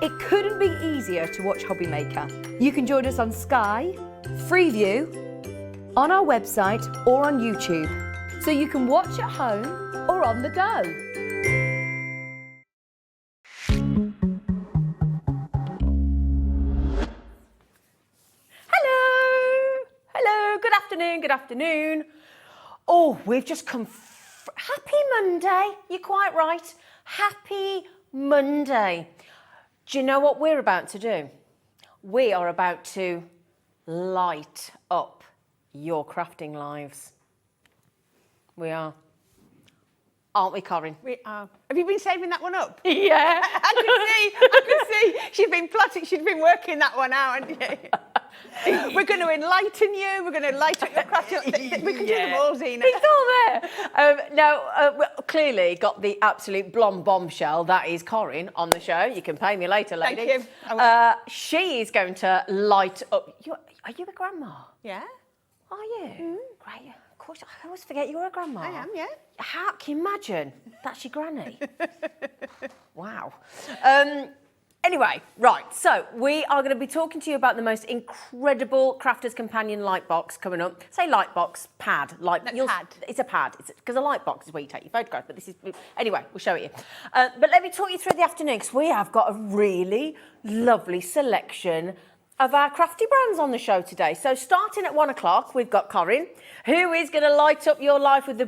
It couldn't be easier to watch Hobby Maker. You can join us on Sky, Freeview, on our website or on YouTube, so you can watch at home or on the go. Hello! Hello, good afternoon, good afternoon. Oh, we've just come, happy Monday, you're quite right. Happy Monday. Do you know what we're about to do? We are about to light up your crafting lives. We are. Aren't we, Corrine? We are. Have you been saving that one up? Yeah. I can see. She's been plotting, she's been working that one out, hasn't she? We're going to enlighten you, we're going to light up your crafting. We can do them all, Zena. It's all there. Now, we clearly got the absolute blonde bombshell. That is Corrine on the show. You can pay me later, lady. Thank you. She is going to light up. Are you a grandma? Yeah. Are you? Great. Of course, I always forget you're a grandma. I am, yeah. How can you imagine? That's your granny. Wow. Anyway, right, so we are going to be talking to you about the most incredible Crafter's Companion light box coming up. Say light box, pad. Pad. It's a pad, because a light box is where you take your photograph, but this is... Anyway, we'll show it you. But let me talk you through the afternoon, because we have got a really lovely selection of our crafty brands on the show today. So starting at 1 o'clock, we've got Corrine, who is going to light up your life with the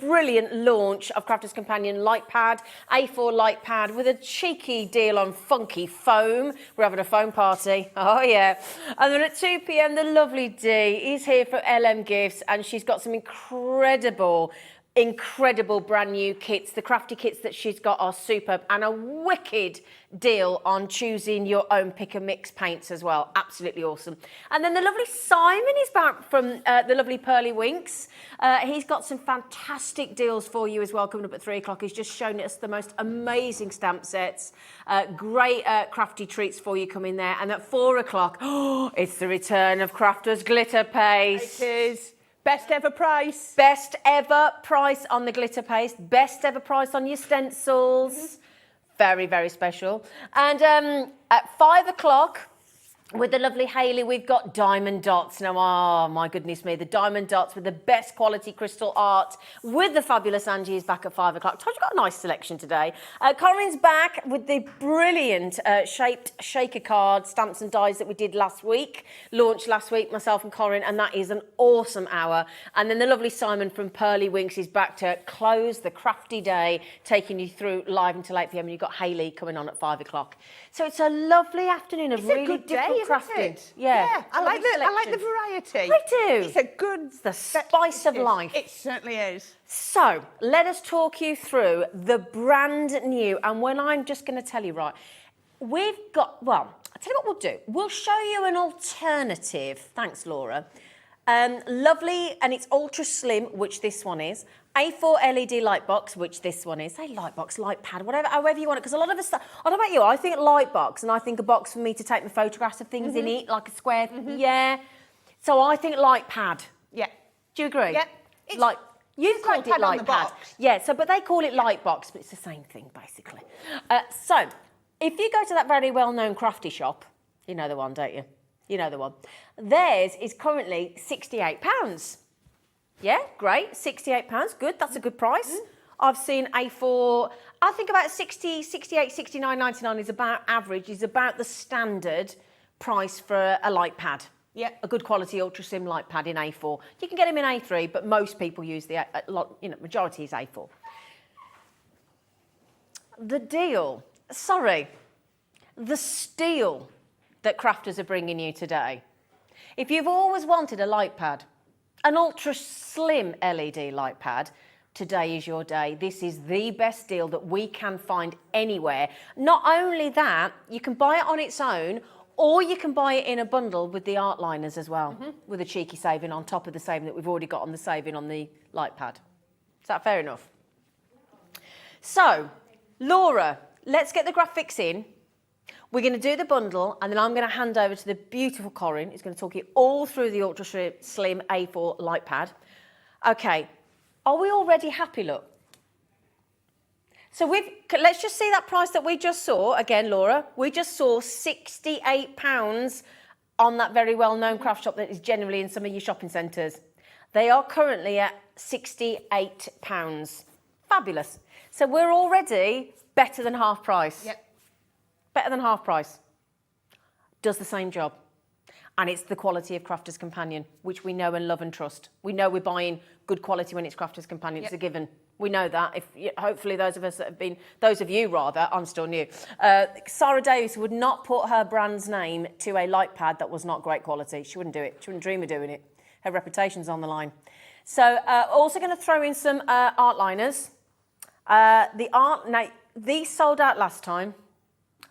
brilliant launch of Crafter's Companion light pad, A4 light pad, with a cheeky deal on funky foam. We're having a foam party. Oh, yeah. And then at 2 p.m, the lovely Dee is here for LMGifts, and she's got some incredible brand new kits. The crafty kits that she's got are superb, and a wicked deal on choosing your own pick and mix paints as well. Absolutely awesome. And then the lovely Simon is back from the lovely Pearlywinks. He's got some fantastic deals for you as well coming up at 3 o'clock. He's just shown us the most amazing stamp sets. Great crafty treats for you coming there. And at 4 o'clock, it's the return of Crafter's Glitter Paste. It is. Best ever price. Best ever price on the glitter paste. Best ever price on your stencils. Very, very special. And at 5 o'clock, with the lovely Hayley, we've got Diamond Dotz. Now, oh my goodness me, the Diamond Dotz with the best quality crystal art with the fabulous Angie is back at 5 o'clock. Told you got a nice selection today. Corrine's back with the brilliant shaped shaker card stamps and dies that we did last week. Launched last week, myself and Corrine, and that is an awesome hour. And then the lovely Simon from Pearlywinks is back to close the crafty day, taking you through live until 8 p.m. And you've got Hayley coming on at 5 o'clock. So it's a lovely afternoon of really different crafting. Yeah, I like the variety. I do. It's a good... It's the spice of life. It certainly is. So let us talk you through the brand new. And when I'm just going to tell you, right, we've got, well, I'll tell you what we'll do. We'll show you an alternative. Thanks, Laura. Lovely, and it's ultra slim, which this one is. A4 LED light box, which this one is. Say light box, light pad, whatever, however you want it. Because a lot of us, I don't know about you, I think light box, and I think a box for me to take the photographs of things in it, like a square. Yeah. So I think light pad. Yeah. Do you agree? Yeah. Like you've called it light pad. Box. Yeah. So, but they call it light box, but it's the same thing basically. So, if you go to that very well-known crafty shop, you know the one, don't you? You know the one. Theirs is currently £68. Yeah, great. £68, good. That's a good price. I've seen A4, I think about 60, 68, 69.99 is about average, is about the standard price for a light pad. Yeah. A good quality ultra slim light pad in A4. You can get them in A3, but most people use the, majority is A4. The deal, the steal that crafters are bringing you today. If you've always wanted a light pad, an ultra slim LED light pad, today is your day. This is the best deal that we can find anywhere. Not only that, you can buy it on its own, or you can buy it in a bundle with the art liners as well, with a cheeky saving on top of the saving that we've already got on the saving on the light pad. Is that fair enough? So, Laura, let's get the graphics in. We're going to do the bundle, and then I'm going to hand over to the beautiful Corrine, who's going to talk you all through the ultra slim A4 light pad. Okay, are we already happy, look? So let's just see that price that we just saw. Again, Laura, we just saw £68 on that very well-known craft shop that is generally in some of your shopping centres. They are currently at £68. Fabulous. So we're already better than half price. Yep. Better than half price. Does the same job. And it's the quality of Crafter's Companion, which we know and love and trust. We know we're buying good quality when it's Crafter's Companion. It's a given. We know that. Hopefully those of us that have been, those of you rather, I'm still new. Sarah Davis would not put her brand's name to a light pad that was not great quality. She wouldn't do it. She wouldn't dream of doing it. Her reputation's on the line. So also going to throw in some art liners. Now, these sold out last time.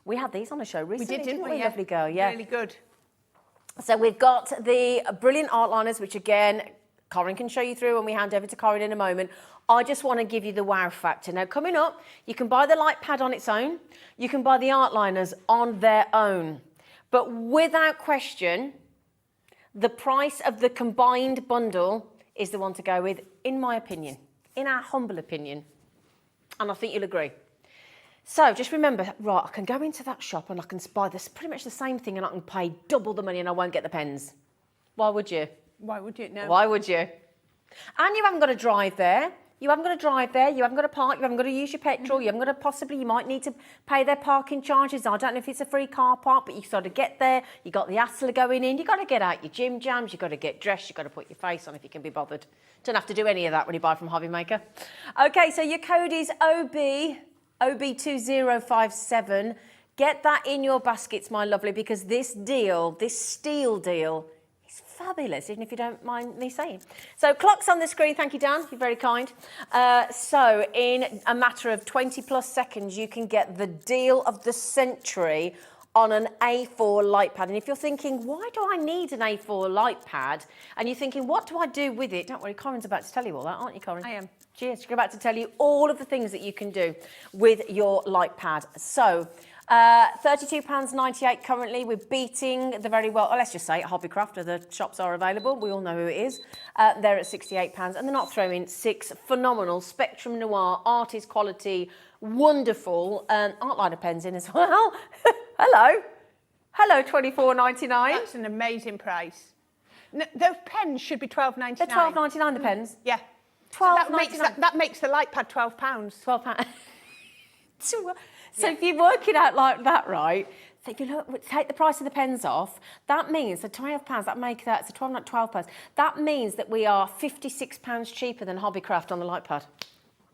We had these on a show recently, we didn't we? Lovely girl, yeah. Really good. So we've got the brilliant art liners, which again, Corrine can show you through when we hand over to Corrine in a moment. I just want to give you the wow factor. Now, coming up, you can buy the light pad on its own. You can buy the art liners on their own. But without question, the price of the combined bundle is the one to go with, in my opinion, in our humble opinion. And I think you'll agree. So just remember, right, I can go into that shop and I can buy this pretty much the same thing and I can pay double the money and I won't get the pens. Why would you? Why would you? No. Why would you? And you haven't got to drive there. You haven't got to drive there. You haven't got to park. You haven't got to use your petrol. You haven't got to possibly, you might need to pay their parking charges. I don't know if it's a free car park, but you sort of get there. You got the hassle of going in. You got to get out your gym jams. You got to get dressed. You got to put your face on if you can be bothered. Don't have to do any of that when you buy from Hobby Maker. Okay, so your code is OB2057. Get that in your baskets, my lovely, because this deal, this steal deal, is fabulous, even if you don't mind me saying. So clock's on the screen. Thank you, Dan. You're very kind. So in a matter of 20 plus seconds, you can get the deal of the century on an A4 light pad. And if you're thinking, why do I need an A4 light pad? And you're thinking, what do I do with it? Don't worry, Corrine's about to tell you all that, aren't you, Corrine? I am. Cheers. She's about to tell you all of the things that you can do with your light pad. So, £32.98 currently. We're beating the very well, let's just say, Hobbycraft, where the shops are available. We all know who it is. They're at £68, and they're not throwing 6 phenomenal Spectrum Noir artist quality, wonderful art liner pens in as well. Hello. Hello, £24.99. That's an amazing price. No, those pens should be £12.99. They're £12.99, the pens. Yeah. £12.99. That makes the light pad £12. £12. So if you're working out like that, right? So if you look, take the price of the pens off, that means the £12, that make that, so £12. That means that we are £56 cheaper than Hobbycraft on the light pad.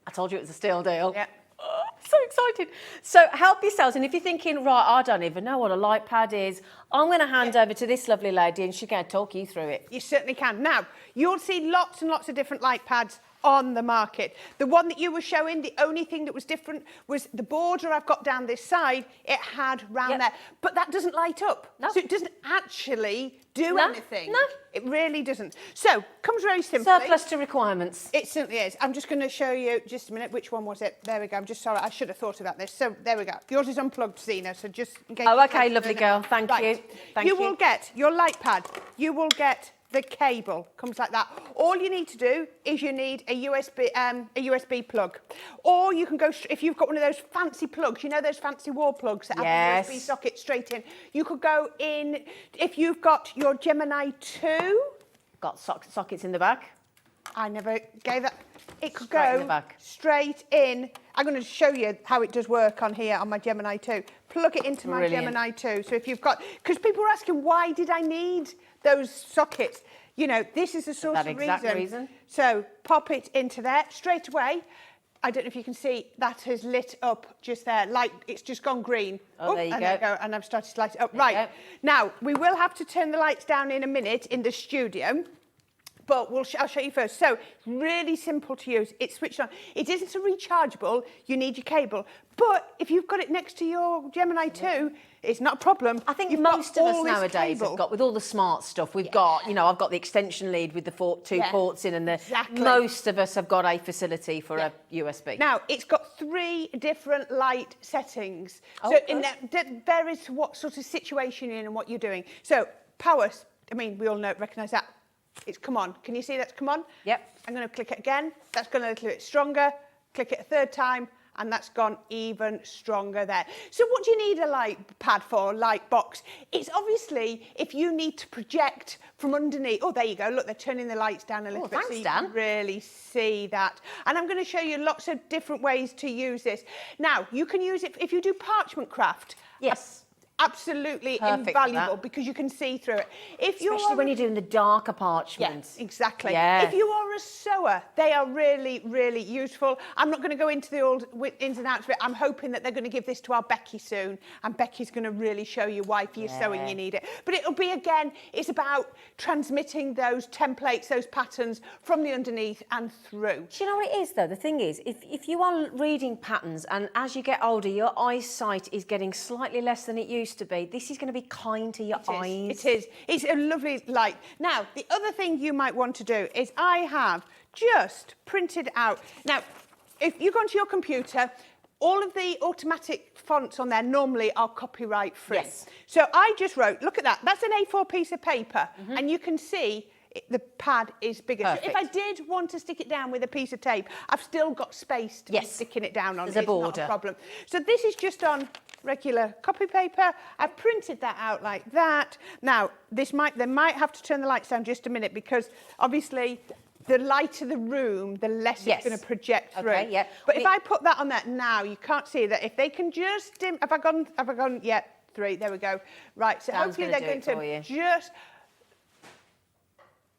I told you it was a steal deal. Yeah. Oh, so excited. So help yourselves, and if you're thinking, right, I don't even know what a light pad is, I'm going to hand over to this lovely lady and she's going to talk you through it. You certainly can. Now, you'll see lots and lots of different light pads on the market. The one that you were showing, the only thing that was different was the border I've got down this side, it had round there. But that doesn't light up. No. So it doesn't actually do anything. No. It really doesn't. So, comes very simply. Surplus to requirements. It certainly is. I'm just going to show you, just a minute, which one was it? There we go. I'm just sorry, I should have thought about this. So, there we go. Yours is unplugged, Zena, so just in case. Oh, okay, lovely girl. Thank you. Thank you. You will get your light pad. You will get the cable. Comes like that. All you need to do is you need a USB plug. Or you can go, if you've got one of those fancy plugs, you know those fancy wall plugs that have the USB socket straight in. You could go in, if you've got your Gemini 2. Got sockets in the back. I never gave that. It could Straight go in the back. straight in. I'm going to show you how it does work on here on my Gemini 2. Plug it into my Gemini 2. So if you've got, because people were asking, why did I need those sockets? You know, this is the source of reason. So pop it into there straight away. I don't know if you can see, that has lit up just there. Like, it's just gone green. Oh, there you go. And I've started to light it up. Right. Now, we will have to turn the lights down in a minute in the studio. But I'll show you first. So, really simple to use. It's switched on. It isn't a rechargeable. You need your cable. But if you've got it next to your Gemini 2, it's not a problem. I think most of us nowadays have got, with all the smart stuff, we've got, you know, I've got the extension lead with the two ports in, and most of us have got a facility for a USB. Now, it's got 3 different light settings. So, that varies to what sort of situation you're in and what you're doing. So, power, I mean, we all recognise that. It's come on. Can you see that's come on? Yep. I'm going to click it again. That's going a little bit stronger. Click it a 3rd time, and that's gone even stronger there. So what do you need a light pad for, light box? It's obviously if you need to project from underneath. Oh, there you go. Look, they're turning the lights down a little bit so you can really see that. And I'm going to show you lots of different ways to use this. Now, you can use it if you do parchment craft. Yes. Absolutely invaluable because you can see through it. Especially when you're doing the darker parchments. Yeah, exactly. Yes. If you are a sewer, they are really, really useful. I'm not going to go into the old ins and outs of it. I'm hoping that they're going to give this to our Becky soon, and Becky's going to really show you why for your sewing you need it. But it'll be, again, it's about transmitting those templates, those patterns from the underneath and through. Do you know what it is, though? The thing is, if you are reading patterns and as you get older, your eyesight is getting slightly less than it used to be, this is going to be kind to your eyes. It is. It's a lovely light. Now, the other thing you might want to do is I have just printed out. Now, if you go onto your computer, all of the automatic fonts on there normally are copyright free. Yes. So I just wrote, look at that. That's an A4 piece of paper. And you can see the pad is bigger. So if I did want to stick it down with a piece of tape, I've still got space to be sticking it down on. There's a border. It's not a problem. So this is just on regular copy paper. I've printed that out like that. Now, they might have to turn the lights down just a minute because obviously the lighter the room, the less it's going to project through. Okay, yeah. But if I put that on that now, you can't see that. If they can just dim, have I gone? Yeah, 3. There we go. Right. So hopefully they're going to just.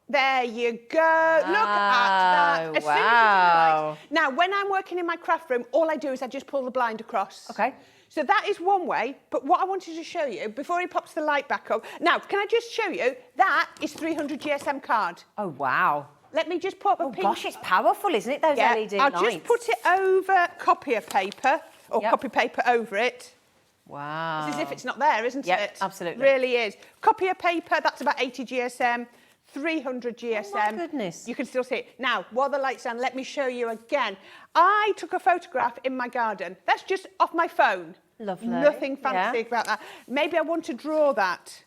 There you go. Look at that. As soon as you turn the lights. Now, when I'm working in my craft room, all I do is I just pull the blind across. Okay. So that is one way, but what I wanted to show you, before he pops the light back up, now, can I just show you, that is 300 GSM card. Oh, wow. Let me just pop a pink... Oh, gosh, it's powerful, isn't it, those LED lights? I'll just put it over copier paper, or copy paper over it. Wow. It's as if it's not there, isn't it? Absolutely. Really is. Copier paper, that's about 80 GSM. 300 GSM. Oh, my goodness. You can still see it. Now, while the light's on, let me show you again. I took a photograph in my garden. That's just off my phone. Lovely. Nothing fancy about that. Maybe I want to draw that.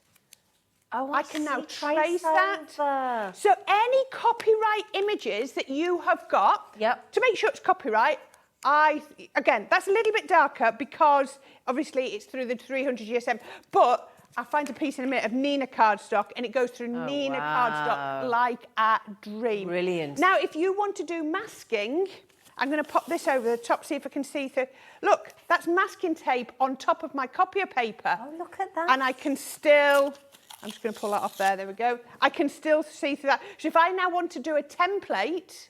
Oh, I can now trace that. So any copyright images that you have got, to make sure it's copyright, again, that's a little bit darker because obviously it's through the 300 GSM, but I find a piece in a minute of Nina cardstock and it goes through Nina cardstock like a dream. Brilliant. Now, if you want to do masking, I'm going to pop this over the top, see if I can see through. Look, that's masking tape on top of my copier paper. Oh, look at that. And I can still, I'm just going to pull that off there we go. I can still see through that. So if I now want to do a template,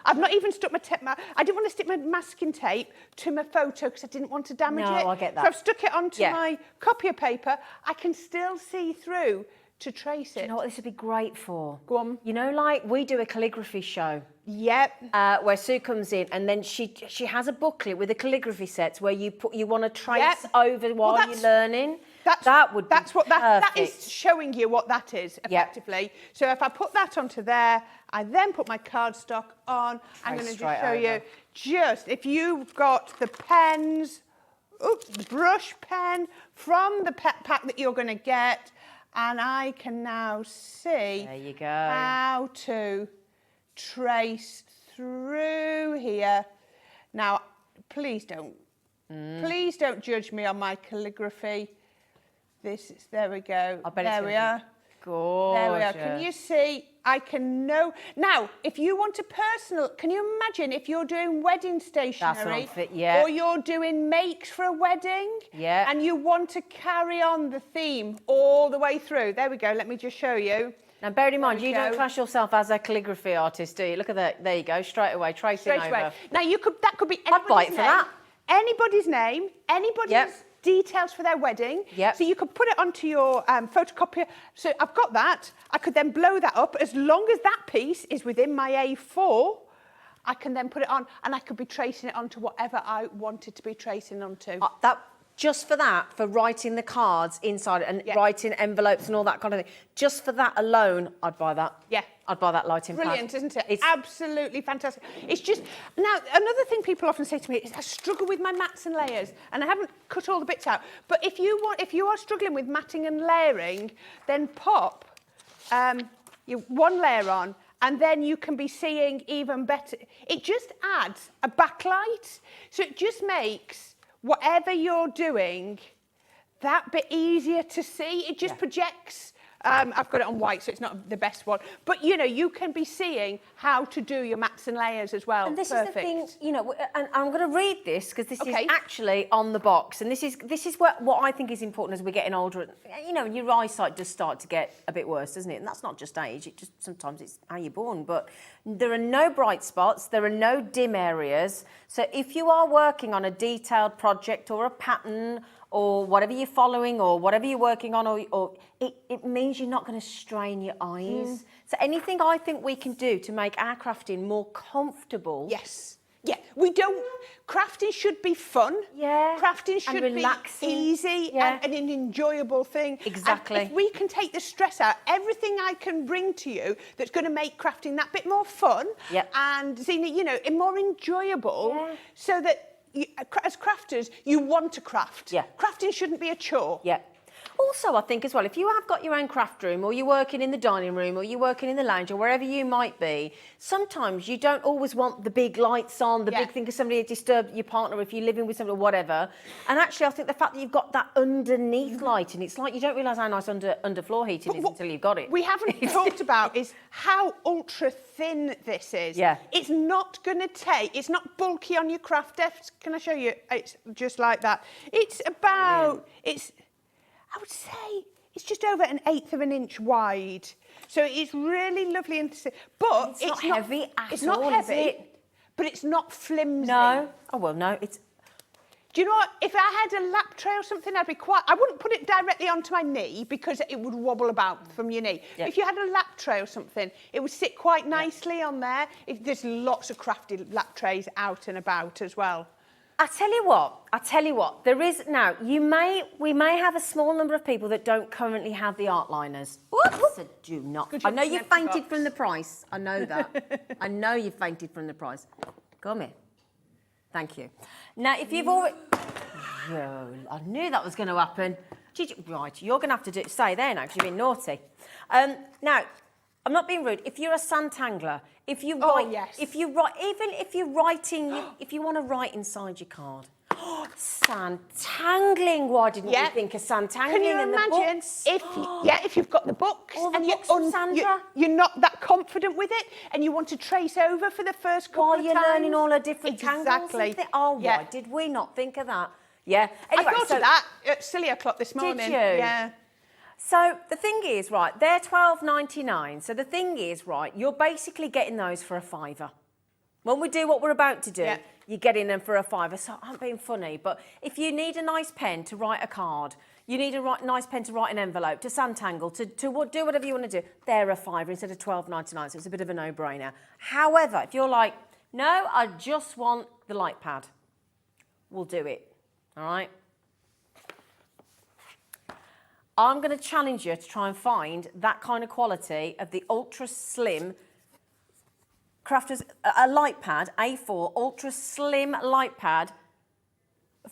I've not even stuck I didn't want to stick my masking tape to my photo because I didn't want to damage it. No, I get that. So I've stuck it onto my copier paper. I can still see through to trace it. You know what this would be great for? Go on. You know, like we do a calligraphy show. Yep. Where Sue comes in and then she has a booklet with the calligraphy sets where you want to trace over while you're learning. That is showing you what that is effectively. Yep. So if I put that onto there, I then put my cardstock on. I'm going to just show you if you've got the pens, the brush pen from the pack that you're going to get, and I can now see how to trace through here. Now, please don't judge me on my calligraphy. There we go. There we are. Gorgeous. There we are. Can you see? I can know. Now, if you want a personal, can you imagine if you're doing wedding stationery or you're doing makes for a wedding and you want to carry on the theme all the way through? There we go. Let me just show you. Now, bear in mind, you don't class yourself as a calligraphy artist, do you? Look at that. There you go. Straight away. Tracing over. Away. Now, that could be anybody's I'd bite for that. Anybody's name, anybody's details for their wedding. So you could put it onto your photocopier. So I've got that. I could then blow that up. As long as that piece is within my A4, I can then put it on and I could be tracing it onto whatever I wanted to be tracing onto. Just for that, for writing the cards inside and writing envelopes and all that kind of thing, just for that alone, I'd buy that. Yeah. I'd buy that lighting pad. Brilliant, isn't it? It's absolutely fantastic. It's just, now, another thing people often say to me is I struggle with my mats and layers, and I haven't cut all the bits out. But if you are struggling with matting and layering, then pop one layer on and then you can be seeing even better. It just adds a backlight. So it just makes whatever you're doing that bit easier to see. It just projects. I've got it on white, so it's not the best one. But, you know, you can be seeing how to do your mats and layers as well. And this is the thing, you know, and I'm going to read this because this is actually on the box. And this is what I think is important as we're getting older. You know, your eyesight does start to get a bit worse, doesn't it? And that's not just age. It just sometimes it's how you're born. But there are no bright spots. There are no dim areas. So if you are working on a detailed project or a pattern or whatever you're following or whatever you're working on, or it means you're not going to strain your eyes. So anything I think we can do to make our crafting more comfortable. Yes. Yeah, we don't. Crafting should be fun. Yeah. Crafting should be easy and an enjoyable thing. Exactly. And if we can take the stress out, everything I can bring to you that's going to make crafting that bit more fun and, you know, more enjoyable, so that as crafters, you want to craft. Yeah. Crafting shouldn't be a chore. Yeah. Also, I think as well, if you have got your own craft room or you're working in the dining room or you're working in the lounge or wherever you might be, sometimes you don't always want the big lights on, the big thing because somebody disturbed your partner if you're living with somebody or whatever. And actually, I think the fact that you've got that underneath lighting, it's like you don't realise how nice underfloor heating is until you've got it. We haven't talked about is how ultra thin this is. Yeah. It's not going to take, it's not bulky on your craft desk. Can I show you? It's just like that. It's about, I would say it's just over 1/8 of an inch wide. So it's really lovely and but it's not heavy at all. It's not heavy, is it? But it's not flimsy. No. Oh well, no. It's. Do you know what? If I had a lap tray or something, I'd be quite. I wouldn't put it directly onto my knee because it would wobble about from your knee. Yeah. If you had a lap tray or something, it would sit quite nicely on there. There's lots of crafty lap trays out and about as well. I tell you what, there is now, we may have a small number of people that don't currently have the art liners. So do not. I know you fainted from the price. I know that. I know you fainted from the price. Come here. Thank you. Now, if you've already... I knew that was going to happen. Right, you're going to have to stay there now because you've been naughty. Now, I'm not being rude. If you're a sandtangler, if you write, even if you're writing, if you want to write inside your card, sandtangling. Why didn't you think of sandtangling? Can you in imagine the books? if you've got the books and you're not that confident with it, and you want to trace over for the first couple while of you're times. learning all the different tangles. Why did we not think of that? Yeah. Anyway, I thought of that at silly o'clock this morning. Did you? Yeah. So the thing is, right, they're $12.99. So the thing is, right, you're basically getting those for a £5. When we do what we're about to do, you're getting them for a £5. So I'm being funny, but if you need a nice pen to write a card, you need a nice pen to write an envelope, to sandtangle, to do whatever you want to do, they're a £5 instead of $12.99. So it's a bit of a no-brainer. However, if you're like, no, I just want the light pad, we'll do it. All right? I'm going to challenge you to try and find that kind of quality of the ultra slim Crafters, a light pad, A4, ultra slim light pad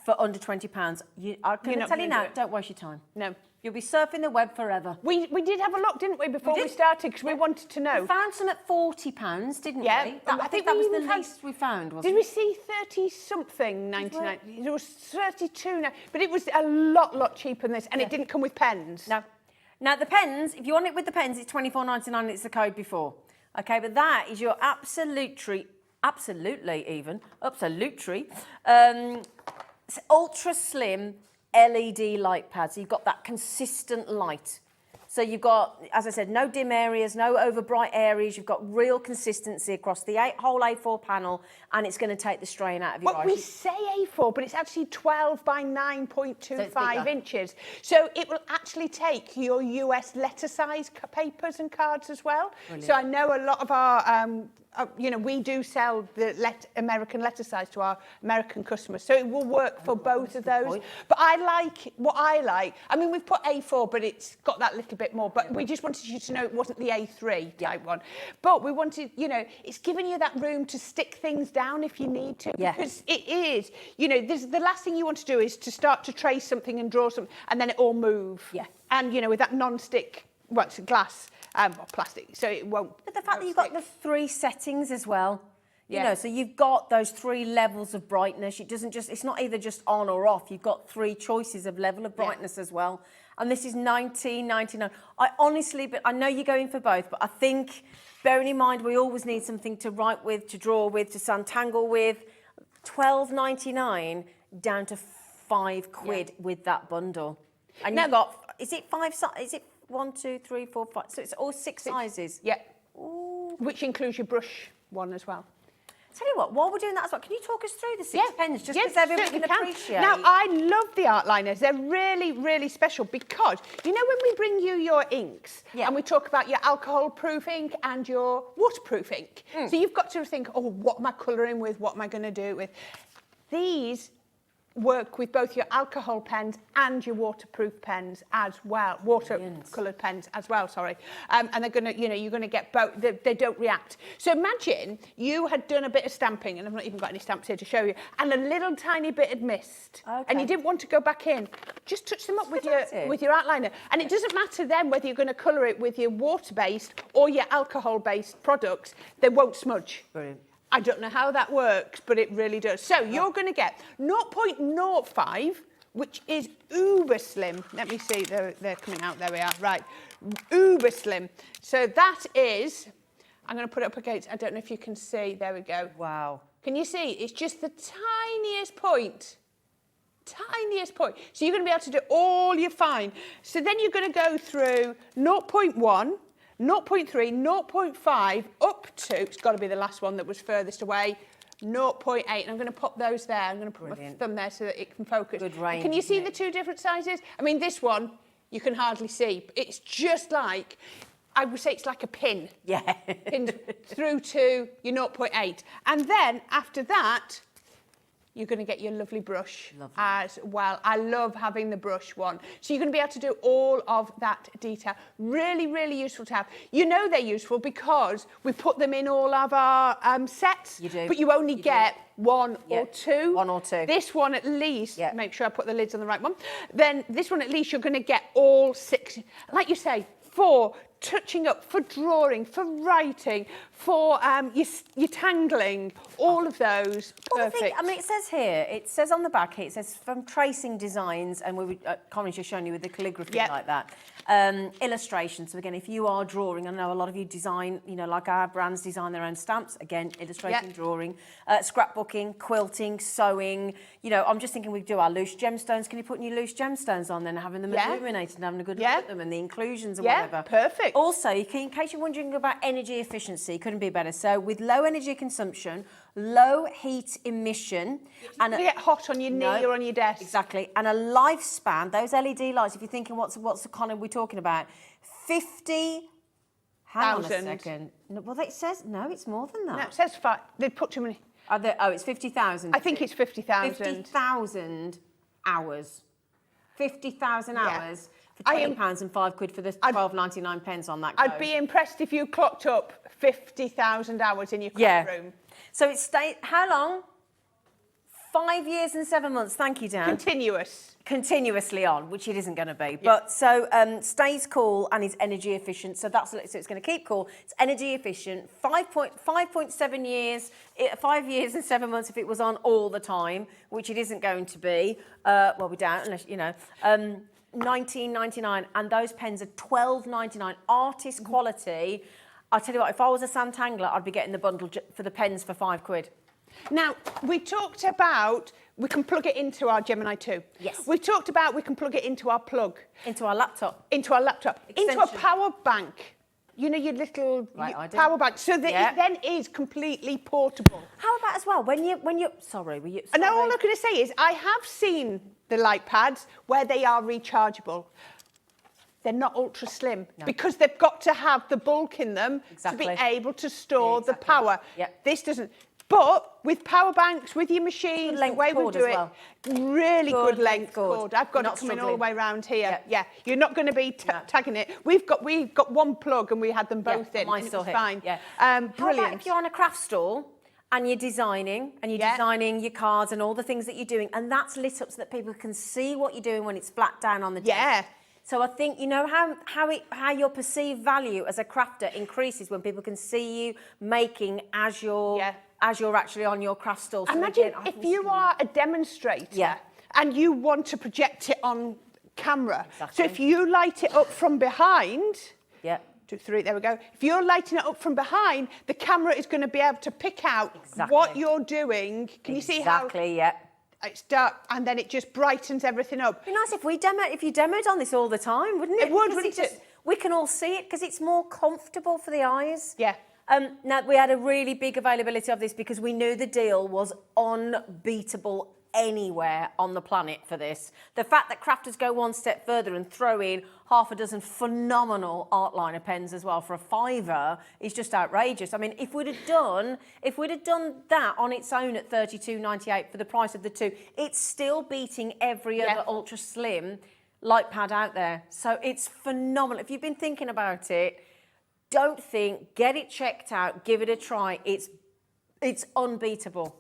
for under £20. I'm going to tell you now, don't waste your time. No. You'll be surfing the web forever. We did have a look, didn't we, before we started, because we wanted to know. We found some at £40, didn't we? I think that was the least we found, wasn't it? Did we see 30-something 99? It was 32 now, but it was a lot cheaper than this, and it didn't come with pens. No. Now, the pens, if you want it with the pens, it's £24.99, it's the code before. Okay, but that is your absolutely ultra slim LED light pad. So you've got that consistent light. So you've got, as I said, no dim areas, no over bright areas. You've got real consistency across the whole A4 panel, and it's going to take the strain out of your eyes. Well, we say A4, but it's actually 12 by 9.25 inches. So it will actually take your US letter size papers and cards as well. Brilliant. So I know a lot of our, we do sell the American letter size to our American customers. So it will work for both of those. Point. But what I like, I mean, we've put A4, but it's got that little bit more. But we just wanted you to know it wasn't the A3 type one. But we wanted, it's giving you that room to stick things down if you need to. Yeah. Because it is, the last thing you want to do is to start to trace something and draw something, and then it all move. Yeah. And, with that non-stick, it's glass. or plastic, so it won't. But the fact that you've got the 3 settings as well. You Yeah. know, so you've got those 3 levels of brightness. It doesn't just, it's not either just on or off. You've got 3 choices of level of brightness as well. And this is $19.99. I honestly, but I know you're going for both, but I think, bearing in mind, we always need something to write with, to draw with, to Sanntangle with. $12.99 down to £5 with that bundle. And Now, you've got, is it 5, is it 1, 2, 3, 4, 5? So it's all 6 sizes. Yeah. Ooh. Which includes your brush one as well. Tell you what, while we're doing that as well, can you talk us through the 6 pens, just yes, because everyone certainly can appreciate? Now, I love the art liners. They're really, really special because, you know, when we bring you your inks and we talk about your alcohol-proof ink and your waterproof ink, so you've got to think, oh, what am I colouring with? What am I going to do it with? These work with both your alcohol pens and your waterproof pens as well, watercoloured pens as well, sorry. And they're going to, you know, you're going to get both, they don't react. So imagine you had done a bit of stamping, and I've not even got any stamps here to show you, and a little tiny bit had missed, and you didn't want to go back in. Just touch them up with your outliner. And it doesn't matter then whether you're going to colour it with your water-based or your alcohol-based products, they won't smudge. Brilliant. I don't know how that works, but it really does. So you're going to get 0.05, which is uber slim. Let me see, they're coming out, there we are, right. Uber slim. So that is, I'm going to put it up against, I don't know if you can see, there we go. Wow. Can you see? It's just the tiniest point. Tiniest point. So you're going to be able to do all your fine. So then you're going to go through 0.1, 0.3, 0.5, up to, it's got to be the last one that was furthest away, 0.8. And I'm going to pop those there. I'm going to put my thumb there so that it can focus. Good range. Can you see the 2 different sizes? I mean, this one, you can hardly see. It's just like, I would say it's like a pin. Yeah. Pinned through to your 0.8. And then, after that, you're going to get your lovely brush as well. I love having the brush one. So you're going to be able to do all of that detail. Really, really useful to have. You know they're useful because we put them in all of our sets. You do. But you only get one or two. One or two. This one at least, make sure I put the lids on the right one. Then this one at least you're going to get all 6. Like you say, for touching up, for drawing, for writing, for your tangling, all of those, perfect. I mean, it says here, it says on the back here, it says from tracing designs, and we were, Corrine's just showing you with the calligraphy like that. Illustration, so again, if you are drawing, I know a lot of you design, you know, like our brands design their own stamps, again, illustrating, drawing, scrapbooking, quilting, sewing, you know, I'm just thinking we do our loose gemstones, can you put your loose gemstones on then, having them illuminated and having a good look at them and the inclusions and whatever. Perfect. Also, in case you're wondering about energy efficiency, couldn't be better. So with low energy consumption, low heat emission, and you get hot on your knee or on your desk. Exactly, and a lifespan. Those LED lights. If you're thinking, what's the kind of we're talking about? 50. Hang on a second. No, well, it says no. It's more than that. No, it says 5. They put too many. It's 50,000. I think it's 50,000. 50,000 hours. 50,000 hours. For £20 and £5 for the 12.99 pence on that code. I'd be impressed if you clocked up 50,000 hours in your craft room. So it stayed, how long? 5 years and 7 months. Thank you, Dan. Continuous. Continuously on, which it isn't going to be. But so stays cool and is energy efficient. So so it's going to keep cool. It's energy efficient. 5.7 years, 5 years and 7 months if it was on all the time, which it isn't going to be. Well, we don't, unless, you know. $19.99, and those pens are $12.99, artist quality. I'll tell you what, if I was a Sanntangler, I'd be getting the bundle for the pens for £5. Now, we talked about we can plug it into our Gemini 2. Yes. We talked about we can plug it into our plug. Into our laptop. Into our laptop. Extension. Into a power bank. You know, your little power bank. So that it then is completely portable. How about as well, when you sorry, were you... And all I'm going to say is I have seen the light pads where they are rechargeable. They're not ultra slim because they've got to have the bulk in them to be able to store the power. This doesn't. But with power banks, with your machines, the way we do it, really good length cord. I've got it coming all the way around here. Yeah, you're not going to be tagging it. We've got one plug and we had them both in. And it was fine. Brilliant. How about if you're on a craft stall and you're designing designing your cards and all the things that you're doing, and that's lit up so that people can see what you're doing when it's flat down on the desk. So I think, you know, how your perceived value as a crafter increases when people can see you making as you're actually on your craft stall. So imagine again, if you are a demonstrator and you want to project it on camera. Exactly. So if you light it up from behind, 2, 3, there we go. If you're lighting it up from behind, the camera is going to be able to pick out what you're doing. Can you see how? Exactly, yeah. It's dark, and then it just brightens everything up. It'd be nice if you demoed on this all the time, wouldn't it? It would, wouldn't it? We can all see it because it's more comfortable for the eyes. Yeah. Now, we had a really big availability of this because we knew the deal was unbeatable anywhere on the planet for this. The fact that crafters go one step further and throw in half a dozen phenomenal art liner pens as well for a £5 is just outrageous. I mean, if we'd have done that on its own at $32.98 for the price of the two, it's still beating every other ultra slim light pad out there. So it's phenomenal. If you've been thinking about it, don't think, get it checked out, give it a try. It's unbeatable.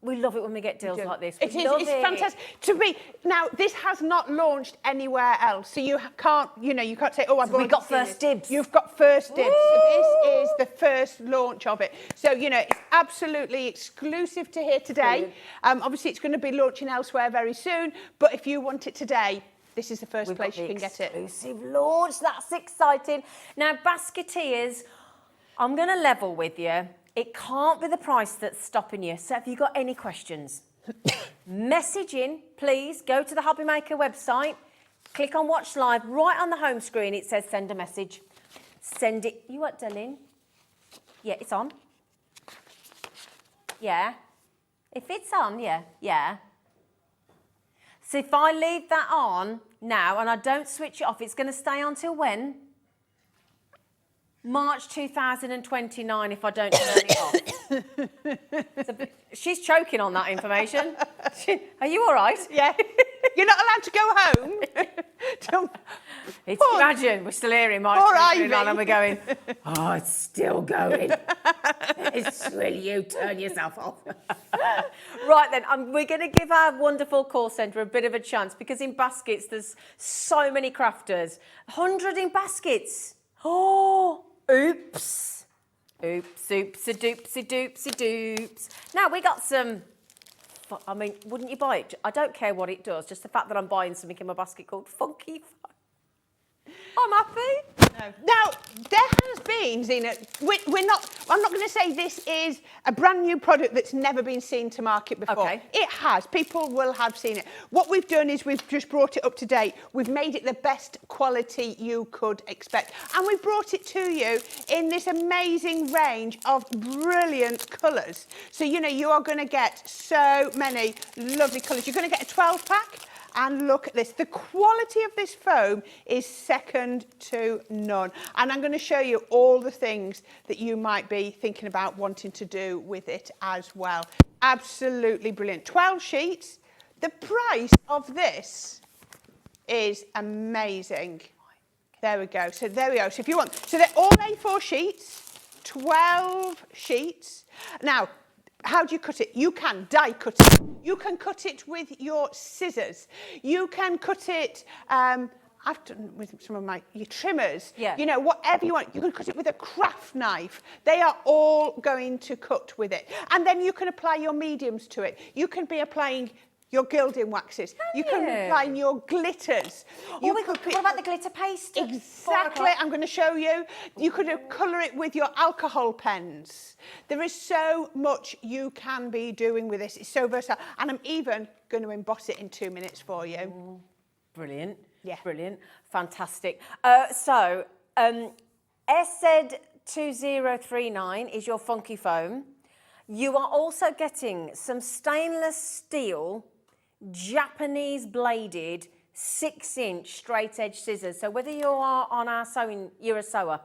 We love it when we get deals like this. It's fantastic. To be now, this has not launched anywhere else, so you can't say, oh, I've already got seen first this. dibs. You've got first dibs. So this is the first launch of it. So it's absolutely exclusive to here today. Obviously, it's going to be launching elsewhere very soon, but if you want it today, this is the first place you can get it. Exclusive launch. That's exciting. Now, basketeers, I'm going to level with you. It can't be the price that's stopping you. So, have you got any questions? Message in, please. Go to the Hobby Maker website. Click on Watch Live. Right on the home screen, it says send a message. Send it. You what, darling? Yeah, it's on. Yeah. If it's on, yeah. So if I leave that on now and I don't switch it off, it's going to stay on till when? March 2029 if I don't turn it off. She's choking on that information. Are you all right? Yeah. You're not allowed to go home. Imagine, we're still here in March 2029 and we're going, oh, it's still going. Will you turn yourself off? Right then, we're going to give our wonderful call centre a bit of a chance because in baskets there's so many crafters. 100 in baskets. Oh, oops. Oopsie doopsie doopsie doops. Now, we got some, I mean, wouldn't you buy it? I don't care what it does, just the fact that I'm buying something in my basket called Funky Fun. I'm happy. No. Now, there has been, Zena, I'm not going to say this is a brand new product that's never been seen to market before. Okay. It has. People will have seen it. What we've done is we've just brought it up to date. We've made it the best quality you could expect. And we've brought it to you in this amazing range of brilliant colours. So, you are going to get so many lovely colours. You're going to get a 12-pack. And look at this. The quality of this foam is second to none. And I'm going to show you all the things that you might be thinking about wanting to do with it as well. Absolutely brilliant. 12 sheets. The price of this is amazing. There we go. So there we go. So if you want, so they're all A4 sheets, 12 sheets. Now, how do you cut it? You can die cut it. You can cut it with your scissors. You can cut it, I've done with some of your trimmers. Yeah. Whatever you want. You can cut it with a craft knife. They are all going to cut with it. And then you can apply your mediums to it. You can be applying your gilding waxes. You can be applying your glitters. What about the glitter paste? Exactly. I'm going to show you. You could colour it with your alcohol pens. There is so much you can be doing with this. It's so versatile. And I'm even going to emboss it in 2 minutes for you. Ooh, brilliant. Yeah. Brilliant. Fantastic. SZ2039 is your funky foam. You are also getting some stainless steel Japanese bladed 6-inch straight edge scissors. So whether you are on our sewing, you're a sewer,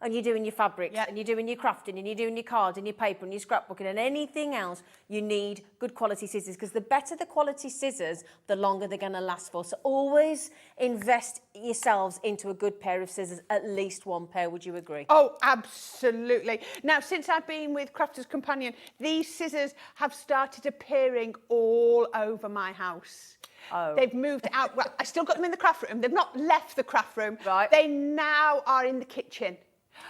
and you're doing your fabrics, Yeah. and you're doing your crafting, and you're doing your cards, and your paper, and your scrapbooking, and anything else, you need good quality scissors, because the better the quality scissors, the longer they're going to last for. So always invest yourselves into a good pair of scissors, at least one pair. Would you agree? Oh, absolutely. Now, since I've been with Crafter's Companion, these scissors have started appearing all over my house. Oh. They've moved out. Well, I still got them in the craft room. They've not left the craft room. Right. They now are in the kitchen.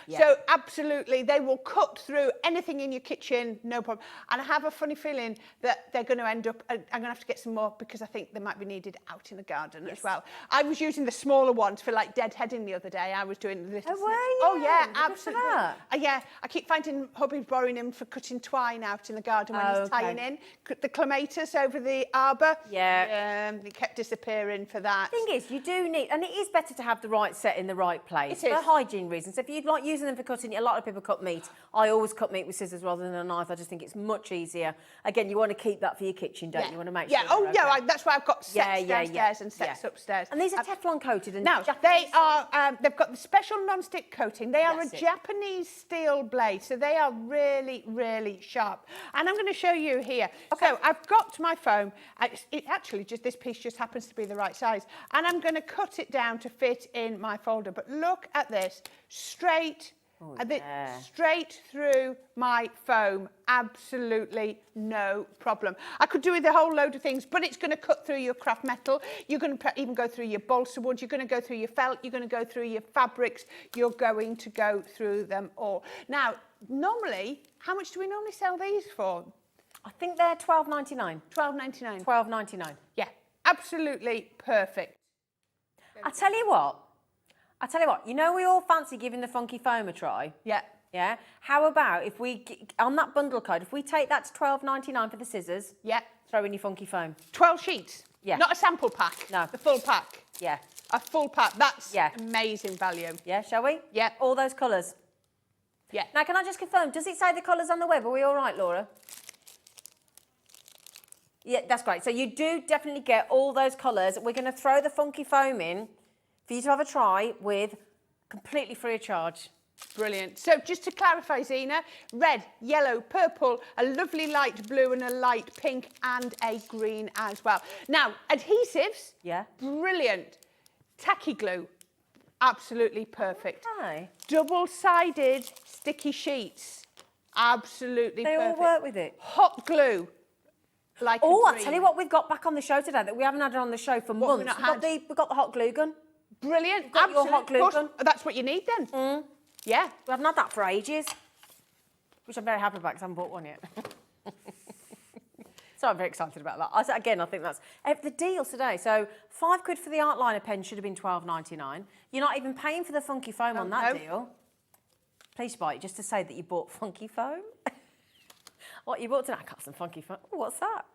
Yeah. So absolutely, they will cut through anything in your kitchen, no problem. And I have a funny feeling that they're going to end up, I'm going to have to get some more because I think they might be needed out in the garden as well. I was using the smaller ones for like deadheading the other day. I was doing the little Oh, were snips. Oh you? yeah, Good for absolutely. that. Yeah, I keep finding hubby borrowing him for cutting twine out in the garden when he's tying in. The clematis over the arbour. Yeah. It kept disappearing for that. The thing is, you do need, and it is better to have the right set in the right place It for is. hygiene reasons. If you like using them for cutting, a lot of people cut meat. I always cut meat with scissors rather than a knife. I just think it's much easier. Again, you want to keep that for your kitchen, don't you? You want to make sure. Yeah. Oh, they're yeah. okay. That's why I've got sets downstairs and sets upstairs. And these are Teflon coated. And Now, Japanese. they are, they've got the special non-stick coating. They are That's a it. Japanese steel blade, so they are really, really sharp. And I'm going to show you here. Okay. So I've got my foam. It actually, just this piece just happens to be the right size. And I'm going to cut it down to fit in my folder. But look at this, straight through my foam, absolutely no problem. I could do with a whole load of things, but it's going to cut through your craft metal. You're going to even go through your balsa wood. You're going to go through your felt. You're going to go through your fabrics. You're going to go through them all. Now, normally, how much do we normally sell these for? I think they're $12.99. $12.99. $12.99. Yeah, absolutely perfect. I tell you what. You know, we all fancy giving the funky foam a try. Yeah. Yeah. How about if we, on that bundle code, if we take that to $12.99 for the scissors, Yeah. throw in your funky foam. 12 sheets? Yeah. Not a sample pack? No. The full pack? Yeah. A full pack. That's Yeah. amazing value. Yeah, shall we? Yeah. All those colours. Yeah. Now, can I just confirm, does it say the colours on the web? Are we all right, Laura? Yeah, that's great. So you do definitely get all those colours. We're going to throw the funky foam in for you to have a try with completely free of charge. Brilliant. So just to clarify, Zena, red, yellow, purple, a lovely light blue and a light pink and a green as well. Now, adhesives, Yeah. brilliant. Tacky glue, absolutely perfect. Okay. Double-sided sticky sheets, absolutely They perfect. all work with it. Hot glue, like Oh, a I'll dream. tell you what we've got back on the show today that we haven't had on the show for What have we months. not had? We've got the hot glue gun. Brilliant, got your hot absolutely. glue Of course, gun. that's what you need then. Yeah. We haven't had that for ages, which I'm very happy about because I haven't bought one yet. So I'm very excited about that. I think that's the deals today. So £5 for the art liner pen should have been $12.99. You're not even paying for the funky foam on that deal. Please buy it just to say that you bought funky foam. What you bought tonight? I got some funky foam. Oh, what's that?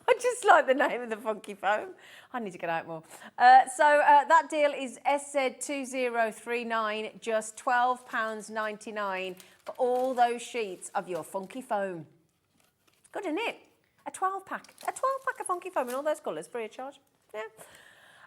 I just like the name of the funky foam. I need to get out more. That deal is SZ2039, just £12.99 for all those sheets of your funky foam. Good, isn't it? A 12-pack. A 12-pack of funky foam in all those colours, free of charge. Yeah.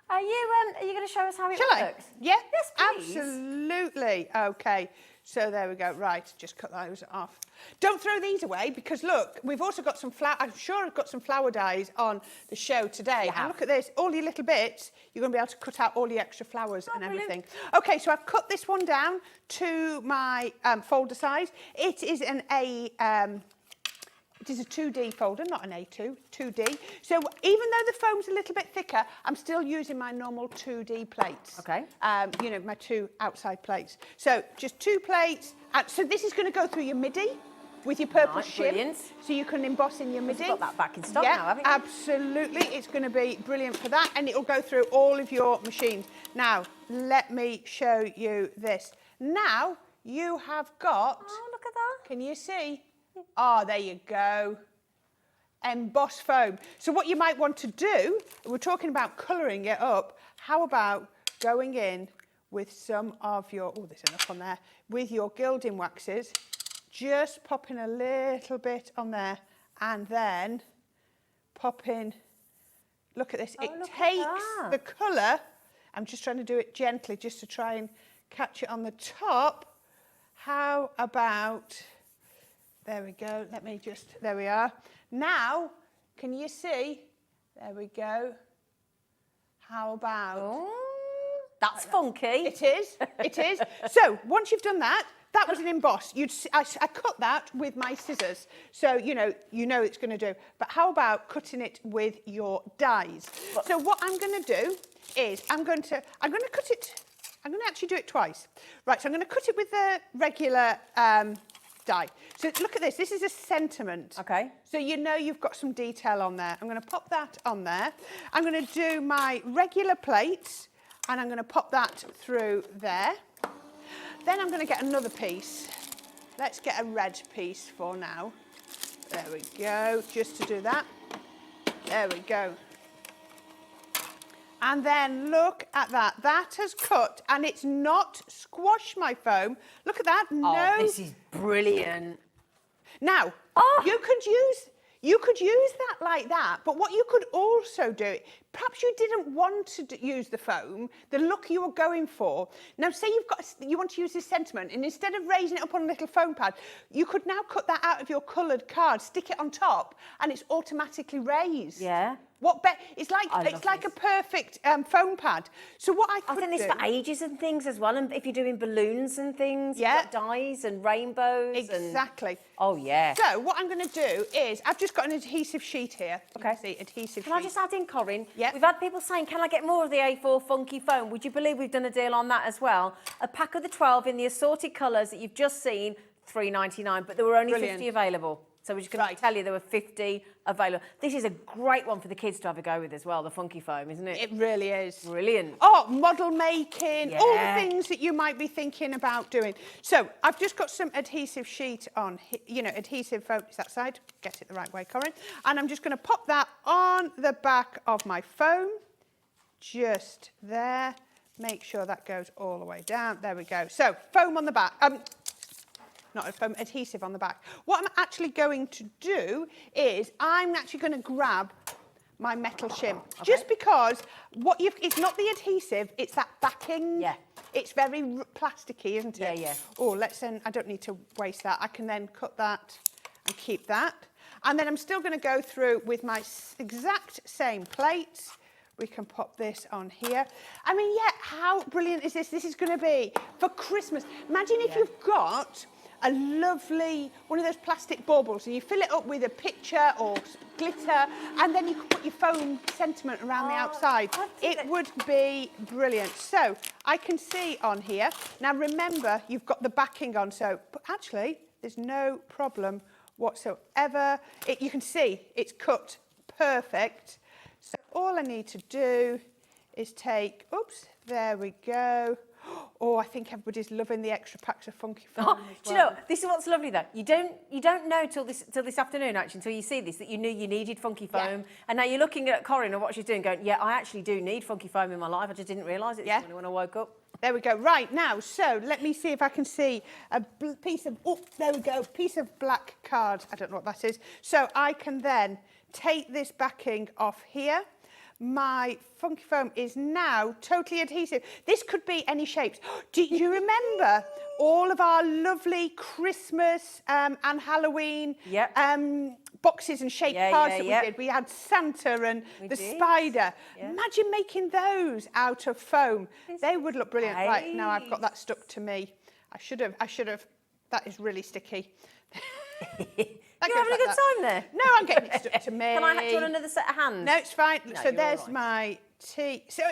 Are you going to show us how it Shall works? I? Yeah, Yes, please. absolutely. Okay, so there we go. Right, just cut those off. Don't throw these away because look, we've also got some flower. I'm sure I've got some flower dyes on the show today. And look at this, all your little bits. You're going to be able to cut out all the extra flowers and everything. Okay, so I've cut this one down to my folder size. It is an It is a 2D folder, not an A2, 2D. So even though the foam's a little bit thicker, I'm still using my normal 2D plates. Okay. You know, my two outside plates. So just 2 plates. So this is going to go through your MIDI with your purple shim. Brilliant. So you can emboss in your MIDI. You've got that back in stock now, haven't you? Absolutely. It's going to be brilliant for that. And it'll go through all of your machines. Now, let me show you this. Now, you have got... Oh, look at that. Can you see? Oh, there you go. Emboss foam. So what you might want to do, we're talking about colouring it up, how about going in with some of your, oh, there's enough on there, with your gilding waxes, just popping a little bit on there and then popping, look at this, it takes the colour, I'm just trying to do it gently just to try and catch it on the top. how about, there we go, let me just, there we are. Now, can you see? There we go. How about? Oh, that's funky. It is, it is. So once you've done that, that was an emboss. I cut that with my scissors, so you know it's going to do. But how about cutting it with your dies? So what I'm going to do is I'm going to cut it. I'm going to actually do it twice. Right. So I'm going to cut it with the regular die. So look at this. This is a sentiment. Okay. So you know you've got some detail on there. I'm going to pop that on there. I'm going to do my regular plates, and I'm going to pop that through there. Then I'm going to get another piece. Let's get a red piece for now. There we go, just to do that. There we go. And then look at that. That has cut, and it's not squashed my foam. Look at that. No. Oh, this is brilliant. Now, you could use that like that, but what you could also do, perhaps you didn't want to use the foam, the look you were going for. Now, say you want to use this sentiment, and instead of raising it up on a little foam pad, you could now cut that out of your coloured card, stick it on top, and it's automatically raised. Yeah. It's like a perfect foam pad. So what I could think this for ages and things as well, and if you're doing balloons and things, yeah, you've got dies and rainbows. Exactly. Oh yeah. So what I'm going to do is I've just got an adhesive sheet here. Okay. See, adhesive sheet. Can I just add in, Corrine? Yeah. We've had people saying, can I get more of the A4 funky foam? Would you believe we've done a deal on that as well? A pack of the 12 in the assorted colours that you've just seen, $3.99, but there were only Brilliant. 50 available. So we're just going to tell you there were 50 available. This is a great one for the kids to have a go with as well, the funky foam, isn't it? It really is. Brilliant. Oh, model making, yeah, all the things that you might be thinking about doing. So I've just got some adhesive sheet on, adhesive foam. Is that side? Get it the right way, Corrine. And I'm just going to pop that on the back of my foam. Just there. Make sure that goes all the way down. There we go. So foam on the back. Not a foam, adhesive on the back. What I'm actually going to do is I'm actually going to grab my metal shim. Okay. Just because it's not the adhesive, it's that backing. Yeah. It's very plasticky, isn't it? Yeah, yeah. Oh, I don't need to waste that. I can then cut that and keep that. And then I'm still going to go through with my exact same plates. We can pop this on here. I mean, yeah, how brilliant is this? This is going to be for Christmas. Imagine if you've got a lovely, one of those plastic baubles, and you fill it up with a picture or glitter, and then you can put your foam sentiment around the outside. It would be brilliant. So I can see on here, now remember, you've got the backing on, but actually, there's no problem whatsoever. You can see it's cut perfect. So all I need to do is take, there we go. Oh, I think everybody's loving the extra packs of funky foam as well. Do you know, this is what's lovely though. You don't know till this afternoon actually, until you see this, that you knew you needed funky foam. Yeah. And now you're looking at Corrine and what she's doing going, yeah, I actually do need funky foam in my life. I just didn't realise it this morning when I woke up. There we go. Right, now, so let me see if I can see a piece of, there we go, piece of black card. I don't know what that is. So I can then take this backing off here. My funky foam is now totally adhesive. This could be any shapes. Do you remember all of our lovely Christmas and Halloween boxes and shaped cards that we did? We had Santa and the spider. Yeah. Imagine making those out of foam. They would look brilliant. Nice. Right, now I've got that stuck to me. I should have. That is really sticky. You're having a good time there. No, I'm getting it stuck to me. Do you want another set of hands? No, it's fine. No, so there's my tea. So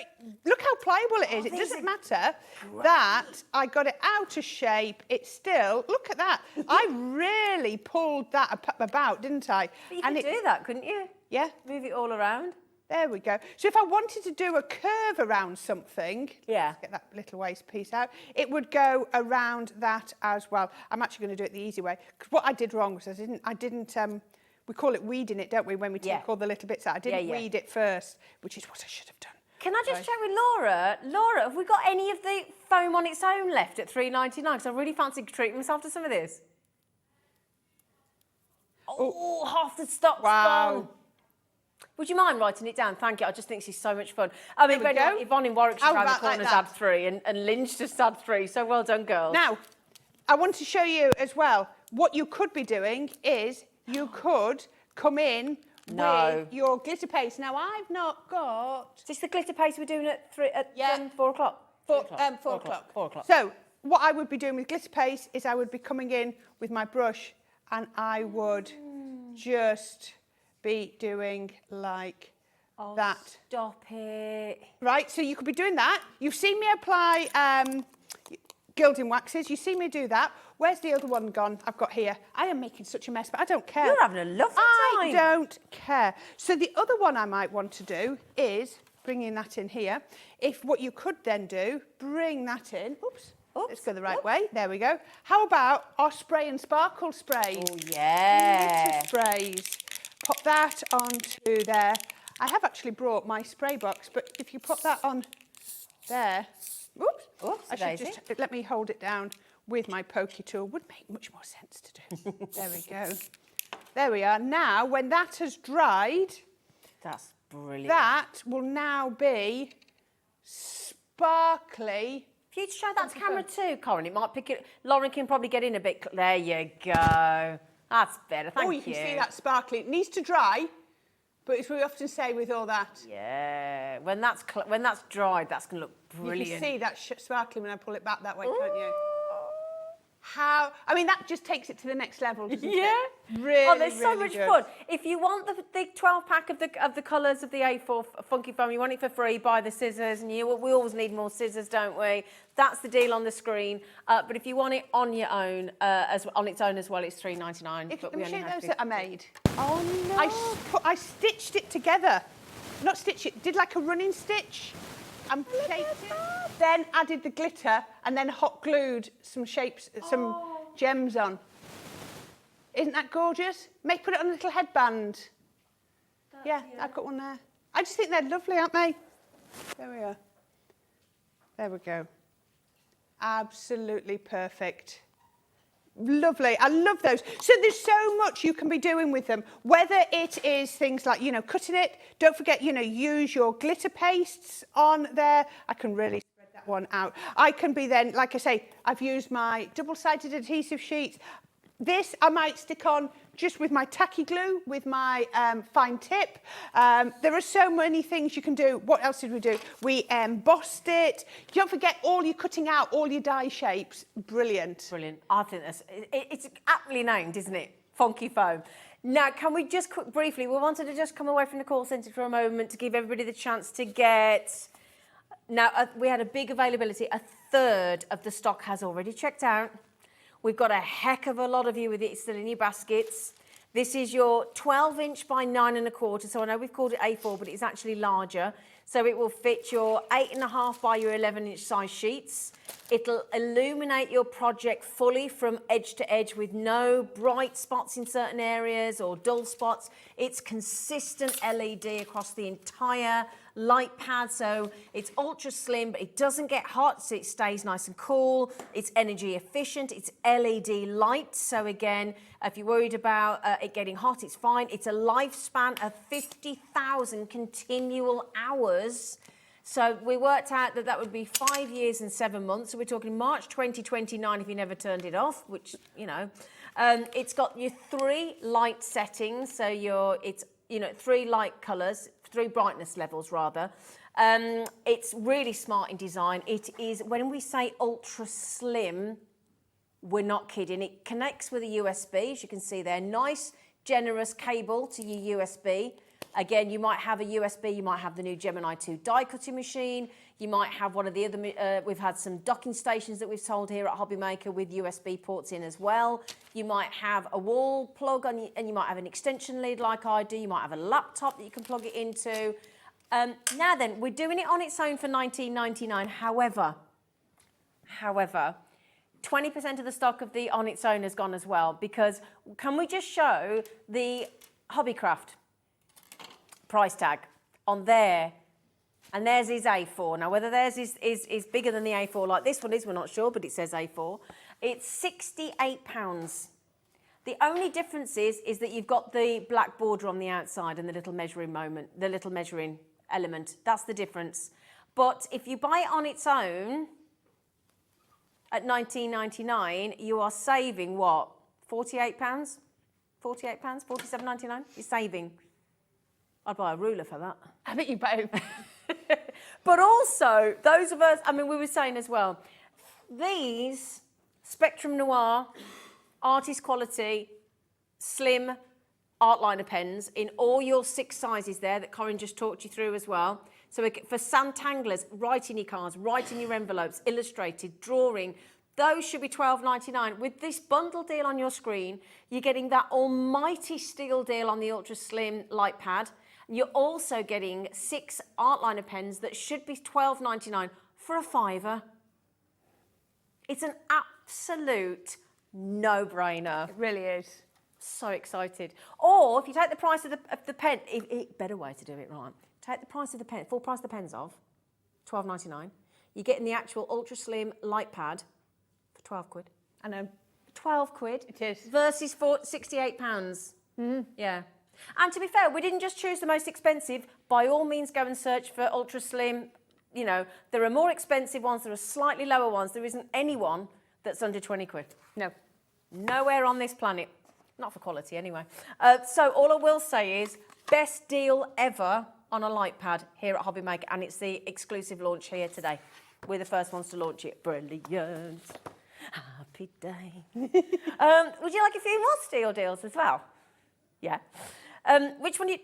look how pliable it is. It doesn't matter that I got it out of shape. It's still, look at that. I really pulled that about, didn't I? But you could do that, couldn't you? Yeah. Move it all around. There we go. So if I wanted to do a curve around something, let's get that little waste piece out, it would go around that as well. I'm actually going to do it the easy way. Because what I did wrong was I didn't, we call it weeding it, don't we, when we take all the little bits out. I didn't weed it first, which is what I should have done. Can I just check with Laura? Laura, have we got any of the foam on its own left at $3.99? Because I really fancy treating myself to some of this. Oh, half the stock's gone. Would you mind writing it down? Thank you. I just think this is so much fun. I mean, Yvonne in Warwickshire around the corner's had 3 and Lynch just had 3. So well done, girls. Now, I want to show you as well, what you could be doing is you could come in with your glitter paste. Now, I've not got... Is this the glitter paste we're doing at 4 o'clock? 4 o'clock. 4 o'clock. So, what I would be doing with glitter paste is I would be coming in with my brush and I would just be doing like that. Stop it. Right, so you could be doing that. You've seen me apply gilding waxes. You see me do that. Where's the other one gone I've got here? I am making such a mess, but I don't care. You're having a lovely time. I don't care. So the other one I might want to do is bringing that in here. If what you could then do, bring that in. Oops. Let's go the right way. There we go. How about our spray and sparkle spray? Oh, yeah. Glitter sprays. Pop that onto there. I have actually brought my spray box, but if you put that on there, oops, I should just let me hold it down with my pokey tool. Would make much more sense to do. There we go. There we are. Now, when that has dried, that's brilliant. That will now be sparkly. If you show that to camera too, Corrine, it might pick it. Lauren can probably get in a bit. There you go. That's better. Thank you. Oh, you can see that sparkly. It needs to dry. But as we often say with all that. Yeah, when that's dried, that's going to look brilliant. You can see that sparkling when I pull it back that way, can't you? I mean, that just takes it to the next level, doesn't it? Yeah. Really, oh, there's so really much good. fun. If you want the 12-pack of the colours of the A4 Funky Foam, you want it for free, buy the scissors. And we always need more scissors, don't we? That's the deal on the screen. But if you want it on your own, on its own as well, it's $3.99. Let me show you those that I made. Oh, no. I stitched it together. Not stitch it, did like a running stitch. And shaped it. Then added the glitter and then hot glued some shapes, some gems on. Isn't that gorgeous? Put it on a little headband. Yeah, I've got one there. I just think they're lovely, aren't they? There we are. There we go. Absolutely perfect. Lovely. I love those. So there's so much you can be doing with them, whether it is things like, cutting it. Don't forget, use your glitter pastes on there. I can really spread that one out. I can be then, like I say, I've used my double-sided adhesive sheets. This I might stick on just with my tacky glue, with my fine tip. There are so many things you can do. What else did we do? We embossed it. Don't forget all your cutting out, all your die shapes. Brilliant. Brilliant. I think it's aptly named, isn't it? Funky Foam. Now, can we just briefly, we wanted to just come away from the call centre for a moment to give everybody the chance to get... Now, we had a big availability. A third of the stock has already checked out. We've got a heck of a lot of you with it still in your baskets. This is your 12-inch by 9.25. So I know we've called it A4, but it's actually larger. So it will fit your 8.5 by your 11-inch size sheets. It'll illuminate your project fully from edge to edge with no bright spots in certain areas or dull spots. It's consistent LED across the entire light pad, so it's ultra slim, but it doesn't get hot, so it stays nice and cool. It's energy efficient. It's LED light, so again, if you're worried about it getting hot, it's fine. It's a lifespan of 50,000 continual hours. So we worked out that would be 5 years and 7 months. So we're talking March 2029 if you never turned it off, which, it's got your 3 light settings. So it's 3 light colours, 3 brightness levels rather. It's really smart in design. It is, when we say ultra slim, we're not kidding. It connects with a USB, as you can see there. Nice, generous cable to your USB. Again, you might have a USB, you might have the new Gemini 2 die cutting machine, you might have one of the other, we've had some docking stations that we've sold here at Hobby Maker with USB ports in as well. You might have a wall plug and you might have an extension lead like I do, you might have a laptop that you can plug it into. Now then, we're doing it on its own for $19.99. However, 20% of the stock of the on its own has gone as well, because can we just show the Hobbycraft price tag on there, and theirs is A4. Now, whether theirs is bigger than the A4 like this one is, we're not sure, but it says A4. It's £68. The only difference is that you've got the black border on the outside and the little measuring element. That's the difference. But if you buy it on its own, at £19.99, you are saving what? £48? £48, £47.99? You're saving. I'd buy a ruler for that. I think you both. But also, those of us, I mean, we were saying as well, these Spectrum Noir, artist quality, slim art liner pens in all your 6 sizes there that Corrine just talked you through as well. So for Santanglers, writing your cards, writing your envelopes, illustrated, drawing, those should be £12.99. With this bundle deal on your screen, you're getting that almighty steal deal on the Ultra Slim Light Pad. You're also getting 6 art liner pens that should be £12.99 for a £5. It's an absolute no-brainer. It really is. So excited. Or if you take the price of the pen, better way to do it, right? Take the price of the pen, full price of the pens off, £12.99. You're getting the actual Ultra Slim Light Pad for £12. I know. £12. It is. Versus £68. Yeah. And to be fair, we didn't just choose the most expensive. By all means, go and search for Ultra Slim. You know, there are more expensive ones, there are slightly lower ones. There isn't anyone that's under £20. No. Nowhere on this planet. Not for quality, anyway. So all I will say is, best deal ever on a light pad here at Hobbymaker, and it's the exclusive launch here today. We're the first ones to launch it. Brilliant. Happy day. Would you like a few more steel deals as well? Yeah. Which one do you...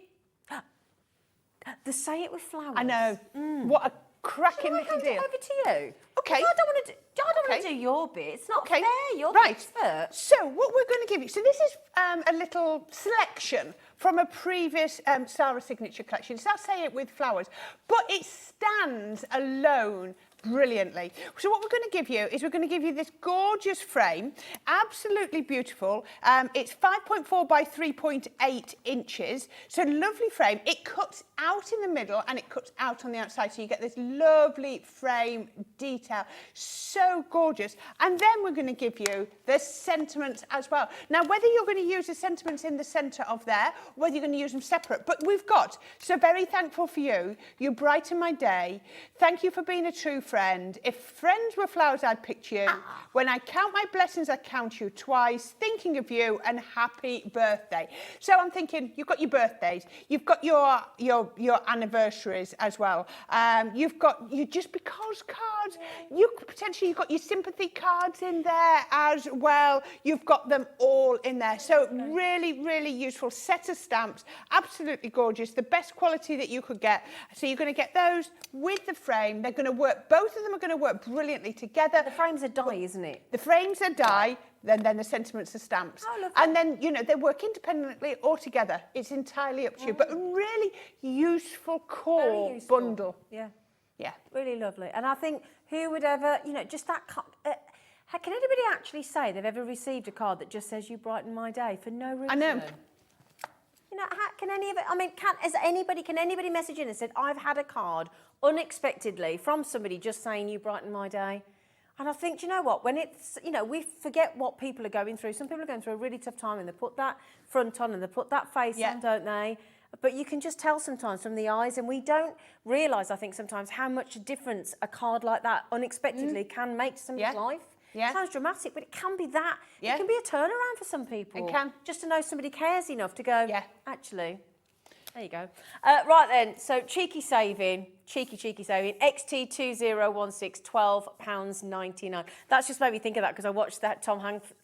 The Say It With Flowers. I know. What a cracking Shall I little hand deal. it over to you? Okay. I don't want to do your bit. It's not fair. You're the expert. So what we're going to give you, so this is a little selection from a previous Sarah signature collection. It's not Say It With Flowers, but it stands alone brilliantly. So what we're going to give you is we're going to give you this gorgeous frame, absolutely beautiful. It's 5.4 by 3.8 inches, so lovely frame. It cuts out in the middle and it cuts out on the outside, so you get this lovely frame detail. So gorgeous. And then we're going to give you the sentiments as well. Now, whether you're going to use the sentiments in the centre of there, whether you're going to use them separate, but we've got, so very thankful for you. You brighten my day. Thank you for being a true friend. If friends were flowers, I'd pick you. When I count my blessings, I count you twice. Thinking of you, and happy birthday. So I'm thinking, you've got your birthdays, you've got your anniversaries as well. You've got your just because cards. You've got your sympathy cards in there as well. You've got them all in there. So really, really useful set of stamps. Absolutely gorgeous. The best quality that you could get. So you're going to get those with the frame. They're going to work. Both of them are going to work brilliantly together. The frames are die, isn't it? The frames are die. Then the sentiments are stamps. Oh, lovely. And then, you know, they work independently or together. It's entirely up to you. But a really useful core bundle. Yeah. Yeah. Really lovely. And I think who would ever, you know, just that... can anybody actually say they've ever received a card that just says, you brighten my day, for no reason? I know. You know, can any of it... I mean, can anybody message in and said, I've had a card unexpectedly from somebody just saying, you brighten my day? And I think, do you know what? When it's, you know, we forget what people are going through. Some people are going through a really tough time and they put that front on and they put that face on, don't they? But you can just tell sometimes from the eyes, and we don't realise, I think, sometimes how much a difference a card like that unexpectedly can make to somebody's life. It sounds dramatic, but it can be that. It can be a turnaround for some people. It can. Just to know somebody cares enough to go, actually... There you go. Right then, so cheeky saving, cheeky saving, XT2016, £12.99. That's just made me think of that because I watched that Tom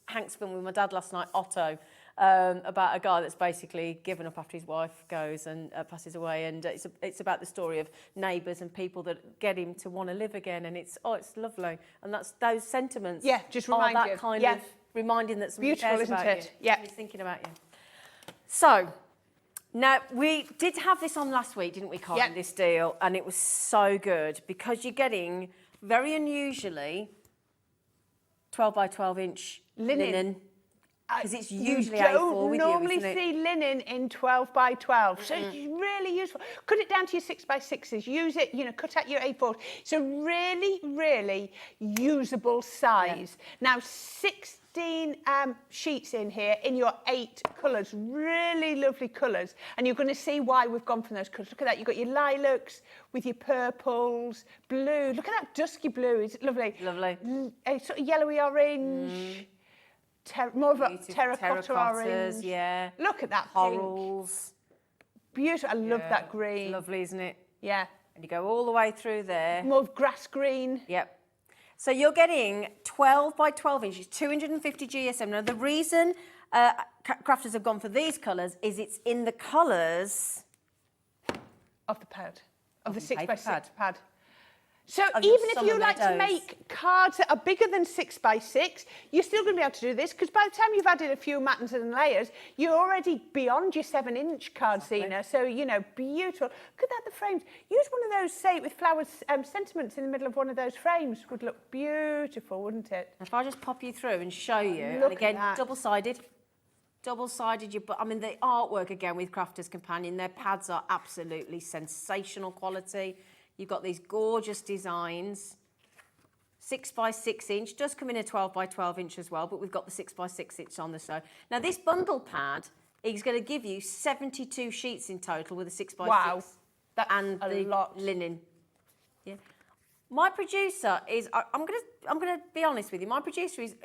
Hanks film with my dad last night, Otto, about a guy that's basically given up after his wife goes and passes away, and it's about the story of neighbours and people that get him to want to live again, and it's lovely, and that's those sentiments. Yeah, just remind that you. kind of reminding that somebody Beautiful, cares about isn't it? you. Yeah, he's thinking about you. So. Now, we did have this on last week, didn't we, Corrine, this deal, and it was so good because you're getting, very unusually, 12 by 12 inch linen. Because it's usually you A4 don't with normally you, isn't it? see linen in 12 by 12, so it's really useful. Cut it down to your 6 by 6s. Use it, you know, cut out your A4s. It's a really, really usable size. Now, 16 sheets in here in your 8 colours, really lovely colours, and you're going to see why we've gone from those colours. Look at that, you've got your lilacs with your purples, blue. Look at that dusky blue, it's lovely. Lovely. A sort of yellowy orange. More of a terracotta orange. Yeah. Look at that Corals. pink. Beautiful. I love that green. It's lovely, isn't it? Yeah. And you go all the way through there. More of grass green. Yep. So you're getting 12 by 12 inches, 250 GSM. Now, the reason crafters have gone for these colours is it's in the colours Of the pad. Of the the 6 by paper 6 pad. So Of your even if you summer like to meadows. make cards that are bigger than 6 by 6, you're still going to be able to do this, because by the time you've added a few matins and layers, you're already beyond your 7-inch card, Zena. So, you know, beautiful. Look at that, the frames. Use one of those, say, with flowers, sentiments in the middle of one of those frames. Would look beautiful, wouldn't it? If I just pop you through and show you, Look and at again, that. double-sided, I mean, the artwork again with Crafter's Companion, their pads are absolutely sensational quality. You've got these gorgeous designs. 6 by 6 inch, does come in a 12 by 12 inch as well, but we've got the 6 by 6 inch on the side. Now this bundle pad is going to give you 72 sheets in total with a 6 by 6. Wow, that's and a the lot. linen. Yeah. My producer is, I'm gonna be honest with you, my producer is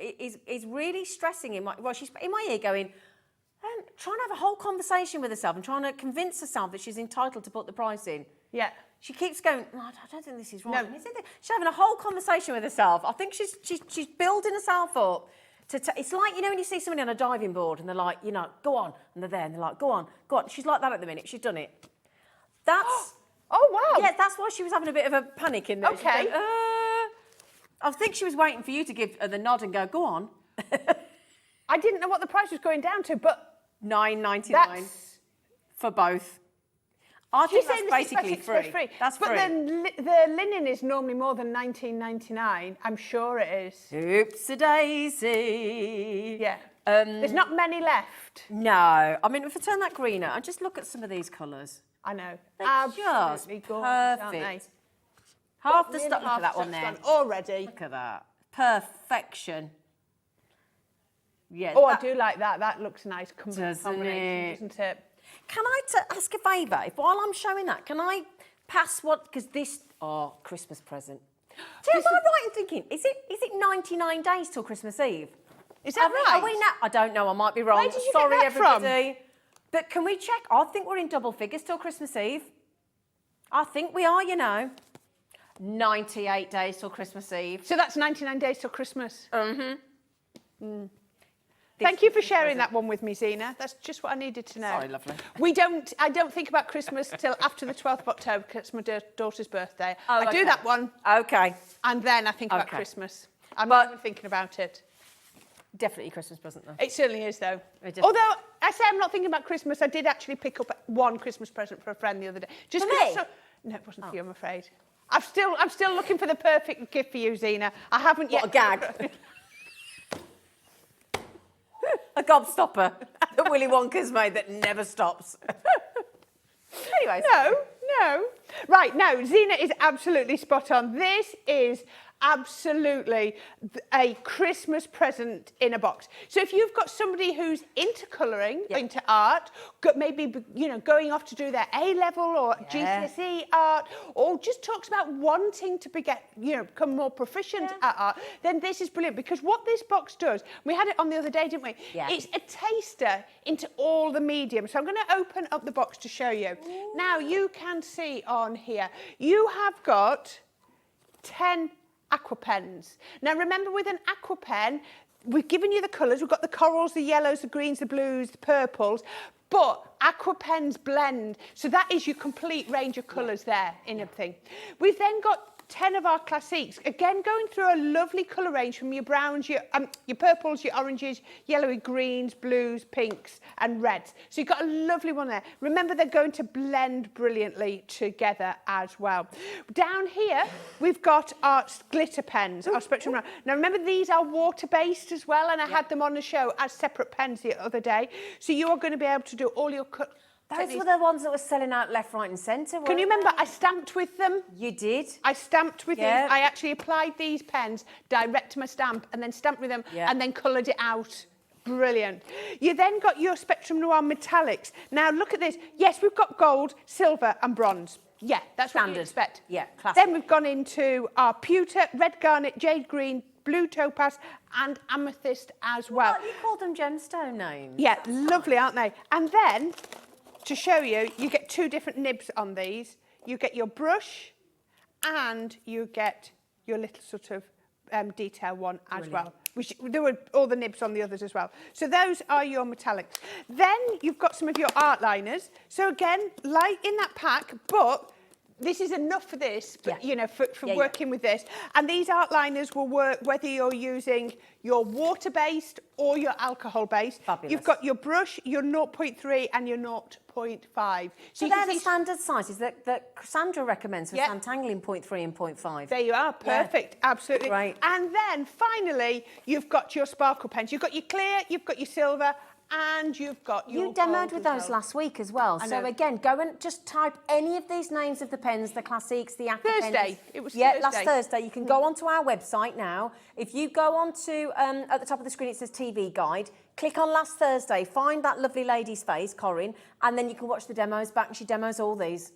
really stressing she's in my ear going, trying to have a whole conversation with herself and trying to convince herself that she's entitled to put the price in. Yeah. She keeps going, oh, I don't think this is right. No. She's having a whole conversation with herself. I think she's building herself up. It's like, you know, when you see somebody on a diving board and they're like, you know, go on. And they're there and they're like, go on, go on. She's like that at the minute. She's done it. That's... Oh, wow. Yeah, that's why she was having a bit of a panic in there. She's Okay. going, I think she was waiting for you to give her the nod and go on. I didn't know what the price was going down to, but... $9.99 That's... for both. I think She's that's saying the 6 by basically 6 free. is free. That's but free. the linen is normally more than $19.99. I'm sure it is. Oopsie-daisy. Yeah. There's not many left. No. I mean, if I turn that greener and just look at some of these colours. I know. They're Absolutely just gorgeous, aren't they? perfect. Half the Nearly stuff, look half at that one stuff's there. gone already. Look at that. Perfection. Yeah. Oh, that- I do like that. That looks nice. Doesn't Combination, it? doesn't it? Can I ask a favour? If while I'm showing that, can I pass what? Because this, Christmas present. See, am I right in thinking? Is it 99 days till Christmas Eve? Is that right? Are we now? I don't know. I might be wrong. Where did you get Sorry, that from? everybody. But can we check? I think we're in double figures till Christmas Eve. I think we are. You know, 98 days till Christmas Eve. So that's 99 days till Christmas. Mm-hmm. Thank you for sharing that one with me, Zena. That's just what I needed to know. Sorry, lovely. I don't think about Christmas till after the 12th of October because it's my daughter's birthday. Oh, I okay. do that one Okay. and then I think about Okay. Christmas. I'm not even thinking about it. Definitely Christmas present though. It certainly is, though. It definitely Although I say I'm not thinking about Christmas, I did actually pick up one Christmas present for a friend the other day. Just For 'cause me? it's no, it wasn't for you, I'm afraid. I'm still looking for the perfect gift for you, Zena. I haven't yet. What, a gag? A gobstopper that Willy Wonka's made that never stops. Anyway. No. Right, now, Zena is absolutely spot on. This is absolutely a Christmas present in a box. So if you've got somebody who's into colouring, into art, maybe, you know, going off to do their A-level or GCSE art, or just talks about wanting to become more proficient at art, then this is brilliant, because what this box does, we had it on the other day, didn't we? Yeah. It's a taster into all the mediums. So I'm going to open up the box to show you. Ooh. Now, you can see on here, you have got 10 aqua pens. Now remember, with an aqua pen, we've given you the colours. We've got the corals, the yellows, the greens, the blues, the purples, but aqua pens blend. So that is your complete range of colours there in everything. We've then got 10 of our classiques. Again, going through a lovely colour range from your browns, your purples, your oranges, yellowy greens, blues, pinks and reds. So you've got a lovely one there. Remember, they're going to blend brilliantly together as well. Down here, we've got our glitter pens, our Spectrum Noir. Now, remember, these are water-based as well, and I had them on the show as separate pens the other day. So you are going to be able to do all your... Those were the ones that were selling out left, right and centre. Can you remember I stamped with them? You did. I stamped with these. I actually applied these pens direct to my stamp and then stamped with them and then coloured it out. Brilliant. You then got your Spectrum Noir metallics. Now look at this. Yes, we've got gold, silver and bronze. Yeah, that's standard. What you expect. Yeah, classic. Then we've gone into our pewter, red garnet, jade green, blue topaz and amethyst as well. You called them gemstone names. Yeah, lovely, aren't they? And then, to show you, you get two different nibs on these. You get your brush and you get your little sort of detail one as well. There were all the nibs on the others as well. So those are your metallics. Then you've got some of your art liners. So again, light in that pack, but this is enough for this, but, you know, for working with this. And these art liners will work whether you're using your water-based or your alcohol-based. Fabulous. You've got your brush, your 0.3 and your 0.5. So they're the standard sizes that Sandra recommends for santangling 0.3 and 0.5. There you are, perfect, absolutely. Right. And then finally, you've got your sparkle pens. You've got your clear, you've got your silver, and you've got your You demoed with those last week as well. So again, go and just type any of these names of the pens, the classics, the aqua pens. Thursday. It was Thursday. Thursday. Last Thursday. You can go onto our website now. If you go onto, at the top of the screen, it says TV Guide. Click on last Thursday, find that lovely lady's face, Corrine, and then you can watch the demos back, and she demos all these.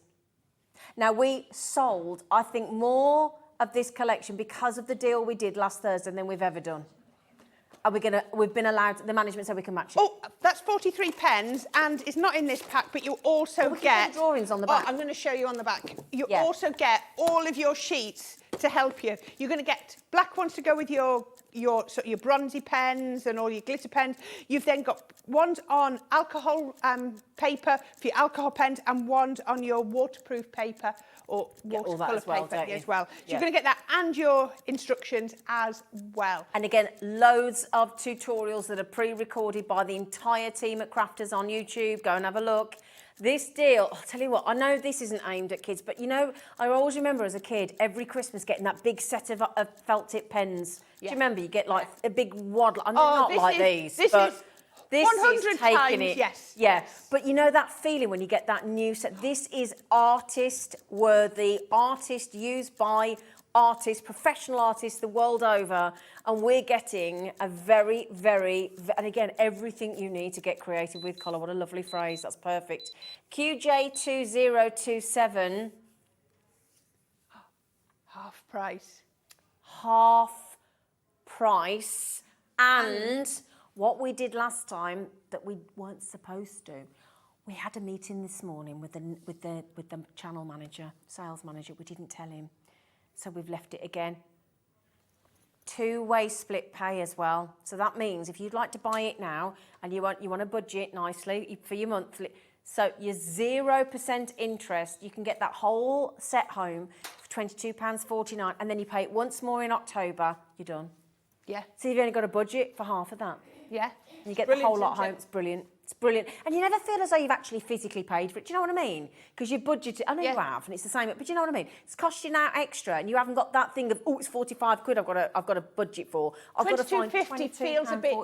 Now, we sold, I think, more of this collection because of the deal we did last Thursday than we've ever done. We've been allowed, the management said we can match it. Oh, that's 43 pens, and it's not in this pack, but you also get... drawings on the back. Oh, I'm going to show you on the back. You also get all of your sheets to help you. You're going to get black ones to go with your bronzy pens and all your glitter pens. You've then got ones on alcohol paper for your alcohol pens and ones on your waterproof paper or watercolour paper as well. So you're going to get that and your instructions as well. And again, loads of tutorials that are pre-recorded by the entire team at Crafters on YouTube. Go and have a look. This deal, I'll tell you what, I know this isn't aimed at kids, but you know, I always remember as a kid, every Christmas getting that big set of felt tip pens. Do you remember? You get like a big wad, I mean, not like these, but this is taking it. Yes. But you know that feeling when you get that new set? This is artist-worthy, artist used by artists, professional artists the world over, and we're getting a very, very, and again, everything you need to get creative with colour. What a lovely phrase, that's perfect. QJ2027. Half price. Half price. And what we did last time that we weren't supposed to, we had a meeting this morning with the channel manager, sales manager. We didn't tell him. So we've left it again. Two-way split pay as well. So that means if you'd like to buy it now and you want to budget nicely for your monthly, so your 0% interest, you can get that whole set home for £22.49, and then you pay it once more in October, you're done. Yeah. So you've only got a budget for half of that. Yeah. And you get the whole lot home. It's brilliant. It's brilliant. And you never feel as though you've actually physically paid for it. Do you know what I mean? Because you budgeted, I know you have, and it's the same, but do you know what I mean? It's cost you now extra, and you haven't got that thing of, oh, it's 45 quid I've got a budget for. I've got to find £22.50 feels a bit,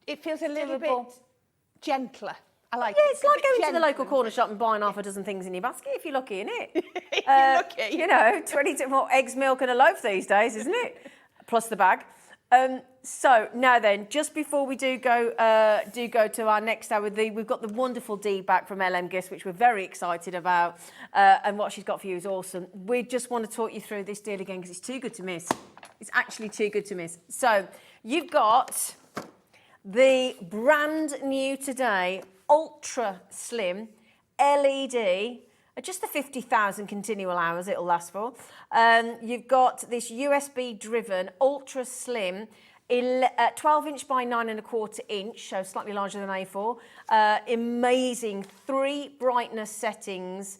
it feels a little bit gentler. I like it. Yeah, it's like going to the local corner shop and buying half a dozen things in your basket if you're lucky, innit? If you're lucky. You know, 22 more eggs, milk and a loaf these days, isn't it? Plus the bag. So now then, just before we do go to our next hour, we've got the wonderful Dee back from LMGifts, which we're very excited about, and what she's got for you is awesome. We just want to talk you through this deal again because it's too good to miss. It's actually too good to miss. So you've got the brand new today ultra slim LED. Just the 50,000 continual hours it'll last for. You've got this USB-driven, ultra-slim 12" by 9¼ inch, so slightly larger than A4. Amazing 3 brightness settings.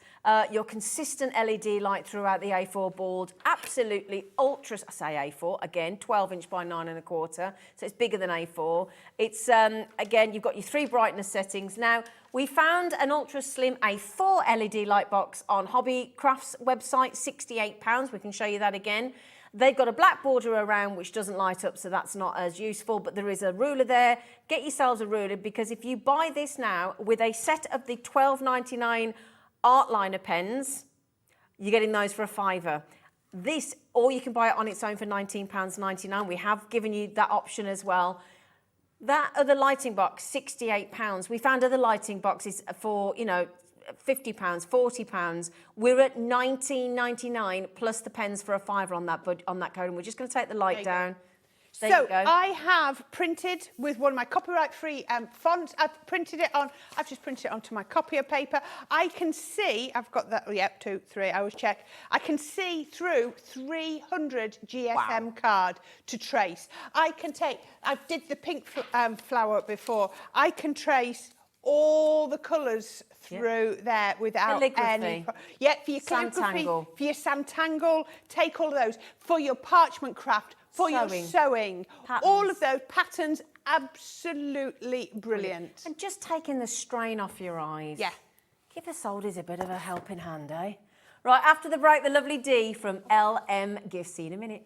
Your consistent LED light throughout the A4 board. Absolutely ultra, I say A4, again, 12" by 9¼ so it's bigger than A4. It's, again, you've got your 3 brightness settings. Now, we found an ultra slim A4 LED light box on Hobbycraft's website, £68. We can show you that again. They've got a black border around which doesn't light up, so that's not as useful, but there is a ruler there. Get yourselves a ruler, because if you buy this now with a set of the £12.99 art liner pens, you're getting those for a £5. This, or you can buy it on its own for £19.99. We have given you that option as well. That other lighting box, £68. We found other lighting boxes for, you know, £50, £40. We're at £19.99 plus the pens for a £5 on that code, and we're just going to take the light down. There you go. I have printed with one of my copyright-free fonts. I've just printed it onto my copier paper. I can see, I've got that, yep, 2, 3, I always check. I can see through 300 GSM card to trace. I did the pink flower before. I can trace all the colours through there without any... Yeah, for your calligraphy, for your Santangle, take all of those. For your parchment craft, for your sewing, all of those patterns, absolutely brilliant. And just taking the strain off your eyes. Yeah. Give the soldiers a bit of a helping hand, eh? Right, after the break, the lovely Dee from LMGifts. See you in a minute.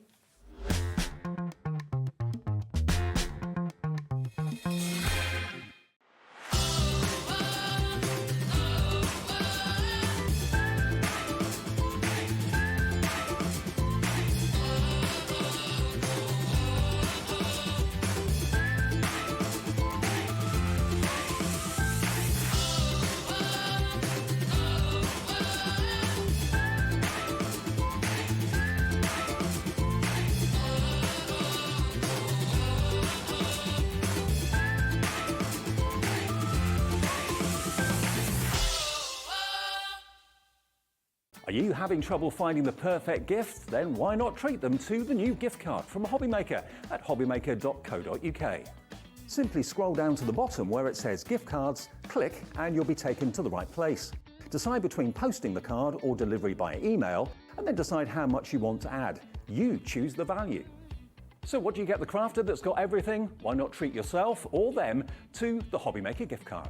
Are you having trouble finding the perfect gift? Then why not treat them to the new gift card from Hobbymaker at hobbymaker.co.uk. Simply scroll down to the bottom where it says gift cards, click and you'll be taken to the right place. Decide between posting the card or delivery by email, and then decide how much you want to add. You choose the value. So what do you get the crafter that's got everything? Why not treat yourself or them to the Hobbymaker gift card?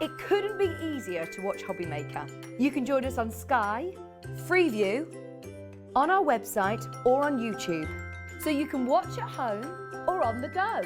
It couldn't be easier to watch Hobbymaker. You can join us on Sky, Freeview, on our website or on YouTube. So you can watch at home or on the go.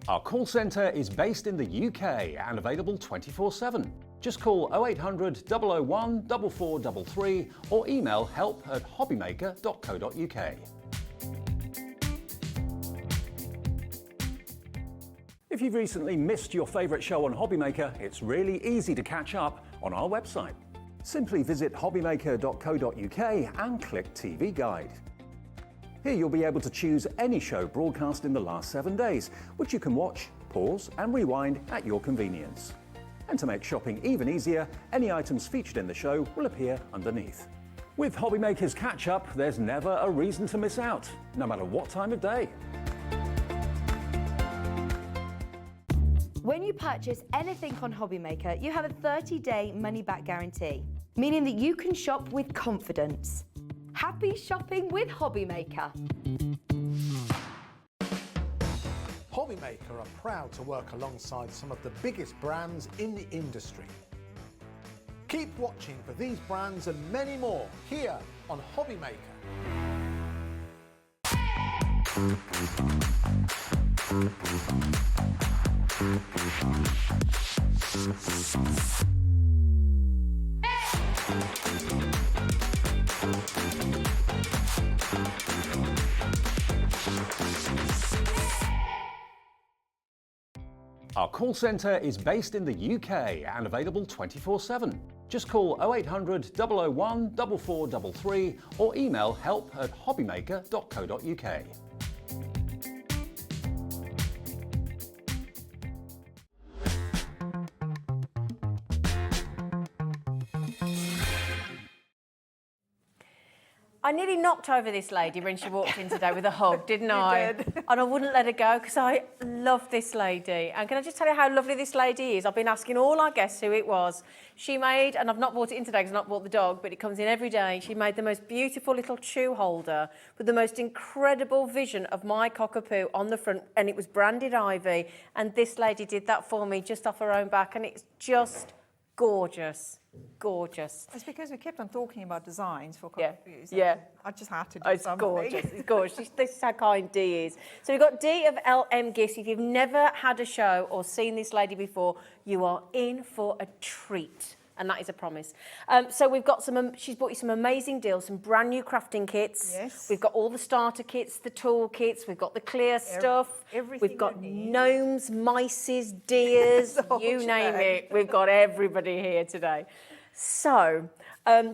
Our call centre is based in the UK and available 24/7. Just call 0800 001 4433 or email help@hobbymaker.co.uk. If you've recently missed your favourite show on Hobbymaker, it's really easy to catch up on our website. Simply visit hobbymaker.co.uk and click TV Guide. Here you'll be able to choose any show broadcast in the last 7 days, which you can watch, pause and rewind at your convenience. And to make shopping even easier, any items featured in the show will appear underneath. With Hobbymaker's Catch-Up, there's never a reason to miss out, no matter what time of day. When you purchase anything on Hobbymaker, you have a 30-day money-back guarantee, meaning that you can shop with confidence. Happy shopping with Hobbymaker. Hobbymaker are proud to work alongside some of the biggest brands in the industry. Keep watching for these brands and many more here on Hobby Maker. Our call centre is based in the UK and available 24/7. Just call 0800 001 4433 or email help@hobbymaker.co.uk. I nearly knocked over this lady when she walked in today with a hug, didn't I? did. And I wouldn't let her go because I love this lady. And can I just tell you how lovely this lady is? I've been asking all our guests who it was. She made, and I've not brought it in today because I've not brought the dog, but it comes in every day. She made the most beautiful little chew holder with the most incredible vision of my cockapoo on the front, and it was branded Ivy. And this lady did that for me just off her own back, and it's just gorgeous. Gorgeous. It's because we kept on talking about designs for Yeah, cockatoos. yeah. I just had to do Oh, it's something. gorgeous. It's gorgeous. This is how kind Dee is. So we've got Dee of LMGifts. If you've never had a show or seen this lady before, you are in for a treat. And that is a promise. So we've got some, she's bought you some amazing deals, some brand new crafting kits. Yes. We've got all the starter kits, the tool kits, we've got the clear stuff. everything We've got you need. gnomes, mices, deers, The whole you name shebang. it. We've got everybody here today. So,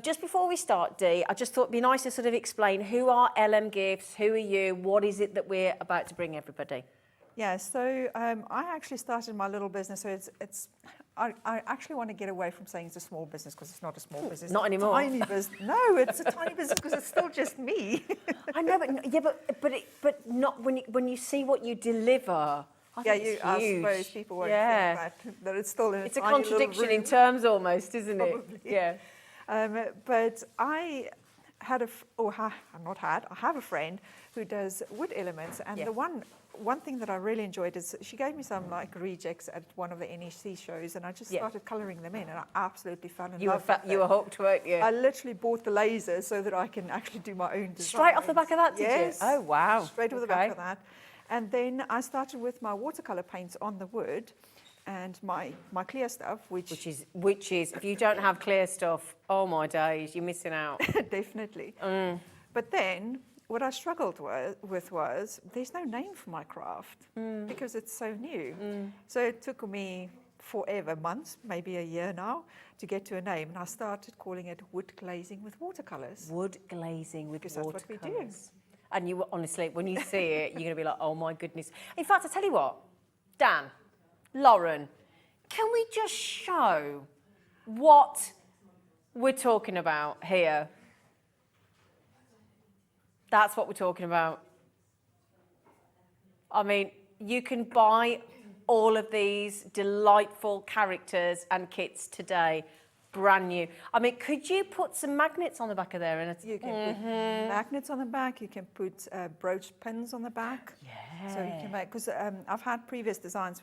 just before we start, Dee, I just thought it'd be nice to sort of explain who are LMGifts, who are you, what is it that we're about to bring everybody? Yeah, so I actually started my little business. So I actually want to get away from saying it's a small business because it's not a small business. not It's a anymore. Tiny business. No, it's a tiny business because it's still just me. I know, but not when you see what you deliver. I Yeah, think it's I huge. suppose people won't Yeah. think that it's still in It's a tiny little contradiction in room. terms almost, isn't it? Probably. Yeah. But I had I have a friend who does wood elements, and Yeah. the one thing that I really enjoyed is she gave me some like rejects at one of the NEC shows, and I just Yeah. started colouring them in, and I absolutely fell in You were love with you were it. hooked, weren't you? I literally bought the laser so that I can actually do my own design. Straight off the back of that, did Yes. you? Oh wow. Straight off the Okay. back of that. And then I started with my watercolour paints on the wood and my clear stuff, Which is if you don't have clear stuff, oh my days, you're missing out. definitely. But then what I struggled with was there's no name for my craft because it's so new. So it took me forever, months, maybe a year now, to get to a name. And I started calling it wood glazing with watercolours. Wood glazing with Because that's what we do. watercolours. And you honestly, when you see it, you're going to be like, oh my goodness. In fact, I tell you what, Dan, Lauren, can we just show what we're talking about here? That's what we're talking about. I mean, you can buy all of these delightful characters and kits today, brand new. I mean, could you put some magnets on the back of there? And You can put magnets on the back. You can put brooch pins on the back. Yeah. So you can make, because I've had previous designs.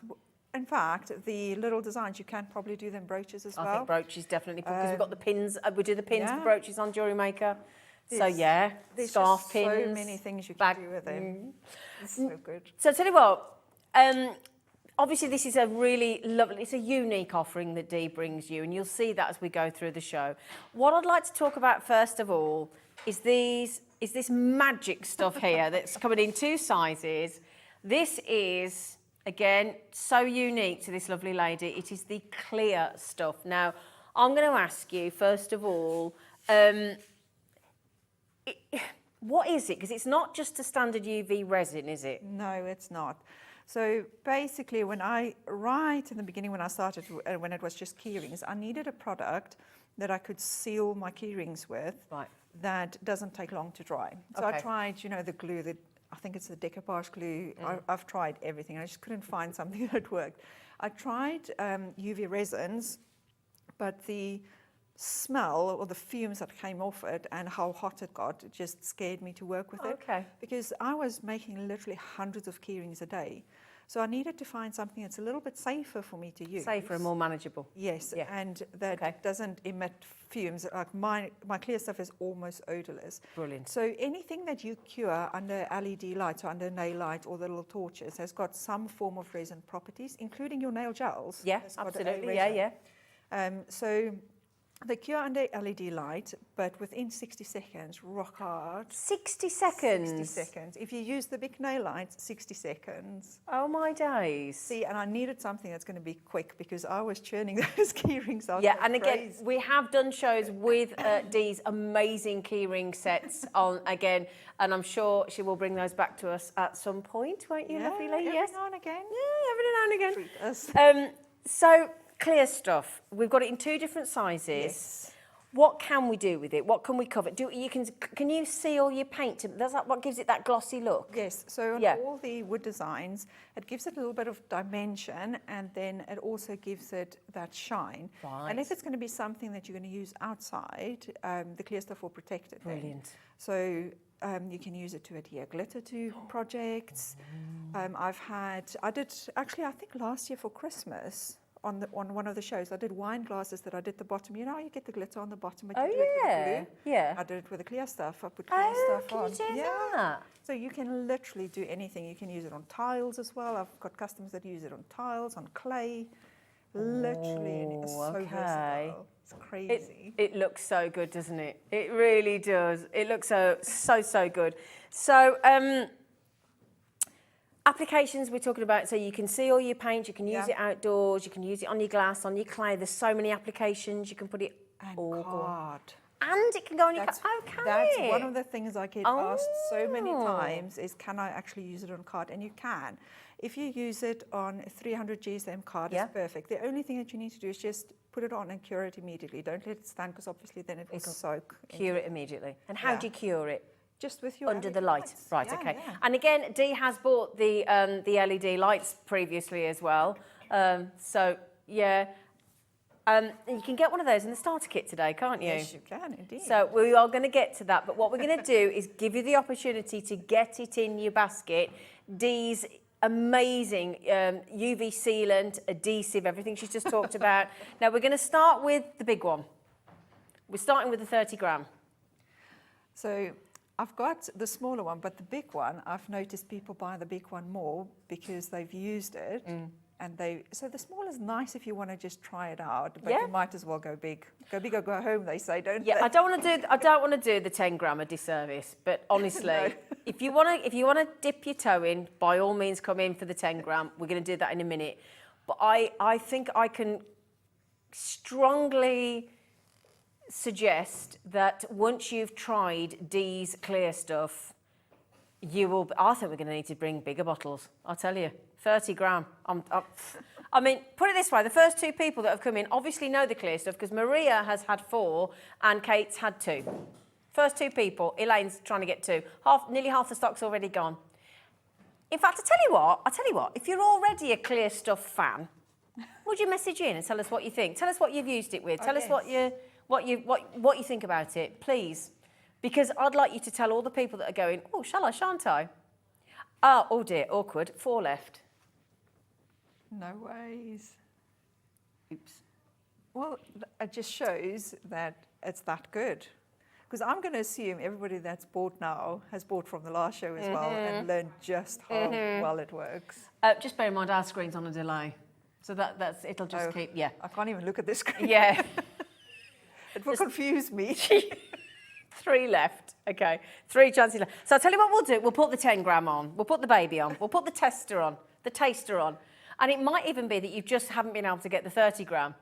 In fact, the little designs, you can probably do them brooches as well. I think brooches definitely, because we've got the pins. We do the pins for yeah. brooches on Jewelry Maker. So There's- yeah, There's scarf just pins. so many things you bag- can do with them. It's so good. So tell you what, obviously this is a really lovely, it's a unique offering that Dee brings you, and you'll see that as we go through the show. What I'd like to talk about first of all is this magic stuff here that's coming in two sizes. This is, again, so unique to this lovely lady. It is the clear stuff. Now, I'm going to ask you, first of all, what is it? Because it's not just a standard UV resin, is it? No, it's not. So basically, right in the beginning when I started, when it was just keyrings, I needed a product that I could seal my keyrings with Right. that doesn't take long to dry. So Okay. I tried, the glue that, I think it's the decoupage glue. I've tried everything. I just couldn't find something that worked. I tried UV resins, but the smell or the fumes that came off it and how hot it got, it just scared me to work with it. Okay. Because I was making literally hundreds of keyrings a day. So I needed to find something that's a little bit safer for me to use. Safer and more manageable. Yes, Yeah. and that doesn't emit fumes. Like my clear stuff is almost odorless. Brilliant. So anything that you cure under LED lights or under nail light or the little torches has got some form of resin properties, including your nail gels. Yeah, has got a absolutely. resin. Yeah. So they cure under LED light, but within 60 seconds, rock hard. 60 seconds. 60 seconds. If you use the big nail lights, 60 seconds. Oh my days. See, and I needed something that's going to be quick because I was churning those key rings out. Yeah, like and again, crazy. we have done shows with Dee's amazing keyring sets on again, and I'm sure she will bring those back to us at some point, won't you, lovely lady? every Yes. now and again. Yeah, every now and again. Treat us. So clear stuff. We've got it in 2 different sizes. Yes. What can we do with it? What can we cover? Can you seal your paint? That's what gives it that glossy look. Yes, so on Yeah. all the wood designs, it gives it a little bit of dimension and then it also gives it that shine. Right. And if it's going to be something that you're going to use outside, the clear stuff will protect it. then. Brilliant. So you can use it to adhere glitter to projects. I think last year for Christmas, on one of the shows, I did wine glasses that I did the bottom. You know how you get the glitter on the bottom, but you Oh, do it with the yeah. glue? Yeah. I did it with the clear stuff. I put clear Oh, stuff can on. you do yeah. that? So you can literally do anything. You can use it on tiles as well. I've got customers that use it on tiles, on clay. Literally, it's so okay. versatile. It's crazy. It looks so good, doesn't it? It really does. It looks so good. So, applications we're talking about, so you can see all your paint, you can use it outdoors, you can use it on your glass, on your clay. There's so many applications. You can put it And all card. and it can go on your That's, card. Oh, can that's it? one of the things I get asked so many Oh. times is, can I actually use it on card? And you can. If you use it on 300 GSM card, Yeah. it's perfect. The only thing that you need to do is just put it on and cure it immediately. Don't let it stand because obviously then it will soak. Cure it immediately. And how Yeah. do you cure it? Just with your Under the LED light. lights. Right, Yeah, okay. yeah. And again, Dee has bought the LED lights previously as well. So, yeah. You can get one of those in the starter kit today, can't you? Yes, you can indeed. So we are going to get to that, but what we're going to do is give you the opportunity to get it in your basket. Dee's amazing UV sealant, adhesive, everything she's just talked about. Now we're going to start with the big one. We're starting with the 30 gram. So I've got the smaller one, but the big one, I've noticed people buy the big one more because they've used it. And so the small is nice if you want to just try it out, but Yeah. you might as well go big. Go big or go home, they say, don't Yeah, they? I don't want to do the 10 gram a disservice, but honestly, No. if you want to dip your toe in, by all means come in for the 10 gram. We're going to do that in a minute. But I think I can strongly suggest that once you've tried Dee's clear stuff, I think we're going to need to bring bigger bottles. I'll tell you, 30 gram. I mean, put it this way, the first 2 people that have come in obviously know the clear stuff because Maria has had 4 and Kate's had 2. First 2 people, Elaine's trying to get 2. Nearly half the stock's already gone. In fact, I tell you what, if you're already a clear stuff fan, would you message in and tell us what you think? Tell us what you've used it with. Tell us what you think about it, please. Because I'd like you to tell all the people that are going, oh, shall I, shan't I? Oh dear, awkward, 4 left. No ways. Oops. Well, it just shows that it's that good. Because I'm going to assume everybody that's bought now has bought from the last show as well and learned just how well it works. Just bear in mind our screen's on a delay. So it'll just keep, yeah. I can't even look at this screen. Yeah. It will confuse me. 3 left. Okay, 3 chances left. So I'll tell you what we'll do. We'll put the 10 gram on. We'll put the baby on. We'll put the taster on. And it might even be that you just haven't been able to get the 30 gram.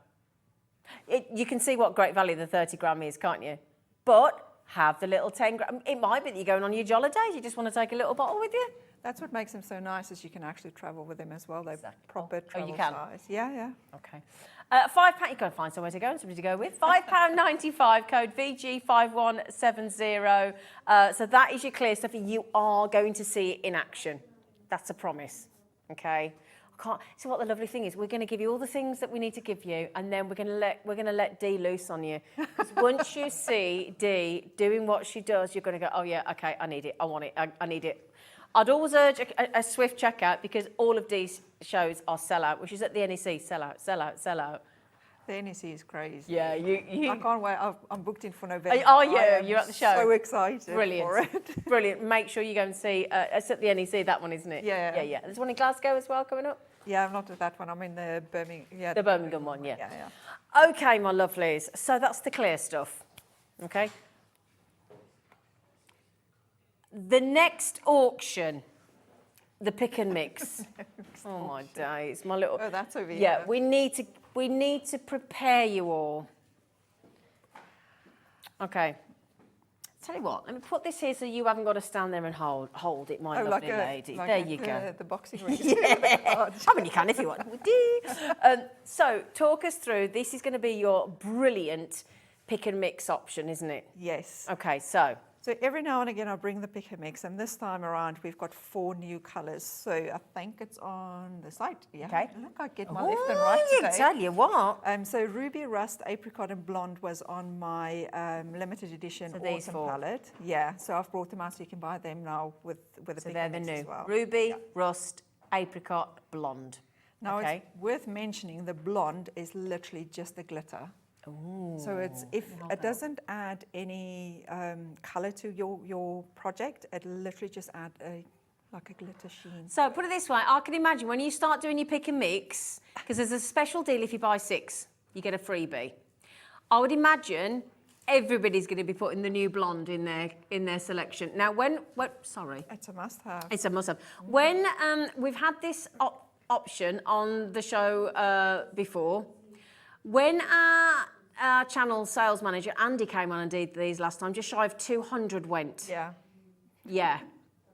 You can see what great value the 30 gram is, can't you? But have the little 10 gram. It might be that you're going on your jolly days. You just want to take a little bottle with you. That's what makes them so nice, is you can actually travel with them as well. They're proper Oh, travel you can? size. Yeah. Okay. £5, you've got to find somewhere to go and somebody to go with. £5.95, code VG5170. So that is your clear stuff. You are going to see it in action. That's a promise. Okay. So what the lovely thing is, we're going to give you all the things that we need to give you, and then we're going to let Dee loose on you. Because once you see Dee doing what she does, you're going to go, oh yeah, okay, I need it, I want it, I need it. I'd always urge a swift checkout because all of these shows are sellout, which is at the NEC, sellout, sellout, sellout. The NEC is crazy. Yeah, I can't wait. I'm booked in for November. Are you? I am You're at the show? So excited Brilliant. for it. Brilliant. Make sure you go and see, it's at the NEC, that one, isn't it? Yeah. Yeah. There's one in Glasgow as well coming up? Yeah, I'm not at that one. I'm in the Birmingham. Yeah, The Birmingham one, yeah. Yeah. Okay, my lovelies. So that's the clear stuff. Okay. The next auction, the pick and mix. Oh my days, my little. Oh, that's over here. Yeah, we need to prepare you all. Okay. Tell you what, let me put this here so you haven't got to stand there and hold it, my lovely lady. There you go. The boxing ring. Yeah. I mean, you can if you want. So, talk us through. This is going to be your brilliant pick and mix option, isn't it? Yes. Okay, so every now and again I bring the pick and mix, and this time around we've got 4 new colours. So I think it's on the site. Yeah. Okay. Look, I get my left and right you today. tell you what. So Ruby, Rust, Apricot and Blonde was on my limited edition So these autumn 4. palette. Yeah, so I've brought them out so you can buy them now with the So pick they're and the mix new as well. ruby, rust, apricot, blonde. Now Okay. it's worth mentioning the blonde is literally just a glitter. So it's if it doesn't add any colour to your project, it literally just add like a glitter sheen. So put it this way, I can imagine when you start doing your pick and mix, because there's a special deal if you buy 6, you get a freebie. I would imagine everybody's going to be putting the new blonde in their selection. Now, sorry. It's a must-have. It's a must-have. When we've had this option on the show before, when our channel sales manager Andy came on and did these last time, just shy of 200 went. Yeah. Yeah,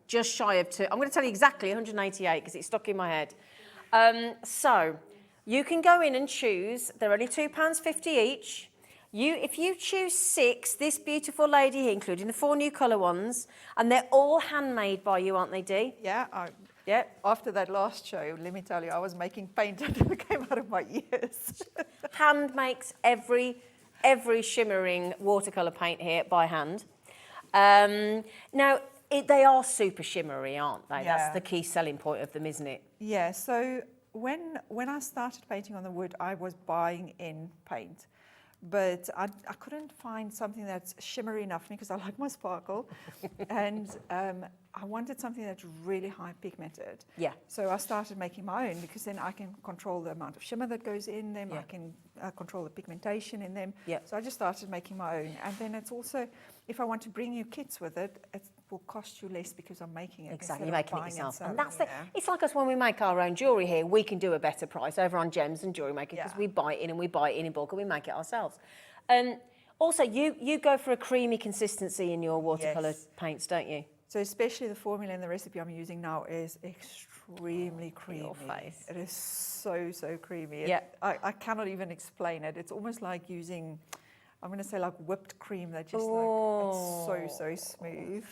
just shy of 2. I'm going to tell you exactly 188 because it's stuck in my head. So you can go in and choose. They're only £2.50 each. If you choose 6, this beautiful lady here, including the 4 new colour ones, and they're all handmade by you, aren't they, Dee? Yeah. Yeah. After that last show, let me tell you, I was making paint until it came out of my ears. Hand makes every shimmering watercolour paint here by hand. Now, they are super shimmery, aren't they? Yeah. That's the key selling point of them, isn't it? Yeah, so when I started painting on the wood, I was buying in paint. But I couldn't find something that's shimmery enough for me because I like my sparkle. And I wanted something that's really high pigmented. Yeah. So I started making my own because then I can control the amount of shimmer that goes in them. Yeah. I can control the pigmentation in them. Yeah. So I just started making my own. And then it's also, if I want to bring you kits with it, it will cost you less because I'm making it. Exactly, instead you're of making it buying yourself. selling, And that's yeah. it's like us when we make our own jewellery here, we can do a better price over on Gems and Jewellery Maker because Yeah. we buy it in and we buy it in bulk and we make it ourselves. Also, you go for a creamy consistency in your watercolour Yes. paints, don't you? So especially the formula and the recipe I'm using now is extremely creamy. Your face. It is so creamy. Yeah. I cannot even explain it. It's almost like using, I'm going to say like whipped cream that just like, it's so smooth.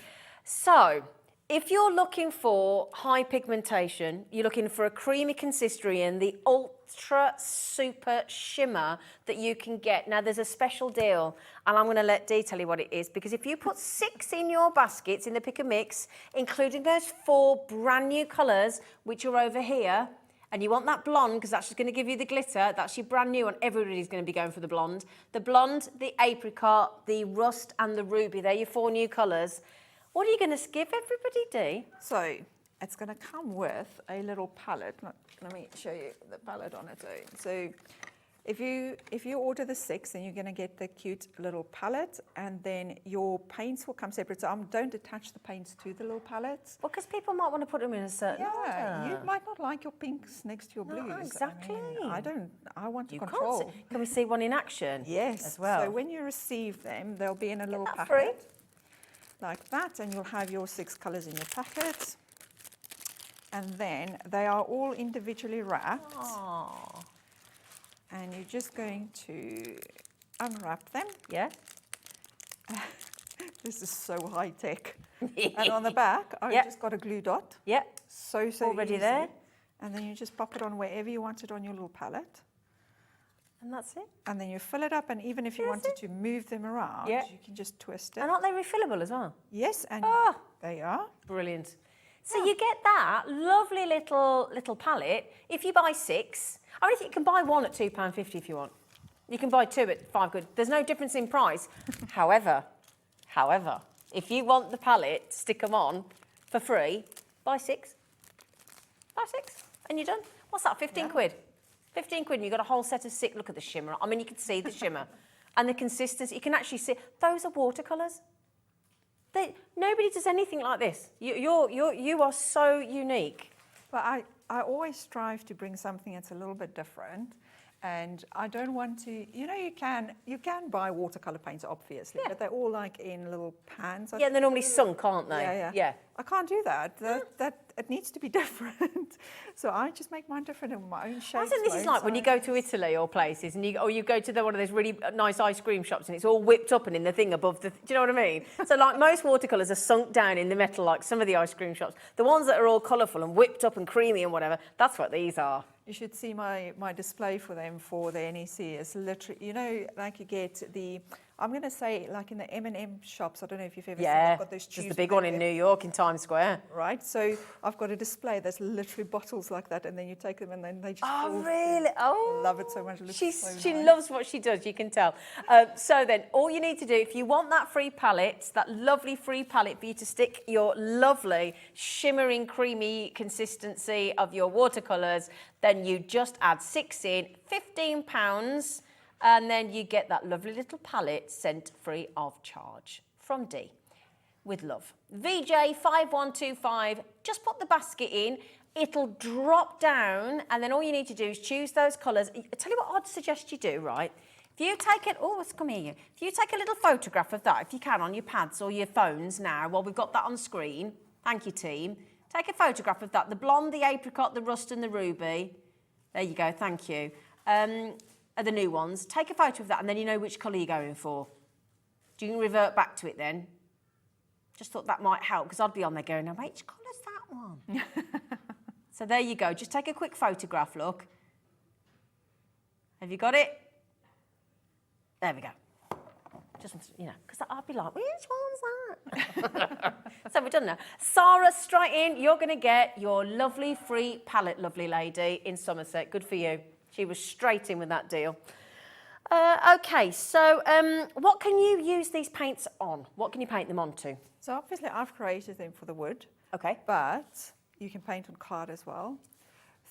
So, if you're looking for high pigmentation, you're looking for a creamy consistency and the ultra super shimmer that you can get. Now, there's a special deal, and I'm going to let Dee tell you what it is, because if you put 6 in your baskets in the pick and mix, including those 4 brand new colours, which are over here, and you want that blonde, because that's just going to give you the glitter, that's your brand new one. Everybody's going to be going for the blonde. The blonde, the apricot, the rust, and the ruby, they're your 4 new colours. What are you going to give everybody, Dee? So it's going to come with a little palette. Let me show you the palette on its own. So if you order the 6, then you're going to get the cute little palette, and then your paints will come separate. So don't attach the paints to the little palettes. Well, because people might want to put them in a certain order. You might not like your pinks next to your blues. No, exactly. I want to You control. can't see. Can we see one in action? Yes. As well. So when you receive them, they'll be in a little that packet. Like that, and you'll have your 6 colours in your packet. And then they are all individually wrapped. Aww. And you're just going to unwrap them. Yeah. This is so high tech. And on the back, I've Yep. just got a glue dot. Yep. So Already easy. there. And then you just pop it on wherever you want it on your little palette. And that's it. And then you fill it up, and even if you wanted to move them around, Yeah. you can just twist it. And aren't they refillable as well? Yes, and Ah. they are. Brilliant. So you get that lovely little palette. If you buy 6, I mean, you can buy one at £2.50 if you want. You can buy 2 at £5. There's no difference in price. However, if you want the palette, stick them on for free, buy 6. Buy 6 and you're done. What's that, 15 quid? 15 quid and you've got a whole set of 6. Look at the shimmer. I mean, you can see the shimmer and the consistency. You can actually see, those are watercolours. Nobody does anything like this. You are so unique. But I always strive to bring something that's a little bit different. And I don't want to, you can buy watercolor paints, obviously, but they're all like in little pans. Yeah, and they're normally sunk, aren't they? Yeah. I can't do that. That it needs to be different. So I just make mine different in my own shape. I think this is like when you go to Italy or places, and you go to one of those really nice ice cream shops, and it's all whipped up and in the thing above the. Do you know what I mean? So like most watercolors are sunk down in the metal, like some of the ice cream shops. The ones that are all colourful and whipped up and creamy and whatever, that's what these are. You should see my display for them for the NEC. It's literally, like you get the, I'm going to say like in the M&M shops, I don't know if you've ever seen, I've got those tubes. There's the big one in New York in Times Square. Right, so I've got a display that's literally bottles like that, and then you take them and then they just Oh, really? Oh. I love it so much. It looks so She nice. loves what she does, you can tell. So then, all you need to do, if you want that free palette, that lovely free palette for you to stick your lovely, shimmering, creamy consistency of your watercolours, then you just add 6 in, £15, and then you get that lovely little palette sent free of charge from Dee. With love. VJ5125, just put the basket in, it'll drop down, and then all you need to do is choose those colours. I tell you what I'd suggest you do, right? If you take it, oh, let's come here. If you take a little photograph of that, if you can, on your pads or your phones now, while we've got that on screen, thank you, team. Take a photograph of that, the blonde, the apricot, the rust and the ruby. There you go, thank you. Are the new ones. Take a photo of that and then you know which colour you're going for. Do you revert back to it then? Just thought that might help, because I'd be on there going, now which colour's that one? So there you go, just take a quick photograph, look. Have you got it? There we go. Just, because I'd be like, which one's that? So we're done now. Sarah, straight in, you're going to get your lovely free palette, lovely lady, in Somerset. Good for you. She was straight in with that deal. Okay, so what can you use these paints on? What can you paint them onto? So obviously I've created them for the wood. Okay. But you can paint on card as well.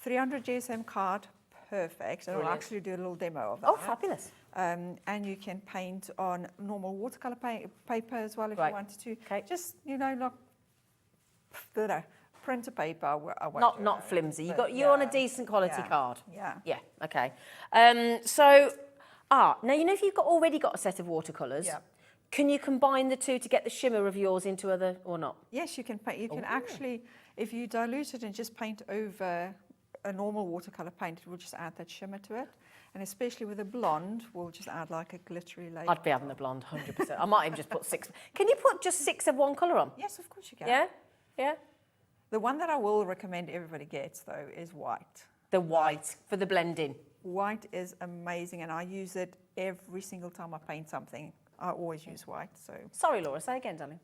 300 GSM card, perfect. And I'll actually do a little demo of that. Oh, fabulous. And you can paint on normal watercolour paper as well if you wanted to. Okay. Just, not printer paper. Not flimsy. You're on a decent quality card. Yeah. Yeah, okay. So, now if you've already got a set of watercolours, can you combine the two to get the shimmer of yours into other, or not? Yes, you can paint. You can actually, if you dilute it and just paint over a normal watercolour paint, it will just add that shimmer to it. And especially with a blonde, we'll just add like a glittery layer. I'd be having the blonde, 100%. I might even just put 6. Can you put just 6 of one colour on? Yes, of course you can. Yeah? Yeah? The one that I will recommend everybody gets, though, is white. The white for the blending. White is amazing, and I use it every single time I paint something. I always use white. So. Sorry, Laura, say again, darling.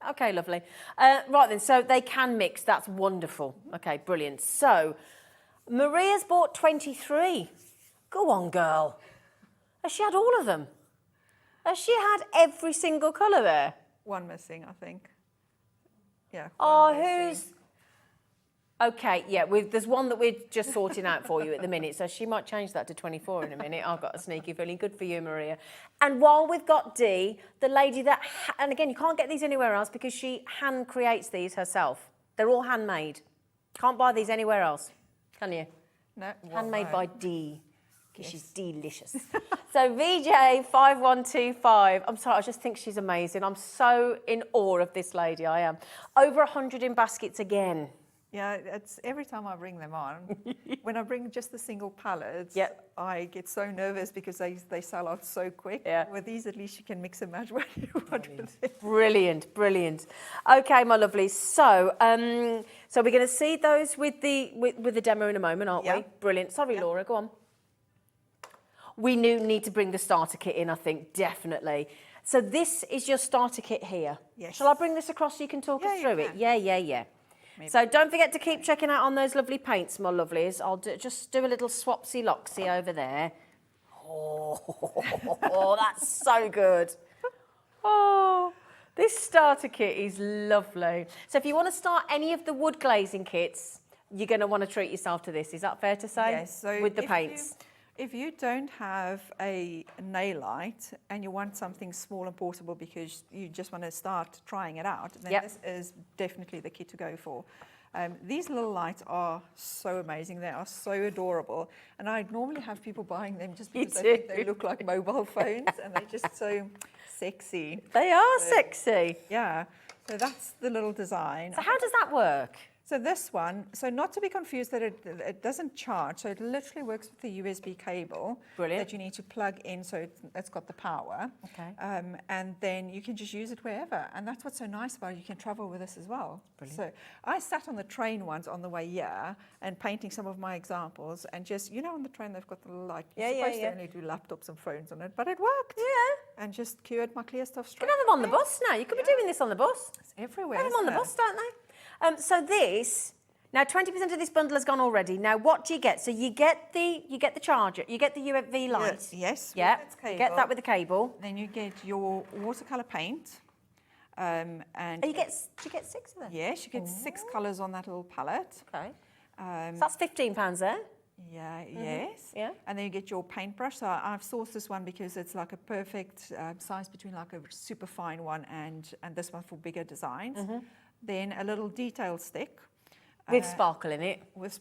Okay, lovely. Right then, so they can mix. That's wonderful. Okay, brilliant. So, Maria's bought 23. Go on, girl. Has she had all of them? Has she had every single colour there? One missing, I think. Yeah. Oh, who's... Okay, yeah, there's one that we're just sorting out for you at the minute, so she might change that to 24 in a minute. I've got a sneaky feeling. Good for you, Maria. And while we've got Dee, the lady that... and again, you can't get these anywhere else because she hand creates these herself. They're all handmade. Can't buy these anywhere else, can you? No. Handmade by Dee, because she's delicious. So VJ5125, I'm sorry, I just think she's amazing. I'm so in awe of this lady, I am. Over 100 in baskets again. Yeah, it's every time I bring them on. When I bring just the single palettes, I get so nervous because they sell out so quick. Yeah. With these, at least you can mix and match what you want with it. Brilliant, brilliant. Okay, my lovelies. So, so we're going to see those with the demo in a moment, aren't we? Brilliant. Sorry, Laura, go on. We need to bring the starter kit in, I think, definitely. So this is your starter kit here. Yes. Shall I bring this across so you can talk Yeah, us you through it? can. Yeah. So don't forget to keep checking out on those lovely paints, my lovelies. I'll just do a little swapsy-loxy over there. Oh, that's so good. Oh, this starter kit is lovely. So if you want to start any of the wood glazing kits, you're going to want to treat yourself to this. Is that fair to say? Yes, so with the paints. If you don't have a nail light and you want something small and portable because you just want to start trying it out, then Yep. this is definitely the kit to go for. These little lights are so amazing. They are so adorable. And I normally have people buying them just because I think they look like mobile phones and they're just so sexy. They are sexy. Yeah, so that's the little design. So how does that work? So this one, so not to be confused that it doesn't charge, so it literally works with the USB cable. Brilliant. That you need to plug in so it's got the power. Okay. And then you can just use it wherever. And that's what's so nice about it, you can travel with this as well. Brilliant. So I sat on the train once on the way here and painting some of my examples and just, you know, on the train they've got the little light. You're supposed to only do laptops and phones on it, but it worked. Yeah. And just cured my clear stuff You straight can have them on the away. bus now. You could be doing this on the bus. It's everywhere. Have them on the isn't it? bus, don't they? So this, now 20% of this bundle has gone already. Now what do you get? So you get the charger, you get the UV light. Yes. Yeah. with its cable. Get that with the cable. Then you get your watercolor paint. And Oh, do you get 6 of them? yes, you get 6 colors on that little palette. Okay. So that's £15 there. Yeah, yes. Yeah. And then you get your paintbrush. So I've sourced this one because it's like a perfect size between like a super fine one and this one for bigger designs. Then a little detail stick. With sparkle in it. With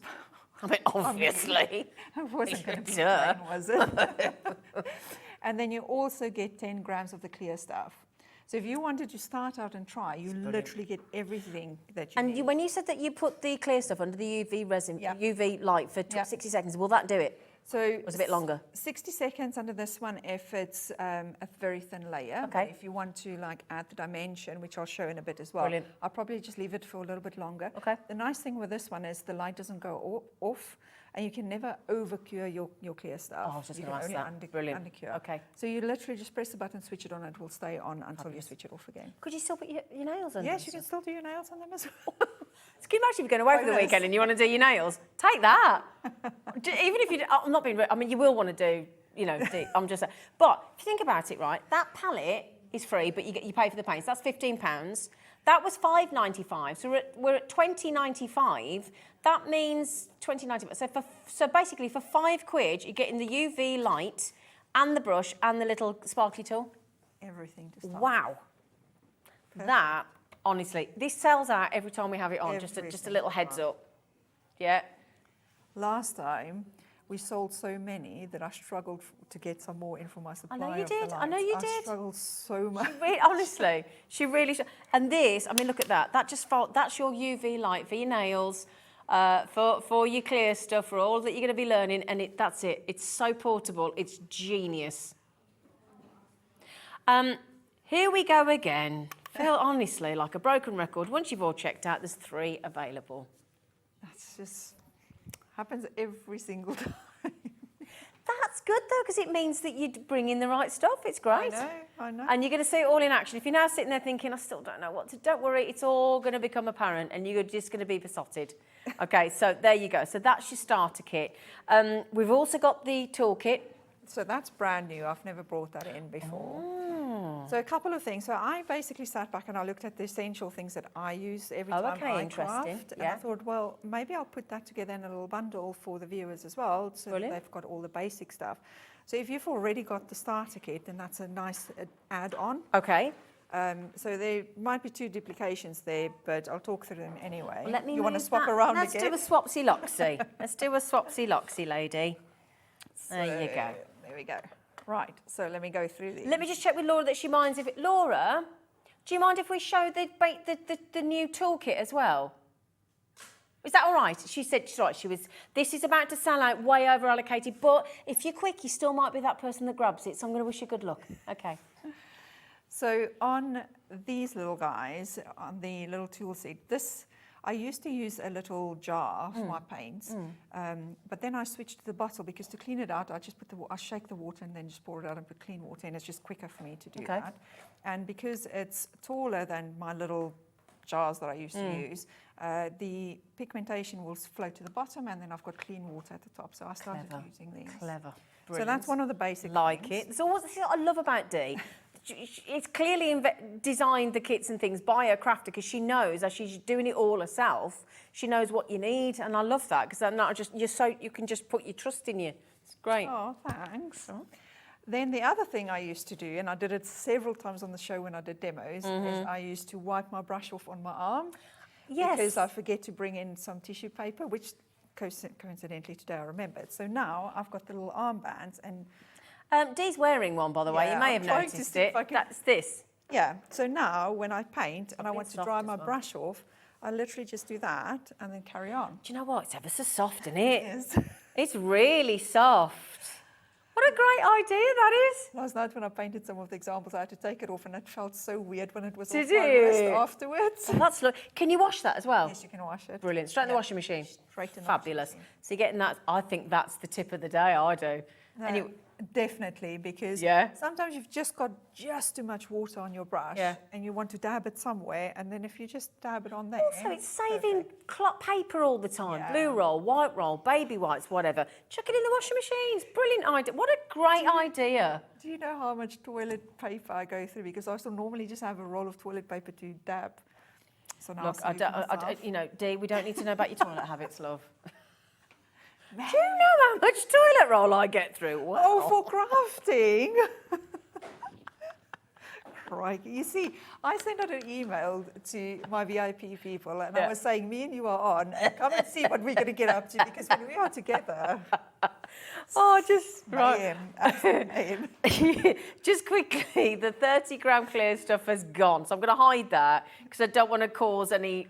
I mean, obviously. it wasn't going to be Duh. plain, was it? And then you also get 10 grams of the clear stuff. So if you wanted to start out and try, you literally get everything that you need. And when you said that you put the clear stuff under the UV resin, Yeah. UV light for Yeah. 60 seconds, will that do it? So It was a bit longer. 60 seconds under this one if it's a very thin layer. Okay. But if you want to like add the dimension, which I'll show in a bit as well, Brilliant. I'll probably just leave it for a little bit longer. Okay. The nice thing with this one is the light doesn't go off and you can never over-cure your clear stuff. Oh, I was just You gonna can ask only that. Brilliant. Under-cure. Okay. So you literally just press the button, switch it on, and it will stay on until you switch it off again. Could you still put your nails under? Yes, and you can stuff? still do your nails on them as well. So can you imagine if you're going away for the Bonus. weekend and you want to do your nails? Take that. Even if you, I'm not being, I mean, you will want to do, you know, I'm just, but if you think about it, right, that palette is free, but you pay for the paints. That's £15. That was $5.95. So we're at $20.95. That means $20.95. So basically for £5, you're getting the UV light and the brush and the little sparkly tool. Everything to start. Wow. That, honestly, this sells out every time we have it on. Just a Every little single heads time. up. Yeah. Last time, we sold so many that I struggled to get some more in for my supplier. know you of the did. I know lights. you I did. struggled so much. Honestly, she really. And this, I mean, look at that. That just felt. That's your UV light for your nails, for your clear stuff, for all that you're going to be learning, and that's it. It's so portable. It's genius. Here we go again. Feel honestly like a broken record. Once you've all checked out, there's 3 available. That's just happens every single time. That's good though, because it means that you bring in the right stuff. It's great. I know. And you're going to see it all in action. If you're now sitting there thinking, I still don't know what to, don't worry, it's all going to become apparent and you're just going to be besotted. Okay, so there you go. So that's your starter kit. We've also got the toolkit. So that's brand new. I've never brought that in before. So a couple of things. So I basically sat back and I looked at the essential things that I use every time I interesting. craft. And Yeah. I thought, well, maybe I'll put that together in a little bundle for the viewers as well, so that Brilliant. they've got all the basic stuff. So if you've already got the starter kit, then that's a nice add-on. Okay. So there might be 2 duplications there, but I'll talk through them anyway. Well, let me you want to move swap that. around Let's again? do a swapsy-loxy. Let's do a swapsy-loxy, lady. There you go. There we go. Right, so let me go through these. Let me just check with Laura that she minds if it... Laura, do you mind if we show the new toolkit as well? Is that all right? She said, she's right, this is about to sell out, way over allocated, but if you're quick, you still might be that person that grabs it, so I'm going to wish you good luck. Okay. So on these little guys, on the little tool set, I used to use a little jar for my paints, but then I switched to the bottle because to clean it out, I just I shake the water and then just pour it out and put clean water in. It's just quicker for me to do that. And because it's taller than my little jars that I used to use, the pigmentation will flow to the bottom, and then I've got clean water at the top. So I started using these. Clever. So that's one of the basic Like things. it. It's always, this is what I love about Dee. It's clearly designed the kits and things by a crafter because she knows, as she's doing it all herself, she knows what you need, and I love that because I'm not just you can just put your trust in you. It's great. Oh, thanks. Then the other thing I used to do, and I did it several times on the show when I did demos, is I used to wipe my brush off on my arm. Yes. Because I forget to bring in some tissue paper, which coincidentally today I remembered. So now I've got the little armbands, and Dee's wearing one, by the way. Yeah, You may I'm have trying to noticed see if it. I can- That's this. yeah. So now when I paint and I bit want to soft dry as my well. brush off, I literally just do that and then carry on. Do you know what? It's ever so soft, isn't it? Yes. It's really soft. What a great idea that is. Last night when I painted some of the examples, I had to take it off, and it felt so weird when it was Did off my wrist it? afterwards. That's Can you wash that as well? Yes, you can wash it. Brilliant. Straight in the Yeah. washing machine. Straight in the Fabulous. washing machine. So you're getting that. I think that's the tip of the day. I do. No, Anyway, definitely, because Yeah. sometimes you've just got just too much water on your brush, Yeah. and you want to dab it somewhere, and then if you just dab it on there. also, it's saving paper all the time. Yeah. Blue roll, white roll, baby whites, whatever. Chuck it in the washing machines. Brilliant idea. What a great idea. Do you know how much toilet paper I go through? Because I still normally just have a roll of toilet paper to dab. So now Look, I Dee, we don't need to know about your toilet habits, love. Do you know how much toilet roll I get through? Wow. Oh, for crafting. Crikey. You see, I sent out an email to my VIP people, and I was saying, me and you are on. Come and see what we're going to get up to, because when we are together, Oh, just right. mayhem, absolute mayhem. Just quickly, the 30-gram clear stuff has gone, so I'm going to hide that because I don't want to cause any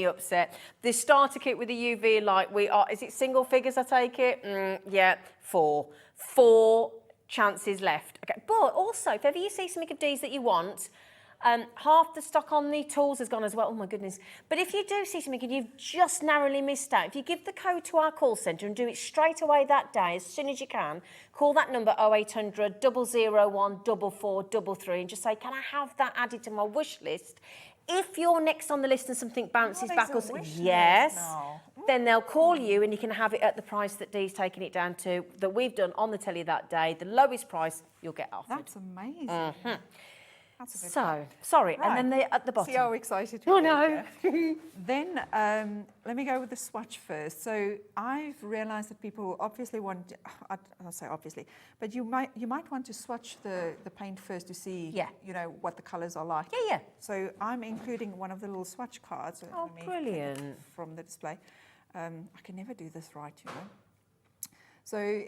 upset. The starter kit with the UV light, is it single figures? I take it. Yeah, 4 chances left. Okay, but also if ever you see something of Dee's that you want. Half the stock on the tools has gone as well. Oh my goodness. But if you do see something and you've just narrowly missed out, if you give the code to our call centre and do it straight away that day, as soon as you can, call that number 0800 001 4433 and just say, can I have that added to my wish list? If you're next on the list and something bounces there's back, a or wish list yes, now. then they'll call you and you can have it at the price that Dee's taken it down to, that we've done on the telly that day. The lowest price you'll get offered. That's amazing. That's a good So, sorry, Right. and then at the bottom. See how excited Oh, we no. get. Then let me go with the swatch first. So I've realised that people obviously want, I'll say obviously, but you might want to swatch the paint first to see, Yeah. what the colours are like. Yeah. So I'm including one of the little swatch cards. Oh, Let me brilliant. take it from the display. I can never do this right, So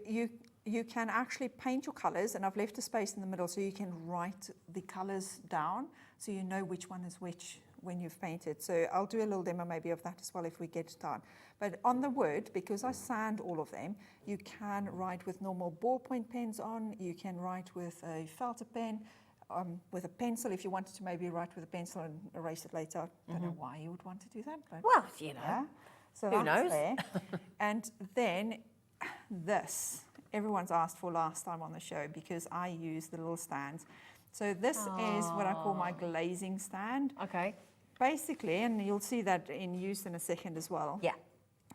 you can actually paint your colours, and I've left a space in the middle so you can write the colours down so you know which one is which when you've painted. So I'll do a little demo maybe of that as well if we get time. But on the wood, because I sand all of them, you can write with normal ballpoint pens on, you can write with a felter pen, with a pencil if you wanted to maybe write with a pencil and erase it later. I don't know why you would want to do that. But Well, yeah. So Who that's knows? there. And then this, everyone's asked for last time on the show because I use the little stands. So this is what I call my glazing stand. Okay. Basically, and you'll see that in use in a second as well. Yeah.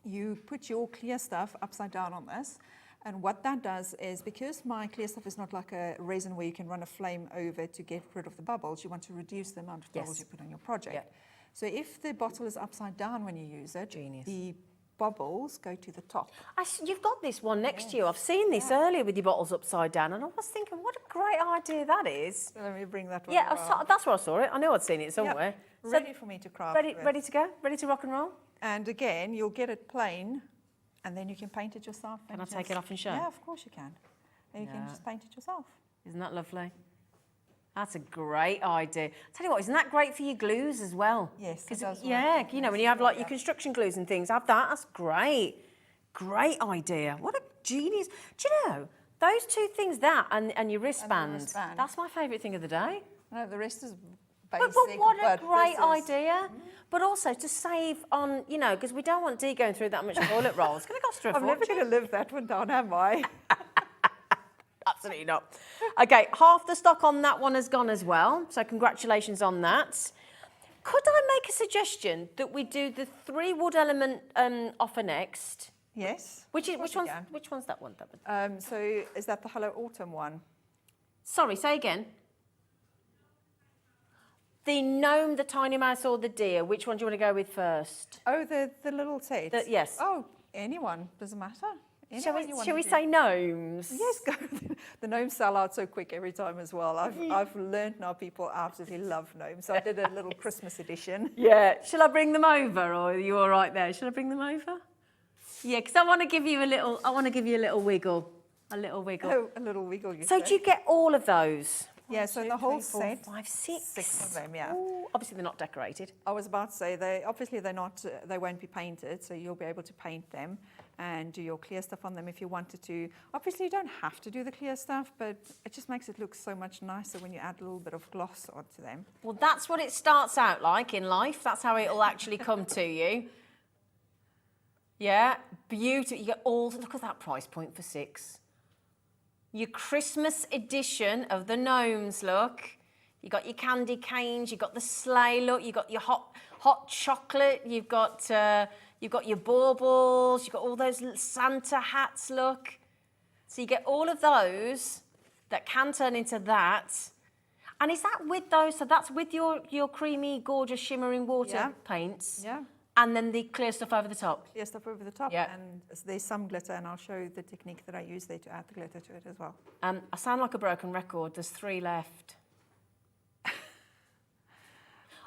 You put your clear stuff upside down on this. And what that does is, because my clear stuff is not like a resin where you can run a flame over to get rid of the bubbles, you want to reduce the amount of bubbles Yes. you put on your project. Yeah. So if the bottle is upside down when you use it, Genius. the bubbles go to the top. You've got this one next to you. I've seen this earlier with your bottles upside down, and I was thinking, what a great idea that is. So let me bring that one Yeah, around. that's where I saw it. I knew I'd seen it somewhere. So Ready for me to craft ready with. to go? Ready to rock and roll? And again, you'll get it plain, and then you can paint it yourself. Can and I take it off and show? Yeah, of course you can. Then you can Yeah. just paint it yourself. Isn't that lovely? That's a great idea. Tell you what, isn't that great for your glues as well? Yes, it 'Cause does work. yeah, when you have like your Yeah. construction glues and things, have that. That's great. Great idea. What a genius. Do you know, those two things, that and your wristband, wristband. that's my favourite thing of the day. No, the rest is basic. But what a great this is- idea. But also to save on, you know, because we don't want Dee going through that much toilet roll. It's going to cost her a I'm never fortune. going to live that one down, am I? Absolutely not. Okay, half the stock on that one has gone as well. So congratulations on that. Could I make a suggestion that we do the 3 wood element offer next? Yes. Which of course we can. one's that one? So is that the Hello Autumn one? Sorry, say again. The gnome, the tiny mouse, or the deer? Which one do you want to go with first? Oh, the little set. Yes. Oh, anyone. Doesn't matter. Shall Anyone you want we to do. say gnomes? Yes, go. The gnomes sell out so quick every time as well. I've learned now people absolutely love gnomes. So I did a little Christmas edition. Yeah. Shall I bring them over, or are you all right there? Shall I bring them over? Yeah, because I want to give you a little. I want to give you a little wiggle. A little wiggle. Oh, a little wiggle. You So say. do you get all of those? Yeah. So the whole 4, set. 5, 6. 6 of them. Yeah. Ooh, obviously they're not decorated. I was about to say they're not. They won't be painted, so you'll be able to paint them and do your clear stuff on them if you wanted to. Obviously, you don't have to do the clear stuff, but it just makes it look so much nicer when you add a little bit of gloss onto them. Well, that's what it starts out like in life. That's how it'll actually come to you. Yeah, beautiful. You get all. Look at that price point for 6. Your Christmas edition of the gnomes. Look, you got your candy canes. You got the sleigh. Look, you got your hot chocolate. You've got your baubles. You've got all those little Santa hats. Look, so you get all of those that can turn into that. And is that with those? So that's with your creamy, gorgeous, shimmering water paints. Yeah. And then the clear stuff over the top. Clear stuff over the top, Yeah. and there's some glitter, and I'll show you the technique that I use there to add the glitter to it as well. I sound like a broken record. There's 3 left.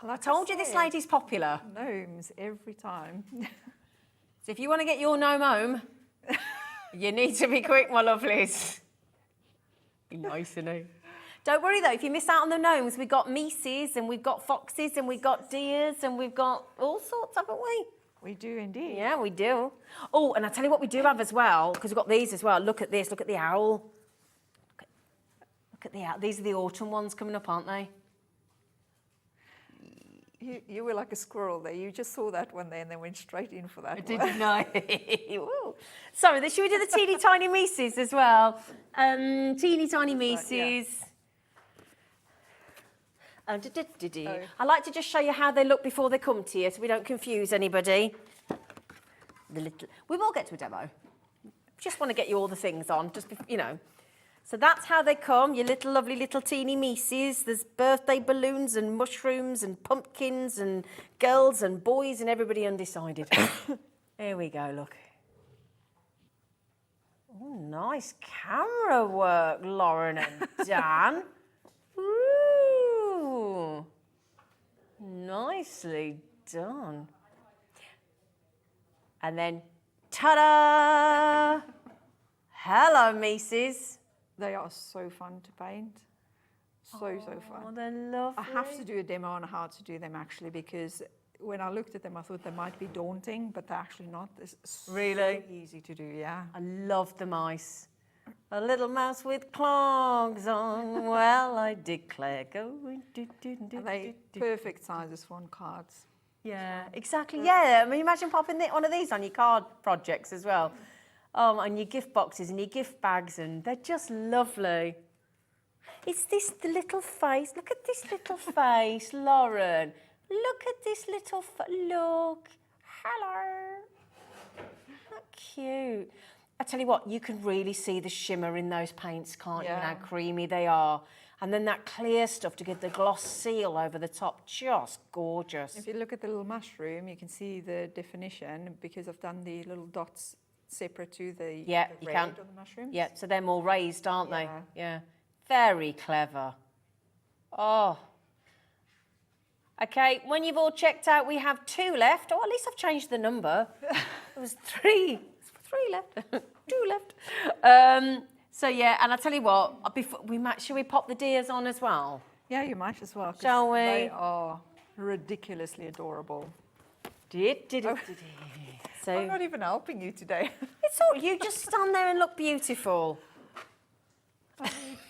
I told you this lady's popular. Gnomes every time. So if you want to get your gnome home, you need to be quick, my lovelies. Be nice, isn't he? Don't worry though, if you miss out on the gnomes, we've got mices and we've got foxes and we've got deers and we've got all sorts, haven't we? We do indeed. Yeah, we do. Oh, and I tell you what we do have as well, because we've got these as well. Look at this, look at the owl. Look at the owl. These are the autumn ones coming up, aren't they? You were like a squirrel there. You just saw that one there and then went straight in for that one. Didn't I? Woo. Sorry, should we do the teeny tiny mices as well? Teeny tiny mices. I like to just show you how they look before they come to you, so we don't confuse anybody. We will get to a demo. Just want to get you all the things on, just you know. So that's how they come, your little lovely little teeny mices. There's birthday balloons and mushrooms and pumpkins and girls and boys and everybody undecided. Here we go, look. Oh, nice camera work, Lauren and Dan. Ooh, nicely done. And then, ta-da! Hello, Mises. They are so fun to paint. So Oh, fun. they're lovely. I have to do a demo on how to do them actually, because when I looked at them, I thought they might be daunting, but they're actually not. It's so Really? easy to do, yeah. I love the mice. A little mouse with clogs on, well, I declare. Going, And they perfect sizes for on cards. Yeah, exactly. Yeah, I mean, imagine popping one of these on your card projects as well. And your gift boxes and your gift bags, and they're just lovely. Is this the little face? Look at this little face, Lauren. Look at this little look. Hello. How cute. I tell you what, you can really see the shimmer in those paints, can't you? And how creamy they are. And then that clear stuff to give the gloss seal over the top, just gorgeous. If you look at the little mushroom, you can see the definition because I've done the little dots separate to the, Yeah, the you red can. on the mushroom. Yeah, so they're more raised, aren't Yeah. they? Yeah. Very clever. Oh. Okay, when you've all checked out, we have 2 left. Oh, at least I've changed the number. There was 3. 3 left. 2 left. So yeah, and I tell you what, before should we pop the deers on as well? Yeah, you might as well. 'cause Shall we? They are ridiculously adorable. So I'm not even helping you today. it's all you just stand there and look beautiful.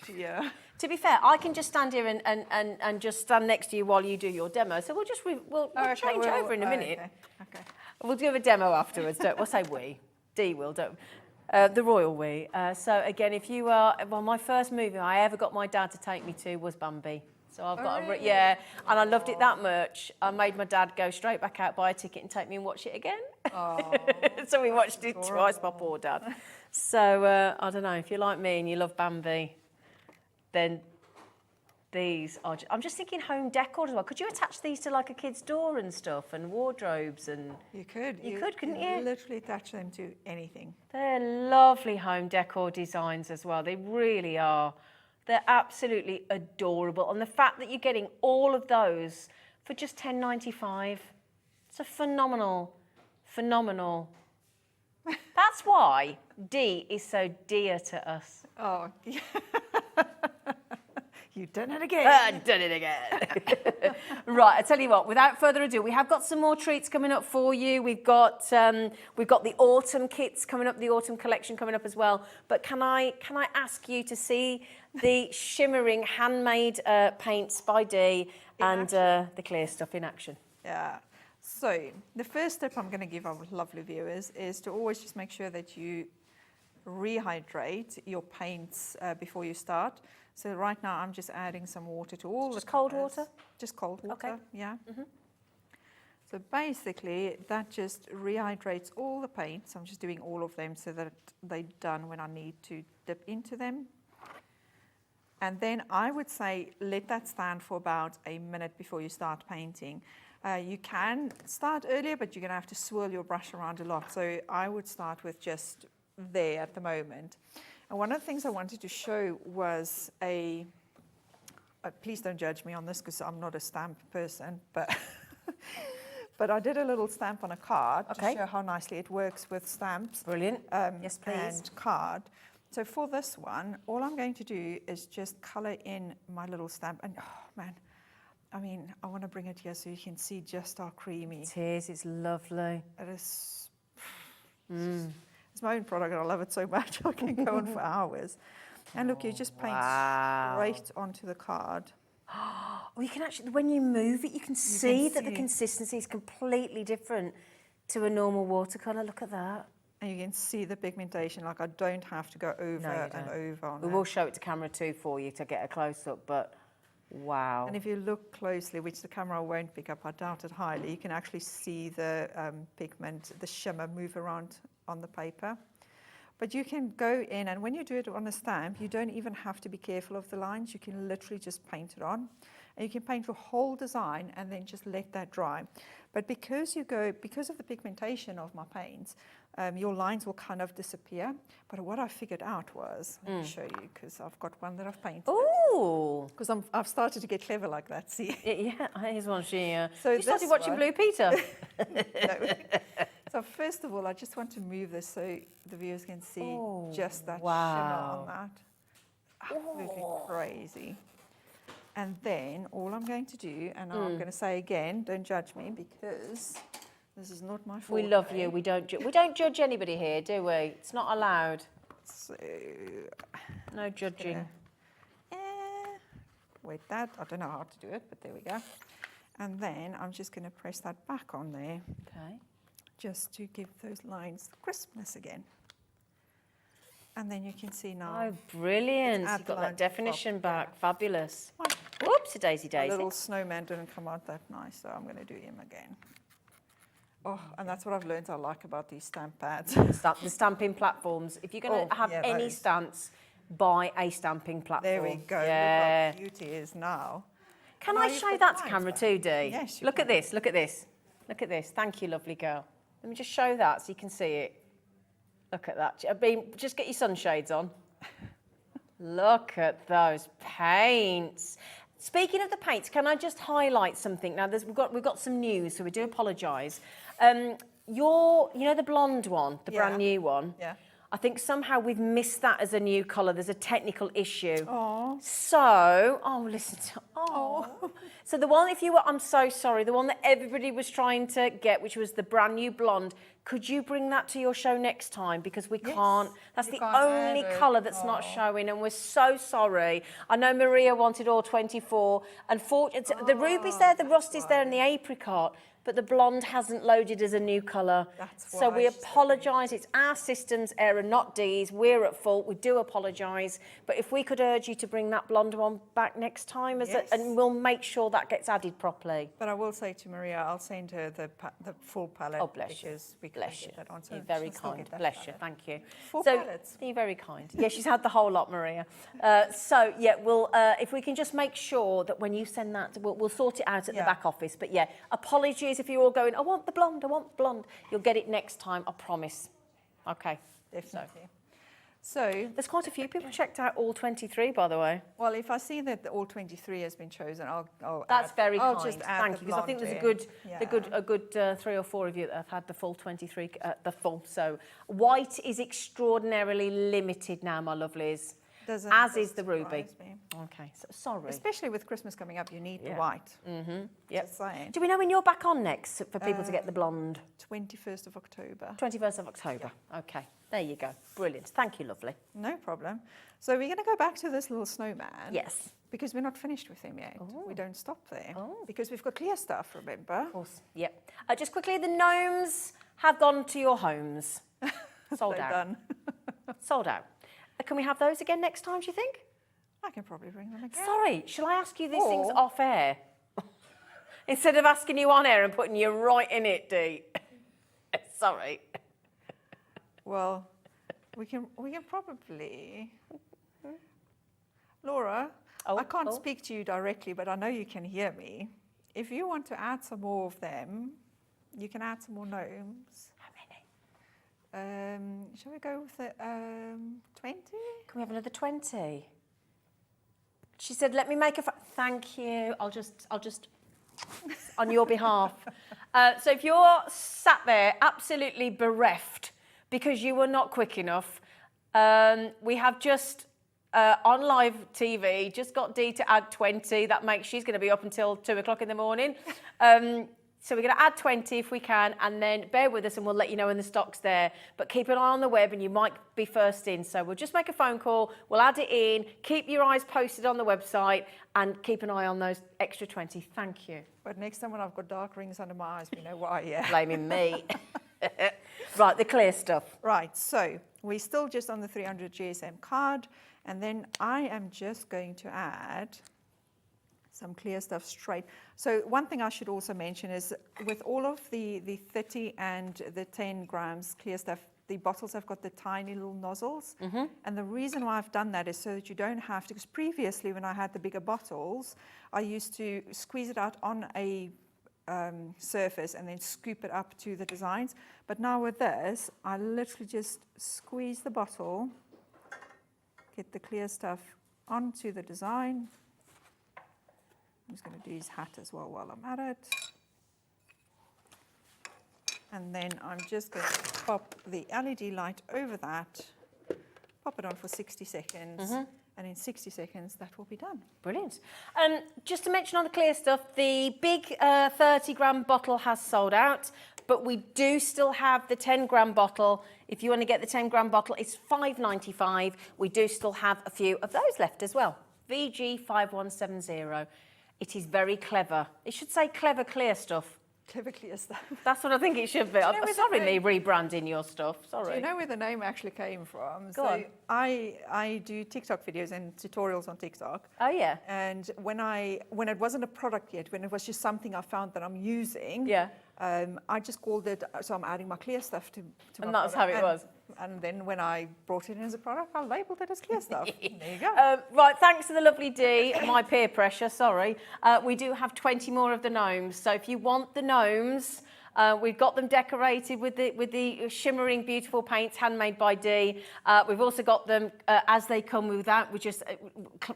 Yeah. To be fair, I can just stand here and just stand next to you while you do your demo. So we'll just we'll change over in a minute. Okay. We'll do a demo afterwards. We'll say we. Dee will. Don't. The royal we. So again, if you are, well, my first movie I ever got my dad to take me to was Bambi. So I've got and I loved it that much. I made my dad go straight back out, buy a ticket, and take me and watch it again. So we watched it twice, my poor dad. So I don't know, if you're like me and you love Bambi, then these are. I'm just thinking home decor as well. Could you attach these to like a kid's door and stuff, and wardrobes and? You could. You could, couldn't you? Literally attach them to anything. They're lovely home decor designs as well. They really are. They're absolutely adorable. And the fact that you're getting all of those for just $10.95, it's a phenomenal. That's why Dee is so dear to us. Oh, yeah. You've done it again. I've done it again. Right, I tell you what, without further ado, we have got some more treats coming up for you. We've got the autumn kits coming up, the autumn collection coming up as well. But can I ask you to see the shimmering handmade paints by Dee and the clear stuff in action? Yeah. So the first step I'm going to give our lovely viewers is to always just make sure that you rehydrate your paints before you start. So right now I'm just adding some water to all the cold colours. water? Just cold water, Okay. yeah. So basically that just rehydrates all the paints. I'm just doing all of them so that they're done when I need to dip into them. And then I would say let that stand for about a minute before you start painting. You can start earlier, but you're going to have to swirl your brush around a lot. So I would start with just there at the moment. And one of the things I wanted to show was please don't judge me on this because I'm not a stamp person, but but I did a little stamp on a card to show how nicely it works with stamps. Brilliant. Yes, please. And card. So for this one, all I'm going to do is just colour in my little stamp. And oh man, I mean, I want to bring it here so you can see just how creamy. It is, it's lovely. It is. It's my own product and I love it so much. I can go on for hours. And look, you just paint straight onto the card. Oh, you can actually, when you move it, you can see that the consistency is completely different to a normal watercolour. Look at that. And you can see the pigmentation. Like I don't have to go over and over on it. We will show it to camera too for you to get a close-up, but wow. And if you look closely, which the camera won't pick up, I doubt it highly, you can actually see the pigment, the shimmer move around on the paper. But you can go in, and when you do it on a stamp, you don't even have to be careful of the lines. You can literally just paint it on. And you can paint your whole design and then just let that dry. But because of the pigmentation of my paints, your lines will kind of disappear. But what I figured out was, let me show you, because I've got one that I've painted. Ooh! Because I've started to get clever like that, see? Yeah, here's one. So you started watching Blue Peter. No. So first of all, I just want to move this so the viewers can see just that shimmer on that. Absolutely crazy. And then all I'm going to do, and I'm going to say again, don't judge me because this is not my fault. We love you. We don't judge anybody here, do we? It's not allowed. So No judging. Wait, I don't know how to do it, but there we go. And then I'm just going to press that back on there. Okay. Just to give those lines crispness again. And then you can see now. Oh, brilliant. You've got that definition back. Fabulous. Whoops, daisy. A little snowman didn't come out that nice, so I'm going to do him again. Oh, and that's what I've learned I like about these stamp pads. The stamping platforms. If you're going to have any stamps, buy a stamping platform. There we go. Yeah. Look how beauty is now. Can I show that to camera too, Dee? Yes, you Look can. at this, look at this. Look at this. Thank you, lovely girl. Let me just show that so you can see it. Look at that. I mean, just get your sunshades on. Look at those paints. Speaking of the paints, can I just highlight something? Now, we've got some news, so we do apologise. You know the blonde one, the brand new one? Yeah. I think somehow we've missed that as a new colour. There's a technical issue. Oh. So, listen to, so the one, I'm so sorry, the one that everybody was trying to get, which was the brand new blonde, Could you bring that to your show next time? Because we can't, that's you the can't only add it. colour that's not showing, and we're so sorry. I know Maria wanted all 24, and the ruby's there, the rust is there, and the apricot, but the blonde hasn't loaded as a new colour. That's So why we she's apologise. It's our system's error, not Dee's. We're at fault. We do apologise. But if we could urge you to bring that blonde one back next time, and we'll make sure that gets added properly. But I will say to Maria, I'll send her the full palette. Oh, bless you. Because we Bless can't you. get that on. So You're very she'll still kind. get that Bless you. palette. Thank you. 4 so, palettes. You're very kind. Yeah, she's had the whole lot, Maria. We'll if we can just make sure that when you send that, we'll sort it out at the back office. But yeah, apologies if you're all going, I want the blonde, I want the blonde. You'll get it next time, I promise. Okay. Definitely. So, There's quite a few people checked out all 23, by the way. well, if I see that all 23 has been chosen, I'll That's very I'll kind. just add Thank the you, because I think blonde there's in. a good 3 or 4 of you that have had the full 23, the full. So white is extraordinarily limited now, my lovelies. As is the ruby. surprise me. Okay, so sorry. Especially with Christmas coming up, you need the white. Yep. Just saying. Do we know when you're back on next for people to get the blonde? 21st of October. 21st of October. Okay, there you go. Brilliant. Thank you, lovely. No problem. So we're going to go back to this little snowman. Yes. Because we're not finished with him yet. We don't stop there. Because we've got clear stuff, remember? Of course. Yep. Just quickly, the gnomes have gone to your homes. Sold They're out. done. Sold out. Can we have those again next time, do you think? I can probably bring them again. Sorry, shall I ask you these things Or- off air? Instead of asking you on air and putting you right in it, Dee. Sorry. Well, we can probably... Laura, Oh, I can't oh. speak to you directly, but I know you can hear me. If you want to add some more of them, you can add some more gnomes. How many? Shall we go with the 20? Can we have another 20? She said, let me make a... Thank you. I'll just on your behalf. So if you're sat there absolutely bereft because you were not quick enough, we have just... on live TV, just got Dee to add 20. That makes she's going to be up until 2 o'clock in the morning. So we're going to add 20 if we can, and then bear with us and we'll let you know when the stock's there. But keep an eye on the web and you might be first in. So we'll just make a phone call, we'll add it in, keep your eyes posted on the website and keep an eye on those extra 20. Thank you. But next time when I've got dark rings under my eyes, we know why, yeah. Blaming me. Right, the clear stuff. Right, so we're still just on the 300 GSM card, and then I am just going to add some clear stuff straight. So one thing I should also mention is with all of the 30 and the 10 grams clear stuff, the bottles have got the tiny little nozzles. And the reason why I've done that is so that you don't have to, because previously when I had the bigger bottles, I used to squeeze it out on a surface and then scoop it up to the designs. But now with this, I literally just squeeze the bottle, get the clear stuff onto the design. I'm just going to do his hat as well while I'm at it. And then I'm just going to pop the LED light over that, pop it on for 60 seconds, and in 60 seconds that will be done. Brilliant. Just to mention on the clear stuff, the big 30-gram bottle has sold out, but we do still have the 10-gram bottle. If you want to get the 10-gram bottle, it's $5.95. We do still have a few of those left as well. VG5170. It is very clever. It should say clever clear stuff. Clever clear stuff. That's what I think it should be. I'm sorry, me rebranding your stuff. Sorry. Do you know where the name actually came from? Go on. I do TikTok videos and tutorials on TikTok. Oh, yeah. And when it wasn't a product yet, when it was just something I found that I'm using, Yeah. I just called it, so I'm adding my clear stuff to my And that's product. how it was. And then when I brought it in as a product, I labelled it as clear stuff. There you go. Right, thanks to the lovely Dee, my peer pressure, sorry. We do have 20 more of the gnomes. So if you want the gnomes, we've got them decorated with the shimmering, beautiful paints handmade by Dee. We've also got them as they come without, we're just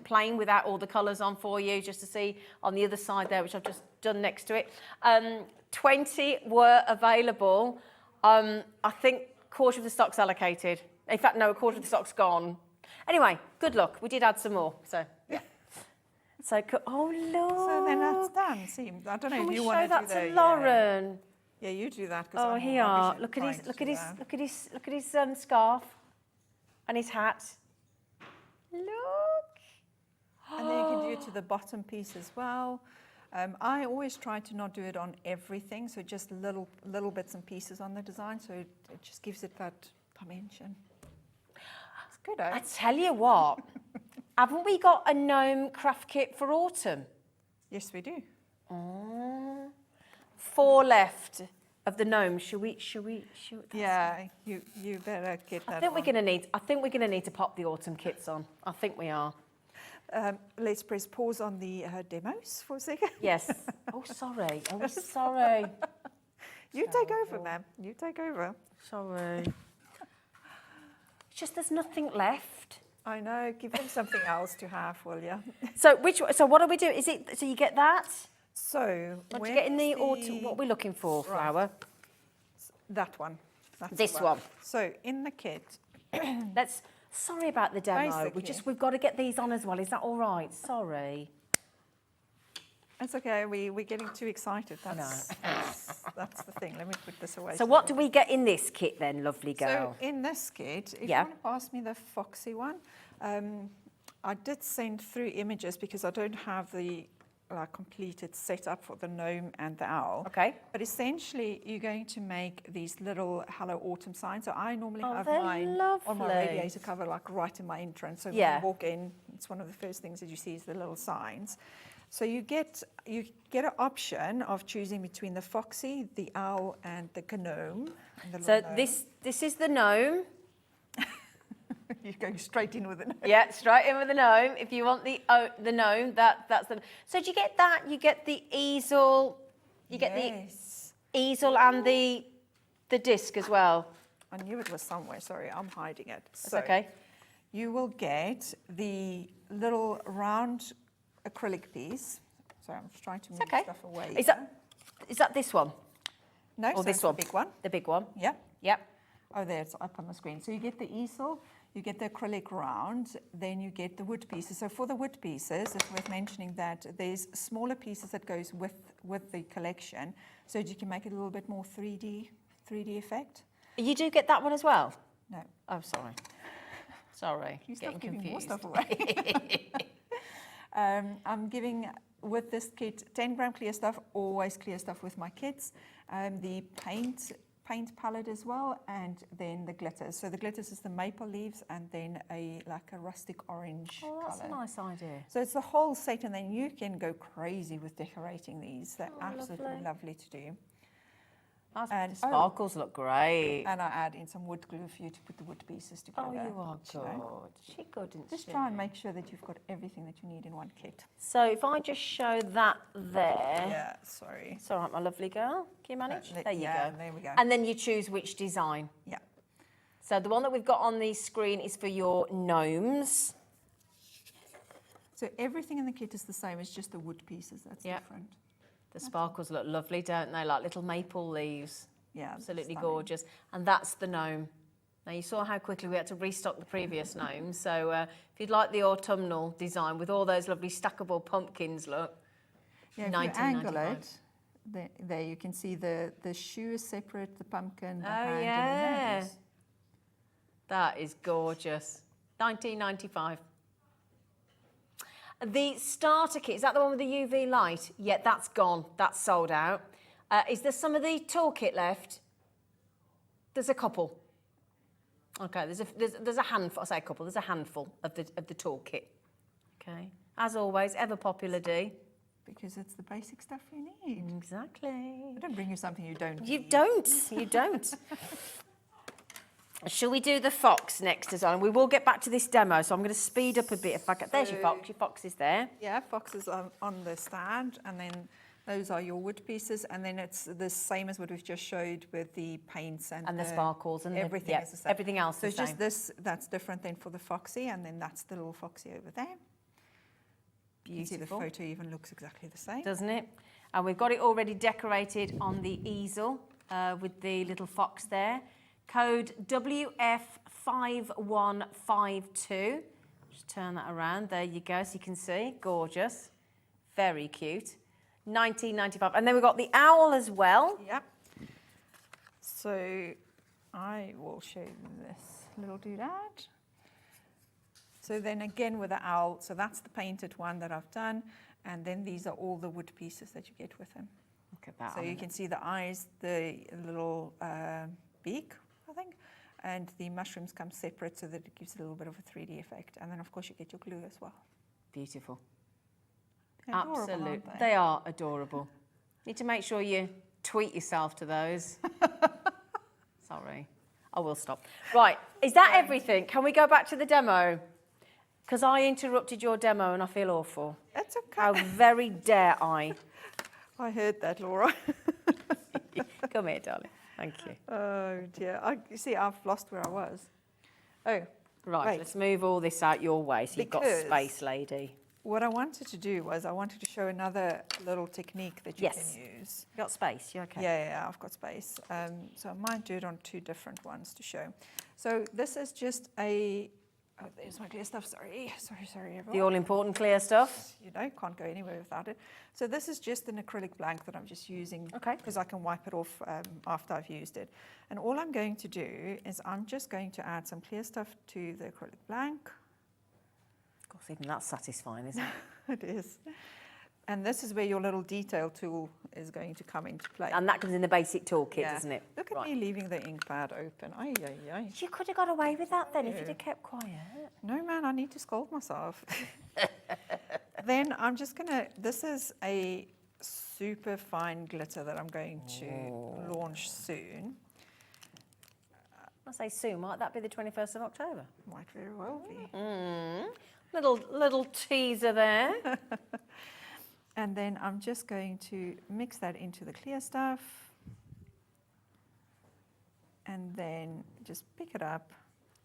plain without all the colours on for you, just to see on the other side there, which I've just done next to it. 20 were available. I think a quarter of the stock's allocated. In fact, no, a quarter of the stock's gone. Anyway, good luck. We did add some more, so yeah. So, oh, look. So then that's done. See, I don't know Can if we you show want to that do to the... Lauren? Yeah, you do that. Oh, here. Look at his scarf and his hat. Look. And then you can do it to the bottom piece as well. I always try to not do it on everything, so just little bits and pieces on the design, so it just gives it that dimension. It's good, eh? I tell you what, haven't we got a gnome craft kit for autumn? Yes, we do. 4 left of the gnomes. Should we? Yeah, you better get that. I think we're going to need to pop the autumn kits on. I think we are. Let's press pause on the demos for a second. Yes. Oh, sorry. Oh, sorry. You take over, ma'am. You take over. Sorry. It's just there's nothing left. I know. Give them something else to have, will you? So what do we do? Is it so you get that? So What do you get in the autumn? What are we looking for? Flower. That one. That's This the one. So in the kit. Sorry about the demo. Basically. We've got to get these on as well. Is that all right? Sorry. It's okay. We're getting too excited. That's the thing. Let me put this away. So what do we get in this kit then, lovely girl? So in this kit, if Yeah. you want to pass me the foxy one, I did send through images because I don't have the completed setup for the gnome and the owl. Okay. But essentially, you're going to make these little Hello Autumn signs. So I normally have they're mine on my lovely. radiator cover, like right in my entrance. So Yeah. when you walk in, it's one of the first things that you see is the little signs. So you get an option of choosing between the foxy, the owl, and the gnome. And the So little gnome. this is the gnome. You're going straight in with it. Yeah, straight in with the gnome. If you want the gnome, that's the. So do you get that? You get the easel. You get Yes. the easel and the disc as well. I knew it was somewhere. Sorry, I'm hiding it. That's okay. You will get the little round acrylic piece. So I'm just trying to move Okay. stuff away. Is that this one? No, Or so this it's one? the big one. The big one. Yeah. Yep. Oh, there, it's up on the screen. So you get the easel, you get the acrylic round, then you get the wood pieces. So for the wood pieces, it's worth mentioning that there's smaller pieces that goes with the collection, so that you can make it a little bit more 3D effect. You do get that one as well? No, Oh, sorry. Sorry. you stop Getting giving more confused. stuff away. I'm giving, with this kit, 10 gram clear stuff, always clear stuff with my kits. The paint palette as well, and then the glitters. So the glitters is the maple leaves and then a rustic orange Oh, that's a colour. nice idea. So it's the whole set, and then you can go crazy with decorating these. They're absolutely lovely to do. The sparkles look great. And I add in some wood glue for you to put the wood pieces together. Oh, you are you know. good. She good, isn't Just she? try and make sure that you've got everything that you need in one kit. So if I just show that there. Yeah, sorry. It's all right, my lovely girl. Can you manage? There you yeah, go. there we go. And then you choose which design. Yeah. So the one that we've got on the screen is for your gnomes. So everything in the kit is the same, it's just the wood pieces that's Yeah. different. The sparkles look lovely, don't they? Like little maple leaves. Yeah, Absolutely stunning. gorgeous. And that's the gnome. Now you saw how quickly we had to restock the previous gnomes. So if you'd like the autumnal design with all those lovely stackable pumpkins, look. Yeah, if you angle 1995. it, there you can see the shoe is separate, the pumpkin, the Oh, hand, yeah. and the nose. That is gorgeous. 1995. The starter kit, is that the one with the UV light? Yeah, that's gone. That's sold out. Is there some of the toolkit left? There's a couple. Okay, there's a handful. I say a couple. There's a handful of the toolkit. Okay, as always, ever popular, Dee. Because it's the basic stuff you need. Exactly. I don't bring you something you don't You need. don't. You don't. Shall we do the fox next as well? And we will get back to this demo, so I'm going to speed up a bit if I can. There's your fox. Your fox is there. Yeah, foxes are on the stand, and then those are your wood pieces, and then it's the same as what we've just showed with the paints and the sparkles and everything yeah, is the same. everything else So is it's the just same. this that's different than for the foxy, and then that's the little foxy over there. You can see the Beautiful. photo even looks exactly the same. Doesn't it? And we've got it already decorated on the easel with the little fox there. Code WF5152. Just turn that around. There you go, so you can see. Gorgeous. Very cute. 1995. And then we've got the owl as well. Yep. So I will show you this little doodad. So then again with the owl, so that's the painted one that I've done, and then these are all the wood pieces that you get with them. Look at that. So you can see the eyes, the little beak, I think, and the mushrooms come separate so that it gives a little bit of a 3D effect. And then of course you get your glue as well. Beautiful. Adorable, Absolutely. aren't They are adorable. Need to make sure you tweet yourself to those. Sorry. I will stop. Right. Is that everything? Can we go back to the demo? Because I interrupted your demo and I feel awful. It's okay. How very dare I? I heard that, Laura. Come here, darling. Thank you. Oh dear. You see, I've lost where I was. Oh, Right, Wait. let's move all this out your way so you've got Because- space, lady. what I wanted to do was I wanted to show another little technique that you Yes. can use. You got space? You okay? Yeah, I've got space. So I might do it on 2 different ones to show. So this is just a, oh, there's my clear stuff, sorry, everyone. The all-important clear stuff. You know, can't go anywhere without it. So this is just an acrylic blank that I'm just using Okay. because I can wipe it off after I've used it. And all I'm going to do is I'm just going to add some clear stuff to the acrylic blank. Of course, even that's satisfying, isn't it? It is. And this is where your little detail tool is going to come into play. And that comes in the basic toolkit, Yeah. doesn't it? Look at Right. me leaving the ink pad open. Ay, ay, ay. You could have got away with that then if Yeah. you'd have kept quiet. No, man, I need to scold myself. Then I'm just going to, this is a super fine glitter that I'm going to launch soon. I say soon, might that be the 21st of October? Might very well be. Little teaser there. And then I'm just going to mix that into the clear stuff. And then just pick it up.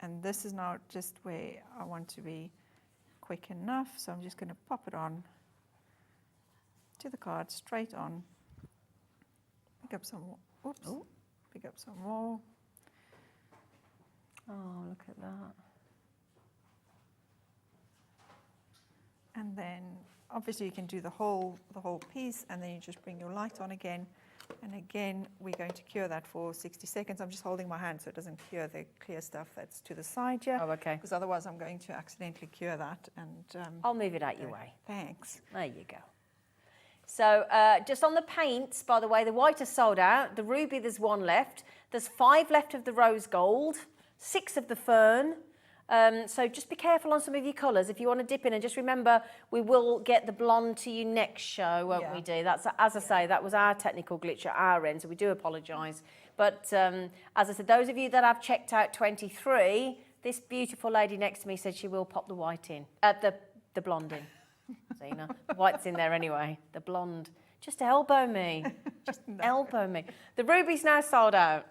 And this is now just where I want to be quick enough. So I'm just going to pop it on to the card, straight on. Pick up some more. Oops. Pick up some more. Oh, look at that. And then obviously you can do the whole piece, and then you just bring your light on again. And again, we're going to cure that for 60 seconds. I'm just holding my hand so it doesn't cure the clear stuff that's to the side here. Oh, okay. Because otherwise I'm going to accidentally cure that. And I'll move it out your way. Thanks. There you go. So just on the paints, by the way, the white is sold out. The ruby, there's 1 left. There's 5 left of the rose gold, 6 of the fern. So just be careful on some of your colours if you want to dip in, and just remember we will get the blonde to you next show, won't we, Dee? That's, as I say, that was our technical glitch at our end, so we do apologise. But as I said, those of you that have checked out 23, this beautiful lady next to me said she will pop the white in, the blonde in. So, you know, the white's in there anyway. The blonde, just elbow me, elbow me. The ruby's now sold out.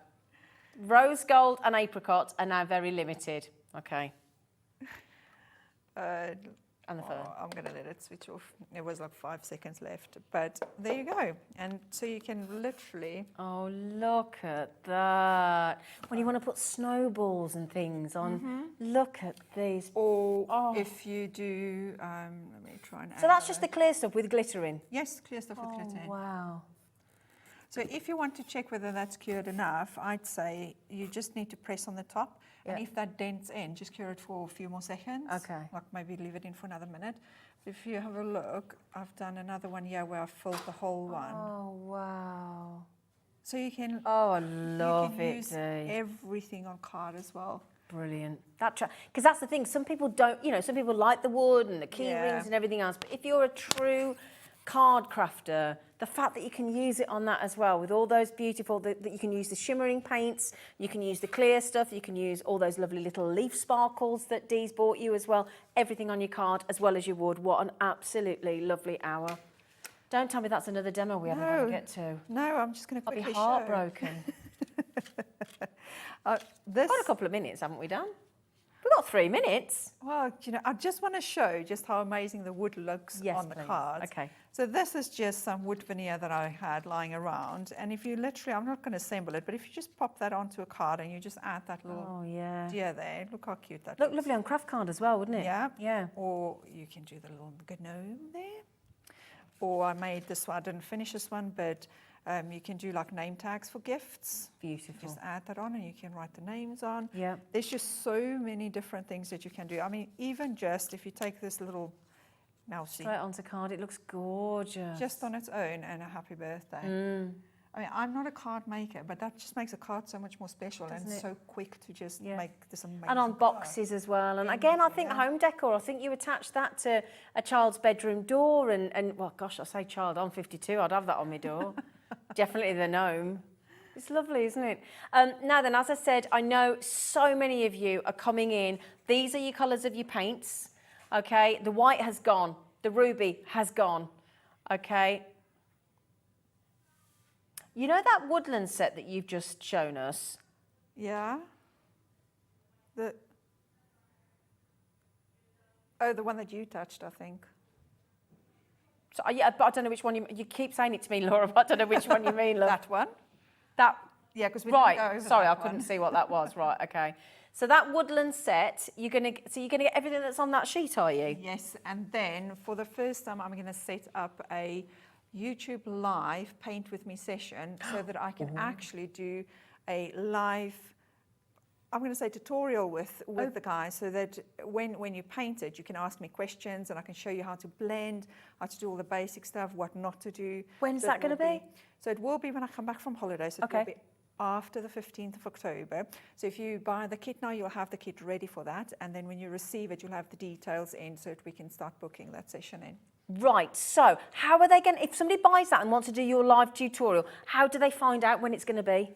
Rose gold and apricot are now very limited. Okay. And the fern. I'm going to let it switch off. It was like 5 seconds left, but there you go. And so you can literally... Oh, look at that. When you want to put snowballs and things on, look at these. Or if you do... let me try and add So that's just the clear stuff with glitter in? Yes, clear stuff with glitter in. Wow. So if you want to check whether that's cured enough, I'd say you just need to press on the top. And if that dents in, just cure it for a few more seconds. Okay. Like maybe leave it in for another minute. If you have a look, I've done another one here where I've filled the whole one. Oh, wow. So you can, Oh, I love it, use Dee. everything on card as well. Brilliant. Because that's the thing, some people don't, you know, some people like the wood and the key Yeah. rings and everything else, but if you're a true card crafter, the fact that you can use it on that as well, with all those beautiful, that you can use the shimmering paints, you can use the clear stuff, you can use all those lovely little leaf sparkles that Dee's bought you as well, everything on your card as well as your wood. What an absolutely lovely hour. Don't tell me that's another demo we haven't got to get to. No, I'm just going to I'll quickly be heartbroken. this, Got a couple of minutes, haven't we done? We've got 3 minutes. well, you know, I just want to show just how amazing the wood looks Yes, on the please. cards. Okay. So this is just some wood veneer that I had lying around. And if you literally, I'm not going to assemble it, but if you just pop that onto a card and you just add that little Oh, yeah. deer there, look how cute that Look looks. lovely on craft card as well, wouldn't it? Yeah. Yeah. Or you can do the little gnome there. Or I made this one, I didn't finish this one, but You can do like name tags for gifts. Beautiful. Just add that on and you can write the names on. Yeah. There's just so many different things that you can do. I mean, even just if you take this little mousey Straight onto card. It looks gorgeous. just on its own and a happy birthday. I mean, I'm not a card maker, but that just makes a card so much more special and Doesn't it? so quick to just Yeah. make this amazing And on card. boxes as well. And again, I think home decor, I think you attach that to a child's bedroom door and well, gosh, I say child, I'm 52, I'd have that on my door. Definitely the gnome. It's lovely, isn't it? Now then, as I said, I know so many of you are coming in. These are your colours of your paints, okay? The white has gone. The ruby has gone, okay? You know that woodland set that you've just shown us? Yeah. The one that you touched, I think. So, yeah, but I don't know which one you keep saying it to me, Laura, but I don't know which one you mean, love. That one. That, Yeah, because we right, didn't go over sorry, I that couldn't one. see what that was, right, okay. So that woodland set, you're gonna get everything that's on that sheet, are you? Yes, and then for the first time, I'm going to set up a YouTube live Paint With Me session so that I can actually do a live, I'm going to say tutorial with the guys so that when you paint it, you can ask me questions and I can show you how to blend, how to do all the basic stuff, what not to do. When's So that it will gonna be? So it will be when I come back from holiday, so it will be after the 15th of October. So if you buy the kit now, you'll have the kit ready for that. And then when you receive it, you'll have the details in so that we can start booking that session in. Right, so how are they going to, if somebody buys that and wants to do your live tutorial, how do they find out when it's going to be?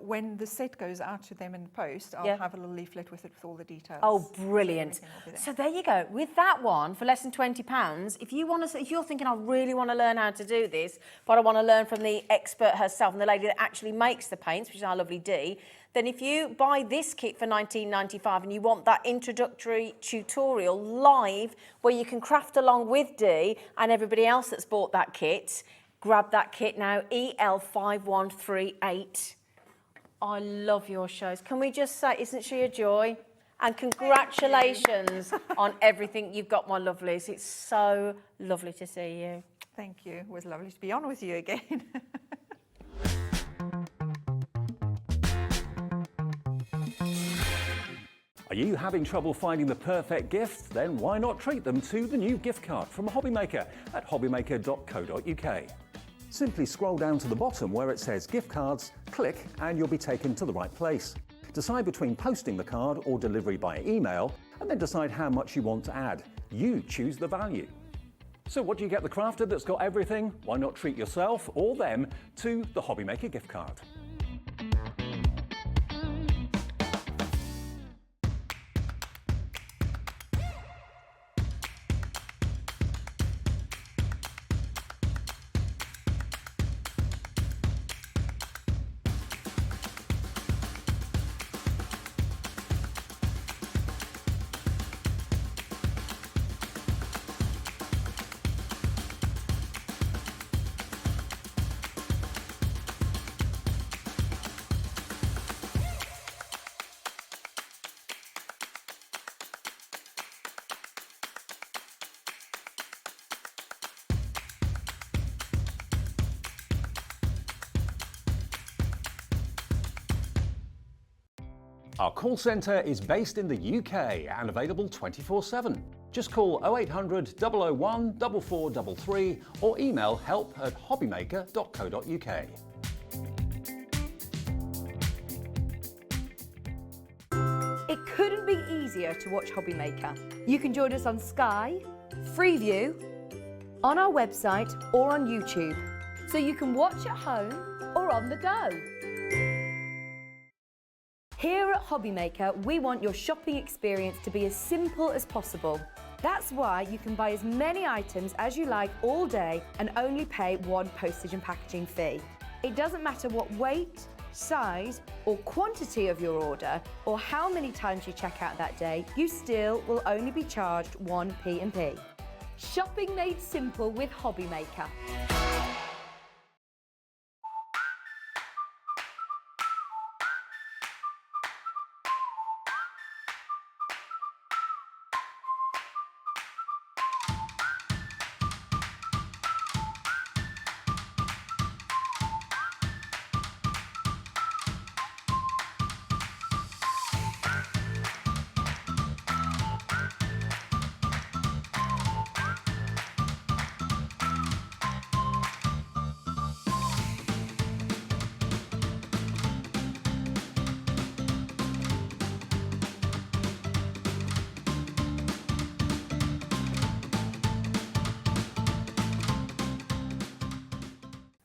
When the set goes out to them in the post, I'll have a little leaflet with it with all the details. Oh, So brilliant. everything will be there. So there you go. With that one, for less than £20, if you're thinking, I really want to learn how to do this, but I want to learn from the expert herself and the lady that actually makes the paints, which is our lovely Dee, then if you buy this kit for £19.95 and you want that introductory tutorial live where you can craft along with Dee and everybody else that's bought that kit, grab that kit now, EL5138. I love your shows. Can we just say, isn't she a joy? And congratulations on everything you've got, my lovelies. It's so lovely to see you. Thank you. It was lovely to be on with you again. Are you having trouble finding the perfect gift? Then why not treat them to the new gift card from Hobbymaker at hobbymaker.co.uk. Simply scroll down to the bottom where it says gift cards, click and you'll be taken to the right place. Decide between posting the card or delivery by email and then decide how much you want to add. You choose the value. So what do you get the crafter that's got everything? Why not treat yourself or them to the Hobbymaker gift card? Our call centre is based in the UK and available 24/7. Just call 0800 001 4433 or email help@hobbymaker.co.uk. It couldn't be easier to watch Hobbymaker. You can join us on Sky, Freeview, on our website or on YouTube. So you can watch at home or on the go. Here at Hobbymaker, we want your shopping experience to be as simple as possible. That's why you can buy as many items as you like all day and only pay one postage and packaging fee. It doesn't matter what weight, size or quantity of your order or how many times you check out that day, you still will only be charged one P&P. Shopping made simple with Hobbymaker.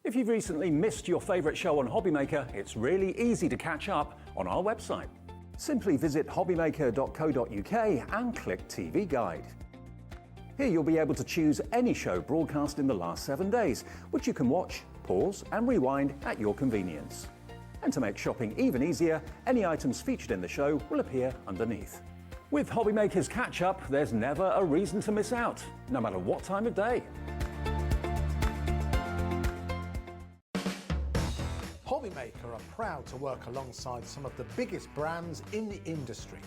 If you've recently missed your favourite show on Hobbymaker, it's really easy to catch up on our website. Simply visit hobbymaker.co.uk and click TV Guide. Here you'll be able to choose any show broadcast in the last 7 days, which you can watch, pause and rewind at your convenience. And to make shopping even easier, any items featured in the show will appear underneath. With Hobbymaker's Catch-Up, there's never a reason to miss out, no matter what time of day. Hobbymaker are proud to work alongside some of the biggest brands in the industry.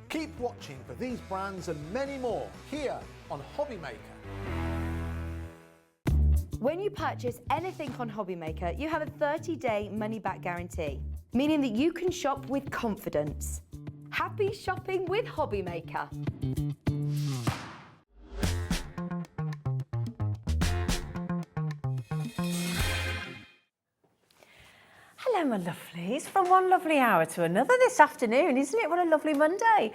Keep watching for these brands and many more here on Hobbymaker. When you purchase anything on Hobbymaker, you have a 30-day money-back guarantee, meaning that you can shop with confidence. Happy shopping with Hobbymaker. Hello, my lovelies. From one lovely hour to another this afternoon, isn't it? What a lovely Monday.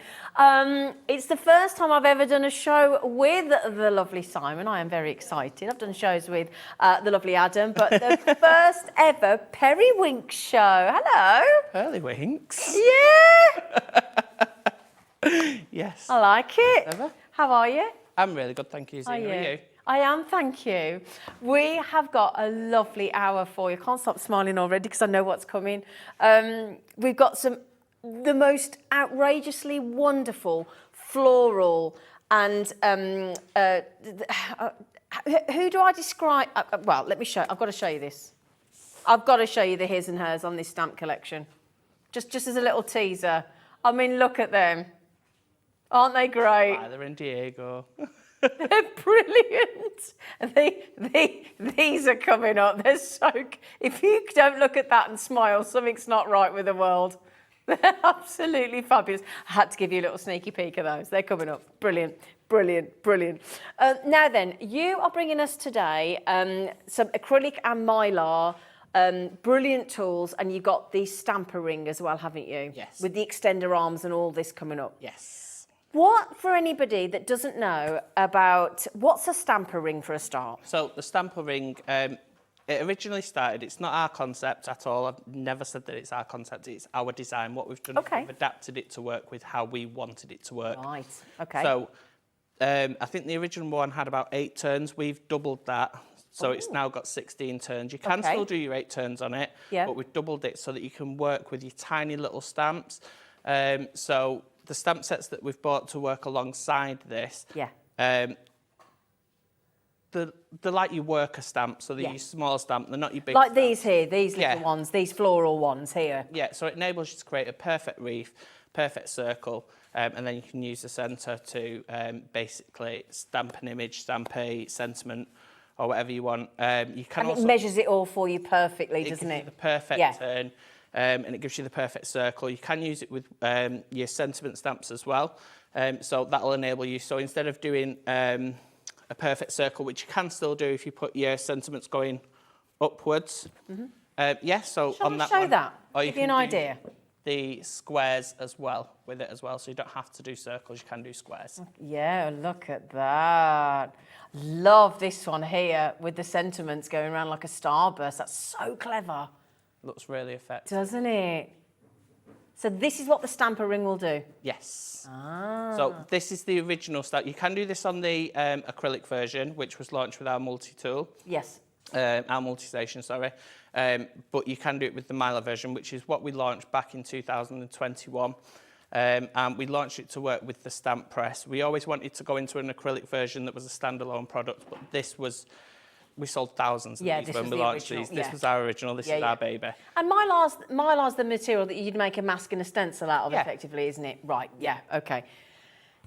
It's the first time I've ever done a show with the lovely Simon. I am very excited. I've done shows with the lovely Adam, but the first ever Pearlywinks show. Hello. Pearlywinks? Yeah. Yes. I like it. Ever? How are you? I'm really good, thank you. Zena. How are you? I am, thank you. We have got a lovely hour for you. I can't stop smiling already because I know what's coming. We've got the most outrageously wonderful floral and who do I describe? Well, let me show. I've got to show you this. I've got to show you the his and hers on this stamp collection. Just as a little teaser. I mean, look at them. Aren't they great? Tyler and Diego. They're brilliant. These are coming up. They're so. If you don't look at that and smile, something's not right with the world. They're absolutely fabulous. I had to give you a little sneaky peek of those. They're coming up. Brilliant, brilliant, brilliant. Now then, you are bringing us today some acrylic and mylar. Brilliant tools, and you've got the stamper ring as well, haven't you? Yes. With the extender arms and all this coming up. Yes. What, for anybody that doesn't know about, what's a stamper ring for a start? So the stamper ring, it originally started, it's not our concept at all. I've never said that it's our concept, it's our design. What we've done is we've adapted it to work with how we wanted it to work. Right, okay. So I think the original one had about 8 turns. We've doubled that. So it's now got 16 turns. You can still do your 8 turns on it, but we've doubled it so that you can work with your tiny little stamps. So the stamp sets that we've bought to work alongside this, they're like your worker stamp, so they're your small stamp, they're not your big like stamps. these here, these little ones, these floral ones here. Yeah, so it enables you to create a perfect wreath, perfect circle, and then you can use the centre to basically stamp an image, stamp a sentiment, or whatever you want. You can and also, it measures it all for you perfectly, doesn't it? The perfect turn, and it gives you the perfect circle. You can use it with your sentiment stamps as well. So that'll enable you. So instead of doing a perfect circle, which you can still do if you put your sentiments going upwards. So Shall on I that show one, that? or you Give you an can idea. the squares as well with it as well, so you don't have to do circles, you can do squares. Yeah, look at that. Love this one here with the sentiments going around like a starburst. That's so clever. Looks really effective. Doesn't it? So this is what the stamper ring will do? Yes. So this is the original stamp. You can do this on the acrylic version, which was launched with our multi-tool. Yes. Our multi-station, sorry. But you can do it with the Mylar version, which is what we launched back in 2021. And we launched it to work with the stamp press. We always wanted to go into an acrylic version that was a standalone product, but this was, we sold thousands of these when we launched these. This was our original, this is our baby. And Mylar's the material that you'd make a mask and a stencil out of effectively, isn't it? Right, okay.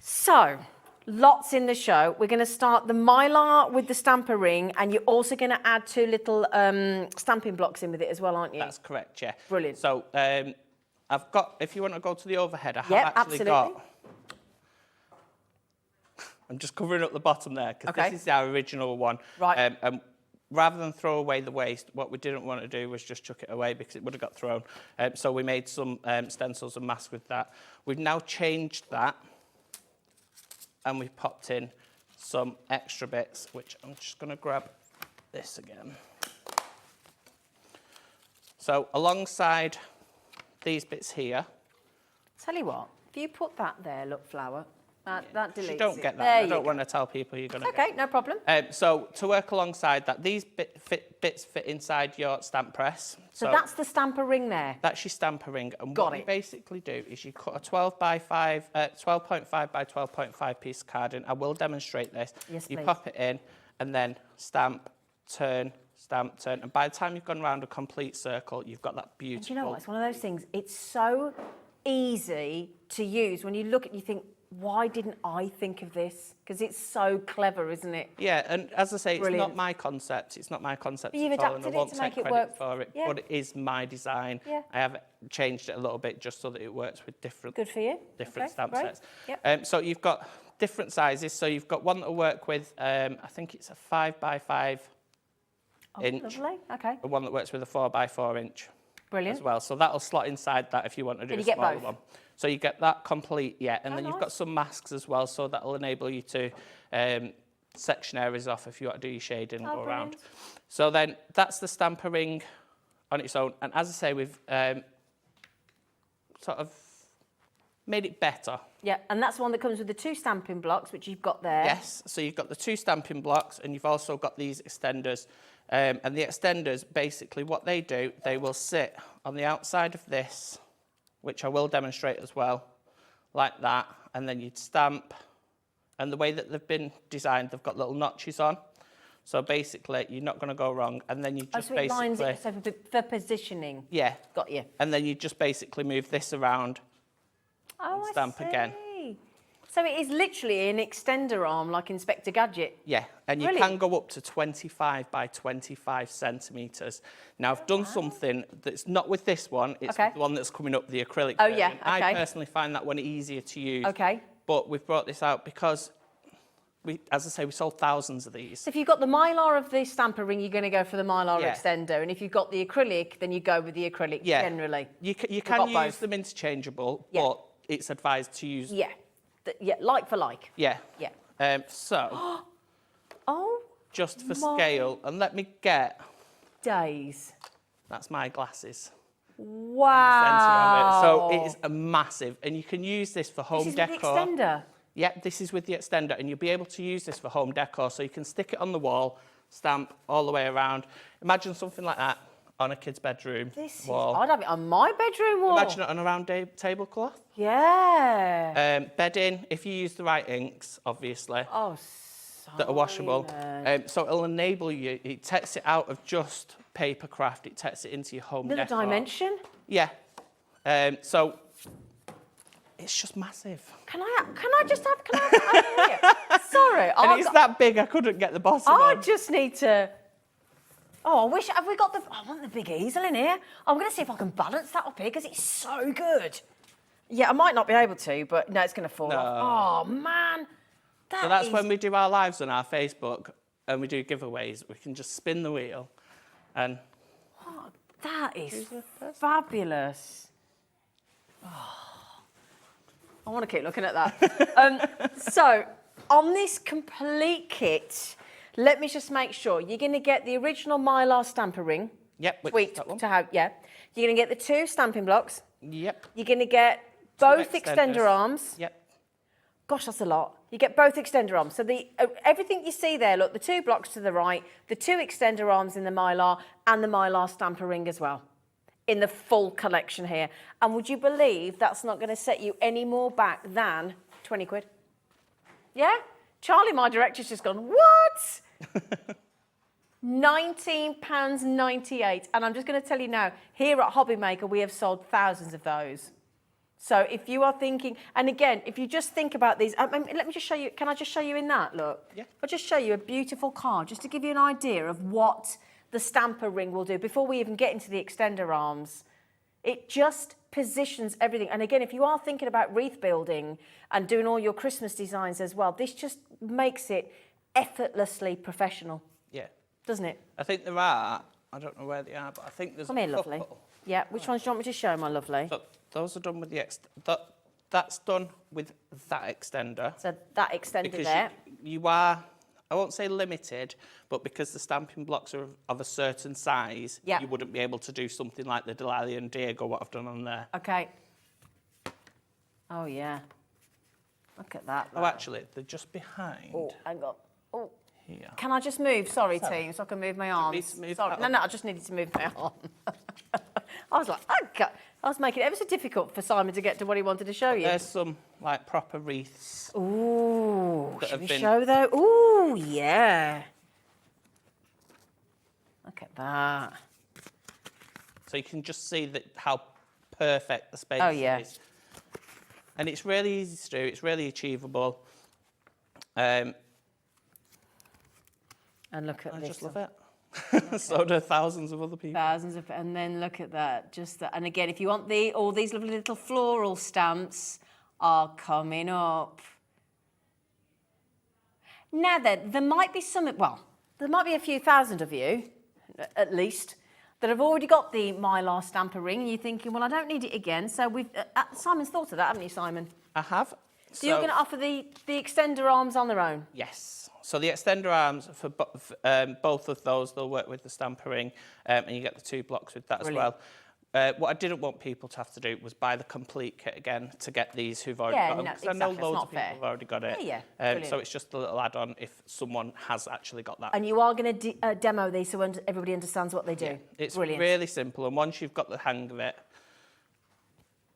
So, lots in the show. We're going to start the Mylar with the stamper ring, and you're also going to add 2 little stamping blocks in with it as well, aren't you? That's correct, yeah. Brilliant. So, I've got, if you want to go to the overhead, I have actually got... I'm just covering up the bottom there, because this is our original one. Right. Rather than throw away the waste, what we didn't want to do was just chuck it away because it would have got thrown. So we made some stencils and masks with that. We've now changed that, and we've popped in some extra bits, which I'm just going to grab this again. So alongside these bits here, Tell you what, if you put that there, look, flower, that deletes you don't it. get that. There I you don't go. want to tell people you're going to Okay, no problem. So to work alongside that, these bits fit inside your stamp press. So that's the stamper ring there. That's your stamper ring. And Got what you it. basically do is you cut a 12.5 by 12.5 piece card in. I will demonstrate this. Yes, you please. pop it in and then stamp, turn, stamp, turn. And by the time you've gone around a complete circle, you've got that beautiful... And do you know what? It's one of those things, it's so easy to use. When you look at it, you think, why didn't I think of this? Because it's so clever, isn't it? Yeah, and as I say, it's Brilliant. not my concept. It's not my concept. But you've at all, and adapted I it won't to take make it credit work. for it, Yeah. but it is my design. Yeah. I have changed it a little bit just so that it works with different Good for you. different Okay, stamp great. sets. Yep. So you've got different sizes. So you've got one that'll work with, I think it's a 5 by 5 inch, Lovely. Okay. and one that works with a 4 by 4 inch Brilliant. as well. So that'll slot inside that if you want to do And a you get smaller both? one. So you get that complete, yeah, and Oh, then you've nice. got some masks as well, so that'll enable you to section areas off if you want to do your shading and Oh, go around. brilliant. So then that's the stamper ring on its own, and as I say, we've sort of made it better. Yeah, and that's the one that comes with the 2 stamping blocks, which you've got there. Yes, so you've got the 2 stamping blocks, and you've also got these extenders. And the extenders, basically what they do, they will sit on the outside of this, which I will demonstrate as well, like that, and then you'd stamp. And the way that they've been designed, they've got little notches on. So basically, you're not going to go wrong. And then you just So it lines basically... it so for positioning. Yeah. Got you. And then you just basically move this around. Oh, Stamp I see. again. So it is literally an extender arm like Inspector Gadget. Yeah, and you Brilliant. can go up to 25 by 25 centimetres. Now, I've done something that's not with this one, it's Okay. with the one that's coming up, the acrylic Oh, version. yeah, okay. I personally find that one easier to use. Okay. But we've brought this out because, as I say, we sold thousands of these. So if you've got the mylar of the stamper ring, you're going to go for the mylar Yeah. extender. And if you've got the acrylic, then you go with the acrylic Yeah. generally. You got can use both. them interchangeable, Yeah. but it's advised to use... Yeah. Yeah, like for like. Yeah. Yeah. So, Oh, just for my scale, and let me get... days. That's my glasses. Wow. So it is a massive, and you can use this for home This is decor. with the extender. Yeah, this is with the extender, and you'll be able to use this for home decor. So you can stick it on the wall, stamp all the way around. Imagine something like that on a kid's bedroom This wall. is, I'd have it on my bedroom wall. Imagine it on a round tablecloth. Yeah. Bedding, if you use the right inks, obviously, Oh, that are washable. Simon. So it'll enable you, it takes it out of just paper craft, it takes it into your home Another decor. dimension. Yeah. So it's just massive. Can I just have it over here? Sorry. And it's that big, I couldn't get the bottom I on. just need to... Oh, I wish... Have we got the... I want the big easel in here. I'm going to see if I can balance that up here because it's so good. Yeah, I might not be able to, but no, it's going to fall off. Oh, man. So that's when we do our lives on our Facebook and we do giveaways. We can just spin the wheel and... That is fabulous. Oh, I want to keep looking at that. So, on this complete kit, let me just make sure you're going to get the original Mylar stamper ring. Yep, which is Tweaked that one. to have, yeah. You're going to get the 2 stamping blocks. Yep. You're going to get both extenders. extender arms. Yep. Gosh, that's a lot. You get both extender arms. So the everything you see there, look, the 2 blocks to the right, the 2 extender arms in the Mylar, and the Mylar stamper ring as well, in the full collection here. And would you believe that's not going to set you any more back than 20 quid? Yeah? Charlie, my director's just gone, what? £19.98. And I'm just going to tell you now, here at Hobby Maker, we have sold thousands of those. So if you are thinking, and again, if you just think about these, let me just show you, can I just show you in that, look? Yeah. I'll just show you a beautiful card, just to give you an idea of what the stamper ring will do before we even get into the extender arms. It just positions everything. And again, if you are thinking about wreath building and doing all your Christmas designs as well, this just makes it effortlessly professional, Yeah. doesn't it? I think there are, I don't know where they are, but I think there's Come a here, lovely. couple. Yeah, which ones do you want me to show, my lovely? So those are done with the that's done with that extender. So that extender Because there. you are I won't say limited, but because the stamping blocks are of a certain size, Yeah. you wouldn't be able to do something like the Delilah and Diego, what I've done on there. Okay. Oh, yeah. Look at that. Oh, actually, they're just behind Oh, hang on. Oh. here. Can I just move? Sorry, team, so I can move my arms. need to move Sorry. that No, up? no, I just needed to move my arm. I was like, I was making it ever so difficult for Simon to get to what he wanted to show you. There's some like proper wreaths. Ooh, that should have we been- show though? Ooh, yeah. Look at that. So you can just see that how perfect the space Oh, yeah. is. And it's really easy to do, it's really achievable. And And look at I this. just love it. So do thousands of other people. Thousands of, and then look at that. Just that. And again, if you want all these lovely little floral stamps are coming up. Now then, there might be some. Well, there might be a few thousand of you, at least, that have already got the Mylar stamper ring. And you're thinking, well, I don't need it again. So we've Simon's thought of that, haven't you, Simon? I have. So you're going to offer the extender arms on their own. Yes. So the extender arms for both of those, they'll work with the stamper ring, and you get the 2 blocks with that Brilliant. as well. What I didn't want people to have to do was buy the complete kit again to get these who've already got them, because I know exactly, it's loads not of people fair. have already got it. Yeah, So brilliant. it's just a little add-on if someone has actually got that. And you are going to demo these so everybody understands what they do. It's Brilliant. really simple, and once you've got the hang of it,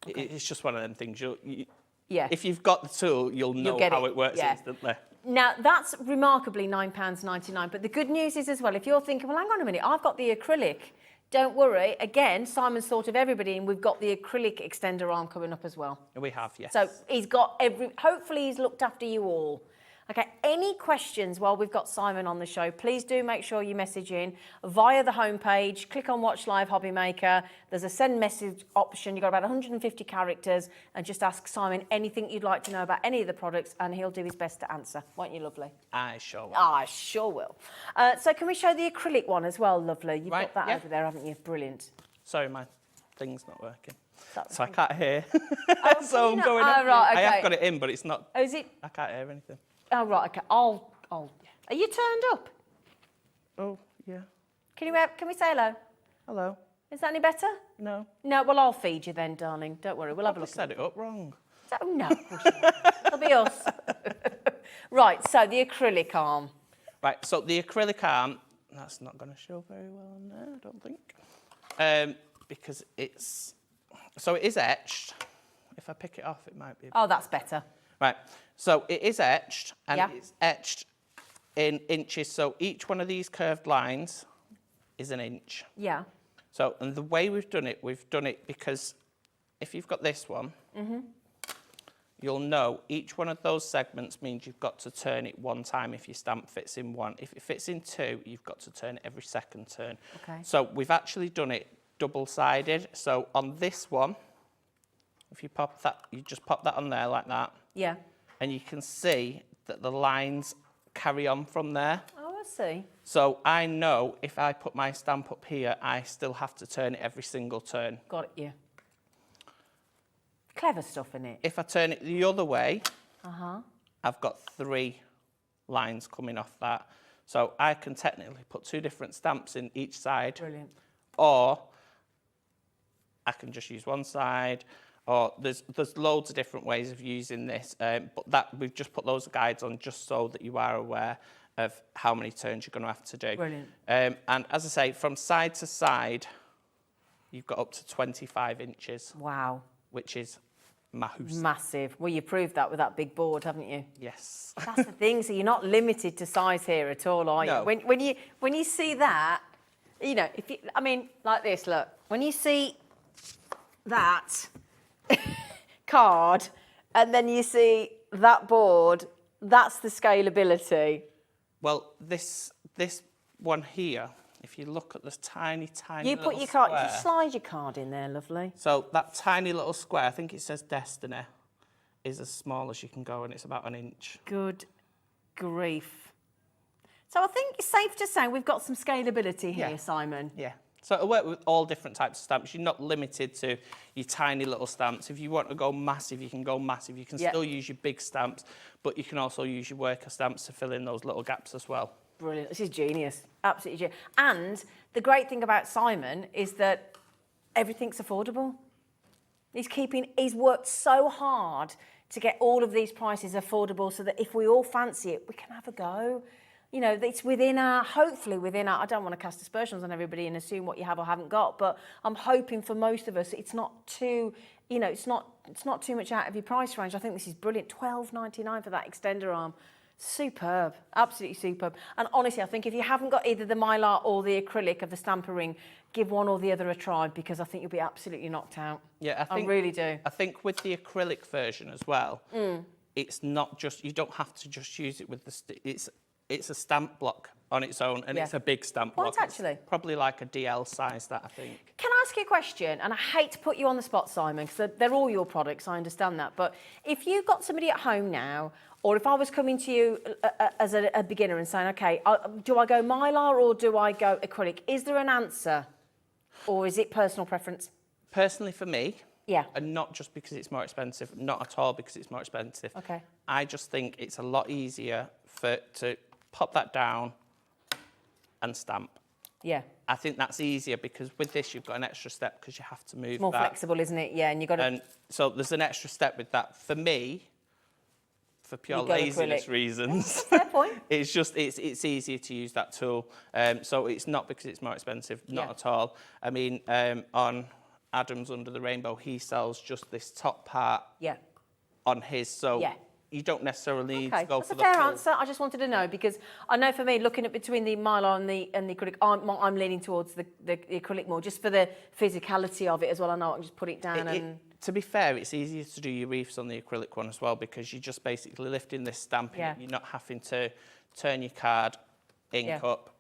it's just one of them things. Yeah. If you've got the tool, you'll know get how it, it works yeah. instantly. Now, that's remarkably £9.99, but the good news is as well, if you're thinking, well, hang on a minute, I've got the acrylic, don't worry. Again, Simon's thought of everybody, and we've got the acrylic extender arm coming up as well. We have, yes. So he's got hopefully he's looked after you all. Okay, any questions while we've got Simon on the show, please do make sure you message in via the homepage. Click on Watch Live Hobby Maker. There's a send message option. You've got about 150 characters, and just ask Simon anything you'd like to know about any of the products, and he'll do his best to answer. Won't you, lovely? I sure will. I sure will. So can we show the acrylic one as well, lovely? You've Right, got that yeah. over there, haven't you? Brilliant. Sorry, my thing's not working. That's So I can't hear. can So you I'm not? going Oh, up. right, I okay. have got it in, but it's not. Oh, is it? I can't hear anything. Oh, right, okay. Are you turned up? Oh, yeah. Can we say hello? Hello. Is that any better? No. No, well, I'll feed you then, darling. Don't worry, we'll have a I look. set it up wrong. Oh, no, of course you won't. It'll be us. Right, so the acrylic arm. Right, so the acrylic arm, that's not going to show very well on there, I don't think. Because it is etched. If I pick it off, it might be. Oh, that's better. Right, so it is etched, and Yeah. it's etched in inches. So each one of these curved lines is an inch. Yeah. So, and the way we've done it because if you've got this one, you'll know each one of those segments means you've got to turn it one time if your stamp fits in one. If it fits in 2, you've got to turn it every second turn. Okay. So we've actually done it double-sided. So on this one, if you pop that, you just pop that on there like that, Yeah. and you can see that the lines carry on from there. Oh, I see. So I know if I put my stamp up here, I still have to turn it every single turn. Got it, yeah. Clever stuff in it. If I turn it the other way, I've got 3 lines coming off that. So I can technically put 2 different stamps in each side. Brilliant. Or I can just use one side. Or there's loads of different ways of using this. But that we've just put those guides on just so that you are aware of how many turns you're going to have to do. Brilliant. And as I say, from side to side, you've got up to 25 inches, Wow. which is mahoos. Massive. Well, you proved that with that big board, haven't you? Yes. That's the thing. So you're not limited to size here at all, are you? No. When you see that, you know, like this. Look, when you see that card, and then you see that board, that's the scalability. Well, this one here, if you look at this tiny You put little your card. square, You slide your card in there, lovely. so that tiny little square, I think it says Destiny, is as small as you can go, and it's about 1 inch. Good grief. So I think it's safe to say we've got some scalability here, Yeah. Simon. Yeah. So it'll work with all different types of stamps. You're not limited to your tiny little stamps. If you want to go massive, you can go massive. You can still use your big stamps, but you can also use your worker stamps to fill in those little gaps as well. Brilliant. This is genius. Absolutely genius. And the great thing about Simon is that everything's affordable. He's worked so hard to get all of these prices affordable so that if we all fancy it, we can have a go. You know, it's hopefully within our, I don't want to cast aspersions on everybody and assume what you have or haven't got, but I'm hoping for most of us it's not too, you know, it's not too much out of your price range. I think this is brilliant. $12.99 for that extender arm. Superb, absolutely superb. And honestly, I think if you haven't got either the Mylar or the acrylic of the stamper ring, give one or the other a try, because I think you'll be absolutely knocked out. Yeah, I really do. I think with the acrylic version as well, it's not just, you don't have to just use it with the, it's a stamp block on its own, and it's a big stamp block. What, actually? It's probably like a DL size, that, I think. Can I ask you a question? And I hate to put you on the spot, Simon, because they're all your products, I understand that. But if you've got somebody at home now, or if I was coming to you as a beginner and saying, OK, do I go Mylar or do I go acrylic? Is there an answer, or is it personal preference? Personally, for me, and not just because it's more expensive, not at all because it's more expensive. Okay. I just think it's a lot easier to pop that down and stamp. Yeah. I think that's easier because with this you've got an extra step because you have to move. It's more flexible, isn't it? Yeah, and you've got to... And so there's an extra step with that. For me, for pure laziness reasons, fair point. It's just, it's easier to use that tool. So it's not because it's more expensive, not at all. I mean, on Adam's Under the Rainbow, he sells just this top part on his. So you don't necessarily need to go for the That's a fair answer. I just wanted to know, because I know for me, looking at between the Mylar and the acrylic, I'm leaning towards the acrylic more, just for the physicality of it as well. I know I can just put it down to be fair, it's easier to do your reefs on the acrylic one as well, because you're just basically lifting this stamp in. You're not having to turn your card, ink up,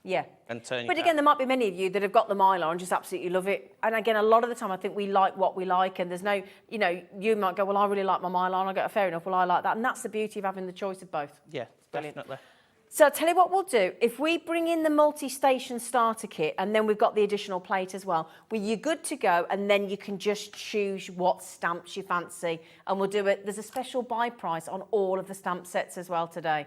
and turn your But again, there might be many of you that have got the Mylar and just absolutely love it. And again, a lot of the time, I think we like what we like, and there's no, you know, you might go, well, I really like my Mylar, and I go, fair enough, well, I like that. And that's the beauty of having the choice of both. Yeah, definitely. So I'll tell you what we'll do. If we bring in the multi-station starter kit, and then we've got the additional plate as well, well, you're good to go, and then you can just choose what stamps you fancy, and we'll do it. There's a special buy price on all of the stamp sets as well today,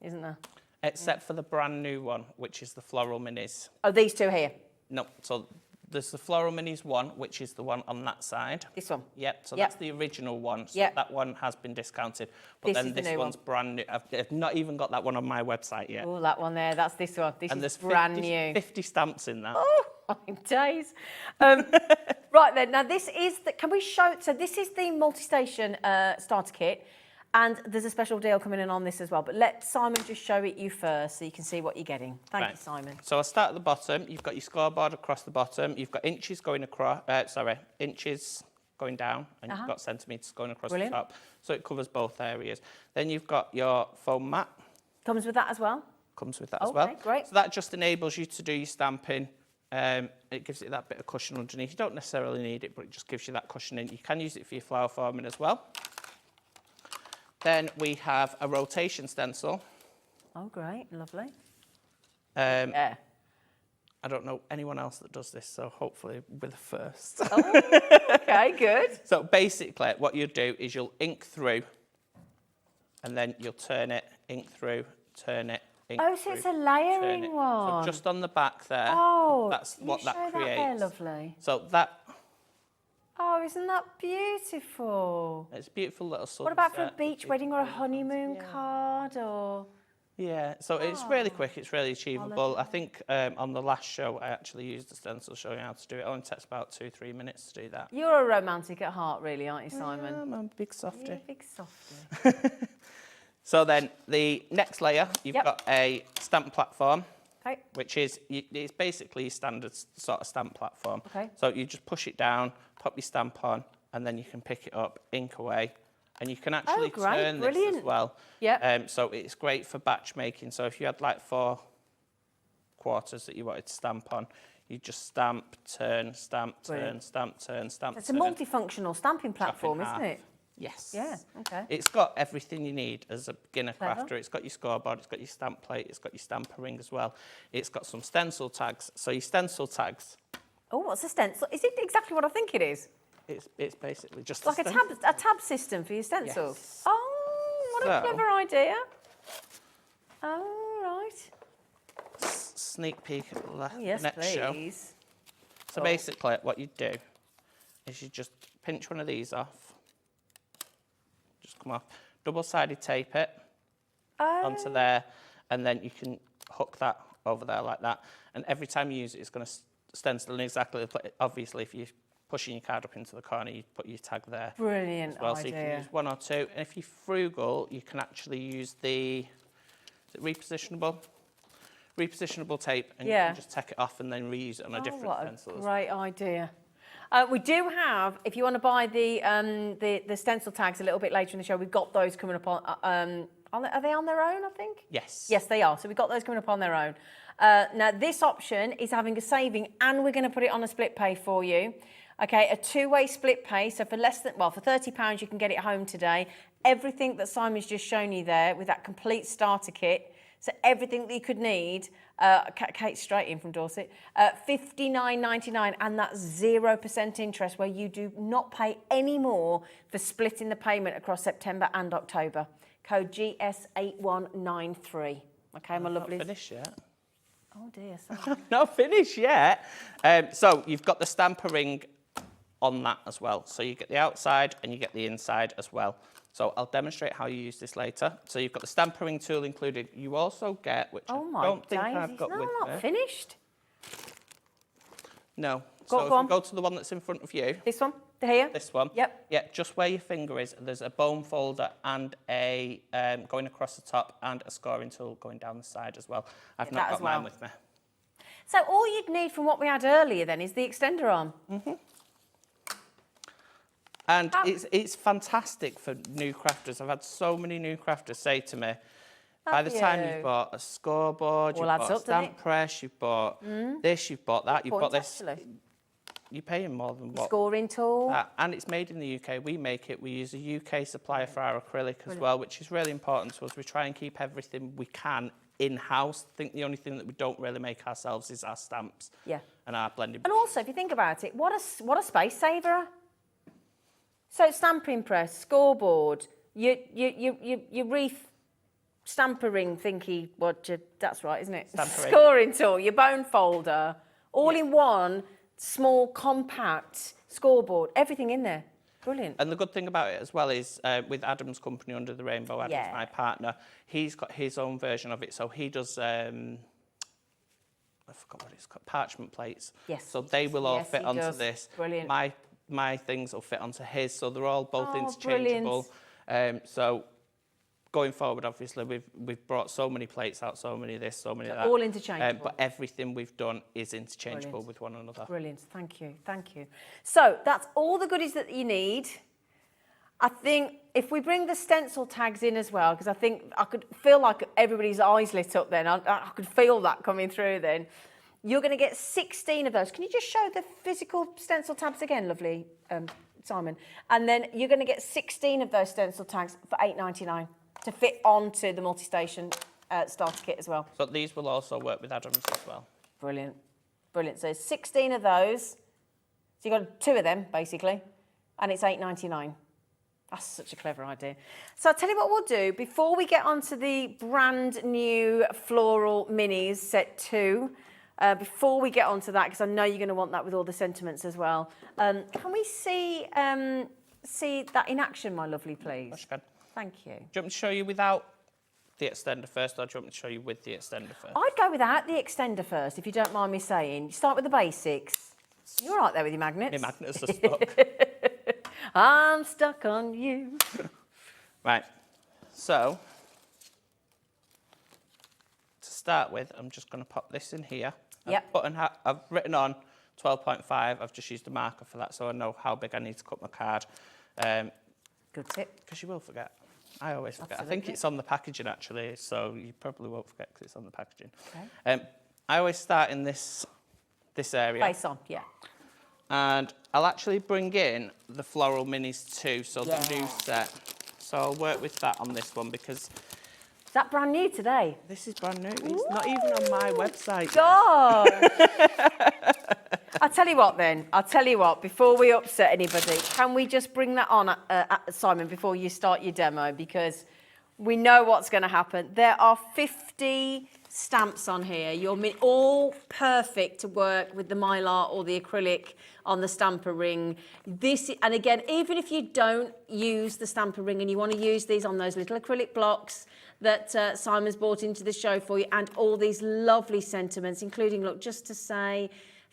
isn't there? Except for the brand new one, which is the Floral Minis. Oh, these two here? No, so there's the Floral Minis one, which is the one on that side. This one? Yep, so that's the original one. So that one has been discounted. But then this one's brand new. I've not even got that one on my website yet. Oh, that one there, that's this one. This is brand new. 50 stamps in that. Oh, my days. Right then, now this is, can we show, so this is the multi-station starter kit. And there's a special deal coming in on this as well. But let Simon just show it you first so you can see what you're getting. Thank you, Simon. So I'll start at the bottom. You've got your scoreboard across the bottom. You've got inches going across, inches going down, and you've got centimetres going across the top. So it covers both areas. Then you've got your foam mat. Comes with that as well? Comes with that as well. Okay, great. So that just enables you to do your stamping. It gives it that bit of cushion underneath. You don't necessarily need it, but it just gives you that cushioning. You can use it for your flower forming as well. Then we have a rotation stencil. Oh, great. Lovely. I don't know anyone else that does this, so hopefully we're the first. Oh, okay, good. So basically what you'll do is you'll ink through, and then you'll turn it, ink through, turn it, ink through. Oh, so it's a layering one. So just on the back there, that's what that creates. That there, lovely. So that... Oh, isn't that beautiful? It's a beautiful little sunset. What about for a beach wedding or a honeymoon card or...? Yeah, so it's really quick, it's really achievable. I think on the last show I actually used a stencil showing how to do it. It only takes about 2-3 minutes to do that. You're a romantic at heart, really, aren't you, Simon? I'm a big softie. You're a big softie. So then the next layer, you've got a stamp platform. Okay. Which is, it's basically a standard sort of stamp platform. Okay. So you just push it down, pop your stamp on, and then you can pick it up, ink away. And you can actually turn this as well. Yeah. So it's great for batch making. So if you had like 4 quarters that you wanted to stamp on, you just stamp, turn, stamp, turn, stamp, turn, stamp, It's a multifunctional stamping platform, isn't it? Yes. Yeah, okay. It's got everything you need as a beginner Clever. crafter. It's got your scoreboard, it's got your stamp plate, it's got your stamper ring as well. It's got some stencil tags. So your stencil tags, Oh, what's a stencil? Is it exactly what I think it is? it's basically just Like a tab system for your stencils? Yes. Oh, what a So- clever idea. Oh, right. Sneak peek at the Yes, next show. please. So basically what you do is you just pinch one of these off. Just come off. Double-sided tape it onto there, and then you can hook that over there like that. And every time you use it, it's going to stencil in exactly. Obviously, if you're pushing your card up into the corner, you put your tag there. Brilliant as well. So you can idea. use one or two. And if you're frugal, you can actually use the repositionable tape, and you Yeah. can just take it off and then reuse it on a different what pencil. a great idea. We do have, if you want to buy the stencil tags a little bit later in the show, we've got those coming up on, are they on their own, I think? Yes. Yes, they are. So we've got those coming up on their own. Now, this option is having a saving, and we're going to put it on a split pay for you. Okay, a two-way split pay. So for for £30, you can get it home today. Everything that Simon's just shown you there with that complete starter kit. So everything that you could need, Kate's straight in from Dorset, $59.99, and that's 0% interest, where you do not pay any more for splitting the payment across September and October. Code GS8193. Okay, my lovelies. Not finished yet. Oh dear, sorry. Not finished yet. So you've got the stamper ring on that as well. So you get the outside and you get the inside as well. So I'll demonstrate how you use this later. So you've got the stamper ring tool included. You also get, which Oh I my don't think daisies. I've got No, with I'm me. not finished. No. Go So if on. you go to the one that's in front of you, This one, here. this one. Yep. Yeah, just where your finger is, there's a bone folder and a going across the top and a scoring tool going down the side as well. I've That not as got mine well. with me. So all you'd need from what we had earlier then is the extender arm. And it's fantastic for new crafters. I've had so many new crafters say to me, by the time you've bought a scoreboard, All you've adds bought a up, doesn't stamp press, you've bought this, you've bought that, you've bought this. Actually. You're paying more than what? Scoring tool. And it's made in the UK. We make it. We use a UK supplier for our acrylic as well, which is really important to us. We try and keep everything we can in-house. I think the only thing that we don't really make ourselves is our stamps and our blending. And also, if you think about it, what a space saver. So stamping press, scoreboard, your wreath stamper ring thingy, that's right, isn't it? Stamper ring. Scoring tool, your bone folder, all in one small, compact scoreboard, everything in there. Brilliant. And the good thing about it as well is with Adam's company, Under the Rainbow, Adam's my partner, he's got his own version of it. So he does, I forgot what it's called, parchment plates. Yes. So they will all Yes, fit he onto does. this. Brilliant. My things will fit onto his. So they're all both Oh, interchangeable. So going forward, obviously, we've brought so many plates out, so many of this, so many of that. All interchangeable. But everything we've done is interchangeable Brilliant. with one another. Brilliant, thank you, thank you. So that's all the goodies that you need. I think if we bring the stencil tags in as well, because I think I could feel like everybody's eyes lit up then. I could feel that coming through then. You're going to get 16 of those. Can you just show the physical stencil tabs again, lovely Simon? And then you're going to get 16 of those stencil tags for $8.99 to fit onto the multi-station starter kit as well. So these will also work with Adam's as well. Brilliant, brilliant. So 16 of those. So you've got 2 of them, basically, and it's $8.99. That's such a clever idea. So I'll tell you what we'll do. Before we get onto the brand new floral minis set 2, before we get onto that, because I know you're going to want that with all the sentiments as well, can we see that in action, my lovely, please? Yes, you can. Thank you. Do you want me to show you without the extender first, or do you want me to show you with the extender first? I'd go without the extender first, if you don't mind me saying. You start with the basics. You're right there with your magnets. My magnets are stuck. I'm stuck on you. Right, so to start with, I'm just going to pop this in here. Yep. I've written on 12.5. I've just used a marker for that, so I know how big I need to cut my card. Good tip. Because you will forget. I always forget. I Absolutely. think it's on the packaging, actually, so you probably won't forget because it's on the packaging. Okay. I always start in this area. Face on, yeah. And I'll actually bring in the floral minis too, so the new set. So I'll work with that on this one because Is that brand new today? this is brand new. It's not even on my website. God! I'll tell you what then. I'll tell you what, before we upset anybody, can we just bring that on, Simon, before you start your demo? Because we know what's going to happen. There are 50 stamps on here. You're all perfect to work with the mylar or the acrylic on the stamper ring. And again, even if you don't use the stamper ring and you want to use these on those little acrylic blocks that Simon's brought into the show for you, and all these lovely sentiments, including, look, just to say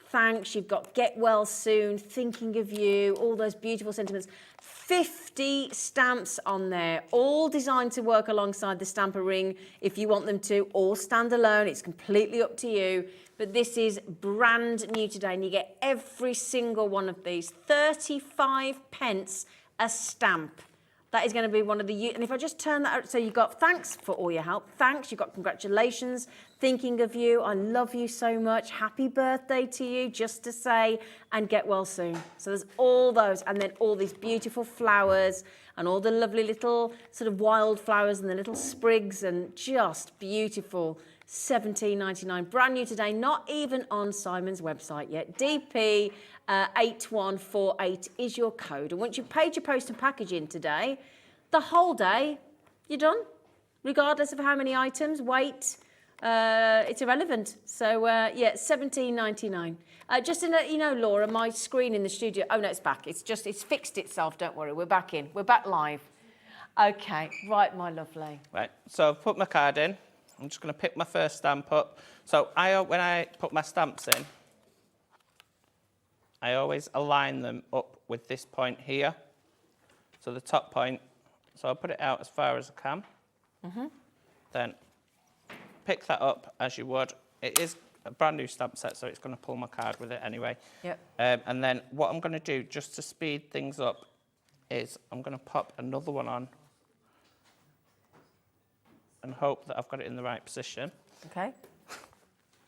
thanks, you've got get well soon, thinking of you, all those beautiful sentiments. 50 stamps on there, all designed to work alongside the stamper ring if you want them to, all stand alone. It's completely up to you. But this is brand new today, and you get every single one of these. 35 pence a stamp. That is going to be one of the... And if I just turn that out, so you've got thanks for all your help. Thanks, you've got congratulations, thinking of you, I love you so much, happy birthday to you, just to say, and get well soon. So there's all those, and then all these beautiful flowers and all the lovely little sort of wildflowers and the little sprigs, and just beautiful. $17.99, brand new today, not even on Simon's website yet. DP 8148 is your code. And once you've paid your post and packaging today, the whole day, you're done. Regardless of how many items, weight, it's irrelevant. So, yeah, $17.99. Just to let you know, Laura, my screen in the studio, oh no, it's back. It's fixed itself, don't worry. We're back in. We're back live. Okay, right, my lovely. Right, so I've put my card in. I'm just going to pick my first stamp up. So when I put my stamps in, I always align them up with this point here. So the top point. So I'll put it out as far as I can. Then pick that up as you would. It is a brand new stamp set, so it's going to pull my card with it anyway. Yep. And then what I'm going to do, just to speed things up, is I'm going to pop another one on and hope that I've got it in the right position. Okay.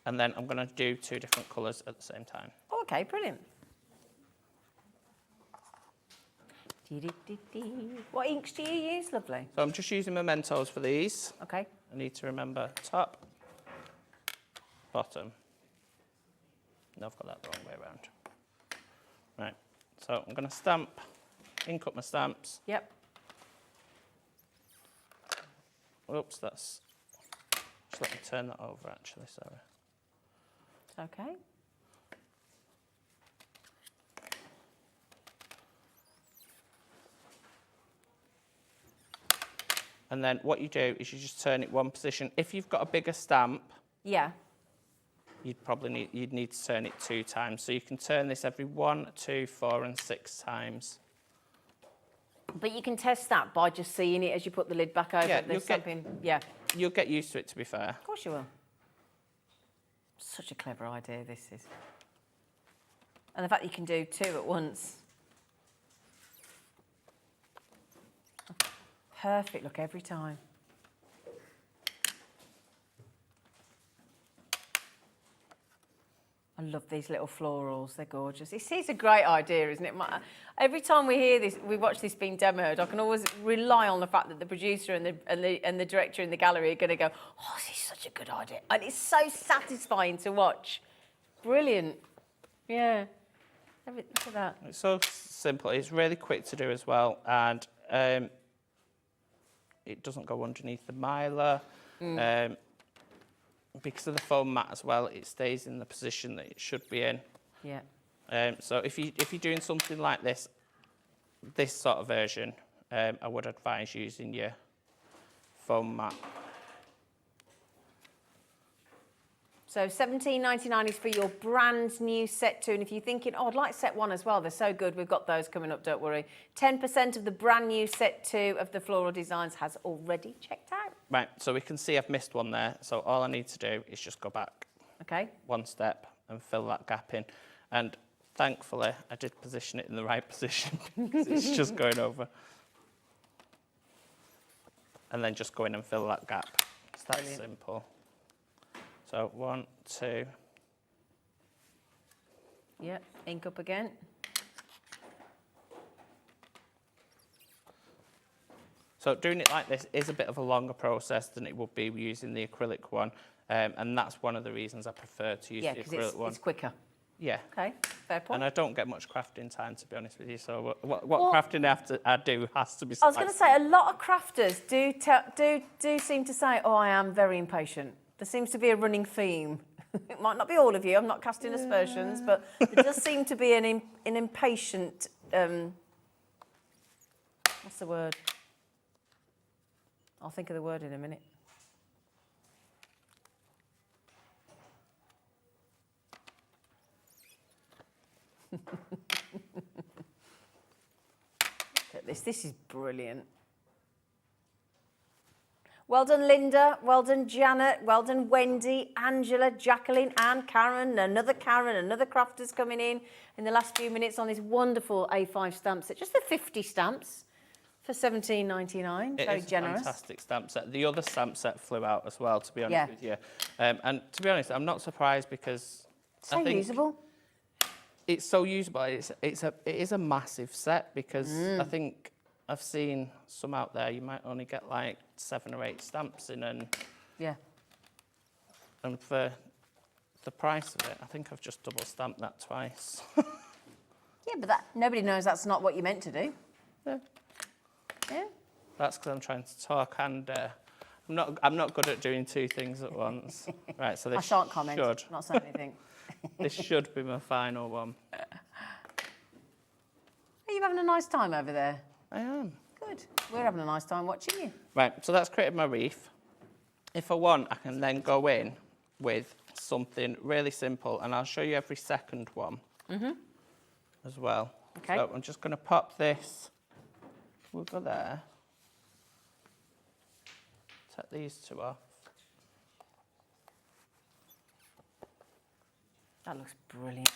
And then I'm going to do two different colours at the same time. Okay, brilliant. What inks do you use, lovely? So I'm just using mementos for these. Okay. I need to remember top, bottom. No, I've got that the wrong way around. Right, so I'm going to stamp, ink up my stamps. Yep. Oops, just let me turn that over actually, sorry. Okay. And then what you do is you just turn it one position. If you've got a bigger stamp, Yeah. you'd need to turn it 2 times. So you can turn this every 1, 2, 4, and 6 times. But you can test that by just seeing it as you put the lid back over Yeah, the stamping. Yeah. You'll get used to it, to be fair. Of course you will. Such a clever idea, this is. And the fact that you can do 2 at once. Perfect look every time. I love these little florals, they're gorgeous. This is a great idea, isn't it? Every time we hear this, we watch this being demoed, I can always rely on the fact that the producer and the director in the gallery are going to go, oh, this is such a good idea. And it's so satisfying to watch. Brilliant. Yeah. Look at that. It's so simple. It's really quick to do as well. And it doesn't go underneath the mylar. Because of the foam mat as well, it stays in the position that it should be in. Yeah. So if you're doing something like this sort of version, I would advise using your foam mat. So $17.99 is for your brand new set 2. And if you're thinking, oh, I'd like set 1 as well, they're so good, we've got those coming up, don't worry. 10% of the brand new set 2 of the floral designs has already checked out. Right, so we can see I've missed one there. So all I need to do is just go back Okay. 1 step and fill that gap in. And thankfully, I did position it in the right position because it's just going over. And then just go in and fill that gap. It's that simple. So 1, 2. Yep, ink up again. So doing it like this is a bit of a longer process than it would be using the acrylic one. And that's one of the reasons I prefer to use Yeah, the because acrylic one. it's quicker. Yeah. Okay, fair point. And I don't get much crafting time, to be honest with you. So what crafting I do has to be. I was going to say, a lot of crafters do seem to say, oh, I am very impatient. There seems to be a running theme. It might not be all of you, I'm not casting aspersions, but there does seem to be an impatient, what's the word? I'll think of the word in a minute. Look at this. This is brilliant. Well done, Linda. Well done, Janet. Well done, Wendy, Angela, Jacqueline, Anne, Karen, another crafter's coming in the last few minutes on this wonderful A5 stamp set. Just the 50 stamps for $17.99. Very generous. A fantastic stamp set. The other stamp set flew out as well, to be honest with you. And to be honest, I'm not surprised because So usable. It's so usable. It is a massive set because I think I've seen some out there. You might only get like 7 or 8 stamps in, and for the price of it, I think I've just double stamped that twice. Yeah, but nobody knows that's not what you meant to do. Yeah. Yeah. That's because I'm trying to talk, and I'm not good at doing 2 things at once. Right, so this I shan't comment. should. Not saying anything. This should be my final one. Are you having a nice time over there? I am. Good. We're having a nice time watching you. Right, so that's created my wreath. If I want, I can then go in with something really simple, and I'll show you every second one as well. Okay. So I'm just going to pop this. We'll go there. Take these 2 off. That looks brilliant.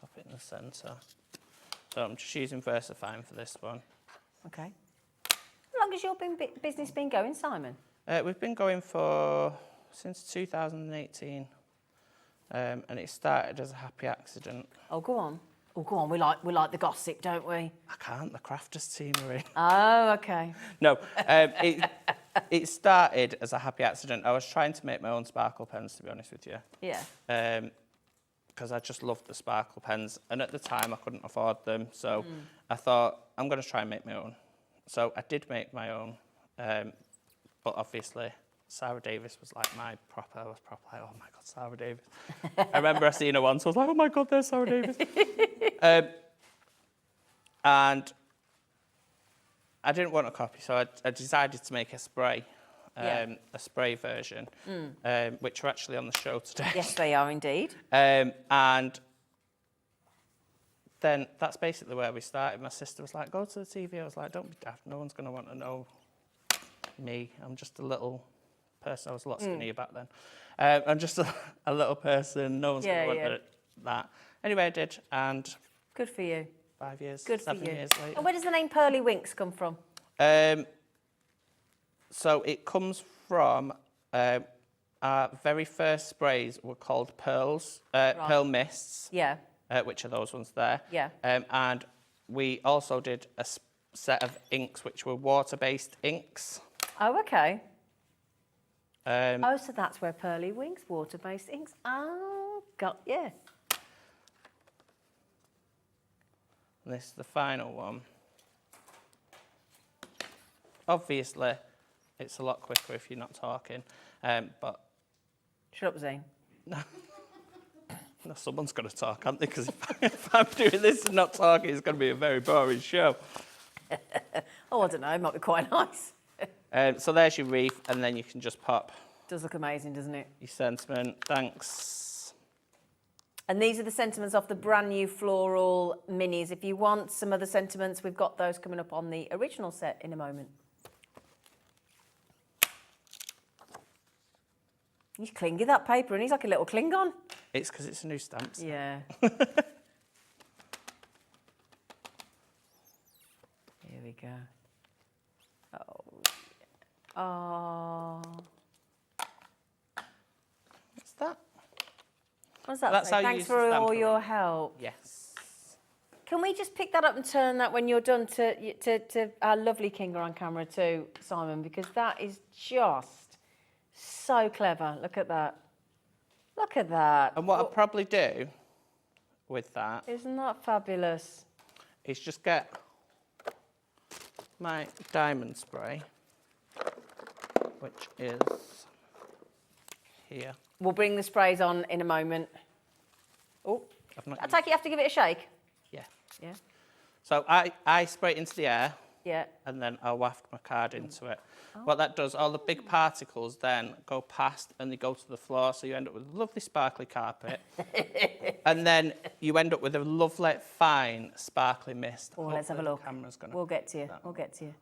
Pop it in the centre. So I'm just using VersaFine for this one. Okay. How long has your business been going, Simon? We've been going since 2018, and it started as a happy accident. Oh, go on. Oh, go on. We like the gossip, don't we? I can't. The crafters team are in. Oh, okay. No, it started as a happy accident. I was trying to make my own sparkle pens, to be honest with you. Yeah. Because I just loved the sparkle pens, and at the time I couldn't afford them, so I thought I'm going to try and make my own. So I did make my own, but obviously Sarah Davis was like I was proper like, oh my God, Sarah Davis. I remember I seen her once, I was like, oh my God, there's Sarah Davis. And I didn't want a copy, so I decided to make a spray. A spray version, which are actually on the show today. Yes, they are indeed. And then that's basically where we started. My sister was like, go to the TV. I was like, don't be daft. No one's going to want to know me. I'm just a little person. I was a lot skinnier back then. I'm just a little person. No one's going to want that. Anyway, I did. And good for you. 5 years, Good 7 for you. years later. And where does the name Pearlywinks come from? So it comes from our very first sprays were called pearls, pearl mists. Yeah. Which are those ones there. Yeah. And we also did a set of inks which were water-based inks. Oh, okay. So that's where Pearlywinks, water-based inks. Oh, yeah. And this is the final one. Obviously, it's a lot quicker if you're not talking, but... Shut up, Zane. No, someone's got to talk, aren't they? Because if I'm doing this and not talking, it's going to be a very boring show. Oh, I don't know. It might be quite nice. So there's your wreath, and then you can just pop... Does look amazing, doesn't it? Your sentiment. Thanks. And these are the sentiments off the brand new floral minis. If you want some other sentiments, we've got those coming up on the original set in a moment. He's clingy, that paper, and he's like a little Klingon. It's because it's a new stamp set. Yeah. Here we go. Oh, yeah. Oh. What's that? What's that That's say? how you Thanks use the for stamp all room. your help. Yes. Can we just pick that up and turn that when you're done to our lovely Kinga on camera too, Simon? Because that is just so clever. Look at that. Look at that. And what I'll probably do with that Isn't that fabulous? is just get my diamond spray, which is here. We'll bring the sprays on in a moment. Oh, I've not I take it you have to give it a shake. Yeah. Yeah. So I spray it into the air, Yeah. and then I'll waft my card into it. What that does, all the big particles then go past and they go to the floor, so you end up with a lovely sparkly carpet. And then you end up with a lovely, fine, sparkly mist. Oh, let's have a Hopefully look. the camera's gonna We'll get to you. that We'll one. get to you.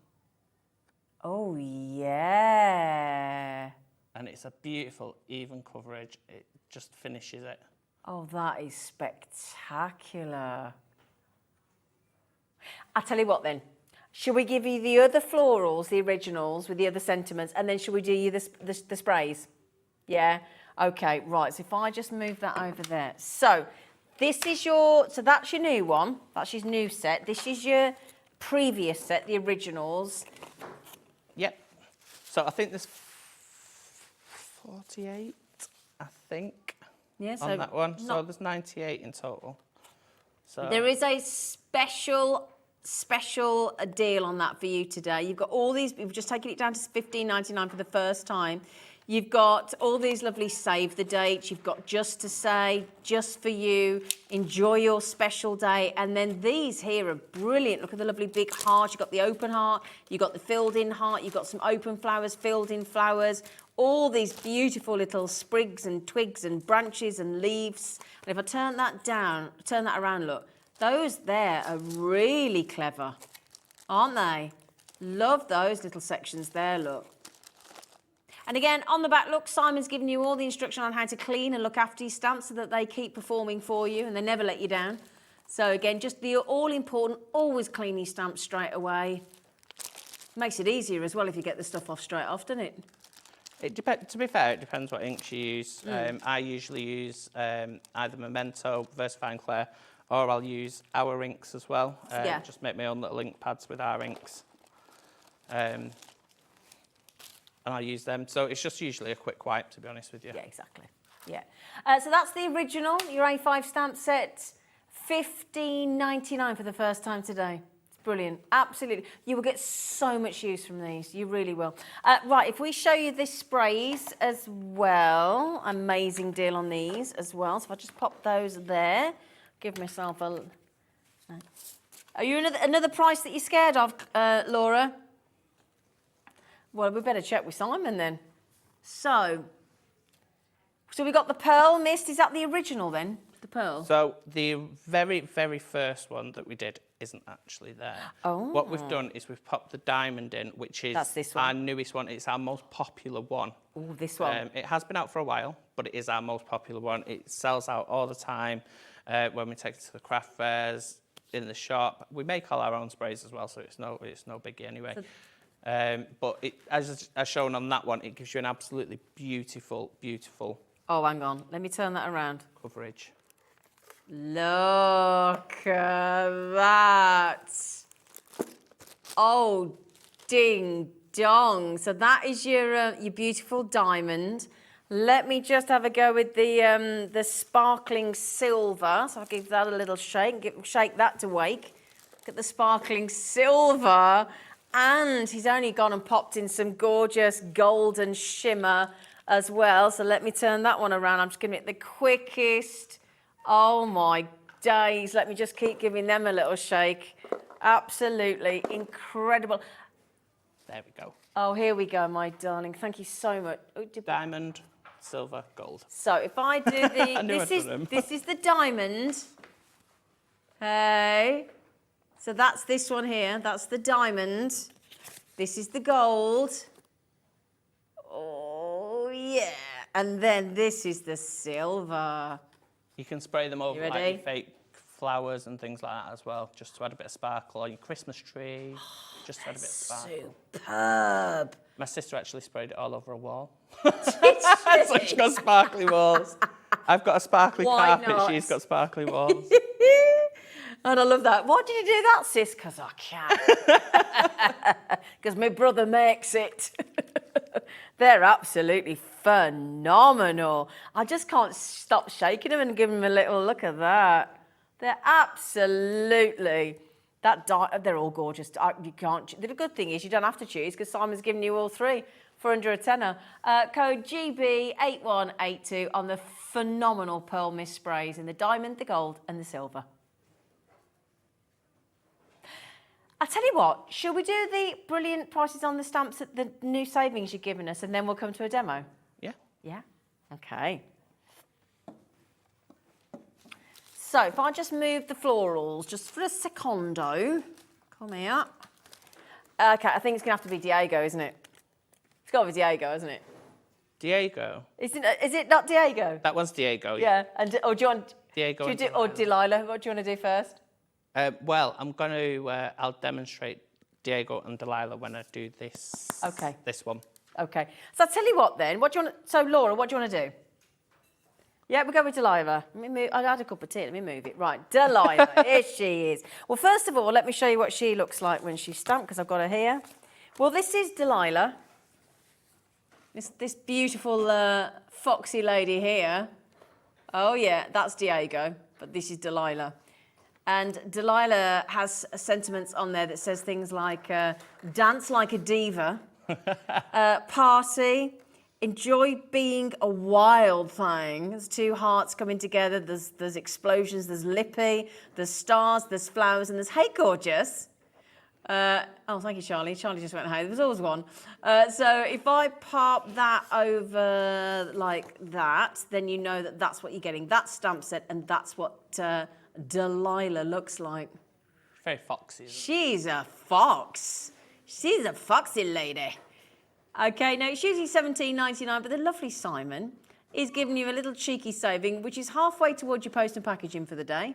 Oh, yeah. And it's a beautiful, even coverage. It just finishes it. Oh, that is spectacular. I'll tell you what then. Should we give you the other florals, the originals, with the other sentiments, and then should we do you the sprays? Yeah? Okay, right. So if I just move that over there. So this is so that's your new one. That's your new set. This is your previous set, the originals. Yep. So I think there's 48, I think, Yeah, so on that one. So not- there's 98 in total. So There is a special deal on that for you today. You've got all these, we've just taken it down to $15.99 for the first time. You've got all these lovely save the dates. You've got just to say, just for you, enjoy your special day. And then these here are brilliant. Look at the lovely big heart. You've got the open heart. You've got the filled in heart. You've got some open flowers, filled in flowers. All these beautiful little sprigs and twigs and branches and leaves. And if I turn that around, look, those there are really clever, aren't they? Love those little sections there, look. And again, on the back, look, Simon's given you all the instruction on how to clean and look after your stamps so that they keep performing for you and they never let you down. So again, just the all-important, always clean your stamps straight away. Makes it easier as well if you get the stuff off straight off, doesn't it? to be fair, it depends what inks you use. I usually use either Memento, Versafine Clear, or I'll use our inks as well. Yeah. Just make my own little ink pads with our inks. And I'll use them. So it's just usually a quick wipe, to be honest with you. Yeah, exactly. Yeah. So that's the original, your A5 stamp set, $15.99 for the first time today. It's brilliant. Absolutely. You will get so much use from these. You really will. Right, if we show you the sprays as well, amazing deal on these as well. So if I just pop those there, give myself a... Are you another price that you're scared of, Laura? Well, we better check with Simon then. So we got the Pearl Mist. Is that the original then? The Pearl? So the very, very first one that we did isn't actually there. Oh. What we've done is we've popped the diamond in, which is That's this one. our newest one. It's our most popular one. Oh, this one. It has been out for a while, but it is our most popular one. It sells out all the time when we take it to the craft fairs, in the shop. We make all our own sprays as well, so it's no biggie anyway. But as shown on that one, it gives you an absolutely beautiful, beautiful Oh, hang on. Let me turn that around. coverage. Look at that. Oh, ding dong. So that is your beautiful diamond. Let me just have a go with the sparkling silver. So I'll give that a little shake. Shake that to wake. Look at the sparkling silver. And he's only gone and popped in some gorgeous golden shimmer as well. So let me turn that one around. I'm just giving it the quickest. Oh my days. Let me just keep giving them a little shake. Absolutely incredible. There we go. Oh, here we go, my darling. Thank you so much. Oh, Diamond, silver, gold. so if I do the, I knew I'd done them. this is the diamond. Hey. So that's this one here. That's the diamond. This is the gold. Oh, yeah. And then this is the silver. You can spray them over You like ready? your fake flowers and things like that as well, just to add a bit of sparkle, or your Christmas tree, just to add a bit of sparkle. Superb. My sister actually sprayed it all over a wall. So she's got sparkly walls. I've got a sparkly Why carpet, not? she's got sparkly walls. And I love that. Why did you do that, sis? Because I can. Because my brother makes it. They're absolutely phenomenal. I just can't stop shaking them and giving them a little look at that. They're absolutely... they're all gorgeous. You can't... The good thing is you don't have to choose because Simon's given you all three for under a tenner. Code GB8182 on the phenomenal Pearl Mist sprays in the diamond, the gold and the silver. I'll tell you what, shall we do the brilliant prices on the stamps at the new savings you've given us and then we'll come to a demo? Yeah. Yeah? Okay. So if I just move the florals just for a secondo. Come here. Okay, I think it's going to have to be Diego, isn't it? It's got to be Diego, isn't it? Diego. Is it not Diego? That one's Diego. Yeah. And, or do you want... Diego and or Delilah? What do you want to do first? Well, I'm going to, I'll demonstrate Diego and Delilah when I do this. Okay. This one. Okay. So I'll tell you what then. What do you want? So Laura, what do you want to do? Yeah, we'll go with Delilah. Let me move. I had a cup of tea. Let me move it. Right, Delilah. Here she is. Well, first of all, let me show you what she looks like when she's stamped because I've got her here. Well, this is Delilah. This beautiful foxy lady here. Oh yeah, that's Diego, but this is Delilah. And Delilah has sentiments on there that says things like dance like a diva, party, enjoy being a wild thing. There's two hearts coming together. There's explosions, there's lippy, there's stars, there's flowers, and there's hey gorgeous. Oh, thank you, Charlie. Charlie just went, hey, there was always one. So if I pop that over like that, then you know that that's what you're getting. That stamp set, and that's what Delilah looks like. Very foxy, isn't it? She's a fox. She's a foxy lady. Okay, now it's usually $17.99, but the lovely Simon is giving you a little cheeky saving, which is halfway towards your post and packaging for the day.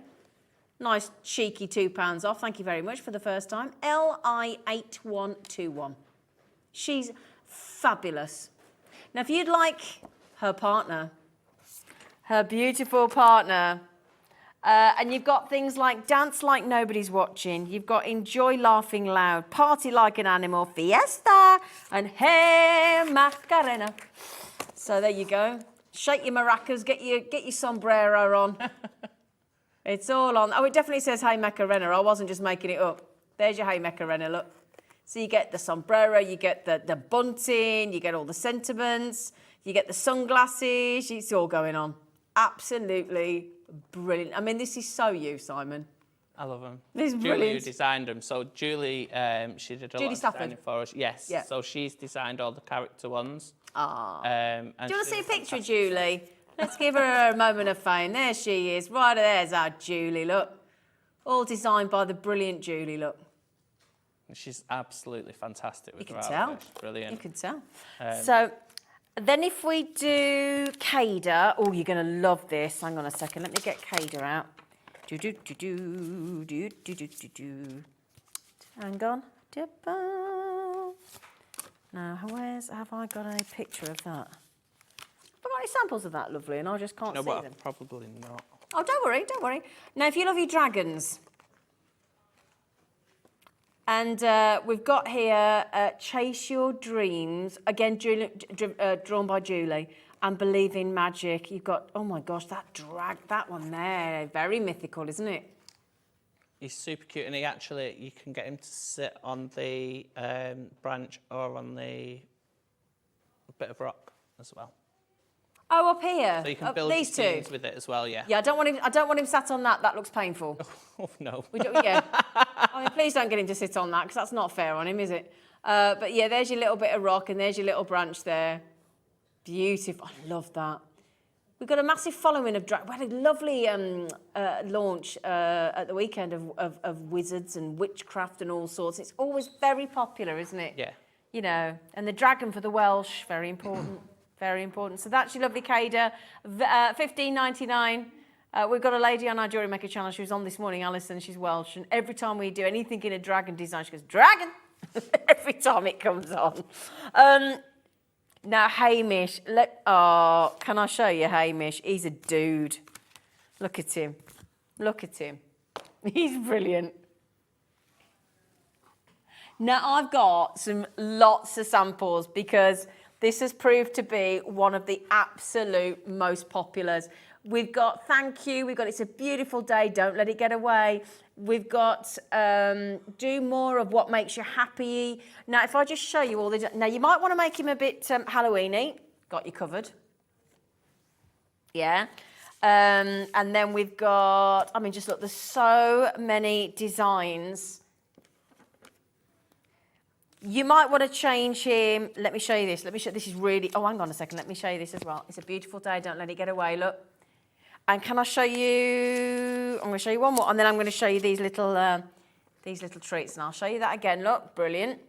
Nice cheeky £2 off. Thank you very much for the first time. LI8121. She's fabulous. Now, if you'd like her partner, her beautiful partner, and you've got things like dance like nobody's watching, you've got enjoy laughing loud, party like an animal, fiesta, and hey Macarena. So there you go. Shake your maracas, get your sombrero on. It's all on. Oh, it definitely says hey Macarena. I wasn't just making it up. There's your hey Macarena, look. So you get the sombrero, you get the bunting, you get all the sentiments, you get the sunglasses, it's all going on. Absolutely brilliant. I mean, this is so you, Simon. I love them. This is Julie, brilliant. who designed them. So Julie, she did a lot of designing for us. Yes. Yeah. So she's designed all the character ones. Ah. And Do you want to see a picture of fantastic. Julie? Let's give her a moment of fame. There she is. Right there's our Julie, look. All designed by the brilliant Julie, look. She's absolutely fantastic with You her can tell. outfit. She's brilliant. You can tell. So then if we do Cada, oh, you're going to love this. Hang on a second. Let me get Cada out. Hang on. Now, have I got a picture of that? Have I got any samples of that, lovely? And I just can't No, see but them. probably not. Oh, don't worry, don't worry. Now, if you love your dragons, and we've got here Chase Your Dreams, again, drawn by Julie, and Believe in Magic. You've got, oh my gosh, that one there, very mythical, isn't it? He's super cute, and you can get him to sit on the branch or on the bit of rock as well. Oh, up here. So you can build these two. scenes with it as well, yeah. Yeah, I don't want him sat on that. That looks painful. Oh, no. Yeah. I mean, please don't get him to sit on that because that's not fair on him, is it? But yeah, there's your little bit of rock and there's your little branch there. Beautiful. I love that. We've got a massive following of drag. We had a lovely launch at the weekend of wizards and witchcraft and all sorts. It's always very popular, isn't it? Yeah. You know, and the dragon for the Welsh, very important. Very important. So that's your lovely Cada, $15.99. We've got a lady on our Jewelry Maker channel. She was on this morning, Alison. She's Welsh, and every time we do anything in a dragon design, she goes, "Dragon!" every time it comes on. Now, Hamish, can I show you Hamish? He's a dude. Look at him. Look at him. He's brilliant. Now, I've got lots of samples because this has proved to be one of the absolute most populars. We've got Thank You. We've got It's a Beautiful Day. Don't Let It Get Away. We've got Do More of What Makes You Happy. Now, if I just show you all the... Now, you might want to make him a bit Halloween-y. Got you covered. Yeah. And then we've got... I mean, just look, there's so many designs. You might want to change him. Let me show you this. This is really... Oh, hang on a second. Let me show you this as well. It's a beautiful day. Don't let it get away. Look. And can I show you... I'm going to show you one more. And then I'm going to show you these little treats. And I'll show you that again. Look. Brilliant.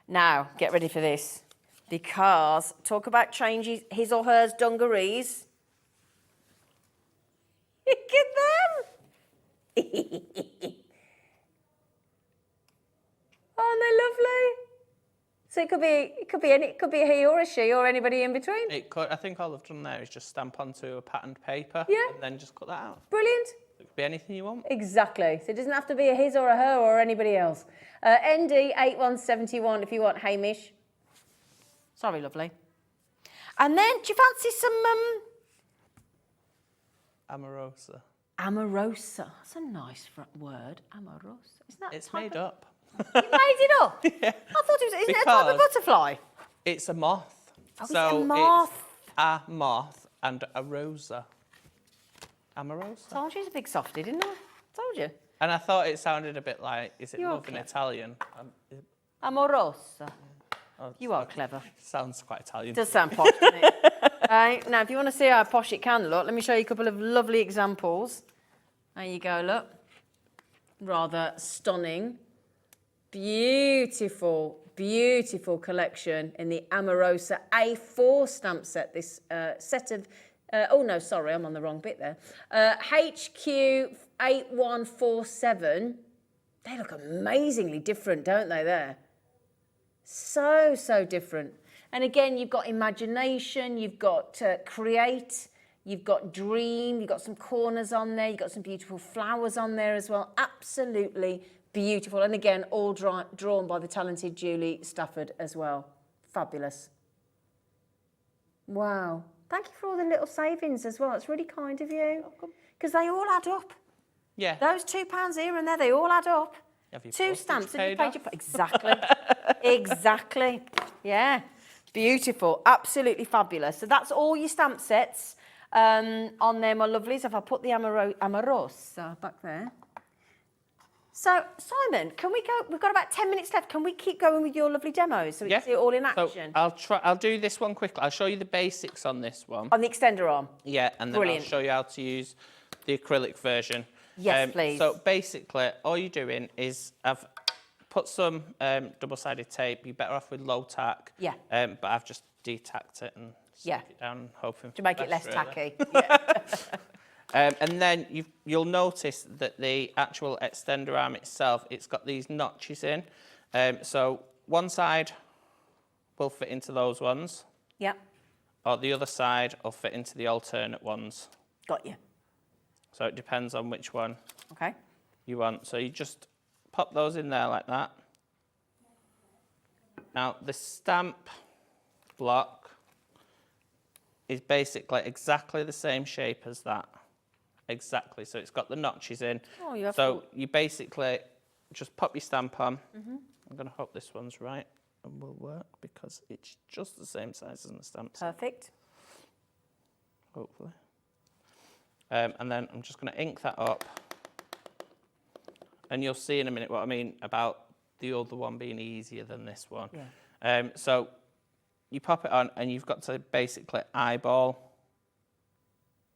Now, get ready for this. Because talk about changes, his or hers dungarees. Look at them. Aren't they lovely? So it could be a he or a she or anybody in between. It could. I think all I've done there is just stamp onto a patterned paper. Yeah. And then just cut that out. Brilliant. It could be anything you want. Exactly. So it doesn't have to be a his or a her or anybody else. ND8171 if you want Hamish. Sorry, lovely. And then, do you fancy some... Amorosa. Amorosa. That's a nice word. Amorosa. Isn't that It's made up. You made it up? Yeah. I thought it was... Isn't it a type of butterfly? It's a moth. Oh, it's a moth. It's a moth and a rosa. Amorosa. Told you it's a big softie, didn't I? Told you. And I thought it sounded a bit like, is it You're love in clever. Italian? Amorosa. Oh, You are clever. sounds quite Italian. It does sound posh, doesn't it? Now, if you want to see how posh it can look, let me show you a couple of lovely examples. There you go, look. Rather stunning. Beautiful, beautiful collection in the Amorosa A4 stamp set. This set of... oh, no, sorry, I'm on the wrong bit there. HQ8147. They look amazingly different, don't they, there? So, so different. And again, you've got imagination, you've got create, you've got dream, you've got some corners on there, you've got some beautiful flowers on there as well. Absolutely beautiful. And again, all drawn by the talented Julie Stafford as well. Fabulous. Wow. Thank you for all the little savings as well. It's really kind of you. Because they all add up. Yeah. Those £2 here and there, they all add up. Have you 2 postage stamps and you paid paid off? your... Exactly. Exactly. Yeah. Beautiful. Absolutely fabulous. So that's all your stamp sets on there, my lovelies. If I put the Amorosa back there. So, Simon, can we go? We've got about 10 minutes left. Can we keep going with your lovely demos so we can see it all in action? So I'll do this one quickly. I'll show you the basics on this one. On the extender arm? Yeah, and then Brilliant. I'll show you how to use the acrylic version. Yes, please. So basically, all you're doing is I've put some double-sided tape. You're better off with low tack. Yeah. But I've just de-tacked it and stuck it down, hoping To make it less really. tacky. Yeah. And then you'll notice that the actual extender arm itself, it's got these notches in. So one side will fit into those ones, Yeah. or the other side will fit into the alternate ones. Got you. So it depends on which one Okay. you want. So you just pop those in there like that. Now the stamp block is basically exactly the same shape as that. Exactly. So it's got the notches in. Oh, you have so you basically just pop your stamp on. I'm going to hope this one's right and will work because it's just the same size as the stamp set, Perfect. hopefully. And then I'm just going to ink that up. And you'll see in a minute what I mean about the other one being easier than this one. Yeah. So you pop it on and you've got to basically eyeball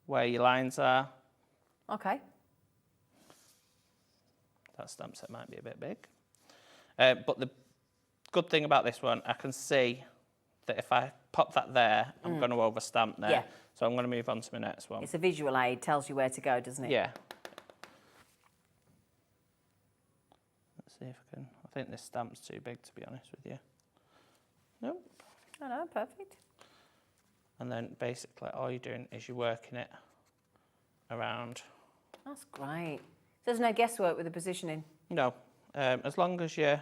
where your lines are. Okay. That stamp set might be a bit big. But the good thing about this one, I can see that if I pop that there, I'm going to overstamp there. Yeah. So I'm going to move on to my next one. It's a visual aid, tells you where to go, doesn't it? Yeah. Let's see if I can... I think this stamp's too big, to be honest with you. Nope. I know, perfect. And then basically all you're doing is you're working it around. That's great. There's no guesswork with the positioning. No, as long as you, I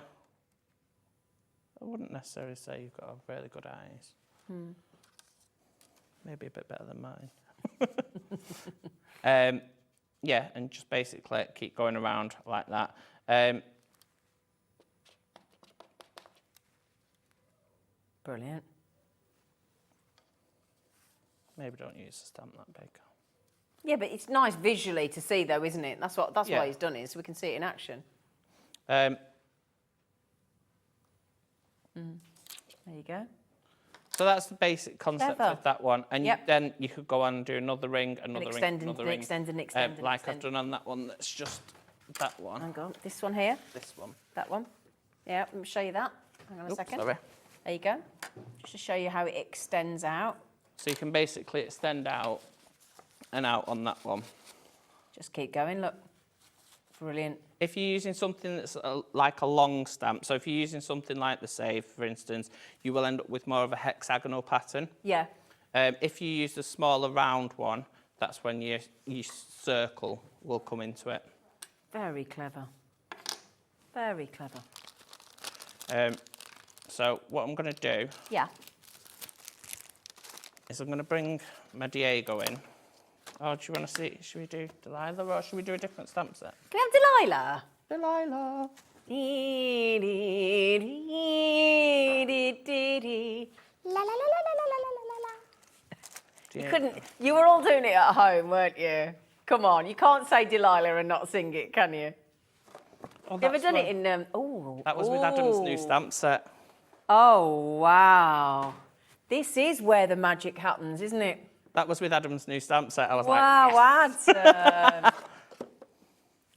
wouldn't necessarily say you've got really good eyes. Maybe a bit better than mine. Yeah, and just basically keep going around like that. Brilliant. Maybe don't use a stamp that big. Yeah, but it's nice visually to see, though, isn't it? That's Yeah. why he's done it, so we can see it in action. Um, There you go. So that's the basic concept Clever. of that one. And Yep. then you could go on and do another ring, another ring, extend and another ring. extend and extend and like extend. I've done on that one, that's just that one. Hang on, this one here, This one. that one. Yeah, let me show you that. Hang on a Oops, second. sorry. There you go. Just to show you how it extends out. So you can basically extend out and out on that one. Just keep going, look. Brilliant. If you're using something that's like a long stamp, so if you're using something like the Save, for instance, you will end up with more of a hexagonal pattern. Yeah. If you use the smaller round one, that's when your circle will come into it. Very clever. Very clever. So what I'm going to do Yeah. is I'm going to bring my Diego in. Oh, do you want to see? Should we do Delilah or should we do a different stamp set? Can we have Delilah? Delilah. Dee, dee, dee, dee, dee, dee. La, la, la, la, la, la, la, la, la. You couldn't. You were all doing it at home, weren't you? Come on, you can't say Delilah and not sing it, can you? Oh, You ever that's done what- it in? Oh. That was with Adam's new stamp set. Oh wow! This is where the magic happens, isn't it? That was with Adam's new stamp set. I was Wow, Adam.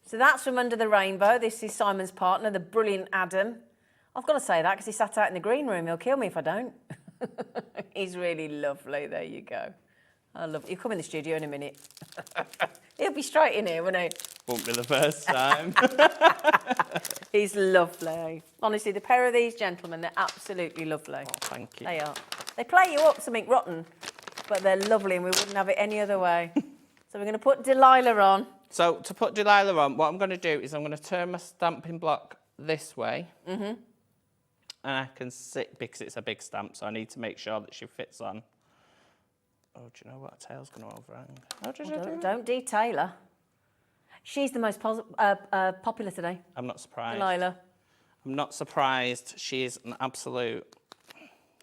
So that's from Under the Rainbow. This is Simon's partner, the brilliant Adam. I've got to say that because he sat out in the green room. He'll kill me if I don't. He's really lovely. There you go. I love it. He'll come in the studio in a minute. He'll be straight in here, won't he? Won't be the first time. He's lovely. Honestly, the pair of these gentlemen, they're absolutely lovely. Oh, thank you. They are. They play you up something rotten, but they're lovely and we wouldn't have it any other way. So we're going to put Delilah on. So to put Delilah on, what I'm going to do is I'm going to turn my stamping block this way. And I can sit, because it's a big stamp, so I need to make sure that she fits on. Oh, do you know what? A tail's going to overhang. How did I do that? Don't detail her. She's the most popular today, I'm not surprised. Delilah. I'm not surprised. She is an absolute...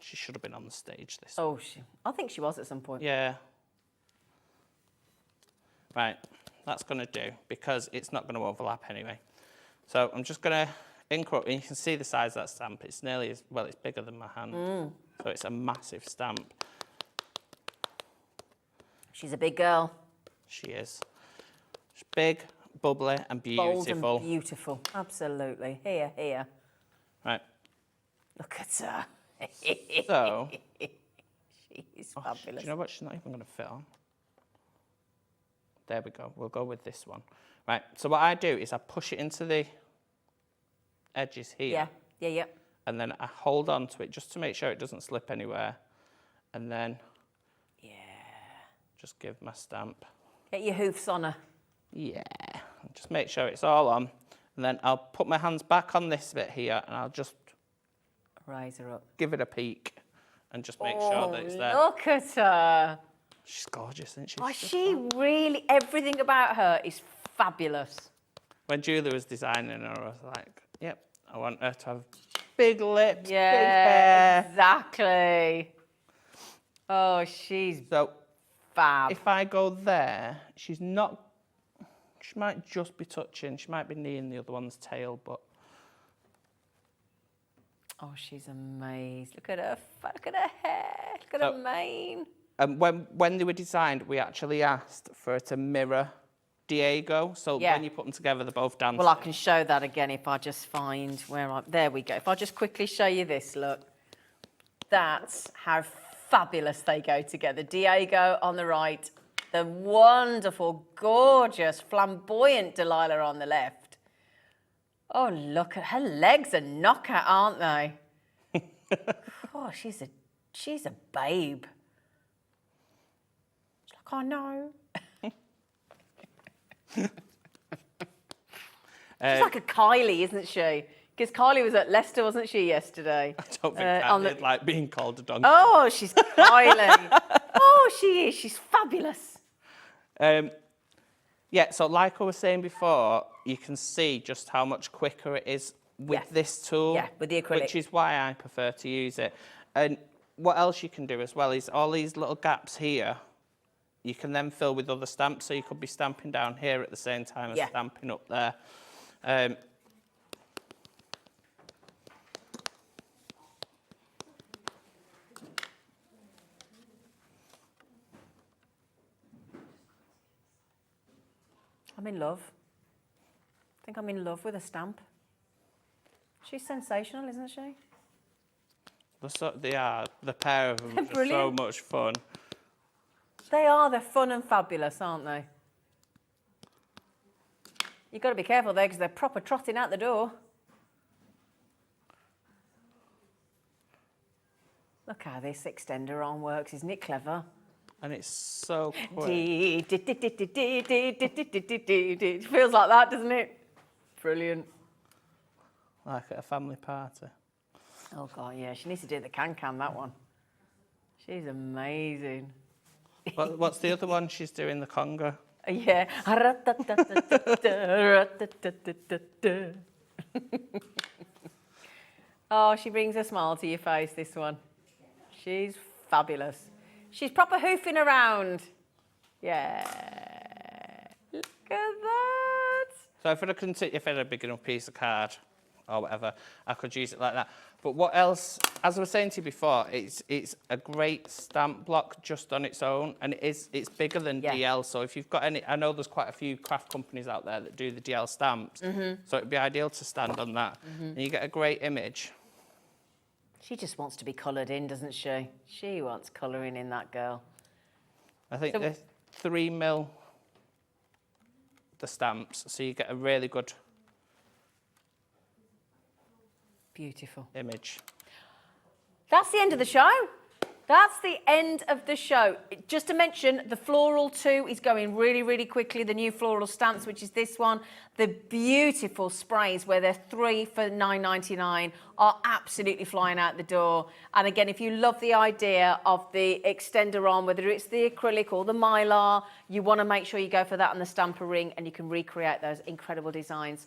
She should have been on the stage this Oh, I think she was at some point. Yeah. Right, that's going to do, because it's not going to overlap anyway. So I'm just going to ink up, and you can see the size of that stamp. It's nearly as, well, it's bigger than my hand. So it's a massive stamp. She's a big girl. She is. She's big, bubbly, and beautiful. Bold and beautiful. Absolutely. Here, here. Right. Look at her. So, She's do fabulous. you know what? She's not even going to fit on. There we go. We'll go with this one. Right. So what I do is I push it into the edges here. Yeah, yeah, yeah. And then I hold on to it just to make sure it doesn't slip anywhere. And then just give my stamp. Get your hoofs on her. Yeah. Just make sure it's all on. And then I'll put my hands back on this bit here and I'll just Raise her up. give it a peek and just make sure that it's there. Look at her. She's gorgeous, isn't she? Oh, she really, everything about her is fabulous. When Julia was designing her, I was like, yep, I want her to have big lips, big Yeah, hair. exactly. Oh, she's So fab. if I go there, she might just be touching, she might be kneeing the other one's tail, but Oh, she's amazing. Look at her, look at her hair, look at her mane. when they were designed, we actually asked for it to mirror Diego, so Yeah. when you put them together, they're both dancing. Well, I can show that again if I just find where I... There we go. If I just quickly show you this, look. That's how fabulous they go together. Diego on the right, the wonderful, gorgeous, flamboyant Delilah on the left. Oh, look at her legs are knockout, aren't they? Oh, she's a She's a babe. She's like, I know. She's like a Kylie, isn't she? Because Kylie was at Leicester, wasn't she, yesterday? I don't think Kylie like being called a donkey. Oh, she's Kylie. Oh, she is. She's fabulous. Yeah, so like I was saying before, you can see just how much quicker it is with this tool. Yeah, with the acrylic. Which is why I prefer to use it. And what else you can do as well is all these little gaps here, you can then fill with other stamps. So you could be stamping down here at the same time as stamping up there. I'm in love. I think I'm in love with a stamp. She's sensational, isn't she? They are. The pair of them are just so much fun. They are. They're fun and fabulous, aren't they? You've got to be careful there because they're proper trotting out the door. Look how this extender arm works. Isn't it clever? And it's so quick. It feels like that, doesn't it? Brilliant. Like at a family party. Oh, God, yeah. She needs to do the can-can, that one. She's amazing. What's the other one she's doing, the conga? Yeah. Oh, she brings a smile to your face, this one. She's fabulous. She's proper hoofing around. Yeah. Look at that. So if I had a big enough piece of card or whatever, I could use it like that. But what else? As I was saying to you before, it's a great stamp block just on its own, and it's bigger than DL. So if you've got any, I know there's quite a few craft companies out there that do the DL stamps. So it'd be ideal to stand on that, and you get a great image. She just wants to be coloured in, doesn't she? She wants colouring in, that girl. I think they're 3mm, the stamps, so you get a really good beautiful image. That's the end of the show. That's the end of the show. Just to mention, the Floral 2 is going really, really quickly. The new floral stamps, which is this one. The beautiful sprays, where they're 3 for $9.99, are absolutely flying out the door. And again, if you love the idea of the extender on, whether it's the acrylic or the mylar, you want to make sure you go for that on the stamper ring, and you can recreate those incredible designs.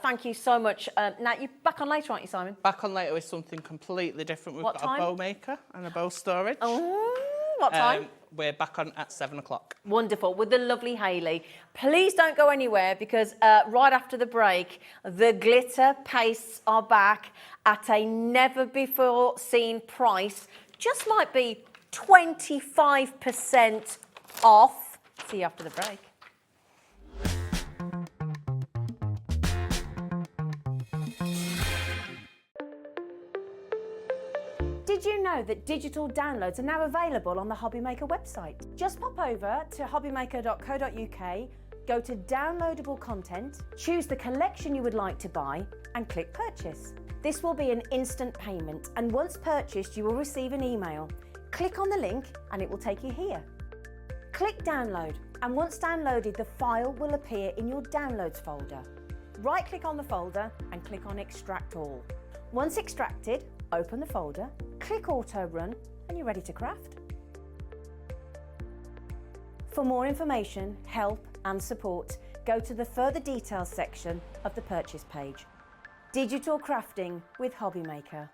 Thank you so much. Now, you're back on later, aren't you, Simon? Back on later with something completely different. We've got a bow maker and a bow storage. Oh, what time? We're back on at 7 o'clock. Wonderful, with the lovely Hayley. Please don't go anywhere, because right after the break, the glitter pastes are back at a never-before-seen price. Just might be 25% off. See you after the break. Did you know that digital downloads are now available on the Hobbymaker website? Just pop over to hobbymaker.co.uk, go to downloadable content, choose the collection you would like to buy, and click purchase. This will be an instant payment, and once purchased, you will receive an email. Click on the link and it will take you here. Click download, and once downloaded, the file will appear in your downloads folder. Right-click on the folder and click on extract all. Once extracted, open the folder, click auto run, and you're ready to craft. For more information, help and support, go to the further details section of the purchase page. Digital crafting with Hobbymaker.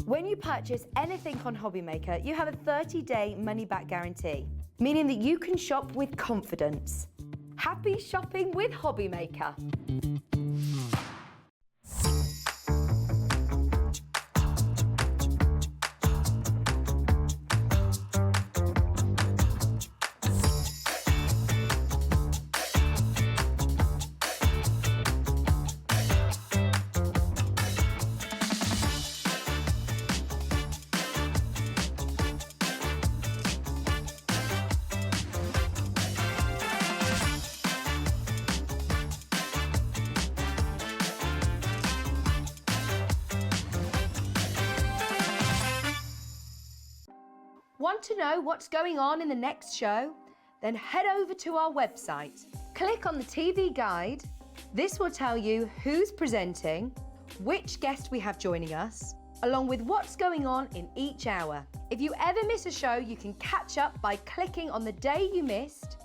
When you purchase anything on Hobbymaker, you have a 30-day money-back guarantee, meaning that you can shop with confidence. Happy shopping with Hobbymaker. Want to know what's going on in the next show? Then head over to our website. Click on the TV guide. This will tell you who's presenting, which guest we have joining us, along with what's going on in each hour. If you ever miss a show, you can catch up by clicking on the day you missed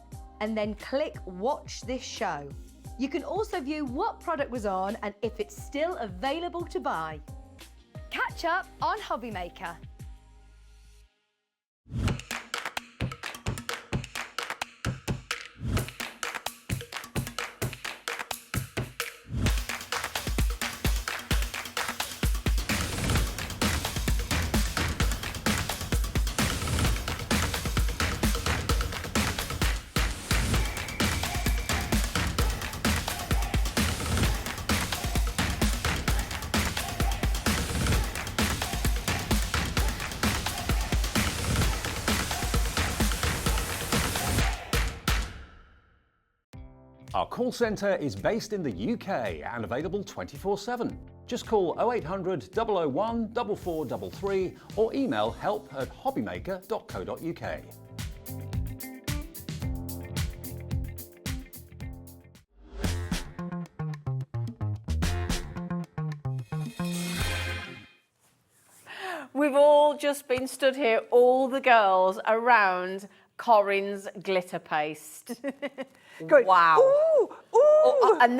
and then click Watch This Show. You can also view what product was on and if it's still available to buy. Catch up on Hobby Maker. Our call centre is based in the UK and available 24/7. Just call 0800 001 4433 or email help@hobbymaker.co.uk. We've all just been stood here, all the girls, around Corrine's glitter paste. Going, Wow. Ooh, ooh. Oh, and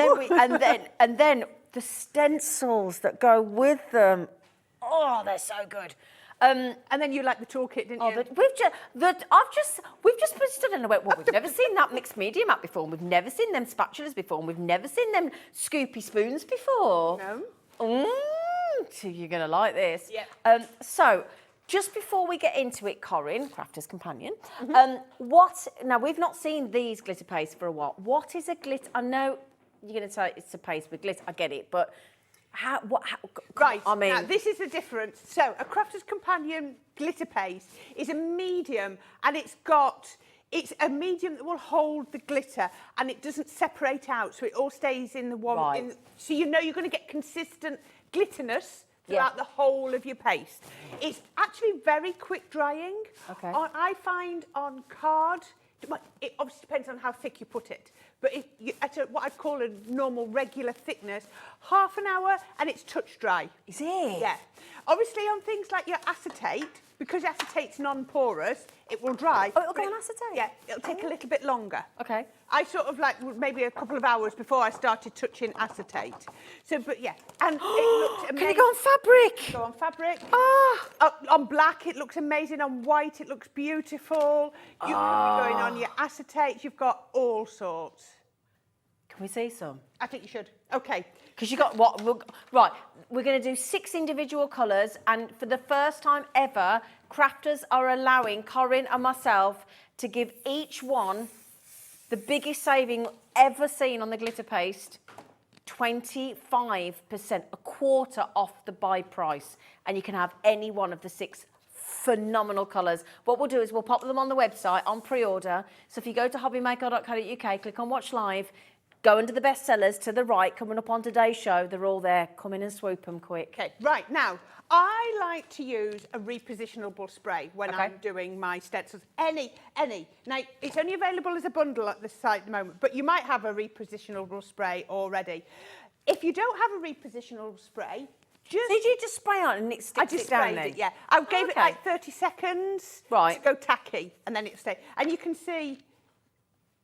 then the stencils that go with them. Oh, they're so good. And then you like the toolkit, didn't Oh, you? we've just been stood and went, well, we've never seen that mixed media mat before, and we've never seen them spatulas before, and we've never seen them scoopy spoons before. No. So you're going to like this. Yeah. So, just before we get into it, Corrine, Crafter's companion, now we've not seen these glitter paste for a while. What is a glitter? I know you're going to say it's a paste with glitter, I get it, but how Right, I mean, now this is the difference. So a Crafter's Companion glitter paste is a medium, and it's a medium that will hold the glitter and it doesn't separate out, so it all stays in the one. Right. So you know you're going to get consistent glitterness throughout the whole of your paste. It's actually very quick drying. Okay. I find on card, it obviously depends on how thick you put it, but if you, at what I'd call a normal regular thickness, half an hour and it's touch dry. is it? Yeah. Obviously on things like your acetate, because acetate's non-porous, it will dry. Oh, it'll go but on acetate? Yeah, it'll take a little bit longer. Okay. I sort of like maybe a couple of hours before I started touching acetate. So, but yeah, and it looks amazing. Can it go on fabric? Go on fabric. Ah. On black, it looks amazing. On white, it looks beautiful. You can be going on your acetates. You've got all sorts. Can we see some? I think you should. Okay. Because you got what? Right, we're going to do 6 individual colours, and for the first time ever, crafters are allowing Corrine and myself to give each one the biggest saving ever seen on the glitter paste, 25%, a quarter off the buy price, and you can have any one of the 6 phenomenal colours. What we'll do is we'll pop them on the website on pre-order. So if you go to hobbymaker.co.uk, click on Watch Live, go under the bestsellers to the right, coming up on today's show. They're all there. Come in and swoop them quick. Okay, right, now, I like to use a repositionable spray when I'm doing my stencils. Any. Now, it's only available as a bundle at the site at the moment, but you might have a repositionable spray already. If you don't have a repositionable spray, Did you just spray on and it sticks it down then? it, yeah. I gave it like 30 seconds to go tacky, and then it'll stay. And you can see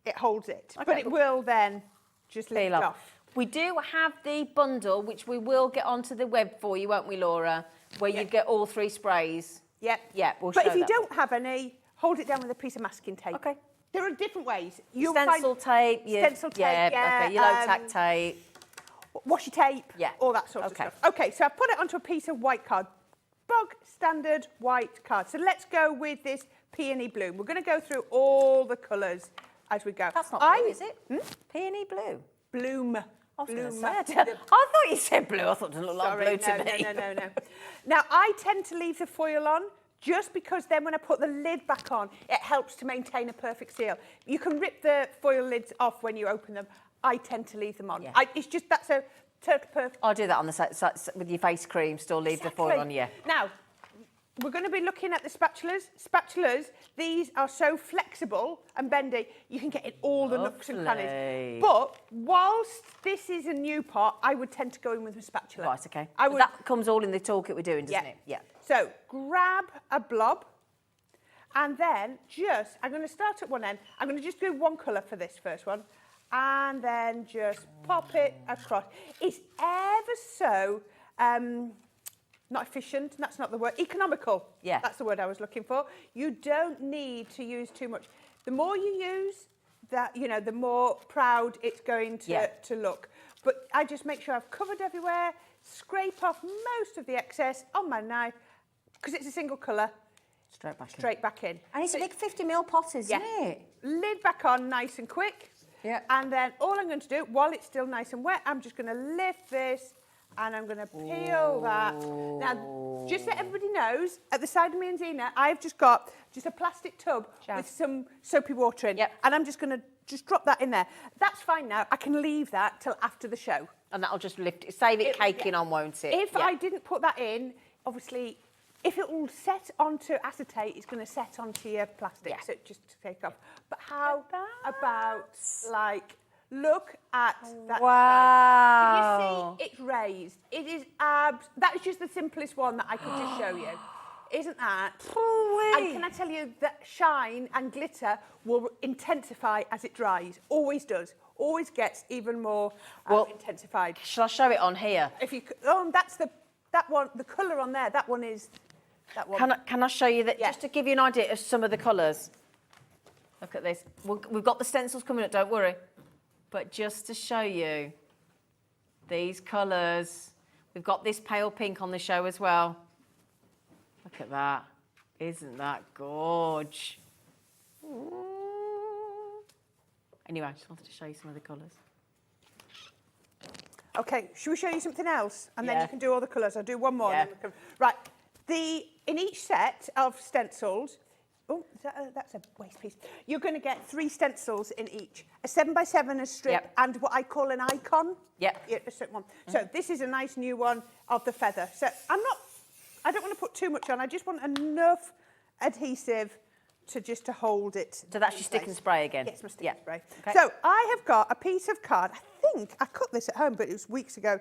it holds it, but it will then just lift off. We do have the bundle, which we will get onto the web for you, won't we, Laura? Where you get all 3 sprays. Yep. Yeah, we'll But show if you that. don't have any, hold it down with a piece of masking tape. Okay. There are different ways. Stencil tape. Stencil tape, yeah. Okay, yellow tack tape. Washi tape. Yeah. All that sort of stuff. Okay, so I've put it onto a piece of white card. Bog standard white card. So let's go with this peony blue. We're going to go through all the colours as we go. That's not blue, is it? Peony blue. Bloom. I was going to Bloom. say, I thought you said blue. I thought it didn't look like blue to me. No. Now, I tend to leave the foil on just because then when I put the lid back on, it helps to maintain a perfect seal. You can rip the foil lids off when you open them. I tend to leave them on. Yeah. It's just that's a total perfect. I'll do that on the side with your face cream. Still leave the foil on, yeah. Now, we're going to be looking at the spatulas. Spatulas, these are so flexible and bendy, you can get in all the nooks and crannies. But whilst this is a new pot, I would tend to go in with a spatula. Right, okay. I would, that comes all in the toolkit we're doing, doesn't it? Yeah. So grab a blob and then just, I'm going to start at one end. I'm going to just do one colour for this first one and then just pop it across. It's ever so... not efficient, that's not the word, economical. Yeah. That's the word I was looking for. You don't need to use too much. The more you use, that, you know, the more proud it's going to look. But I just make sure I've covered everywhere, scrape off most of the excess on my knife, because it's a single colour. Straight back in. And it's a big 50ml pot, isn't it? Lid back on nice and quick. Yeah. And then all I'm going to do, while it's still nice and wet, I'm just going to lift this and I'm going to peel that. Now, just so everybody knows, at the side of me and Zena, I've just got a plastic tub with some soapy water in. Yep. And I'm just going to drop that in there. That's fine now. I can leave that till after the show. And that'll just lift it, save it caking on, won't it? If I didn't put that in, obviously, if it will set onto acetate, it's going to set onto your plastic, so it just take off. But how about, like, look at that. Wow. Can you see it's raised? It is that is just the simplest one that I could just show you. Isn't that? And can I tell you that shine and glitter will intensify as it dries. Always does. Always gets even more intensified. Shall I show it on here? If you that's that one, the colour on there, that one is that one. Can I show you that, just to give you an idea of some of the colours? Look at this. We've got the stencils coming up, don't worry. But just to show you these colours, we've got this pale pink on the show as well. Look at that. Isn't that gorge? Anyway, I just wanted to show you some of the colours. Okay, should we show you something else? And then you can do all the colours. I'll do one more. Yeah. Then we can, right. In each set of stencils, that's a waste piece. You're going to get 3 stencils in each. A 7x7, a strip, and what I call an icon. Yep. Yeah, a strip one. So this is a nice new one of the feather. So I don't want to put too much on. I just want enough adhesive to hold it. So that's your stick and spray again? Yes, my stick and spray. Okay. So I have got a piece of card. I think I cut this at home, but it was weeks ago.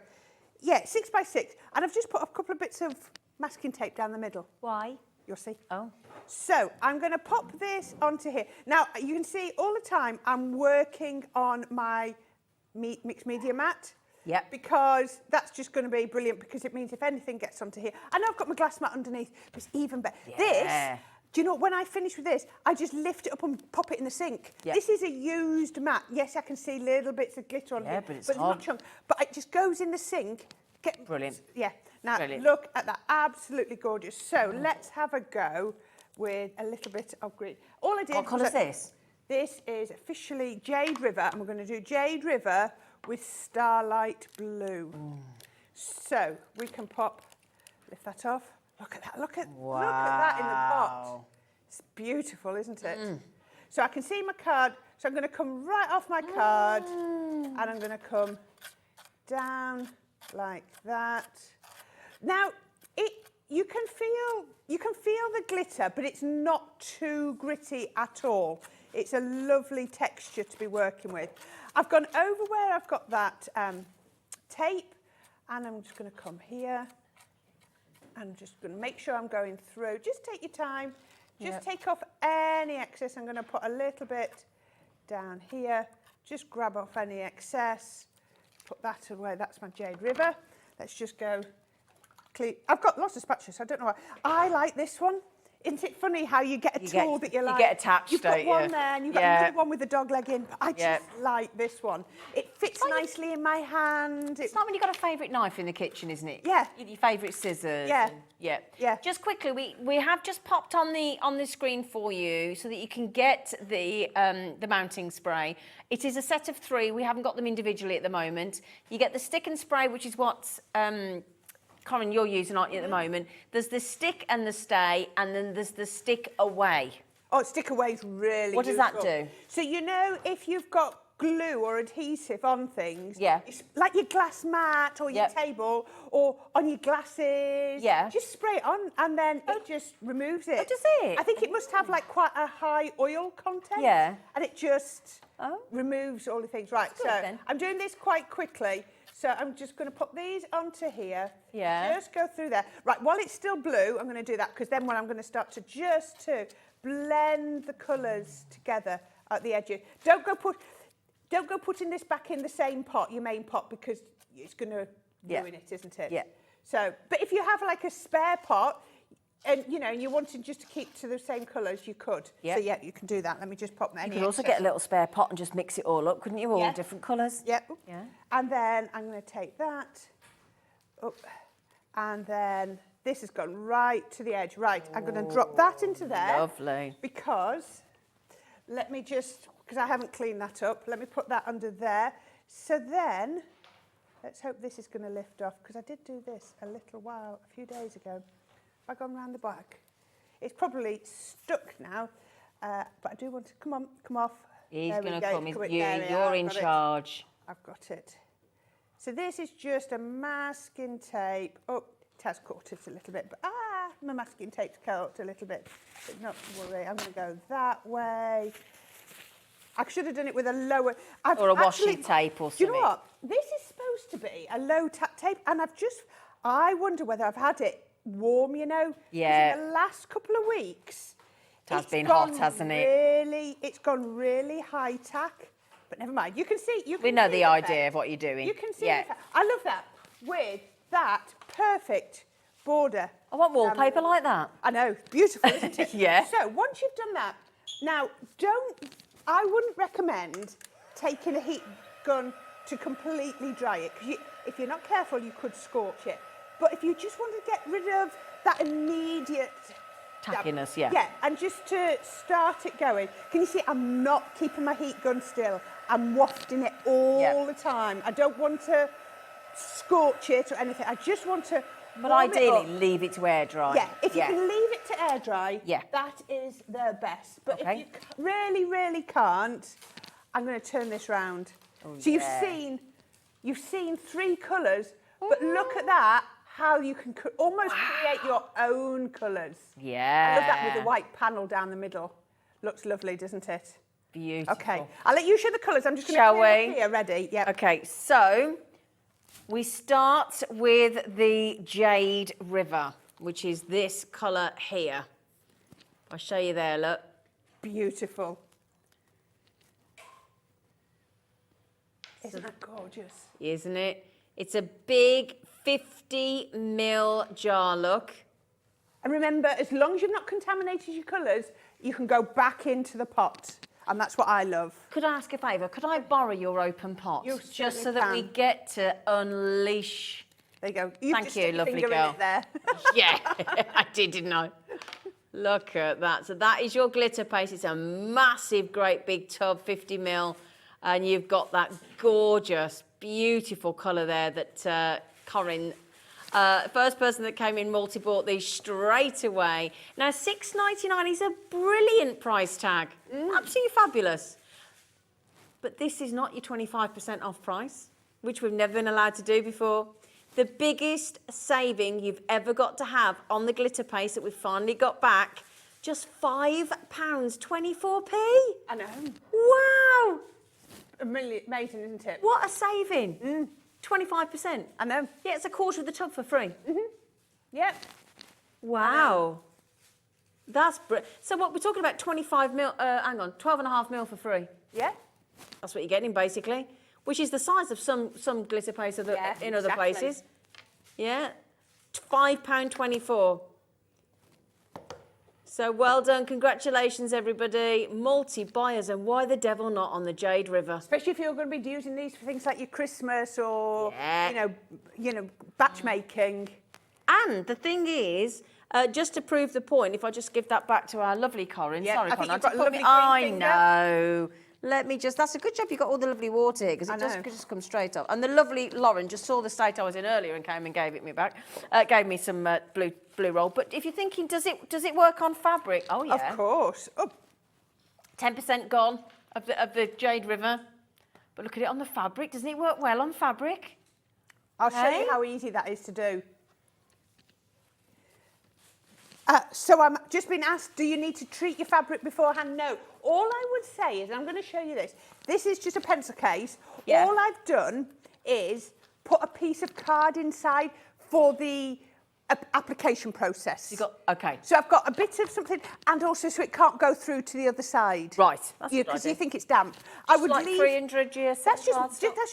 Yeah, 6x6. And I've just put a couple of bits of masking tape down the middle. Why? You'll see. Oh. So I'm going to pop this onto here. Now, you can see all the time I'm working on my mixed media mat. Yep. Because that's just going to be brilliant, because it means if anything gets onto here. I know I've got my glass mat underneath, but it's even better. Yeah. This, do you know, when I finish with this, I just lift it up and pop it in the sink. Yep. This is a used mat. Yes, I can see little bits of glitter on here, but it's not chunk. But it just goes in the sink. Brilliant. Yeah. Now, Brilliant. look at that. Absolutely gorgeous. So let's have a go with a little bit of green. All I did. What colour is this? This is officially Jade River, and we're going to do Jade River with Starlight Blue. So we can lift that off. Look at that. Look at that in the pot. It's beautiful, isn't it? So I can see my card. So I'm going to come right off my card, and I'm going to come down like that. Now, you can feel the glitter, but it's not too gritty at all. It's a lovely texture to be working with. I've gone over where I've got that tape, and I'm just going to come here. I'm just going to make sure I'm going through. Just take your time. Just take off any excess. I'm going to put a little bit down here. Just grab off any excess. Put that away. That's my Jade River. Let's just go clean. I've got lots of spatulas, so I don't know why. I like this one. Isn't it funny how you get a tool that you like? You get attached, You've don't got one there, and you've got another one with the dog leg in. But I just like this one. It fits nicely in my hand. It's like when you've got a favourite knife in the kitchen, isn't it? Yeah. Your favourite scissors. Yeah. Yeah. Just quickly, we have just popped on the screen for you so that you can get the mounting spray. It is a set of 3. We haven't got them individually at the moment. You get the stick and spray, which is what Corrine, you're using, aren't you, at the moment? There's the stick and the stay, and then there's the stick away. Oh, stick away is really What does that do? So, you know, if you've got glue or adhesive on things. Yeah. It's like your glass mat or your Yep. table or on your glasses. Yeah. Just spray it on and then it just removes it. Oh, does it? I think it must have like quite a high oil content. Yeah. And it just Oh. removes all the things. Right, Good so then. I'm doing this quite quickly. So I'm just going to put these onto here. Yeah. Just go through there. Right, while it's still blue, I'm going to do that because then when I'm going to start to blend the colours together at the edges. Don't go putting this back in the same pot, your main pot, because it's going to ruin it, isn't it? Yeah. So, but if you have like a spare pot, and you know, you wanted just to keep to the same colours, you could. Yeah. So yeah, you can do that. Let me just pop my. You could also get a little spare pot and just mix it all up, couldn't you? All Yeah. different colours. Yep. Yeah. And then I'm going to take that up, and then this has gone right to the edge. Right, I'm going to drop that into there. Lovely. Because, let me just, because I haven't cleaned that up, let me put that under there. So then, let's hope this is going to lift off, because I did do this a few days ago. Have I gone round the back? It's probably stuck now, but I do want to, come off. He's There we going to go. come in. There we You're are, in got it. charge. I've got it. So this is just a masking tape. Oh, it has caught it a little bit, but my masking tape's caught a little bit. But not to worry, I'm going to go that way. I should have done it with a lower... Or a washi tape or Do you know something. what? This is supposed to be a low tape, and I wonder whether I've had it warm, you know? 'Cause Yeah. in the last couple of weeks... It has it's been gone hot, hasn't it? It's gone really high tack. But never mind, you can see... We know see the idea effect. of what you're doing. You can see Yeah. the effect. I love that. With that perfect border. I want wallpaper like that. I know, beautiful, isn't it? Yeah. So once you've done that, now I wouldn't recommend taking a heat gun to completely dry it, because if you're not careful, you could scorch it. But if you just want to get rid of that immediate Tackiness, yeah. Yeah, and just to start it going. Can you see I'm not keeping my heat gun still? I'm wafting it all the time. I don't want to scorch it or anything. I just want to But warm it ideally, up. leave it to air dry. Yeah, if you can leave it to air dry, Yeah. that is the best. But Okay. if you really, really can't, I'm going to turn this round. So you've seen 3 colours, but look at that, how you can almost create your own colours. Yeah. I love that with the white panel down the middle. Looks lovely, doesn't it? Beautiful. Okay, I'll let you show the colours. I'm just going Shall to clear we? up here. Ready? Yeah. Okay, so we start with the Jade River, which is this colour here. I'll show you there, look. Beautiful. Isn't that gorgeous? Isn't it? It's a big 50ml jar, look. And remember, as long as you've not contaminated your colours, you can go back into the pot. And that's what I love. Could I ask a favour? Could I borrow your open pot? You just so certainly that we can. get to unleash. There you go. Thank just you, stick your lovely finger in girl. it there. Yeah, I didn't I? Look at that. So that is your glitter paste. It's a massive, great big tub, 50ml. And you've got that gorgeous, beautiful colour there that Corrine, first person that came in, multi-bought these straight away. Now, $6.99 is a brilliant price tag. Absolutely fabulous. But this is not your 25% off price, which we've never been allowed to do before. The biggest saving you've ever got to have on the glitter paste that we've finally got back, just £5.24p. I know. Wow! Amazing, isn't it? What a saving. 25%. I know. Yeah, it's a quarter of the tub for free. Yep. Wow. That's so what we're talking about, 12.5 mil for free. Yeah. That's what you're getting, basically, which is the size of some glitter paste in other exactly. places. Yeah, £5.24. So well done, congratulations everybody. Multi-buyers, and why the devil not on the Jade River? Especially if you're going to be using these for things like your Christmas or, Yeah. you know, batch making. And the thing is, just to prove the point, if I just give that back to our lovely Corrine. Yeah, Sorry, I think Corrine, you've got to a put lovely me- green I finger. know. Let me just, that's a good job you got all the lovely water here, because I it know. just comes straight up. And the lovely Lauren just saw the state I was in earlier and came and gave it me back. Gave me some blue roll. But if you're thinking, does it work on fabric? Oh, yeah. Of course. Oh, 10% gone of the Jade River. But look at it on the fabric. Doesn't it work well on fabric? I'll show Hey? you how easy that is to do. So I'm just been asked, do you need to treat your fabric beforehand? No. All I would say is, I'm going to show you this. This is just a pencil case. Yeah. All I've done is put a piece of card inside for the application process. You got okay. So I've got a bit of something, and also so it can't go through to the other side. Right. That's a good Because idea. you think it's damp. I would like leave 300 GSM That's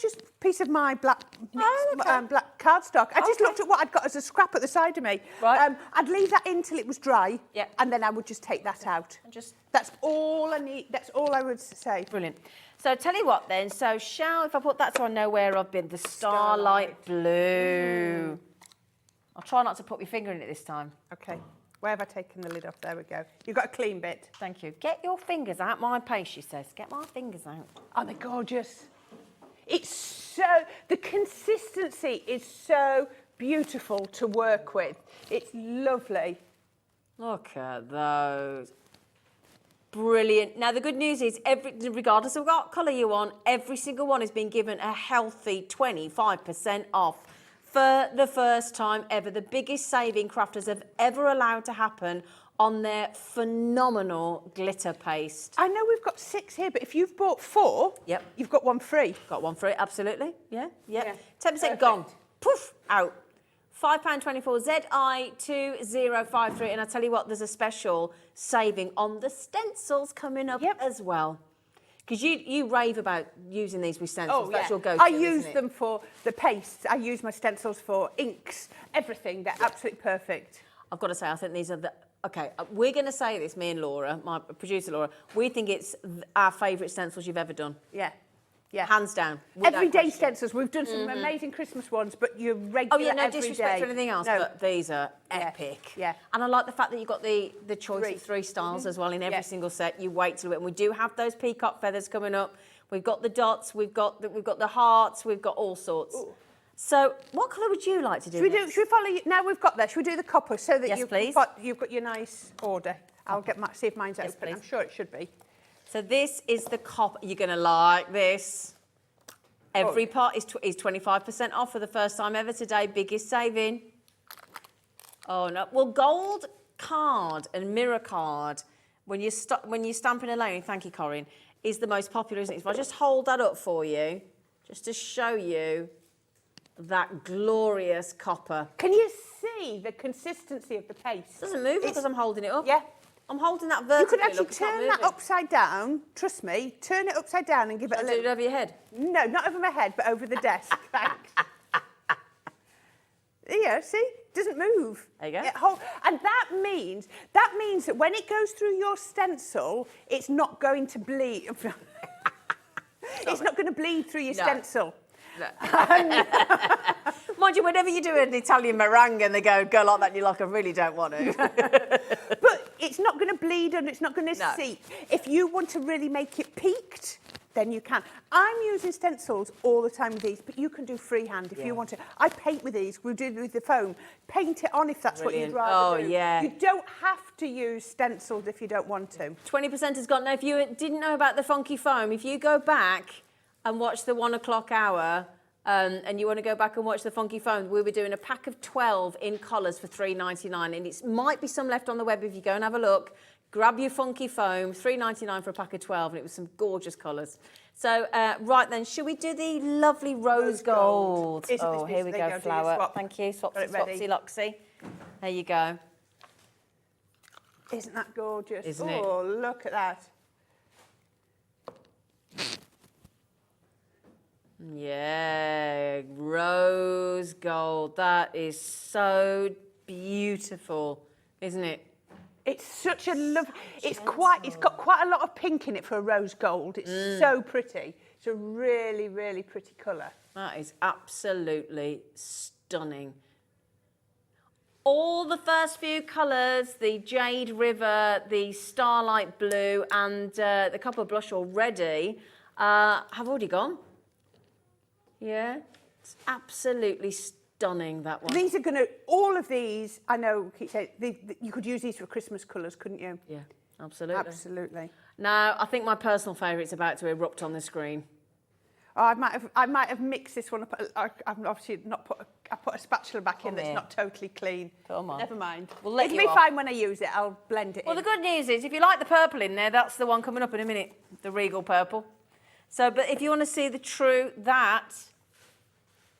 just a piece of my black black cardstock. I just looked at what I'd got as a scrap at the side of me. Right. I'd leave that in till it was dry. Yeah. And then I would just take that out. And just That's all I need. That's all I would say. brilliant. So tell you what then. So if I put that so I know where I've been, the Starlight Blue. I'll try not to put my finger in it this time. Okay. Where have I taken the lid off? There we go. You've got a clean bit. Thank you. Get your fingers out my paste, she says. Get my fingers out. Aren't they gorgeous? It's so, the consistency is so beautiful to work with. It's lovely. Look at those. Brilliant. Now, the good news is, regardless of what colour you want, every single one has been given a healthy 25% off for the first time ever. The biggest saving crafters have ever allowed to happen on their phenomenal glitter paste. I know we've got 6 here, but if you've bought 4, Yep. you've got 1 free. Got one for it, absolutely. Yeah, yeah. Yeah. 10% gone. Poof, out. £5.24, ZI2053. And I tell you what, there's a special saving on the stencils coming up as well. Because you rave about using these with stencils. That's your go-to, I use isn't it? them for the pastes. I use my stencils for inks, everything. They're absolutely perfect. I've got to say, I think these are the... Okay, we're going to say this, me and Laura, my producer Laura, we think it's our favourite stencils you've ever done. Yeah. Yeah. Hands down. without Everyday question. stencils. We've done some amazing Christmas ones, but you're regular Oh yeah, no every disrespect day. to anything else, No. but these are epic. Yeah. And I like the fact that you've got the choice 3. of 3 styles as well in every Yeah. single set. You wait till it, and we do have those peacock feathers coming up. We've got the dots, we've got the hearts, we've got all sorts. Ooh. So, what colour would you like to do? Should we next? should we follow you? Now we've got that. Should we do the copper so that Yes, please. you've got your nice order? I'll get see if mine's Yes, open. I'm please. sure it should be. So this is the copper. You're going to like this. Every part is 25% off for the first time ever today. Biggest saving. Oh no! Well, gold card and mirror card when you're stamping alone. Thank you, Corrine. Is the most popular, isn't it? If I just hold that up for you, just to show you that glorious copper. Can you see the consistency of the paste? It doesn't move because I'm holding it up. Yeah. I'm holding that You vertically. could actually look, it's not turn that moving. upside down. Trust me. Turn it upside down and give it a I'll do it little. over your head. No, not over my head, but over the desk. Thanks. Yeah, see? Doesn't move. There you go. And that means that when it goes through your stencil, it's not going to bleed. It's not going to bleed through your No. stencil. Mind you, whenever you do an Italian meringue and they go like that, and you're like, I really don't want to. But it's not going to bleed and it's not going to No. seep. If you want to really make it peaked, then you can. I'm using stencils all the time with these, but you can do freehand if you want to. I paint with these. We do it with the foam. Paint it on if that's Brilliant. what you'd rather Oh, do. yeah. You don't have to use stencils if you don't want to. 20% has gone. Now, if you didn't know about the funky foam, if you go back and watch the 1 o'clock hour, and you want to go back and watch the funky foam, we were doing a pack of 12 in colours for $3.99, and it might be some left on the web if you go and have a look. Grab your funky foam, $3.99 for a pack of 12, and it was some gorgeous colours. So, right then, should we do the lovely rose gold? Isn't Oh, this here we beautiful? go, There you go, do your flower. swap. Thank you, Got swapsy, it ready. swapsy, loxy. There you go. Isn't that gorgeous? Isn't it? Oh, look at that. Yeah, rose gold. That is so beautiful, isn't it? It's such a love. It's got quite a lot of pink in it for a rose gold. It's so pretty. It's a really, really pretty colour. That is absolutely stunning. All the first few colours, the Jade River, the Starlight Blue, and the Copper Blush already, have already gone. Yeah, it's absolutely stunning, that one. These are going to, all of these, I know, keep saying, you could use these for Christmas colours, couldn't you? Yeah, absolutely. Absolutely. Now, I think my personal favourite's about to erupt on the screen. Oh, I might have mixed this one up. I've obviously not put. I put a spatula back in that's here. not totally clean. Come on. Never mind. We'll let It'll you be off. fine when I use it. I'll blend it Well, in. the good news is, if you like the purple in there, that's the one coming up in a minute, the Regal Purple. So, but if you want to see the true, that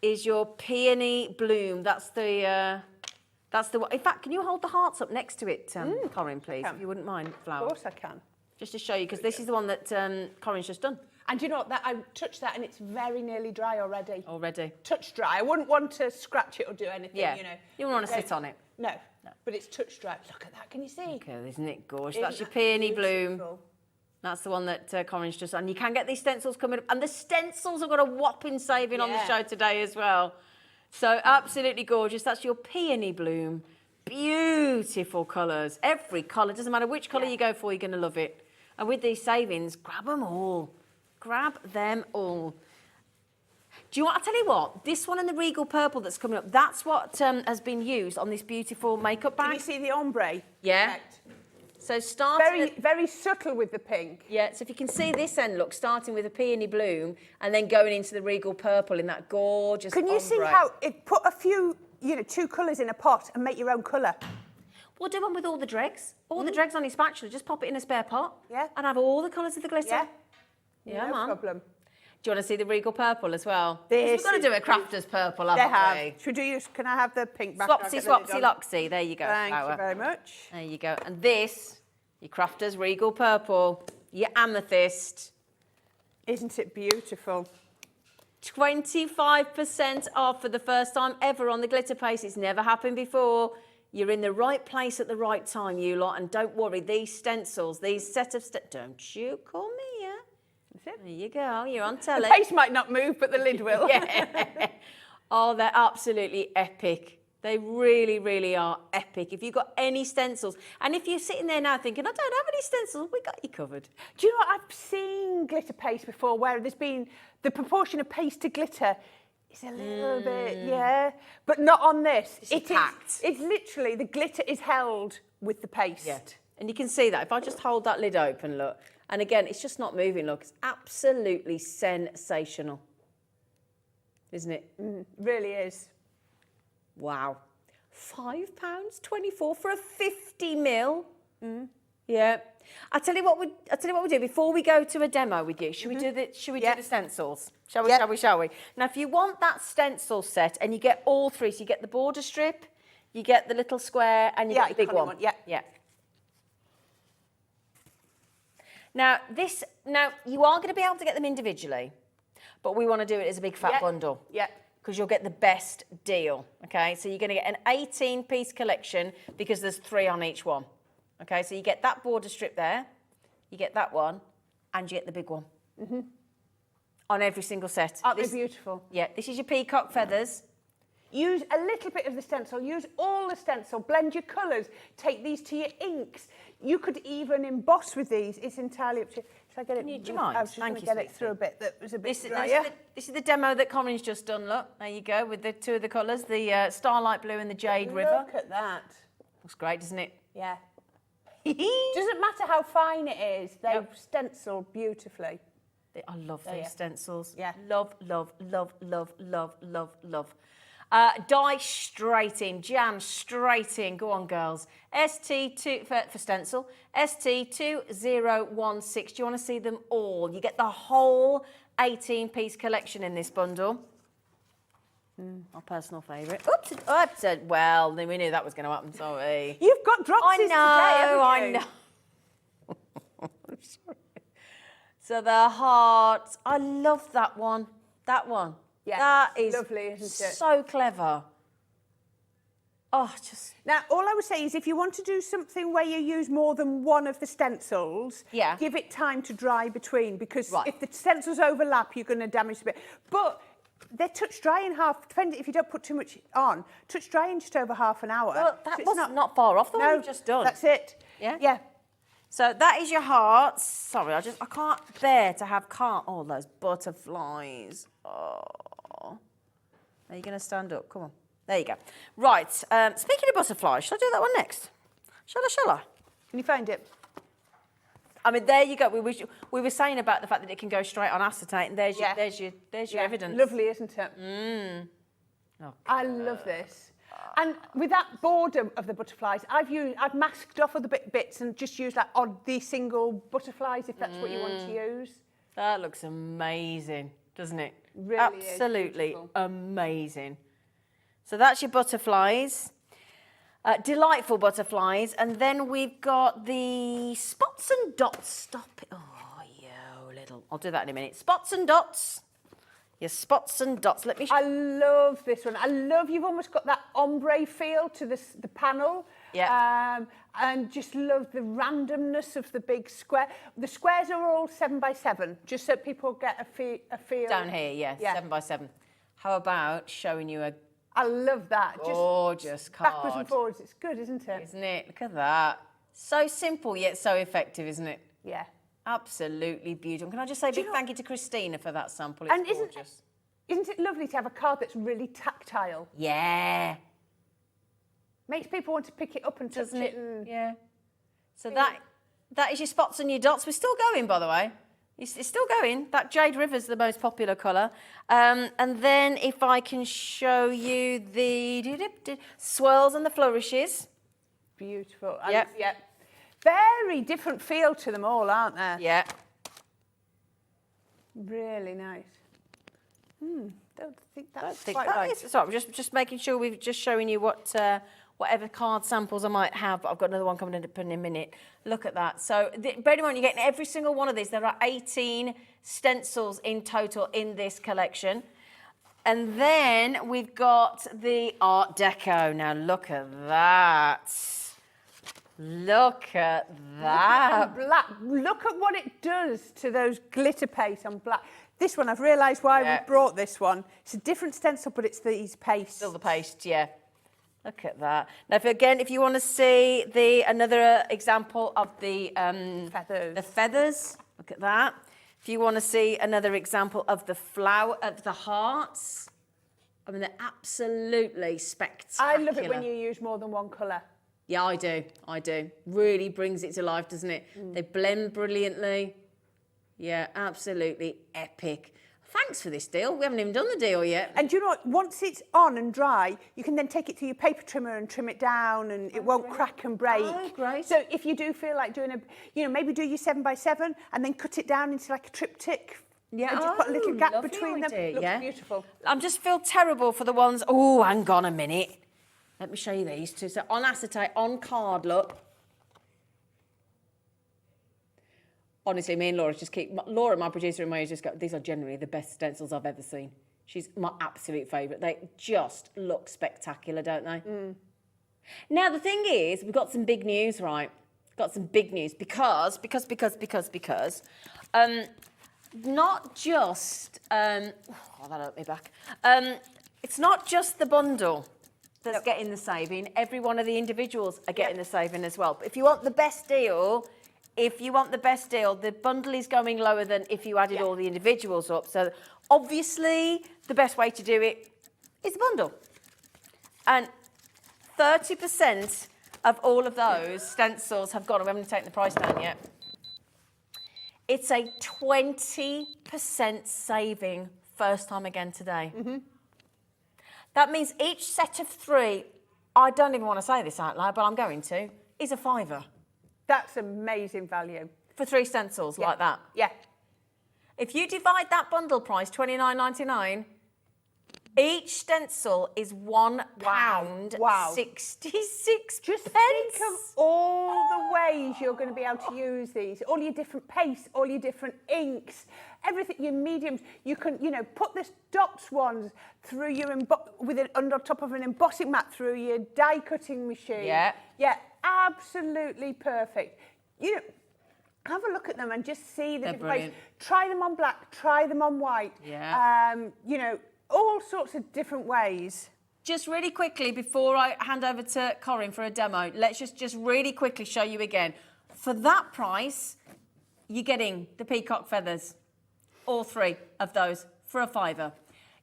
is your Peony Bloom. That's the one. In fact, can you hold the hearts up next to it, Corrine, please, if you wouldn't mind, Flower? Of course I can. Just to show you, because this is the one that Corrine's just done. And you know what? That I touched that and it's very nearly dry already. Already. Touch dry. I wouldn't want to scratch it or do anything, Yeah. you know. You wouldn't want to sit on it. No. But it's touch dry. Look at that. Can you see? Okay, isn't it gorgeous? Isn't That's your that Peony Bloom. beautiful? That's the one that Corrine's just done. You can get these stencils coming up. And the stencils have got a whopping saving on the Yeah. show today as well. So absolutely gorgeous. That's your Peony Bloom. Beautiful colours. Every colour. Doesn't matter which colour you go for, you're going to love it. And with these savings, grab them all. Grab them all. Do you want, I'll tell you what, this one and the Regal Purple that's coming up, that's what has been used on this beautiful makeup bag. Can you see the ombre? Yeah. effect? So starting Very subtle with the pink. Yeah, so if you can see this end look, starting with a Peony Bloom and then going into the Regal Purple in that gorgeous Can you see ombre. how it put a few, you know, 2 colours in a pot and make your own colour? We'll do one with all the dregs. All the dregs on your spatula, just pop it in a spare pot. Yeah. And have all the colours of the glitter. Yeah. Yeah, no man. problem. Do you want to see the Regal Purple as well? 'Cause This we've got to is do a crafter's purple, They haven't have. we? Should we use? Can I have the pink back? Swapsy, swapsy, loxy. There you go, Thank Flower. you very much. There you go. And this, your crafter's Regal Purple, your amethyst. Isn't it beautiful? 25% off for the first time ever on the glitter paste. It's never happened before. You're in the right place at the right time, you lot. And don't worry, these stencils, these set of don't you come here. That's it. There you go. You're on The telly. paste might not move, but the lid will. Yeah. Oh, they're absolutely epic. They really, really are epic. If you've got any stencils, and if you're sitting there now thinking, I don't have any stencils, we got you covered. Do you know what? I've seen glitter paste before where there's been the proportion of paste to glitter is a little bit, yeah, but not on this. It's packed. It's literally, the glitter is held with the paste. Yeah. And you can see that. If I just hold that lid open, look. And again, it's just not moving, look. It's absolutely sensational. Isn't it? Really is. Wow. £5.24 for a 50 mil. Yeah. I'll tell you what we do before we go to a demo with you. Should we do the do the stencils? Shall we? Shall we? Now if you want that stencil set and you get all 3, so you get the border strip, you get the little square and you get the big one. Yeah. Now you are going to be able to get them individually, but we want to do it as a big fat bundle. Yeah. Because you'll get the best deal, okay? So you're going to get an 18-piece collection because there's 3 on each one, okay? So you get that border strip there, you get that one, and you get the big one on every single set. Aren't they beautiful? Yeah, this is your peacock feathers. Use a little bit of the stencil, use all the stencil, blend your colours, take these to your inks. You could even emboss with these. It's entirely up to you. Should I get it? Do you mind? I was just going to get it through a bit that was a bit drier. This is the demo that Corrine's just done, look. There you go, with the 2 of the colours, the Starlight Blue and the Jade River. Look at that. Looks great, doesn't it? Yeah. Doesn't matter how fine it is, they stencil beautifully. I love those stencils. Yeah. Love, love, love, love, love, love, love. Dye straight in, jam straight in. Go on, girls. ST2 for stencil. ST2016. Do you want to see them all? You get the whole 18-piece collection in this bundle. Our personal favourite. Oops! Well, we knew that was going to happen, sorry. You've got Dotz today, haven't you? I know. I'm sorry. So the hearts. I love that one. That one. Yeah, that is lovely, isn't it? so clever. Oh, just... Now, all I would say is if you want to do something where you use more than one of the stencils, give it time to dry between, because if the stencils overlap, you're going to damage a bit. But they're touch dry in depending if you don't put too much on, touch dry in just over half an hour. Well, that so was not far off the one you've just done. That's it. Yeah? Yeah. So that is your hearts. Sorry, I can't bear to have all those butterflies. Oh. Are you going to stand up? Come on. There you go. Right. Speaking of butterflies, shall I do that one next? Shall I? Can you find it? I mean, there you go. We were saying about the fact that it can go straight on acetate, and there's your evidence. Lovely, isn't it? Oh, I love this. And with that border of the butterflies, I've masked off other bits and just used like the single butterflies if that's what you want to use. That looks amazing, doesn't it? Really Absolutely is amazing. So that's your butterflies. Delightful butterflies. And then we've got the spots and dots. Stop it. Oh, you little. I'll do that in a minute. Spots and dots. Your spots and dots. Let me I love this one. I love you've almost got that ombre feel to the panel. Yeah. And just love the randomness of the big square. The squares are all 7x7, just so people get a feel. down here, yeah, 7x7. How about showing you a I love that. gorgeous Just card? backwards and forwards. It's good, isn't it? Isn't it? Look at that. So simple yet so effective, isn't it? Yeah. Absolutely beautiful. Can I just say a big thank you to Christina for that sample? It's And gorgeous. Isn't it lovely to have a card that's really tactile? Yeah. Makes people want to pick it up and touch Doesn't it. it? And Yeah. So that is your spots and your dots. We're still going, by the way. It's still going. That Jade River's the most popular colour. And then if I can show you the swirls and the flourishes. Beautiful. Yep. Yeah. Very different feel to them all, aren't there? Yeah. Really nice. Don't think that's Think quite that right. is- sorry, I'm just making sure we've just showing you what whatever card samples I might have, but I've got another one coming up in a minute. Look at that. So bear in mind, you're getting every single one of these. There are 18 stencils in total in this collection. And then we've got the Art Deco. Now look at that. Look at that. Black. Look at what it does to those glitter paste on black. This one, I've realised why we brought this one. It's a different stencil, but it's these pastes. Still the paste, yeah. Look at that. Now, if you want to see another example of the feathers, look at that. If you want to see another example of the flower, of the hearts, I mean, they're absolutely spectacular. I love it when you use more than one colour. Yeah, I do. Really brings it to life, doesn't it? They blend brilliantly. Yeah, absolutely epic. Thanks for this deal. We haven't even done the deal yet. And do you know what? Once it's on and dry, you can then take it to your paper trimmer and trim it down, and it won't crack and break. Oh, great. So if you do feel like doing maybe do your 7x7 and then cut it down into like a triptych. Yeah, and just put a little gap lovely between them. idea, Looks yeah. beautiful. I just feel terrible for the ones. Oh, hang on a minute. Let me show you these two. So on acetate, on card, look. Honestly, me and Laura Laura, my producer, and my just go, these are generally the best stencils I've ever seen. She's my absolute favourite. They just look spectacular, don't they? Now, the thing is, we've got some big news, right? Got some big news because not just, that hurt me back. It's not just the bundle that's getting the saving. Every one of the individuals are getting the saving as well. But if you want the best deal, the bundle is going lower than if you added all the individuals up. So obviously, the best way to do it is the bundle. And 30% of all of those stencils have gone. We haven't taken the price down yet. It's a 20% saving first time again today. That means each set of 3, I don't even want to say this out loud, but I'm going to, is a £5. That's amazing value. For 3 stencils like that. Yeah. If you divide that bundle price, £29.99, each stencil is £1.66. Wow. Just think of all the ways you're going to be able to use these. All your different pastes, all your different inks, everything, your mediums. You can, put this Dotz ones through your, on top of an embossing mat through your die cutting machine. Yeah. Yeah, absolutely perfect. Have a look at them and just see the different ways. Try them on black, try them on white. Yeah. All sorts of different ways. Just really quickly, before I hand over to Corrine for a demo, let's just really quickly show you again. For that price, you're getting the peacock feathers, all 3 of those, for a £5.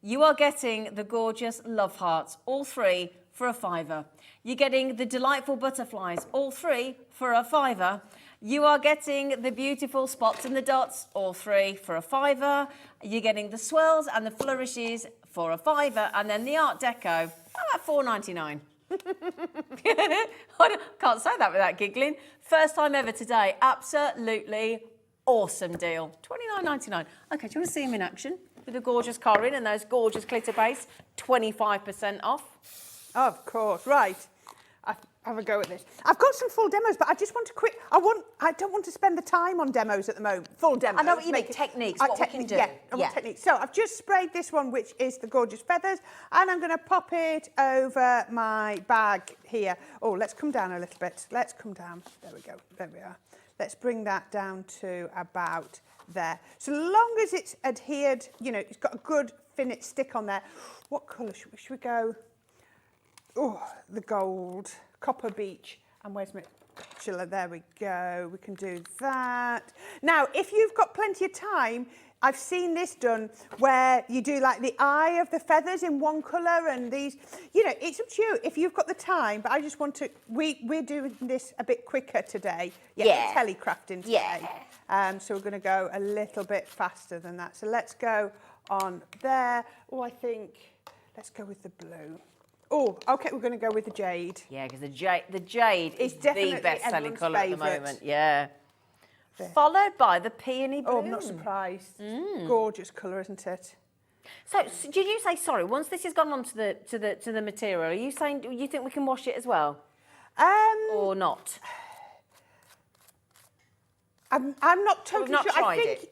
You are getting the gorgeous love hearts, all 3 for a £5. You're getting the delightful butterflies, all 3 for a £5. You are getting the beautiful spots and the dots, all 3 for a £5. You're getting the swirls and the flourishes for a £5, and then the Art Deco at £4.99. I can't say that without giggling. First time ever today. Absolutely awesome deal. £29.99. Okay, do you want to see him in action? With the gorgeous Corrine and those gorgeous glitter paste, 25% off. Of course, right. Have a go at this. I've got some full demos, but I just want to quick. I don't want to spend the time on demos at the moment. Full demos. I know what you mean. Techniques. What we can do. Yeah, I want techniques. So I've just sprayed this one, which is the gorgeous feathers, and I'm going to pop it over my bag here. Oh, let's come down a little bit. Let's come down. There we go. There we are. Let's bring that down to about there. So long as it's adhered, you know, it's got a good finite stick on there. What colour should we go? Oh, the gold. Copper Beach. And where's my spatula? There we go. We can do that. Now, if you've got plenty of time, I've seen this done where you do like the eye of the feathers in one colour and these, you know, it's up to you if you've got the time, but I just want to, we're doing this a bit quicker today. Yeah. Telecrafting today. Yeah. So we're going to go a little bit faster than that. So let's go on there. Oh, I think, let's go with the blue. Oh, okay, we're going to go with the jade. Yeah, because the jade is definitely the best-selling colour at the favourite. moment. Yeah. There. Followed by the peony blue. Oh, I'm not surprised. Gorgeous colour, isn't it? So, did you say, sorry, once this has gone on to the material, are you saying you think we can wash it as well? Or not? I'm not totally not sure. tried I think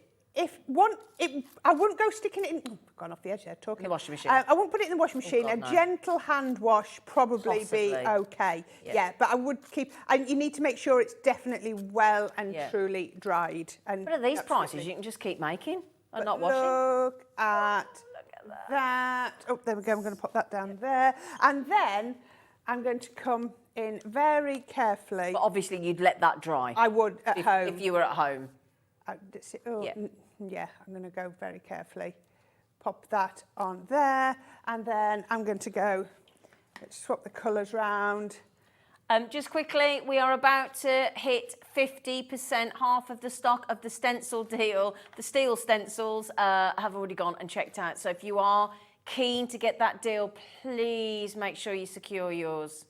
I wouldn't go sticking it in. Oh, gone off the edge there, talking. In the washing machine. I wouldn't put it in the washing machine. God, no. A gentle hand wash probably Possibly. be okay. Yeah. But I would keep. And you need to make sure it's definitely well and truly dried. And But at these absolutely. prices, you can just keep making and But not washing. Look at that. Oh, there we go. I'm going to pop that down there, and then I'm going to come in very carefully. But obviously, you'd let that dry. I would at home. If you were at home. Yeah, I'm going to go very carefully. Pop that on there, and then I'm going to go, let's swap the colours round. Just quickly, we are about to hit 50%, half of the stock of the stencil deal. The steel stencils have already gone and checked out. So if you are keen to get that deal, please make sure you secure yours.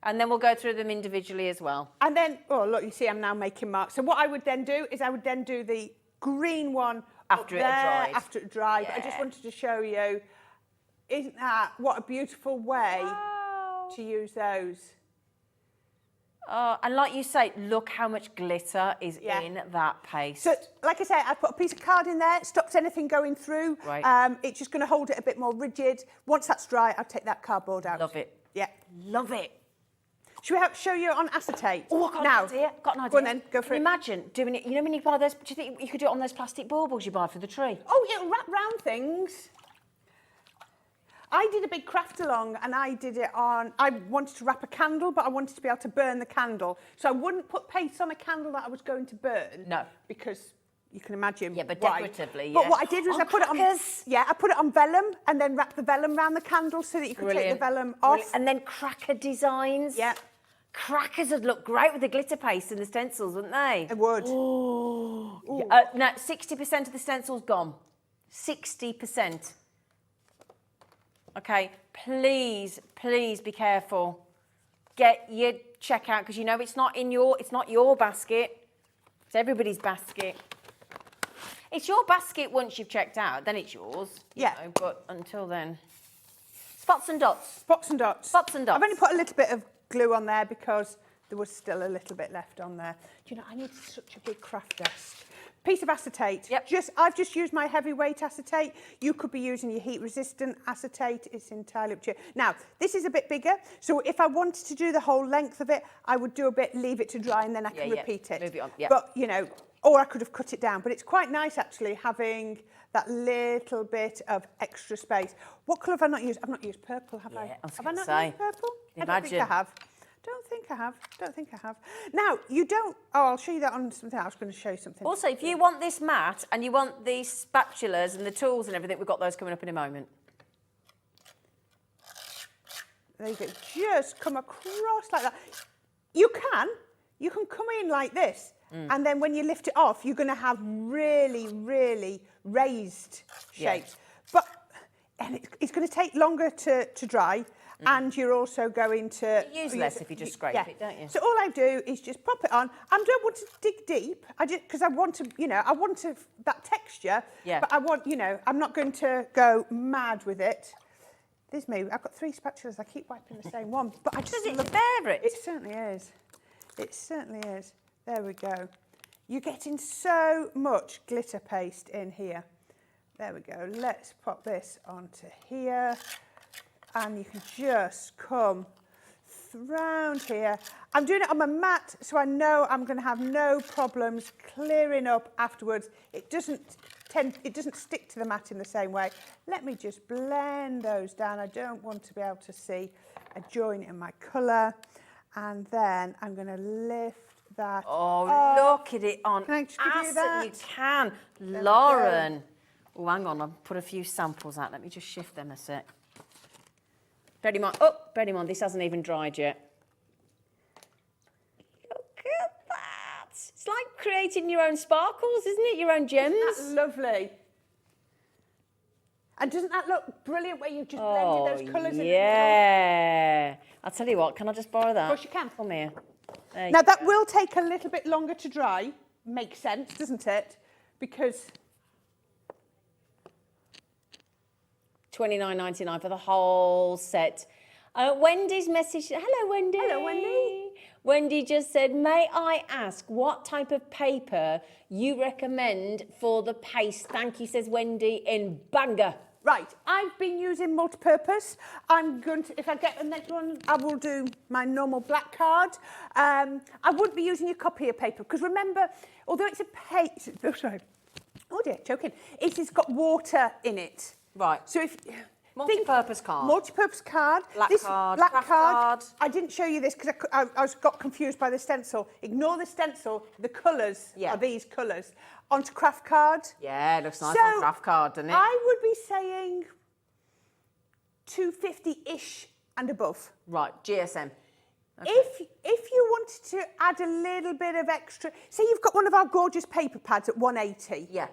And then we'll go through them individually as well. And then, oh, look, you see I'm now making marks. So what I would then do is I would then do the green one after it had dried. After it dried. Yeah. I just wanted to show you, isn't that, what a beautiful way to use those. And like you say, look how much glitter is in that paste. So, like I say, I put a piece of card in there, stops anything going through. Right. It's just going to hold it a bit more rigid. Once that's dry, I'll take that cardboard out. Love it. Yeah. Love it. Should we show you on acetate? Oh, I've got an idea. Got an idea. Go on then, go for it. Imagine doing it, you know when you buy those, do you think you could do it on those plastic baubles you buy for the tree? Oh, it'll wrap round things. I did a big craft along and I did it on, I wanted to wrap a candle, but I wanted to be able to burn the candle. So I wouldn't put paste on a candle that I was going to burn. No. Because you can imagine Yeah, but why. decoratively, But yeah. what I did was On I put crackers. I put it on vellum and then wrap the vellum around the candle so that you could take the vellum off. Brilliant. And then cracker designs. Yeah. Crackers would look great with the glitter paste and the stencils, wouldn't they? It would. No, 60% of the stencils gone. 60%. Okay, please be careful. Get your checkout because you know it's not your basket. It's everybody's basket. It's your basket once you've checked out, then it's yours. you Yeah. know, but until then. Spots and dots. Spots and dots. Spots and dots. I've only put a little bit of glue on there because there was still a little bit left on there. Do you know, I need such a big craft desk. Piece of acetate. Yep. I've just used my heavyweight acetate. You could be using your heat-resistant acetate. It's entirely up to you. Now, this is a bit bigger, so if I wanted to do the whole length of it, I would do a bit, leave it to dry, and then I can repeat it. Move it on, yeah. But, you know, or I could have cut it down. But it's quite nice, actually, having that little bit of extra space. What colour have I not used? I've not used purple, have I? Yeah, I was Have I gonna not say. used purple? I don't Imagine. think I have. Don't think I have. Now, you don't... Oh, I'll show you that on something. I was going to show you something. Also, if you want this mat and you want these spatulas and the tools and everything, we've got those coming up in a moment. There you go. Just come across like that. You can come in like this. And then when you lift it off, you're going to have really, really raised shapes. But and it's going to take longer to dry. And you're also going to use less if you just scrape it, don't you? So all I do is just pop it on. I don't want to dig deep. I just because I want to, I want that texture. Yeah. But I want, I'm not going to go mad with it. There's me. I've got 3 spatulas. I keep wiping the same one, but I just Does it love bear it? It certainly is. It certainly is. There we go. You're getting so much glitter paste in here. There we go. Let's pop this onto here. And you can just come round here. I'm doing it on my mat, so I know I'm going to have no problems clearing up afterwards. It doesn't stick to the mat in the same way. Let me just blend those down. I don't want to be able to see a joint in my colour. And then I'm going to lift that up. Look at it on. Can I just give you that? You can. Lauren. Oh, hang on. I'll put a few samples out. Let me just shift them a sec. Bear in mind, this hasn't even dried yet. Look at that. It's like creating your own sparkles, isn't it? Your own gems. Isn't that lovely? And doesn't that look brilliant where you've just blended those colours in? Yeah. I'll tell you what, can I just borrow that? Of course you can. Come here. Now that will take a little bit longer to dry. Makes sense, doesn't it? Because $29.99 for the whole set. Wendy's message. Hello, Wendy. Hello, Wendy. Wendy just said, may I ask what type of paper you recommend for the paste? Thank you, says Wendy in Bangor. right, I've been using multi-purpose. I'm going to, if I get the next one, I will do my normal black card. I wouldn't be using your copier paper because remember, although it's a paste, oh dear, choking. It has got water in it. Right. So if Multi-purpose card. Multi-purpose card. Black card, Black craft card. card. I didn't show you this because I got confused by the stencil. Ignore the stencil. The colours are these colours. Onto craft card. Yeah, it looks nice on craft card, doesn't it? I would be saying 250-ish and above. Right, GSM. Okay. If you wanted to add a little bit of extra, say you've got one of our gorgeous paper pads at 180. Yeah.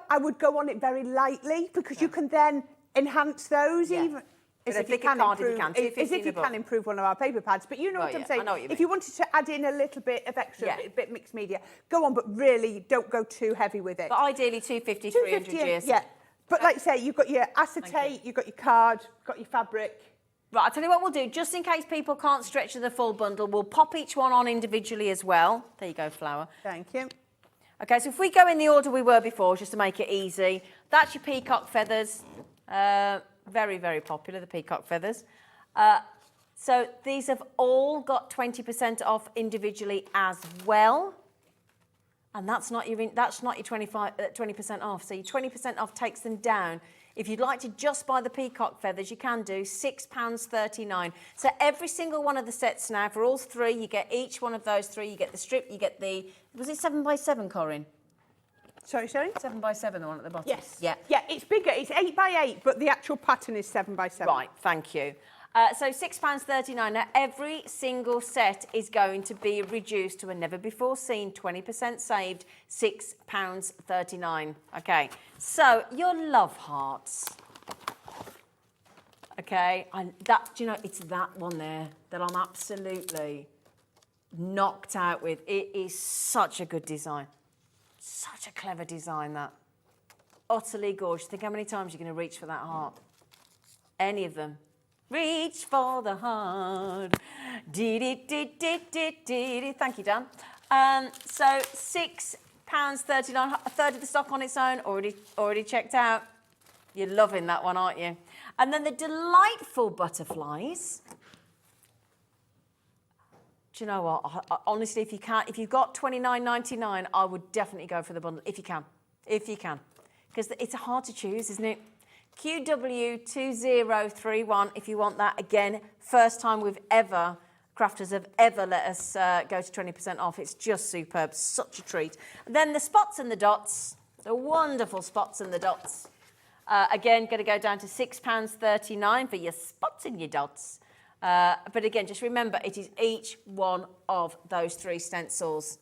I would go on it very lightly because you can then enhance those even. As if you can improve one of our paper pads, but you know what I'm saying. I know what you mean. If you wanted to add in a little bit of extra, a bit mixed media, go on, but really don't go too heavy with it. But ideally 250, 300 GSM. Yeah, but like I say, you've got your acetate, you've got your card, got your fabric. Right, I'll tell you what we'll do. Just in case people can't stretch to the full bundle, we'll pop each one on individually as well. There you go, Flower. Thank you. Okay, so if we go in the order we were before, just to make it easy, that's your peacock feathers. Very, very popular, the peacock feathers. So these have all got 20% off individually as well. And that's not your 20% off. So your 20% off takes them down. If you'd like to just buy the peacock feathers, you can do £6.39. So every single one of the sets now, for all three, you get each one of those three. You get the strip, you get the, was it 7x7, Corrine? Sorry? 7x7, the one at the bottom. Yes. Yeah. Yeah, it's bigger. It's 8x8, but the actual pattern is 7x7. Right, thank you. So £6.39. Now, every single set is going to be reduced to a never-before-seen 20% saved, £6.39. Okay, so your love hearts. Okay, it's that one there that I'm absolutely knocked out with. It is such a good design. Such a clever design, that. Utterly gorgeous. Think how many times you're going to reach for that heart. Any of them. Reach for the heart. Dee-dee-dee-dee-dee-dee. Thank you, Dan. So £6.39, a third of the stock on its own, already checked out. You're loving that one, aren't you? And then the delightful butterflies. Do you know what? Honestly, if you've got $29.99, I would definitely go for the bundle, if you can. Because it's hard to choose, isn't it? QW2031, if you want that. Again, first time crafters have ever let us go to 20% off. It's just superb, such a treat. And then the spots and the dots, the wonderful spots and the dots. Again, going to go down to £6.39 for your spots and your dots. But again, just remember, it is each one of those 3 stencils.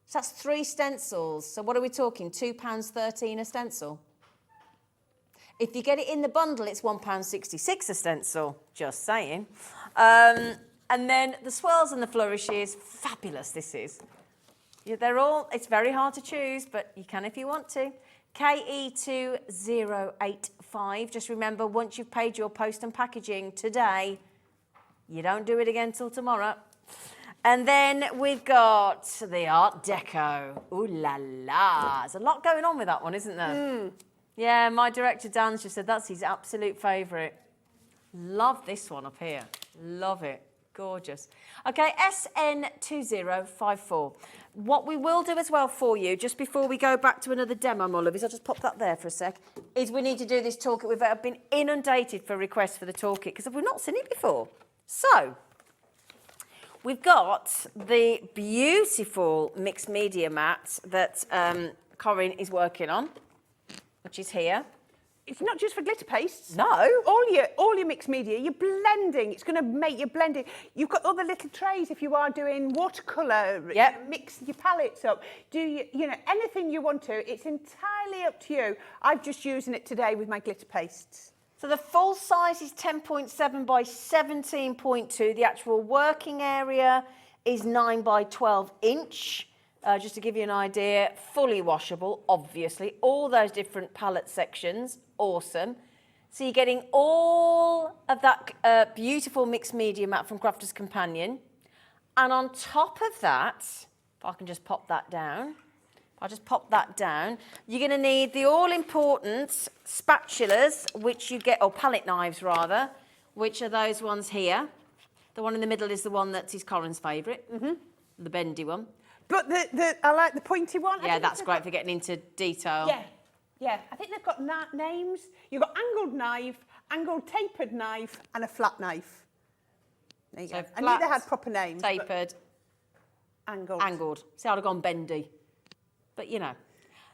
So that's 3 stencils. So what are we talking? £2.13 a stencil. If you get it in the bundle, it's £1.66 a stencil. Just saying. And then the swirls and the flourishes, fabulous this is. Yeah, they're all, it's very hard to choose, but you can if you want to. KE2085. Just remember, once you've paid your post and packaging today, you don't do it again till tomorrow. And then we've got the Art Deco. Ooh la la. There's a lot going on with that one, isn't there? Yeah, my director Dan's just said that's his absolute favourite. Love this one up here. Love it. Gorgeous. Okay, SN2054. What we will do as well for you, just before we go back to another demo, my lovies, I'll just pop that there for a sec, is we need to do this toolkit. We've been inundated for requests for the toolkit because we've not seen it before. So, we've got the beautiful mixed media mat that Corrine is working on, which is here. It's not just for glitter pastes. No. All your mixed media, you're blending. It's going to make your blending. You've got other little trays if you are doing watercolour. Yep. Mix your palettes up. Do you know, anything you want to. It's entirely up to you. I'm just using it today with my glitter pastes. So the full size is 10.7 by 17.2. The actual working area is 9 by 12 inch. Just to give you an idea, fully washable, obviously. All those different palette sections, awesome. So you're getting all of that beautiful mixed media mat from Crafter's Companion. And on top of that, if I can just pop that down, you're going to need the all-important spatulas, which you get, or palette knives rather, which are those ones here. The one in the middle is the one that is Corinne's favourite, the bendy one. But I like the pointy one. Yeah, that's great for getting into detail. Yeah. I think they've got names. You've got angled knife, angled tapered knife, and a flat knife. There you go. I knew they had proper names. Tapered. Angled. See, I'd have gone bendy. But, you know.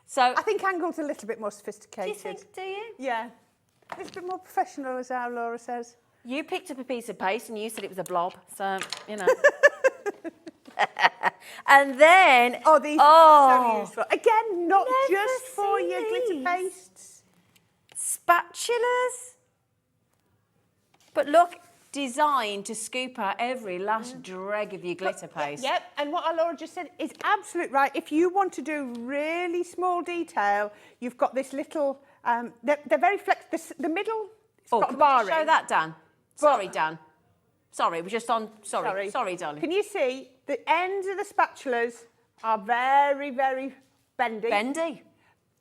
So I think angled's a little bit more sophisticated. do you? Yeah. It's a bit more professional, as how Laura says. You picked up a piece of paste and you said it was a blob. So, you know. And then... These are so useful. Again, not just for your glitter pastes. Spatulas. But look, designed to scoop out every last dreg of your glitter paste. Yep, and what Laura just said is absolutely right. If you want to do really small detail, you've got this little... they're very flexible. The middle... Can we just show that, Dan? Sorry, Dan. Sorry, we're just on... Sorry, darling. Can you see the ends of the spatulas are very, very bendy. Bendy.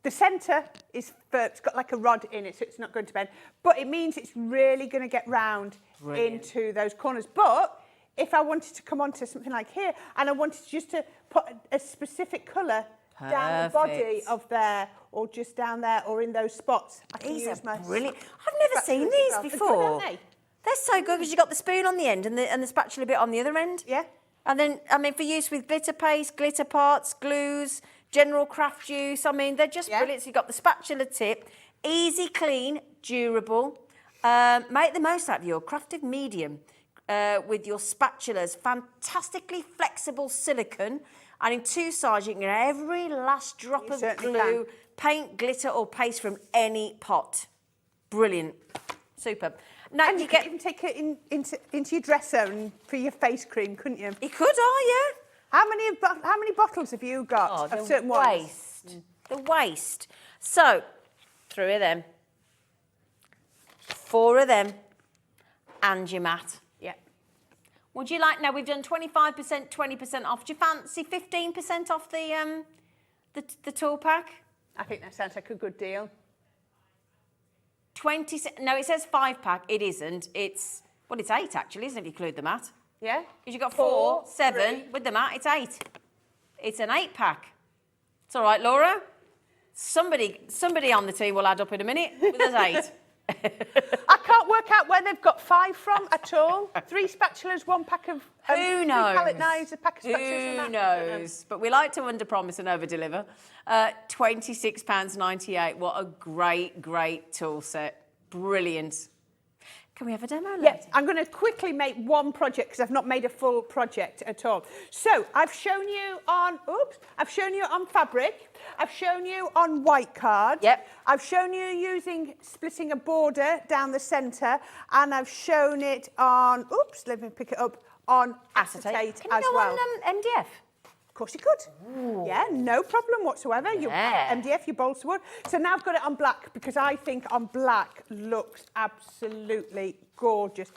The centre is it's got like a rod in it, so it's not going to bend. But it means it's really going to get round into those corners. But if I wanted to come onto something like here, and I wanted just to put a specific colour down the body of there, or just down there, or in those spots, I can use my... Brilliant. I've never seen these before. They're so good because you've got the spoon on the end and the spatula bit on the other end. Yeah. And then, I mean, for use with glitter paste, glitter parts, glues, general craft juice, I mean, they're just brilliant. So you've got the spatula tip, easy, clean, durable. Make the most out of your crafted medium with your spatulas. Fantastically flexible silicone. And in 2 sizes, you can get every last drop of glue, paint, glitter or paste from any pot. Brilliant. Superb. Now And you could even take it into your dresser and for your face cream, couldn't you? You could, yeah. How many bottles have you got of certain ones? The waste. So, 3 of them, 4 of them, and your mat. Yeah. Would you like? Now we've done 25%, 20% off. Do you fancy 15% off the tool pack? I think that sounds like a good deal. 20. No, it says 5-pack. It isn't. It's 8 actually, isn't it? If you include the mat. Yeah. Because you've got 4, 7 with the mat. It's 8. It's an 8-pack. It's all right, Laura. Somebody on the team will add up in a minute with us 8. I can't work out where they've got 5 from at all. 3 spatulas, 1 pack of... Who 3 knows? palette knives, a pack of spatulas. Who and that. knows? But we like to under-promise and over-deliver. £26.98. What a great, great tool set. Brilliant. Can we have a demo, Yes, I'm going to quickly make one project because I've not made a full project at all. So I've shown you on, I've shown you on fabric. I've shown you on white card. Yep. I've shown you splitting a border down the centre, and I've shown it on, let me pick it up, on acetate Can as you go well. on MDF? Of course you could. Ooh. Yeah, no problem whatsoever. Yeah. Your MDF, your balsa wood. So now I've got it on black because I think on black looks absolutely gorgeous.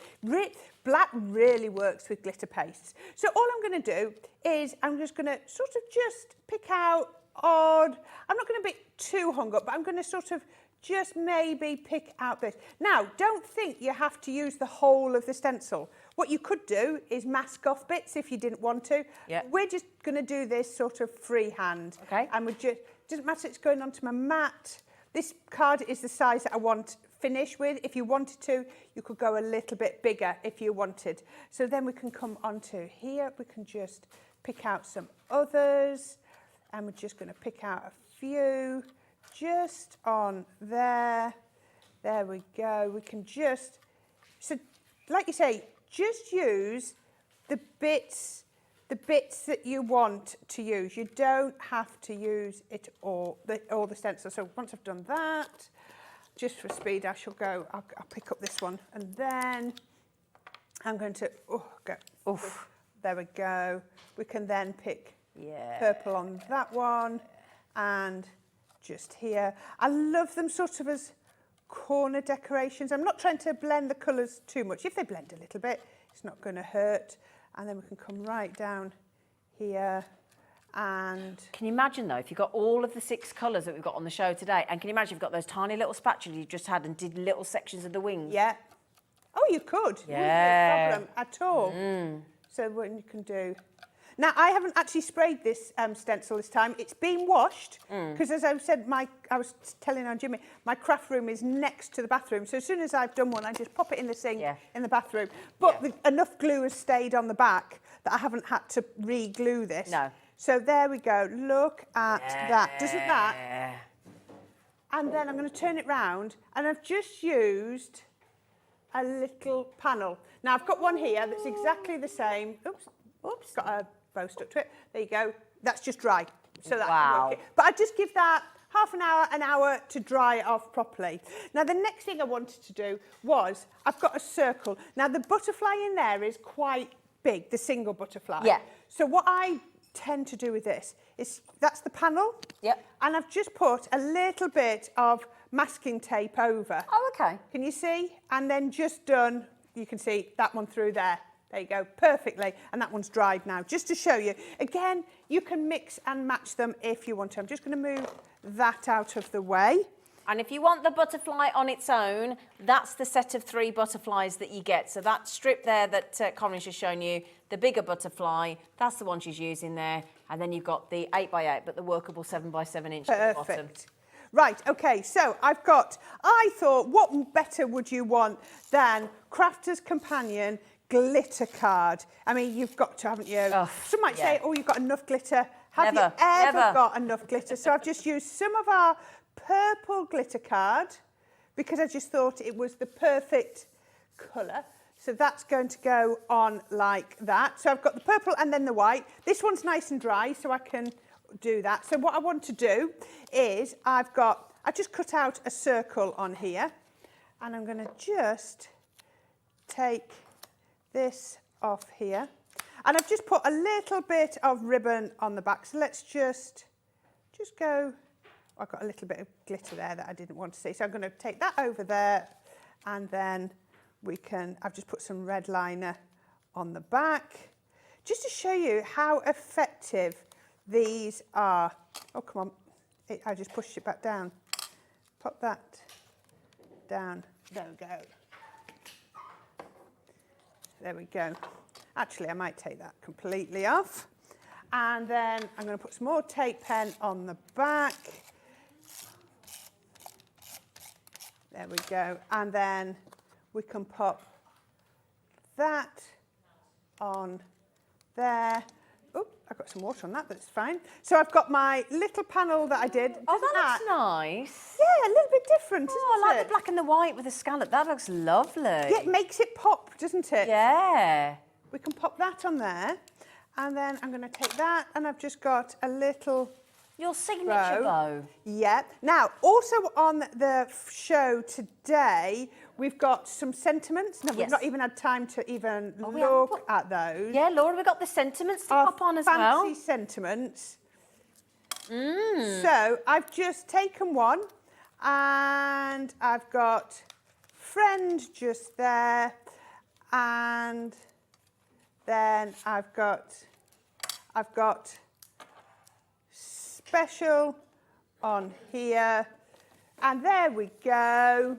Black really works with glitter pastes. So all I'm going to do is I'm just going to sort of just pick out odd. I'm not going to be too hung up, but I'm going to sort of just maybe pick out this. Now, don't think you have to use the whole of the stencil. What you could do is mask off bits if you didn't want to. Yeah. We're just going to do this sort of freehand. Okay. And we just, doesn't matter, it's going onto my mat. This card is the size that I want finish with. If you wanted to, you could go a little bit bigger if you wanted. So then we can come onto here. We can just pick out some others. And we're just going to pick out a few just on there. There we go. We can just, so like you say, just use the bits that you want to use. You don't have to use it all the stencil. So once I've done that, just for speed, I shall go, I'll pick up this one, and then I'm going to go. Oof. There we go. We can then pick purple on that one, and just here. I love them sort of as corner decorations. I'm not trying to blend the colours too much. If they blend a little bit, it's not going to hurt. And then we can come right down here. And can you imagine though, if you've got all of the 6 colours that we've got on the show today, and can you imagine if you've got those tiny little spatulas you just had and did little sections of the wings? Yeah. Oh, you could. Yeah. No problem at all. So what you can do. Now, I haven't actually sprayed this stencil this time. It's been washed because, as I said, I was telling on Jimmy, my craft room is next to the bathroom. So as soon as I've done one, I just pop it in the sink in the bathroom. But enough glue has stayed on the back that I haven't had to re-glue this. No. So there we go. Look at that. Doesn't that? And then I'm going to turn it round, and I've just used a little panel. Now, I've got one here that's exactly the same. Oops, got a bow stuck to it. There you go. That's just dry. So that can work. But I just give that half an hour to dry it off properly. Now, the next thing I wanted to do was, I've got a circle. Now, the butterfly in there is quite big, the single butterfly. Yeah. So what I tend to do with this is, that's the panel. Yep. And I've just put a little bit of masking tape over. Oh, okay. Can you see? And then just done, you can see that one through there. There you go, perfectly. And that one's dried now, just to show you. Again, you can mix and match them if you want to. I'm just going to move that out of the way. And if you want the butterfly on its own, that's the set of 3 butterflies that you get. So that strip there that Corrine's just shown you, the bigger butterfly, that's the one she's using there. And then you've got the 8x8, but the workable 7x7 inch at the bottom. Perfect. Right, okay, so I thought, what better would you want than Crafter's Companion glitter card? I mean, you've got to, haven't you? Some might say, oh, you've got enough glitter. Have you ever got enough glitter? So I've just used some of our purple glitter card because I just thought it was the perfect colour. So that's going to go on like that. So I've got the purple and then the white. This one's nice and dry, so I can do that. So what I want to do is I just cut out a circle on here, and I'm going to just take this off here, and I've just put a little bit of ribbon on the back. So let's just go. I've got a little bit of glitter there that I didn't want to see, so I'm going to take that over there, and then I've just put some red liner on the back just to show you how effective these are. Oh, come on. I just pushed it back down. Pop that down. There we go. There we go. Actually, I might take that completely off. And then I'm going to put some more tape pen on the back. There we go. And then we can pop that on there. Oh, I've got some water on that, but it's fine. So I've got my little panel that I did. Oh, Doesn't that looks nice. Yeah, a little bit different, isn't Oh, I like it? the black and the white with the scallop. That looks lovely. Yeah, it makes it pop, doesn't it? Yeah. We can pop that on there. And then I'm going to take that, and I've just got a little Your signature row. bow. Yeah. Now, also on the show today, we've got some sentiments. Now, we've Yes. not even had time to even we haven't look put- at those. Yeah, Laura, we've got the sentiments to Our pop on as fancy well. sentiments. So I've just taken one, and I've got friend just there, and then I've got special on here, and there we go.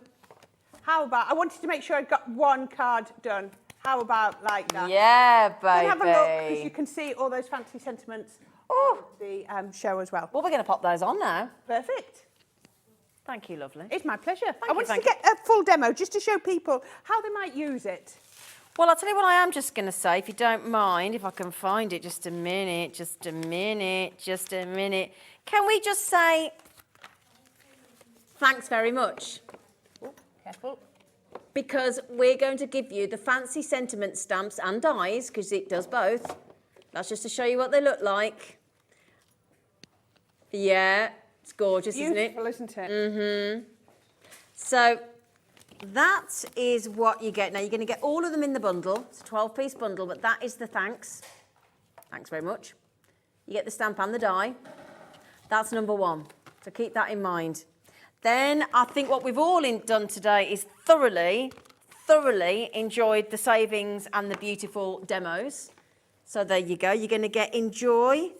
How about, I wanted to make sure I got one card done. How about like that? Yeah, baby. Then have a look, because you can see all those fancy sentiments on the show as well. Well, we're going to pop those on now. Perfect. Thank you, lovely. It's my pleasure. I you, wanted thank to get a full demo just to show people how they might use it. Well, I'll tell you what I am just going to say, if you don't mind, if I can find it, just a minute. Can we just say thanks very much? Oh, careful. Because we're going to give you the fancy sentiment stamps and dies, because it does both. That's just to show you what they look like. Yeah, it's gorgeous, Beautiful, isn't it? isn't it? So that is what you get. Now, you're going to get all of them in the bundle. It's a 12-piece bundle, but that is the thanks. Thanks very much. You get the stamp and the die. That's number one, so keep that in mind. Then I think what we've all done today is thoroughly enjoyed the savings and the beautiful demos. So there you go. You're going to get enjoy.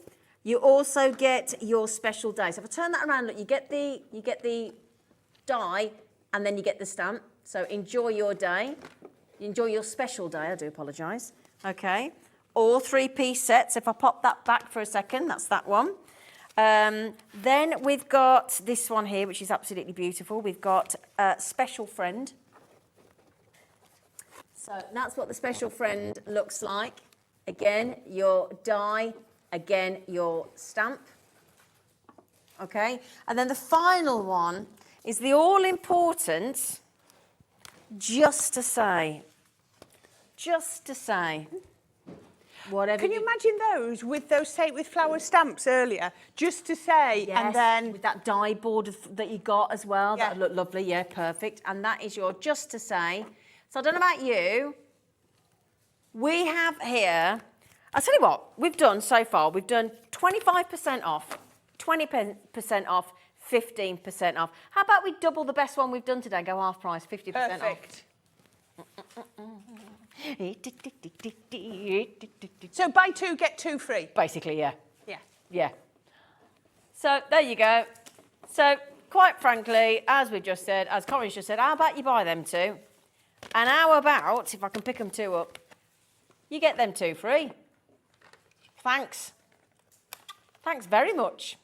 You also get your special day. So if I turn that around, look, you get the die and then you get the stamp. So enjoy your day. Enjoy your special day. I do apologise. Okay. All 3-piece sets. If I pop that back for a second, that's that one. Then we've got this one here, which is absolutely beautiful. We've got Special Friend. So that's what the Special Friend looks like. Again, your die. Again, your stamp. Okay. And then the final one is the all-important just to say. Whatever. Can you imagine those with those Say It With Flowers stamps earlier? Just to say, Yes, and then... with that die board that you got as well. Yeah. That looked lovely. Yeah, perfect. And that is your just to say. So I don't know about you. We have here, I'll tell you what, we've done so far. We've done 25% off, 20% off, 15% off. How about we double the best one we've done today and go half price, 50% Perfect. off? So buy two, get two free. Basically, yeah. Yeah. Yeah. So there you go. So quite frankly, as we've just said, as Corrine's just said, how about you buy them two? And how about, if I can pick them two up, you get them two free. Thanks. Thanks very much.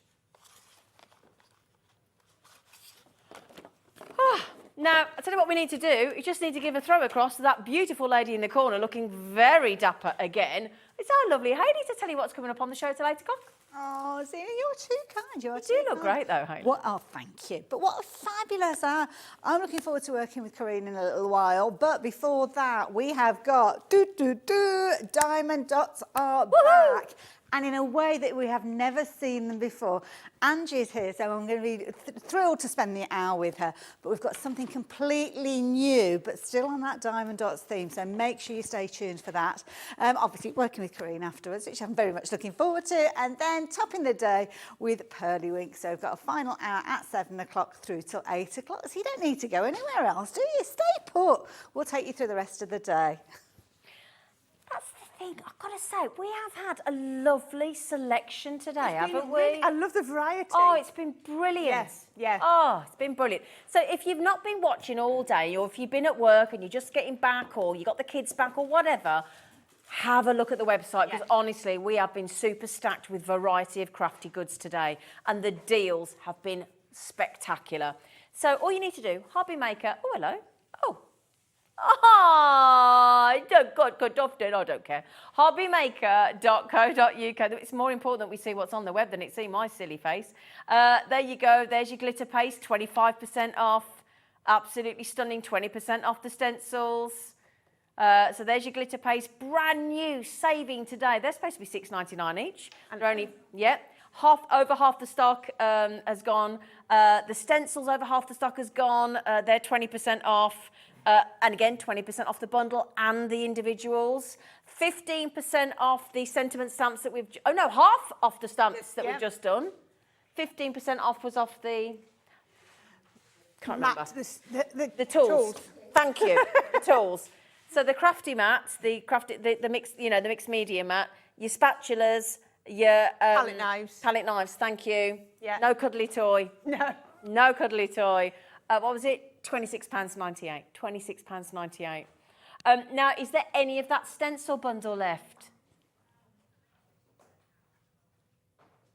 Now, I'll tell you what we need to do. You just need to give a throw across to that beautiful lady in the corner looking very dapper again. It's our lovely Hayley to tell you what's coming up on the show till 8 o'clock. Oh, Zena, you're too kind. You do look great though, Hayley. What? Oh, thank you. But what a fabulous hour. I'm looking forward to working with Corrine in a little while. But before that, we have got Diamond Dots are back. And in a way that we have never seen them before. Angie's here, so I'm going to be thrilled to spend the hour with her. But we've got something completely new, but still on that Diamond Dots theme. So make sure you stay tuned for that. Obviously, working with Corrine afterwards, which I'm very much looking forward to. And then topping the day with Pearlywinks. So we've got a final hour at 7 o'clock through till 8 o'clock. So you don't need to go anywhere else, do you? Stay put. We'll take you through the rest of the day. That's the thing, I've got to say, we have had a lovely selection today, haven't we? I love the variety. Oh, it's been brilliant. Yes, yeah. Oh, it's been brilliant. So if you've not been watching all day, or if you've been at work and you're just getting back, or you got the kids back, or whatever, have a look at the website, because honestly, we have been super stacked with variety of crafty goods today, and the deals have been spectacular. So all you need to do, Hobby Maker. Oh, hello. Oh, don't got off then. I don't care. Hobbymaker.co.uk. It's more important that we see what's on the web than it see my silly face. There you go. There's your glitter paste, 25% off. Absolutely stunning, 20% off the stencils. So there's your glitter paste, brand new, saving today. They're supposed to be $6.99 each. And they're only, over half the stock has gone. The stencils, over half the stock has gone. They're 20% off. And again, 20% off the bundle and the individuals. 15% off the sentiment stamps that we've... Oh, no, half off the stamps that we've just done. 15% off was off the... Can't remember. The tools. Thank you. The tools. So the crafty mats, the mixed, the mixed media mat, your spatulas, your... palette knives. Palette knives, thank you. Yeah. No cuddly toy. No. No cuddly toy. What was it? £26.98. £26.98. Now, is there any of that stencil bundle left?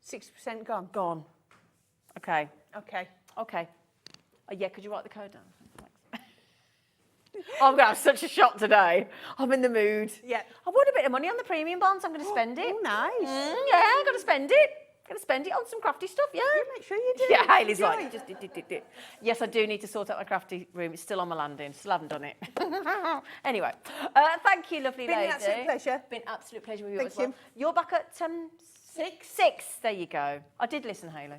60% gone. Gone. Okay. Okay. Okay. Oh, yeah, could you write the code down? Thanks. I'm going to have such a shock today. I'm in the mood. Yeah. I want a bit of money on the premium bonds. I'm going to spend it. Oh, nice. Yeah, I've got to spend it. Going to spend it on some crafty stuff, yeah. Make sure you do. Yeah, Hayley's Do right. it. Just do. Yes, I do need to sort out my crafty room. It's still on my landing. Still haven't done it. Anyway, thank you, lovely lady. Been an absolute pleasure. Been an absolute pleasure with you Thank as well. you. You're back at 6? 6. There you go. I did listen, Hayley.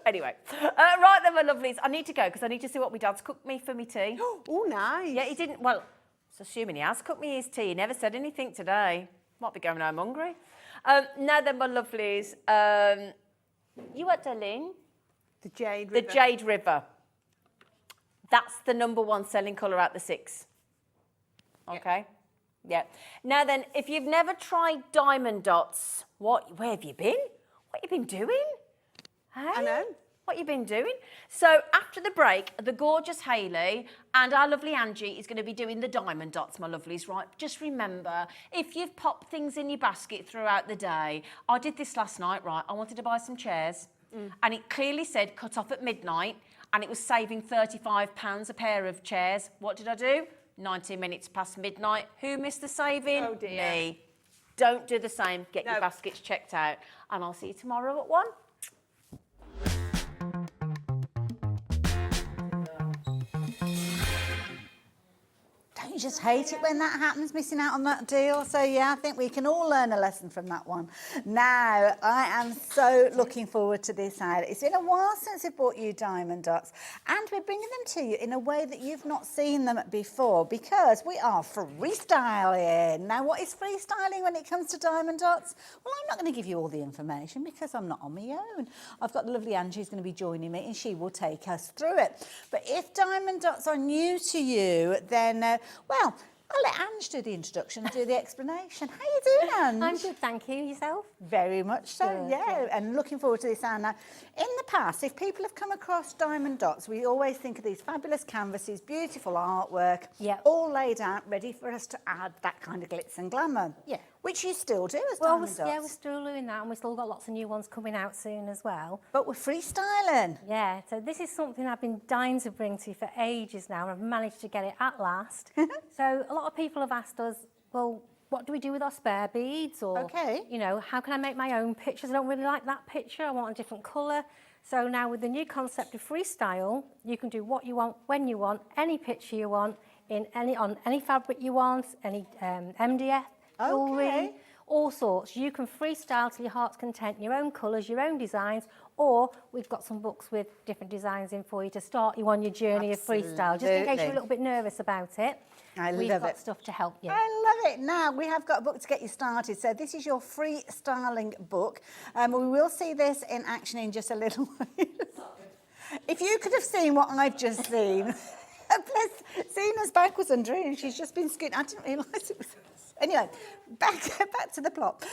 Anyway, right then, my lovelies. I need to go because I need to see what my dad's cooked me for me tea. Oh, nice. Yeah, he didn't. Well, it's assuming he has cooked me his tea. He never said anything today. Might be going home hungry. Now then, my lovelies. You what, darling? The Jade River. The Jade River. That's the #1 selling colour out the 6. Okay? Yeah. Now then, if you've never tried diamond dots, where have you been? What have you been doing? Hey? I know. What you been doing? So after the break, the gorgeous Hayley and our lovely Angie is going to be doing the diamond dots, my lovelies, right? Just remember, if you've popped things in your basket throughout the day, I did this last night, right? I wanted to buy some chairs and it clearly said cut off at midnight and it was saving £35 a pair of chairs. What did I do? 90 minutes past midnight. Who missed the saving? Oh, dear. Me. Don't do the same. Get your No. baskets checked out and I'll see you tomorrow at 1. Don't you just hate it when that happens, missing out on that deal? So yeah, I think we can all learn a lesson from that one. Now, I am so looking forward to this ad. It's been a while since I bought you diamond dots, and we're bringing them to you in a way that you've not seen them before because we are freestyling. Now, what is freestyling when it comes to diamond dots? Well, I'm not going to give you all the information because I'm not on my own. I've got the lovely Angie who's going to be joining me and she will take us through it. But if diamond dots are new to you, then well, I'll let Ange do the introduction and do the explanation. How you doing, Ange? I'm good, thank you. Yourself? Very much so, Good, yeah. And looking forward to this, Anna. In the past, if people have come across diamond dots, we always think of these fabulous canvases, beautiful artwork, Yep. all laid out, ready for us to add that kind of glitz and glamour. Yeah. Which you still do as Well, diamond dots. we're still doing that, and we've still got lots of new ones coming out soon as well. But we're freestyling. Yeah, so this is something I've been dying to bring to you for ages now, and I've managed to get it at last. So a lot of people have asked us, well, what do we do with our spare beads? Or, Okay. you know, how can I make my own pictures? I don't really like that picture. I want a different colour. So now with the new concept of freestyle, you can do what you want, when you want, any picture you want, on any fabric you want, any MDF, jewellery, Okay. all sorts. You can freestyle to your heart's content, your own colours, your own designs, or we've got some books with different designs in for you to start you on your journey of freestyle, just in case Absolutely. you're a little bit nervous about it. We've love got it. stuff to help you. I love it. Now, we have got a book to get you started. So this is your freestyling book. We will see this in action in just a little while. If you could have seen what I've just seen. Bless, Zena's back was under it and she's just been scooting. I didn't realise it was Anyway, back to the plot.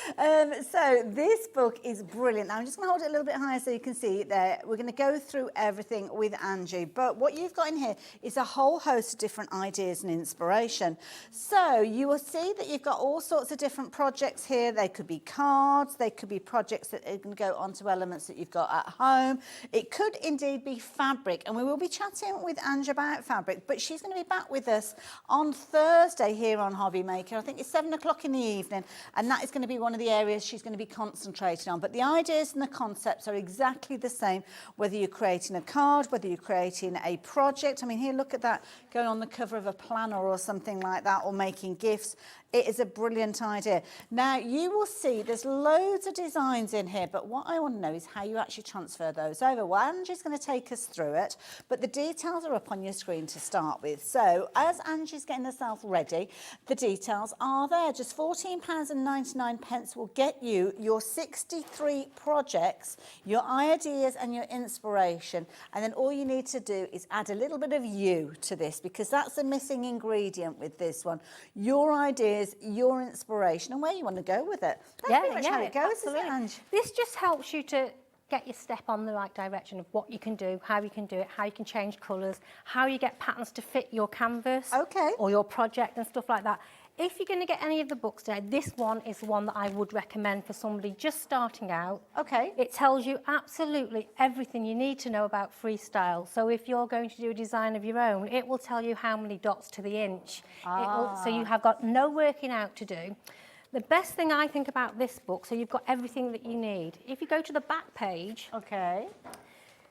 So this book is brilliant. Now I'm just going to hold it a little bit higher so you can see it there. We're going to go through everything with Angie, but what you've got in here is a whole host of different ideas and inspiration. So you will see that you've got all sorts of different projects here. They could be cards, they could be projects that are going to go onto elements that you've got at home. It could indeed be fabric, and we will be chatting with Angie about fabric, but she's going to be back with us on Thursday here on Hobby Maker. I think it's 7 o'clock in the evening, and that is going to be one of the areas she's going to be concentrating on. But the ideas and the concepts are exactly the same, whether you're creating a card, whether you're creating a project. I mean, here, look at that, going on the cover of a planner or something like that, or making gifts. It is a brilliant idea. Now, you will see there's loads of designs in here, but what I want to know is how you actually transfer those over. Well, Angie's going to take us through it, but the details are up on your screen to start with. So as Angie's getting herself ready, the details are there. Just £14.99 will get you your 63 projects, your ideas and your inspiration, and then all you need to do is add a little bit of you to this, because that's the missing ingredient with this one. Your ideas, your inspiration, and where you want to go with it. That's pretty much how it goes, isn't it, Ange? This just helps you to get your step on the right direction of what you can do, how you can do it, how you can change colours, how you get patterns to fit your canvas or your project and stuff like that. If you're going to get any of the books today, this one is the one that I would recommend for somebody just starting out. Okay. It tells you absolutely everything you need to know about freestyle. So if you're going to do a design of your own, it will tell you how many dots to the inch. So you have got no working out to do. The best thing I think about this book, so you've got everything that you need. If you go to the back page,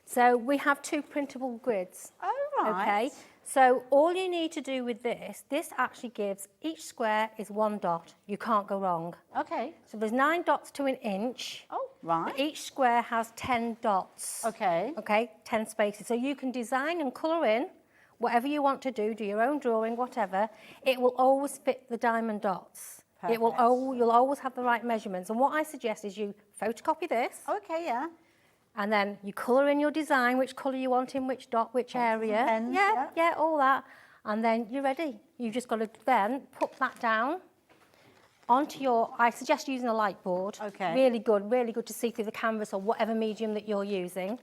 so we have 2 printable grids. Oh, right. Okay. So all you need to do with this actually gives, each square is 1 dot. You can't go wrong. Okay. So there's 9 dots to an inch. Oh, right. But each square has 10 dots. Okay. Okay, 10 spaces. So you can design and colour in whatever you want to do your own drawing, whatever. It will always fit the diamond dots. Perfect. You'll always have the right measurements. And what I suggest is you photocopy this. Okay, yeah. And then you colour in your design, which colour you want in which dot, which area. Pens, yeah, all that. And then you're ready. You've just got to then put that down onto your, I suggest using a light board. Okay. Really good to see through the canvas or whatever medium that you're using.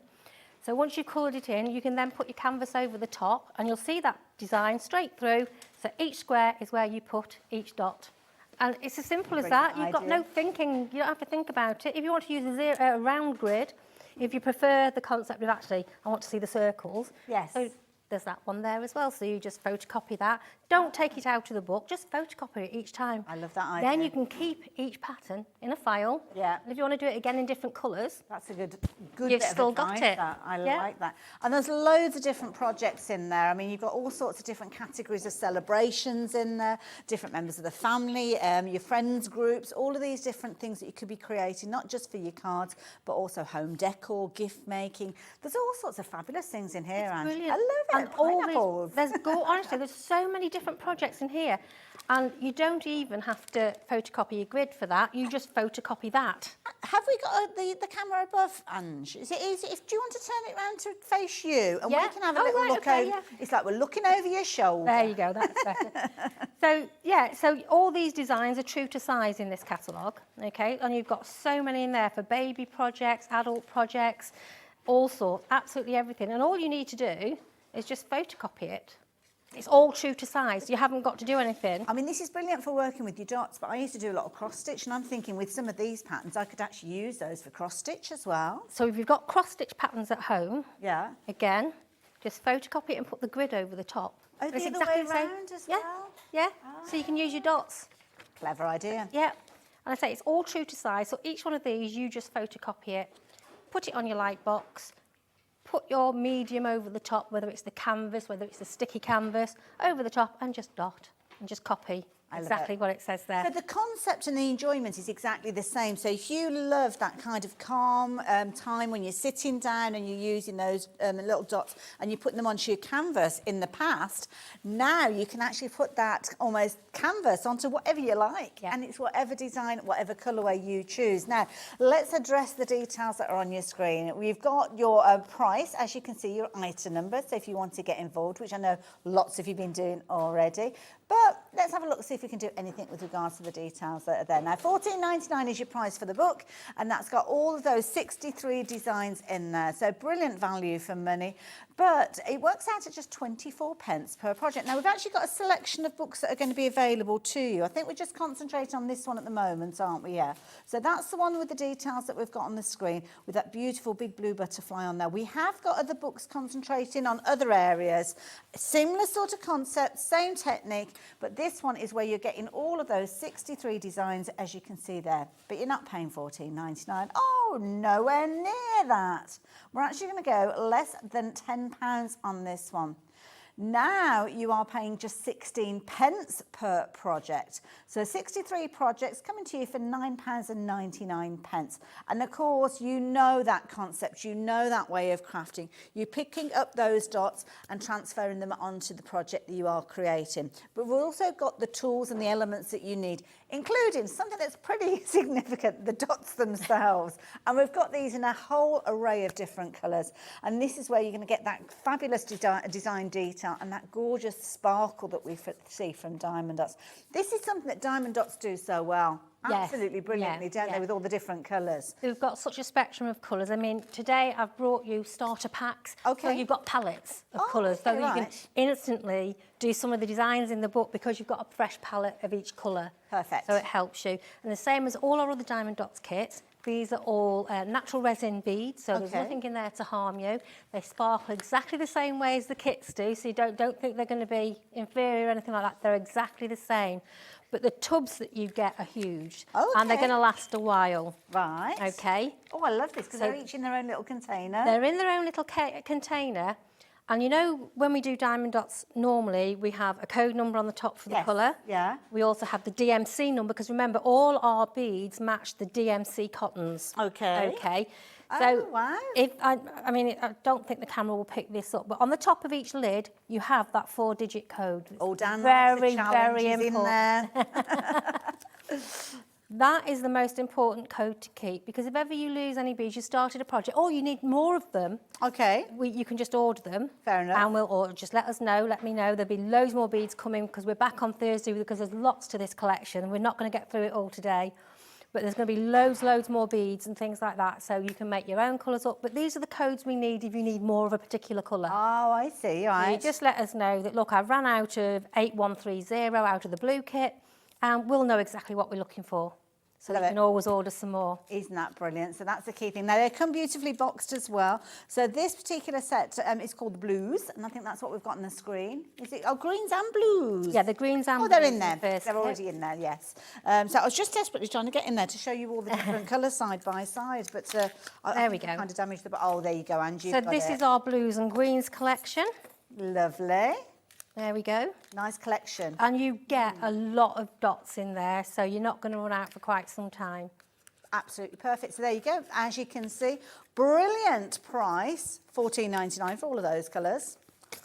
So once you've coloured it in, you can then put your canvas over the top and you'll see that design straight through. So each square is where you put each dot. And it's as simple as that. You've got no thinking, you don't have to think about it. If you want to use a round grid, if you prefer the concept of actually, I want to see the circles. Yes. So there's that one there as well. So you just photocopy that. Don't take it out of the book, just photocopy it each time. I love that idea. Then you can keep each pattern in a file. Yeah. And if you want to do it again in different colours, that's a good you've bit still of advice, got it. that. I like that. And there's loads of different projects in there. I mean, you've got all sorts of different categories of celebrations in there, different members of the family, your friends groups, all of these different things that you could be creating, not just for your cards, but also home decor, gift making. There's all sorts of fabulous things in here, Ange. brilliant. I love it. And all Pineapples. honestly, there's so many different projects in here. And you don't even have to photocopy your grid for that. You just photocopy that. Have we got the camera above, Ange? Is it easy? Do you want to turn it around to face you? And we can have a little look over. Yeah. It's like we're looking over your shoulder. There you go, that's better. So all these designs are true to size in this catalogue, okay? And you've got so many in there for baby projects, adult projects, all sorts, absolutely everything. And all you need to do is just photocopy it. It's all true to size. You haven't got to do anything. I mean, this is brilliant for working with your dots, but I used to do a lot of cross-stitch, and I'm thinking with some of these patterns, I could actually use those for cross-stitch as well. So if you've got cross-stitch patterns at home, Yeah. again, just photocopy it and put the grid over the top. Oh, the It's other exactly way the same. round as Yeah, well? yeah. So you can use your dots. Clever idea. Yeah. And I say it's all true to size. So each one of these, you just photocopy it, put it on your light box, put your medium over the top, whether it's the canvas, whether it's the sticky canvas, over the top, and just dot and just copy exactly what it says there. So the concept and the enjoyment is exactly the same. So if you love that kind of calm time when you're sitting down and you're using those little dots and you put them onto your canvas in the past, now you can actually put that almost canvas onto whatever you like. Yeah. And it's whatever design, whatever colourway you choose. Now, let's address the details that are on your screen. We've got your price, as you can see, your item number. So if you want to get involved, which I know lots of you have been doing already. But let's have a look, see if we can do anything with regards to the details that are there. Now, $14.99 is your price for the book, and that's got all of those 63 designs in there. So brilliant value for money, but it works out at just 24 pence per project. Now, we've actually got a selection of books that are going to be available to you. I think we're just concentrating on this one at the moment, aren't we? Yeah. So that's the one with the details that we've got on the screen with that beautiful big blue butterfly on there. We have got other books concentrating on other areas. Similar sort of concept, same technique, but this one is where you're getting all of those 63 designs, as you can see there. But you're not paying £14.99. Oh, nowhere near that. We're actually going to go less than £10 on this one. Now you are paying just 16 pence per project. So 63 projects coming to you for £9.99. And of course, you know that concept, you know that way of crafting. You're picking up those dots and transferring them onto the project that you are creating. But we've also got the tools and the elements that you need, including something that's pretty significant, the dots themselves. And we've got these in a whole array of different colours. And this is where you're going to get that fabulous design detail and that gorgeous sparkle that we see from Diamond Dots. This is something that Diamond Dots do so well. Yes. Absolutely brilliantly, don't they, with all the different colours? We've got such a spectrum of colours. I mean, today I've brought you starter packs. Okay. So you've got palettes of colours. So okay, you can right. instantly do some of the designs in the book because you've got a fresh palette of each colour. Perfect. So it helps you. And the same as all our other Diamond Dots kits, these are all natural resin beads, so there's nothing in there to harm you. They sparkle exactly the same way as the kits do, so you don't think they're going to be inferior or anything like that. They're exactly the same. But the tubs that you get are huge, and they're going to last a while. Right. Okay. Oh, I love this, because they're each in their own little container. They're in their own little container. And you know, when we do Diamond Dots, normally we have a code number on the top for the colour. Yeah. We also have the DMC number, because remember, all our beads match the DMC cottons. Okay. Okay. Oh, So wow. if I don't think the camera will pick this up, but on the top of each lid, you have that 4-digit code. Oh, Dan, very, the very challenges important. in there. That is the most important code to keep, because if ever you lose any beads, you started a project, or you need more of them, Okay. you can just order them. Fair enough. And we'll order. Just let us know, let me know. There'll be loads more beads coming, because we're back on Thursday, because there's lots to this collection. We're not going to get through it all today, but there's going to be loads more beads and things like that, so you can make your own colours up. But these are the codes we need if you need more of a particular colour. Oh, I see, So right. you just let us know that, look, I've ran out of 8130 out of the blue kit, and we'll know exactly what we're looking for. So Love you it. can always order some more. Isn't that brilliant? So that's the key thing. Now, they come beautifully boxed as well. So this particular set is called the Blues, and I think that's what we've got on the screen. Is it? Oh, greens and blues. Yeah, the greens and Oh, they're blues in there. the first They're kit. already in there, yes. So I was just desperately trying to get in there to show you all the different colours side by side, but I There we think I go. kind of damaged the... Oh, there you go, Angie. So this is our blues and greens collection. Lovely. There we go. Nice collection. And you get a lot of dots in there, so you're not going to run out for quite some time. Absolutely perfect. So there you go. As you can see, brilliant price, $14.99 for all of those colours.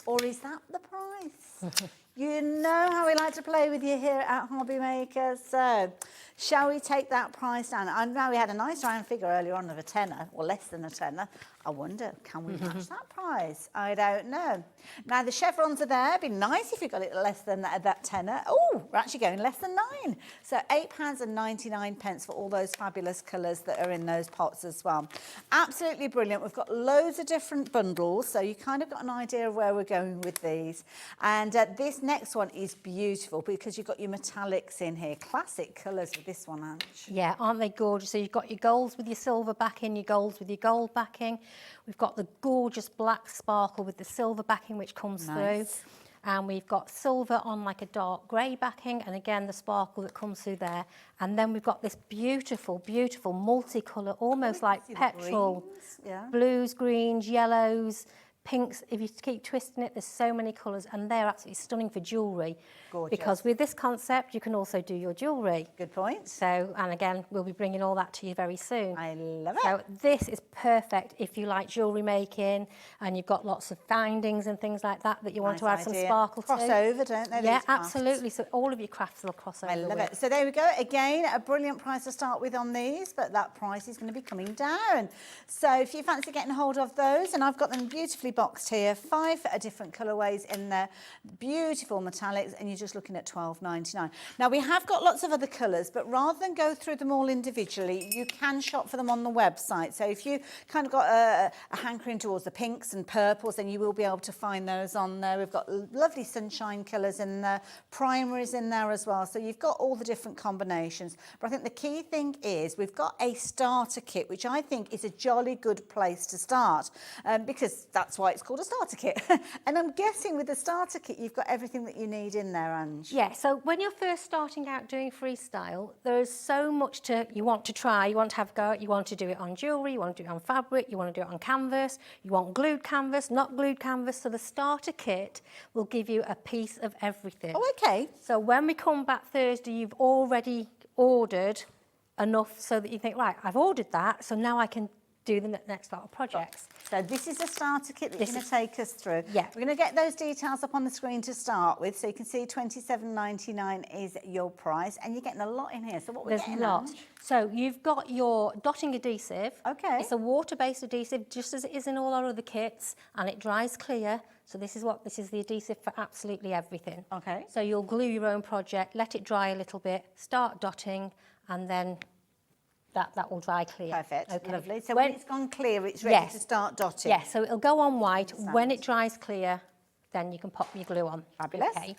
Or is that the price? You know how we like to play with you here at Hobby Maker. So shall we take that price down? I know we had a nice round figure earlier on of a tenner, or less than a tenner. I wonder, can we match that price? I don't know. Now, the chevrons are there. It'd be nice if you got it less than that tenner. Oh, we're actually going less than £9. So £8.99 for all those fabulous colours that are in those pots as well. Absolutely brilliant. We've got loads of different bundles, so you kind of got an idea of where we're going with these. And this next one is beautiful because you've got your metallics in here. Classic colours with this one, Ange. Yeah, aren't they gorgeous? So you've got your golds with your silver backing, your golds with your gold backing. We've got the gorgeous black sparkle with the silver backing, which comes through. And we've got silver on like a dark grey backing, and again, the sparkle that comes through there. And then we've got this beautiful, beautiful multicolour, almost like petrol. Blues, greens, yellows, pinks. If you keep twisting it, there's so many colours, and they're absolutely stunning for jewellery. Gorgeous. Because with this concept, you can also do your jewellery. Good point. So, and again, we'll be bringing all that to you very soon. I love it. So this is perfect if you like jewellery making and you've got lots of findings and things like that you want to add some sparkle to. Crossover, don't they? Yeah, these crafts? absolutely. So all of your crafts will cross over. I love with. it. So there we go. Again, a brilliant price to start with on these, but that price is going to be coming down. So if you fancy getting hold of those, and I've got them beautifully boxed here, 5 different colourways in there, beautiful metallics, and you're just looking at £12.99. Now, we have got lots of other colours, but rather than go through them all individually, you can shop for them on the website. So if you kind of got a hankering towards the pinks and purples, then you will be able to find those on there. We've got lovely sunshine colours in there, primaries in there as well. So you've got all the different combinations. But I think the key thing is we've got a starter kit, which I think is a jolly good place to start, because that's why it's called a starter kit. And I'm guessing with the starter kit, you've got everything that you need in there, Ange. Yeah, so when you're first starting out doing freestyle, there's so much you want to try, you want to have a go at, you want to do it on jewellery, you want to do it on fabric, you want to do it on canvas, you want glued canvas, not glued canvas. So the starter kit will give you a piece of everything. Oh, okay. So when we come back Thursday, you've already ordered enough so that you think, right, I've ordered that, so now I can do the next lot of projects. So this is the starter kit that you're going to take us through. Yeah. We're going to get those details up on the screen to start with, so you can see £27.99 is your price, and you're getting a lot in here. So what we're getting, There's a lot. Ange? So you've got your dotting adhesive. Okay. It's a water-based adhesive, just as it is in all our other kits, and it dries clear. So this is the adhesive for absolutely everything. Okay. So you'll glue your own project, let it dry a little bit, start dotting, and then that will dry clear. Perfect, Okay. lovely. So when it's gone clear, it's ready to start dotting. Yes, so it'll go on white. When it dries clear, then you can pop your glue on. Fabulous. Okay.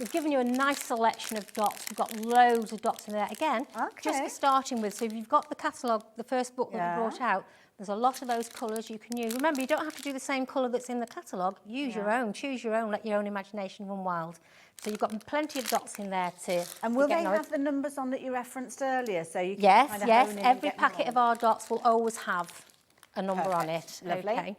We've given you a nice selection of dots. We've got loads of dots in there. Again, just for starting with. So if you've got the catalogue, the first book that we brought out, there's a lot of those colours you can use. Remember, you don't have to do the same colour that's in the catalogue. Use your own, choose your own, let your own imagination run wild. So you've got plenty of dots in there to And will get they going. have the numbers on that you referenced earlier? So you can Yes, kind of yes. hone in and Every get them packet all? of our dots will always have a number on it. Perfect, lovely. Okay.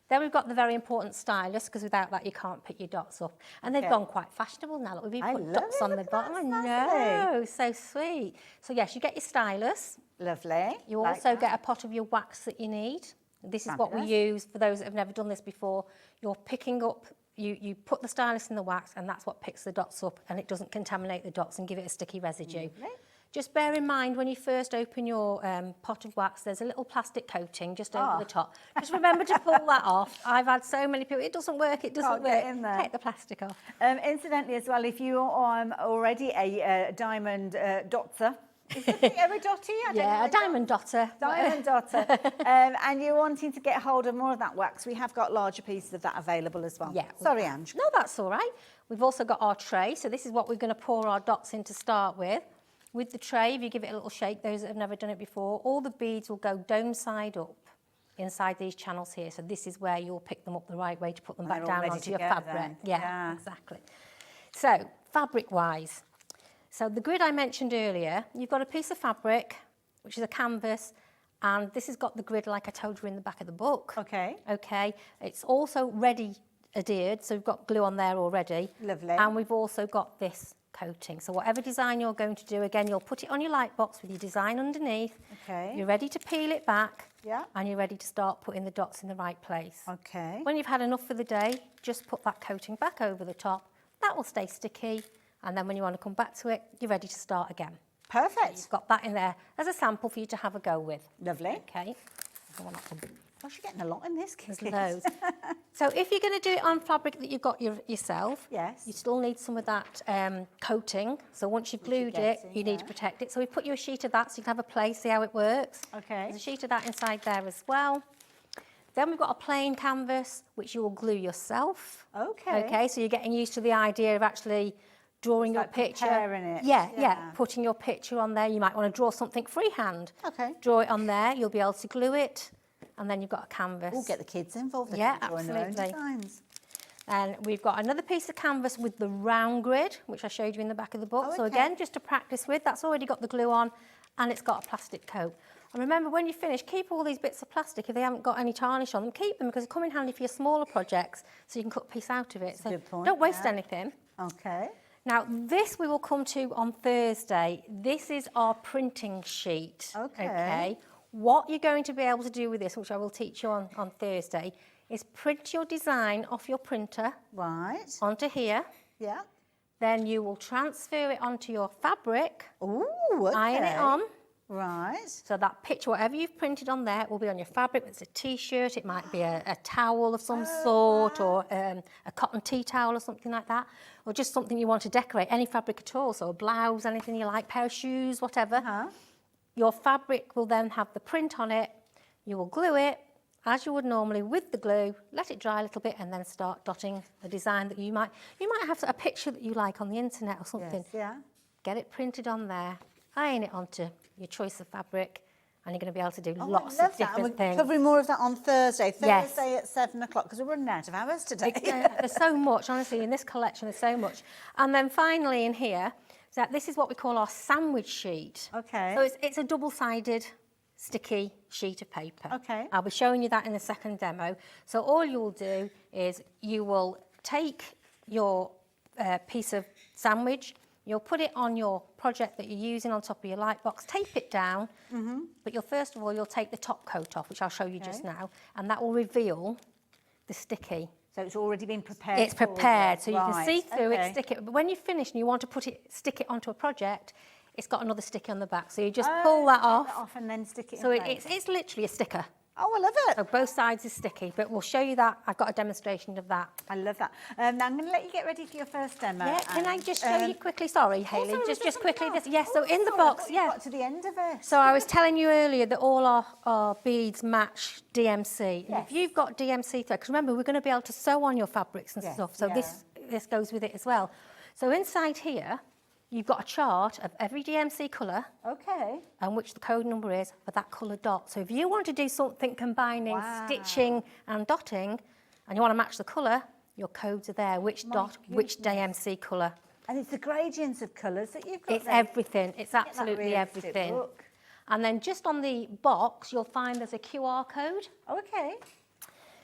Then we've got the very important stylus, because without that you can't pick your dots up. And they've gone quite fashionable now. Look, we've I put love dots it, on the look at bottom. that, I know, so sweet. So yes, you get your stylus. Lovely. You like also that. get a pot of your wax that you need. This is what we Fabulous. use for those that have never done this before. You're picking up, you put the stylus in the wax, and that's what picks the dots up, and it doesn't contaminate the dots and give it a sticky residue. Lovely. Just bear in mind when you first open your pot of wax, there's a little plastic coating just over the top. Just remember to pull that off. I've had so many people, it doesn't work, it doesn't Can't work. get in there. Take the plastic off. Incidentally, as well, if you are already a diamond dotzer, is it a dotty? I don't Yeah, know. a diamond dotter. Diamond dotter. And you're wanting to get hold of more of that wax, we have got larger pieces of that available as well. Yeah. Sorry, Ange. No, that's all right. We've also got our tray. So this is what we're going to pour our dots in to start with. With the tray, if you give it a little shake, those that have never done it before, all the beads will go dome side up inside these channels here. So this is where you'll pick them up the right way to put them They're back all down ready onto to your go fabric. then. Yeah, Yeah. exactly. So fabric-wise, so the grid I mentioned earlier, you've got a piece of fabric, which is a canvas, and this has got the grid like I told you in the back of the book. Okay. Okay. It's also ready adhered, so we've got glue on there already. Lovely. And we've also got this coating. So whatever design you're going to do, again, you'll put it on your light box with your design underneath. Okay. You're ready to peel it back. Yeah. And you're ready to start putting the dots in the right place. Okay. When you've had enough for the day, just put that coating back over the top. That will stay sticky. And then when you want to come back to it, you're ready to start again. Perfect. You've got that in there as a sample for you to have a go with. Lovely. Okay. Gosh, you're getting a lot in this There's kit. loads. So if you're going to do it on fabric that you've got yourself, Yes. you still need some of that coating. So once you've glued it, getting, you need to protect it. So we put you a sheet of that so you can have a play, see how it works. Okay. There's a sheet of that inside there as well. Then we've got a plain canvas, which you will glue yourself. Okay. Okay, so you're getting used to the idea of actually drawing your like picture. preparing it. Yeah, Yeah. putting your picture on there. You might want to draw something freehand. Okay. Draw it on there, you'll be able to glue it, and then you've got a canvas. We'll get the kids involved. They Yeah, can join their own absolutely. designs. And we've got another piece of canvas with the round grid, which I showed you in the back of the book. Oh, So okay. again, just to practice with, that's already got the glue on, and it's got a plastic coat. And remember, when you finish, keep all these bits of plastic. If they haven't got any tarnish on them, keep them, because they come in handy for your smaller projects, so you can cut a piece out of it. So good point, don't waste yeah. anything. Okay. Now, this we will come to on Thursday. This is our printing sheet. Okay. What you're going to be able to do with this, which I will teach you on Thursday, is print your design off your printer Right. onto here. Yeah. Then you will transfer it onto your fabric, Ooh, okay. iron it on, Right. So that picture, whatever you've printed on there, will be on your fabric. It's a T-shirt, it might be a towel of some sort, or a cotton tea towel or something like that, or just something you want to decorate, any fabric at all, so a blouse, anything you like, pair of shoes, whatever. Your fabric will then have the print on it. You will glue it, as you would normally with the glue, let it dry a little bit, and then start dotting a design that you might have a picture that you like on the internet or something. Yes, yeah. Get it printed on there, iron it onto your choice of fabric, and you're going to be able to do lots of different things. We're covering more of that on Thursday. Yes. Thursday at 7 o'clock, because we're running out of hours today. There's so much, honestly, in this collection, there's so much. And then finally in here, so this is what we call our sandwich sheet. Okay. So it's a double-sided sticky sheet of paper. Okay. I'll be showing you that in the second demo. So all you'll do is you will take your piece of sandwich, you'll put it on your project that you're using on top of your light box, tape it down, but first of all, you'll take the top coat off, which I'll show you just now, and that will reveal the sticky. So it's already been prepared. It's prepared, so you can Right, see through okay. it, stick it. But when you've finished and you want to stick it onto a project, it's got another sticky on the back. So you just pull that off. And then stick it So in place. it's literally a sticker. Oh, I love it. So both sides is sticky, but we'll show you that. I've got a demonstration of that. I love that. Now I'm going to let you get ready for your first demo. Yeah, can I and, just show you quickly? Sorry, Hayley, sorry, was there just quickly. something Yes, so else? in the Sorry, I box, thought you yeah. got to the end of it. So I was telling you earlier that all our beads match DMC. And Yes. if you've got DMC thread, because remember, we're going to be able to sew on your fabrics and Yes, stuff, so yeah. this goes with it as well. So inside here, you've got a chart of every DMC colour Okay. and which the code number is for that colour dot. So if you want to do something combining Wow. stitching and dotting, and you want to match the colour, your codes are there, which dot, which DMC colour. And it's the gradients of colours that you've got It's there. everything. It's Get that absolutely realistic everything. look. And then just on the box, you'll find there's a QR code. Okay.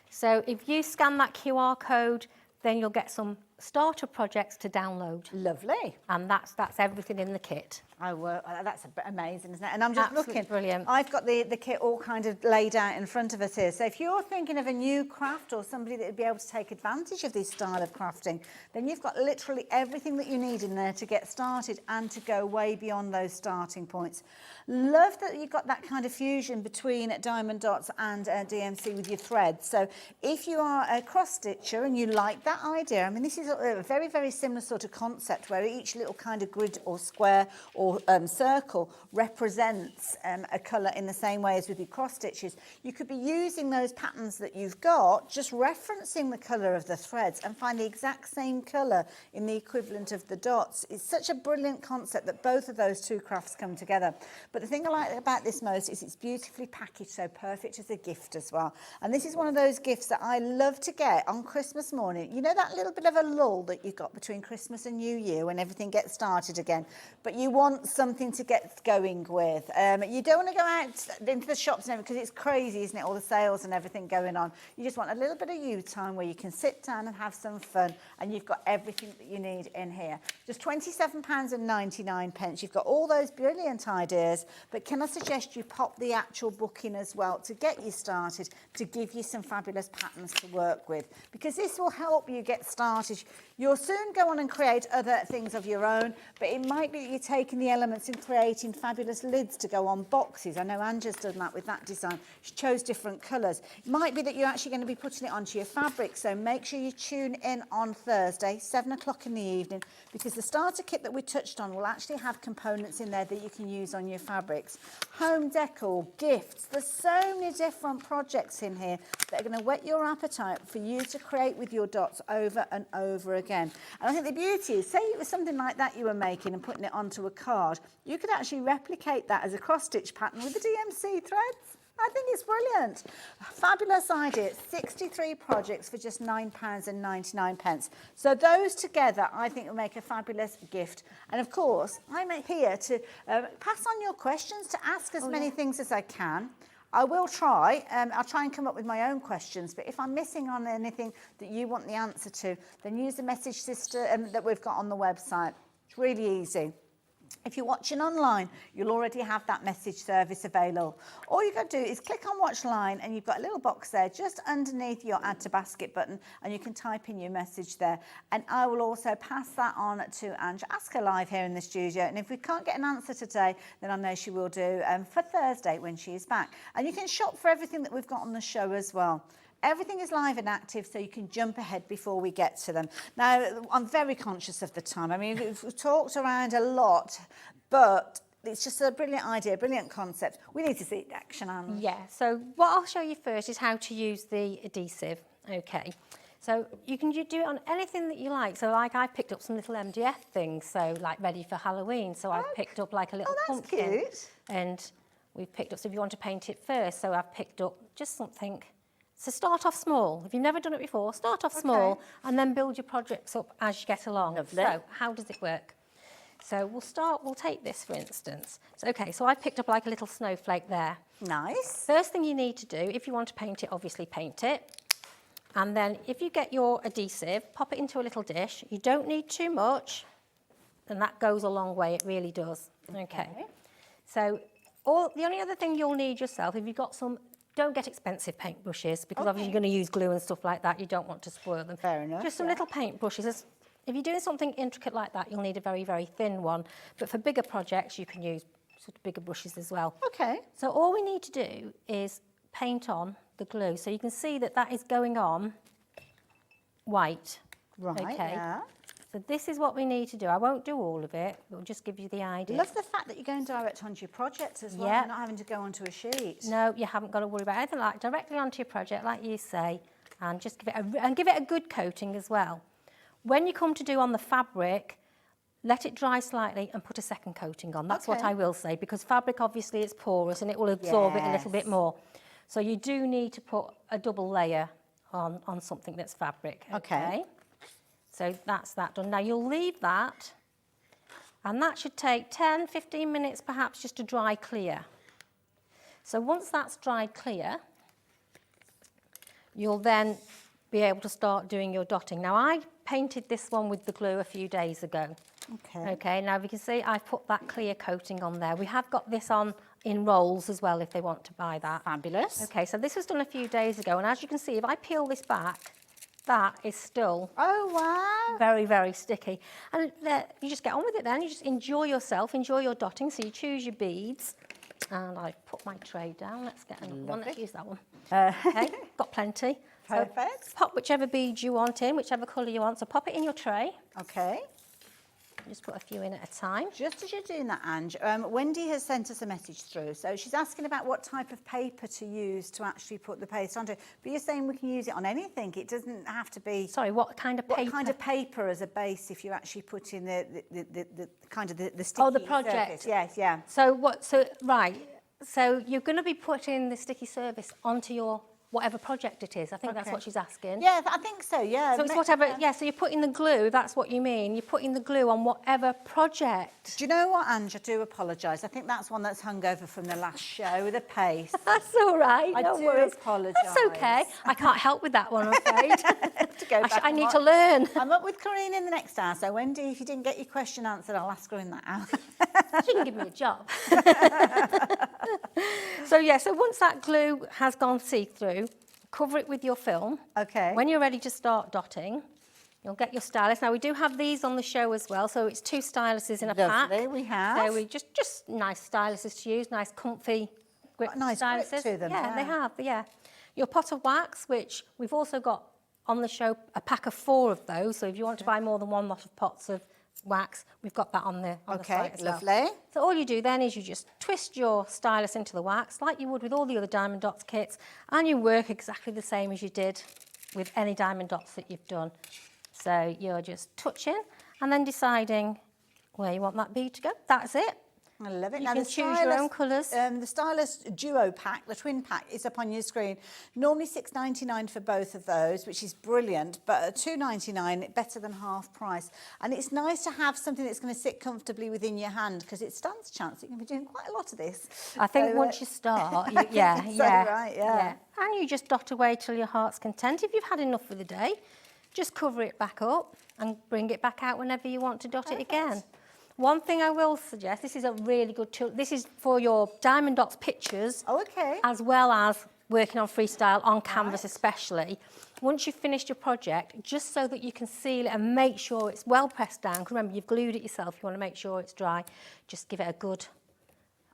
So if you scan that QR code, then you'll get some starter projects to download. Lovely. And that's everything in the kit. That's amazing, isn't it? And I'm just Absolutely looking. brilliant. I've got the kit all kind of laid out in front of us here. So if you're thinking of a new craft or somebody that would be able to take advantage of this style of crafting, then you've got literally everything that you need in there to get started and to go way beyond those starting points. Love that you've got that kind of fusion between diamond dots and DMC with your threads. So if you are a cross stitcher and you like that idea, I mean, this is a very, very similar sort of concept where each little kind of grid or square or circle represents a colour in the same way as with your cross stitches. You could be using those patterns that you've got, just referencing the colour of the threads and find the exact same colour in the equivalent of the dots. It's such a brilliant concept that both of those two crafts come together. But the thing I like about this most is it's beautifully packaged, so perfect as a gift as well. And this is one of those gifts that I love to get on Christmas morning. You know that little bit of a lull that you've got between Christmas and New Year when everything gets started again, but you want something to get going with. You don't want to go out into the shops and everything because it's crazy, isn't it? All the sales and everything going on. You just want a little bit of you time where you can sit down and have some fun, and you've got everything that you need in here. Just £27.99. You've got all those brilliant ideas, but can I suggest you pop the actual book in as well to get you started, to give you some fabulous patterns to work with, because this will help you get started. You'll soon go on and create other things of your own, but it might be that you're taking the elements and creating fabulous lids to go on boxes. I know Angela's done that with that design. She chose different colours. It might be that you're actually going to be putting it onto your fabric, so make sure you tune in on Thursday, 7 o'clock in the evening, because the starter kit that we touched on will actually have components in there that you can use on your fabrics. Home decor, gifts, there's so many different projects in here that are going to whet your appetite for you to create with your dots over and over again. And I think the beauty is, say it was something like that you were making and putting it onto a card, you could actually replicate that as a cross-stitch pattern with the DMC threads. I think it's brilliant. Fabulous idea. 63 projects for just £9.99. So those together, I think, will make a fabulous gift. And of course, I'm here to pass on your questions, to ask as many things as I can. I will try. I'll try and come up with my own questions. But if I'm missing on anything that you want the answer to, then use the message system that we've got on the website. It's really easy. If you're watching online, you'll already have that message service available. All you've got to do is click on Watch Line, and you've got a little box there just underneath your Add to Basket button, and you can type in your message there. And I will also pass that on to Ange, ask her live here in the studio. And if we can't get an answer today, then I know she will do for Thursday when she is back. And you can shop for everything that we've got on the show as well. Everything is live and active, so you can jump ahead before we get to them. Now, I'm very conscious of the time. I mean, we've talked around a lot, but it's just a brilliant idea, brilliant concept. We need to see it in action, Anne. Yeah, so what I'll show you first is how to use the adhesive. Okay, so you can do it on anything that you like. So like I picked up some little MDF things, so like ready for Halloween. So I've picked up like a little pumpkin. Cute. And we've picked up, so if you want to paint it first, so I've picked up just something. So start off small. If you've never done it before, start off small and then build your projects up as you get along. Lovely. So how does it work? So we'll take this for instance. So, okay, so I picked up like a little snowflake there. Nice. First thing you need to do, if you want to paint it, obviously paint it. And then if you get your adhesive, pop it into a little dish. You don't need too much, and that goes a long way, it really does. Okay. So the only other thing you'll need yourself, if you've got some, don't get expensive paintbrushes, because obviously you're going to use glue and stuff like that. You don't want to spoil them. Fair enough. Just some little paintbrushes. If you're doing something intricate like that, you'll need a very, very thin one. But for bigger projects, you can use sort of bigger brushes as well. Okay. So all we need to do is paint on the glue. So you can see that that is going on white. Right, okay. yeah. So this is what we need to do. I won't do all of it, but we'll just give you the idea. Love the fact that you're going direct onto your project as well, Yeah. not having to go onto a sheet. No, you haven't got to worry about anything like directly onto your project, like you say, and just give it a good coating as well. When you come to do on the fabric, let it dry slightly and put a second coating on. That's what I will say, because fabric obviously is porous and it will absorb it a little bit more. So you do need to put a double layer on something that's fabric. Okay. So that's that done. Now you'll leave that, and that should take 10, 15 minutes perhaps just to dry clear. So once that's dried clear, you'll then be able to start doing your dotting. Now I painted this one with the glue a few days ago. Okay, now you can see I've put that clear coating on there. We have got this on in rolls as well if they want to buy that. Fabulous. Okay, so this was done a few days ago, and as you can see, if I peel this back, that is still very, very sticky. And you just get on with it then. You just enjoy yourself, enjoy your dotting. So you choose your beads. And I've put my tray down. Let's get another one. Let's use that one. Okay, got plenty. Perfect. So pop whichever bead you want in, whichever colour you want. So pop it in your tray. Okay. Just put a few in at a time. Just as you're doing that, Ange, Wendy has sent us a message through. So she's asking about what type of paper to use to actually put the paste onto. But you're saying we can use it on anything. It doesn't have to be... Sorry, what kind of paper? What kind of paper as a base if you actually put in the kind of the sticky the project. surface? Yes, yeah. So right. So you're going to be putting the sticky surface onto your whatever project it is. I think that's what she's asking. Yeah, I think so, yeah. So it's whatever, so you're putting the glue, that's what you mean. You're putting the glue on whatever project. Do you know what, Ange? I do apologise. I think that's one that's hung over from the last show, the paste. That's all right, I don't do worry. apologise. That's okay. I can't help with that one, I'm afraid. To go back I and need watch. to learn. I'm up with Corrine in the next hour, so Wendy, if you didn't get your question answered, I'll ask her in that hour. She can give me a job. So once that glue has gone see-through, cover it with your film. Okay. When you're ready to start dotting, you'll get your stylus. Now we do have these on the show as well, so it's 2 styluses in a pack. Lovely, we have. So we just nice styluses to use, nice comfy grip Got a nice grip styluses. to them, Yeah, they yeah. have, yeah. Your pot of wax, which we've also got on the show, a pack of 4 of those, so if you want to buy more than one lot of pots of wax, we've got that on the site as well. Lovely. So all you do then is you just twist your stylus into the wax like you would with all the other Diamond Dots kits, and you work exactly the same as you did with any Diamond Dots that you've done. So you're just touching and then deciding where you want that bead to go. That's it. I love it. You now, can the choose your own stylus- colours. The Stylus Duo pack, the twin pack, is up on your screen. Normally $6.99 for both of those, which is brilliant, but at $2.99, better than half price. And it's nice to have something that's going to sit comfortably within your hand, because it stands a chance that you can be doing quite a lot of this. I think So, once you start, I think yeah. you're so right, yeah. And you just dot away till your heart's content. If you've had enough for the day, just cover it back up and bring it back out whenever you want to dot it again. One thing I will suggest, this is a really good tool. This is for your Diamond Dots pictures. Oh, okay. As well as working on freestyle, on canvas especially. Once you've finished your project, just so that you can seal it and make sure it's well pressed down, because remember, you've glued it yourself, you want to make sure it's dry, just give it a good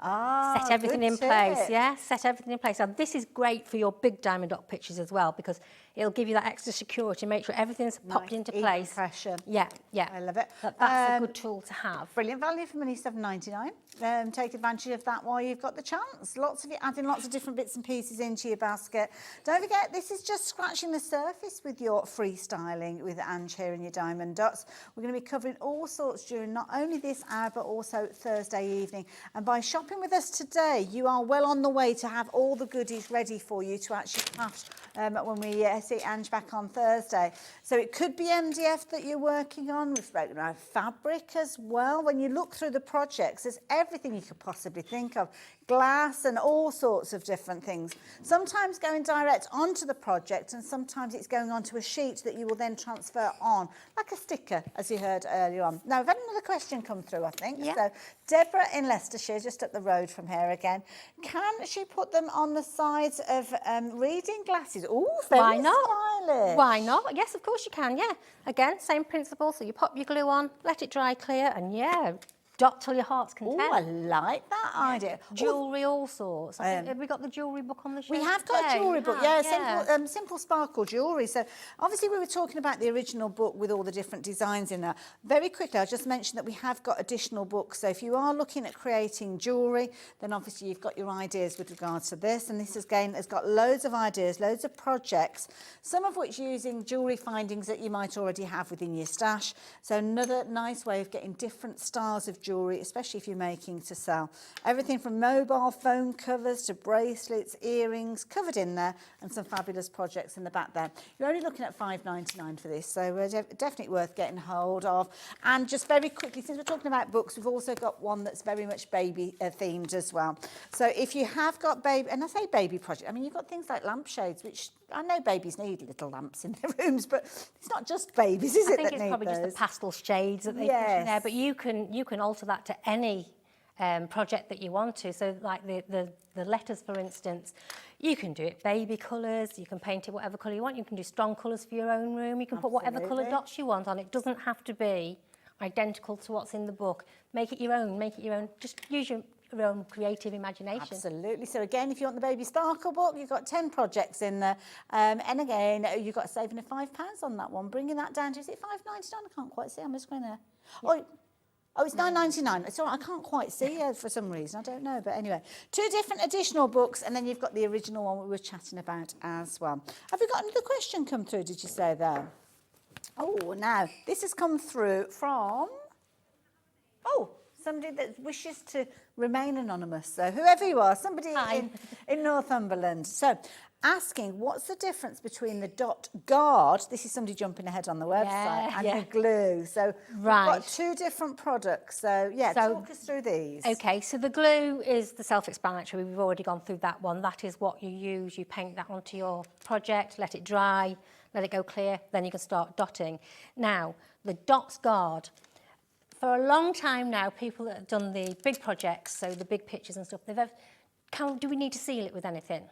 set everything in place, yeah? Set everything in place. Now, this is great for your big Diamond Dot pictures as well, because it'll give you that extra security, make sure everything's popped into place. Pressure. Yeah, yeah. I love it. That's a good tool to have. Brilliant value for money, $7.99. Take advantage of that while you've got the chance. Lots of it, adding lots of different bits and pieces into your basket. Don't forget, this is just scratching the surface with your freestyling with Ange here in your Diamond Dots. We're going to be covering all sorts during not only this hour, but also Thursday evening. And by shopping with us today, you are well on the way to have all the goodies ready for you to actually craft when we see Ange back on Thursday. So it could be MDF that you're working on. We've spoken about fabric as well. When you look through the projects, there's everything you could possibly think of. Glass and all sorts of different things. Sometimes going direct onto the project, and sometimes it's going onto a sheet that you will then transfer on, like a sticker, as you heard earlier on. Now, we've had another question come through, I think. Yeah. So, Deborah in Leicestershire, just up the road from here again. Can she put them on the sides of reading glasses? Oh, Why not? stylish. Why not? Yes, of course you can, yeah. Again, same principle. So you pop your glue on, let it dry clear, and yeah, dot till your heart's content. Oh, I like that idea. Jewellery, all sorts. I think, have we got the jewellery book on the show? We have got a today? jewellery book, Yeah, yeah, simple sparkle jewellery. So obviously we were talking about the original book with all the different designs in there. Very quickly, I'll just mention that we have got additional books. So if you are looking at creating jewellery, then obviously you've got your ideas with regards to this. And this, again, has got loads of ideas, loads of projects, some of which using jewellery findings that you might already have within your stash. So another nice way of getting different styles of jewellery, especially if you're making to sell. Everything from mobile phone covers to bracelets, earrings, covered in there, and some fabulous projects in the back there. You're only looking at $5.99 for this, so definitely worth getting hold of. And just very quickly, since we're talking about books, we've also got one that's very much baby themed as well. So if you have got baby, and I say baby project, I mean, you've got things like lampshades, which I know babies need little lamps in their rooms, but it's not just babies, is it? I think it's probably just the pastel shades that they put in there, but you can alter that to any project that you want to. So like the letters, for instance, you can do it baby colours, you can paint it whatever colour you want, you can do strong colours for your own room, you can put whatever colour dots you want on. It doesn't have to be identical to what's in the book. Make it your own, just use your own creative imagination. Absolutely. So again, if you want the Baby Sparkle book, you've got 10 projects in there. And again, you've got saving of £5 on that one, bringing that down to, is it $5.99? I can't quite see on my screen there. Yeah. Oh, it's $9.99. It's all right, I can't quite see for some reason. I don't know. But anyway, 2 different additional books, and then you've got the original one we were chatting about as well. Have we got another question come through, did you say there? Oh, now, this has come through from... Oh, somebody that wishes to remain anonymous. So whoever you are, somebody in Northumberland. So asking, what's the difference between the dot guard, this is somebody jumping ahead on the website, and the glue. So we've got 2 different products. So talk us through these. Okay, so the glue is the self-explanatory. We've already gone through that one. That is what you use. You paint that onto your project, let it dry, let it go clear, then you can start dotting. Now, the Dotz guard. For a long time now, people that have done the big projects, so the big pictures and stuff, do we need to seal it with anything?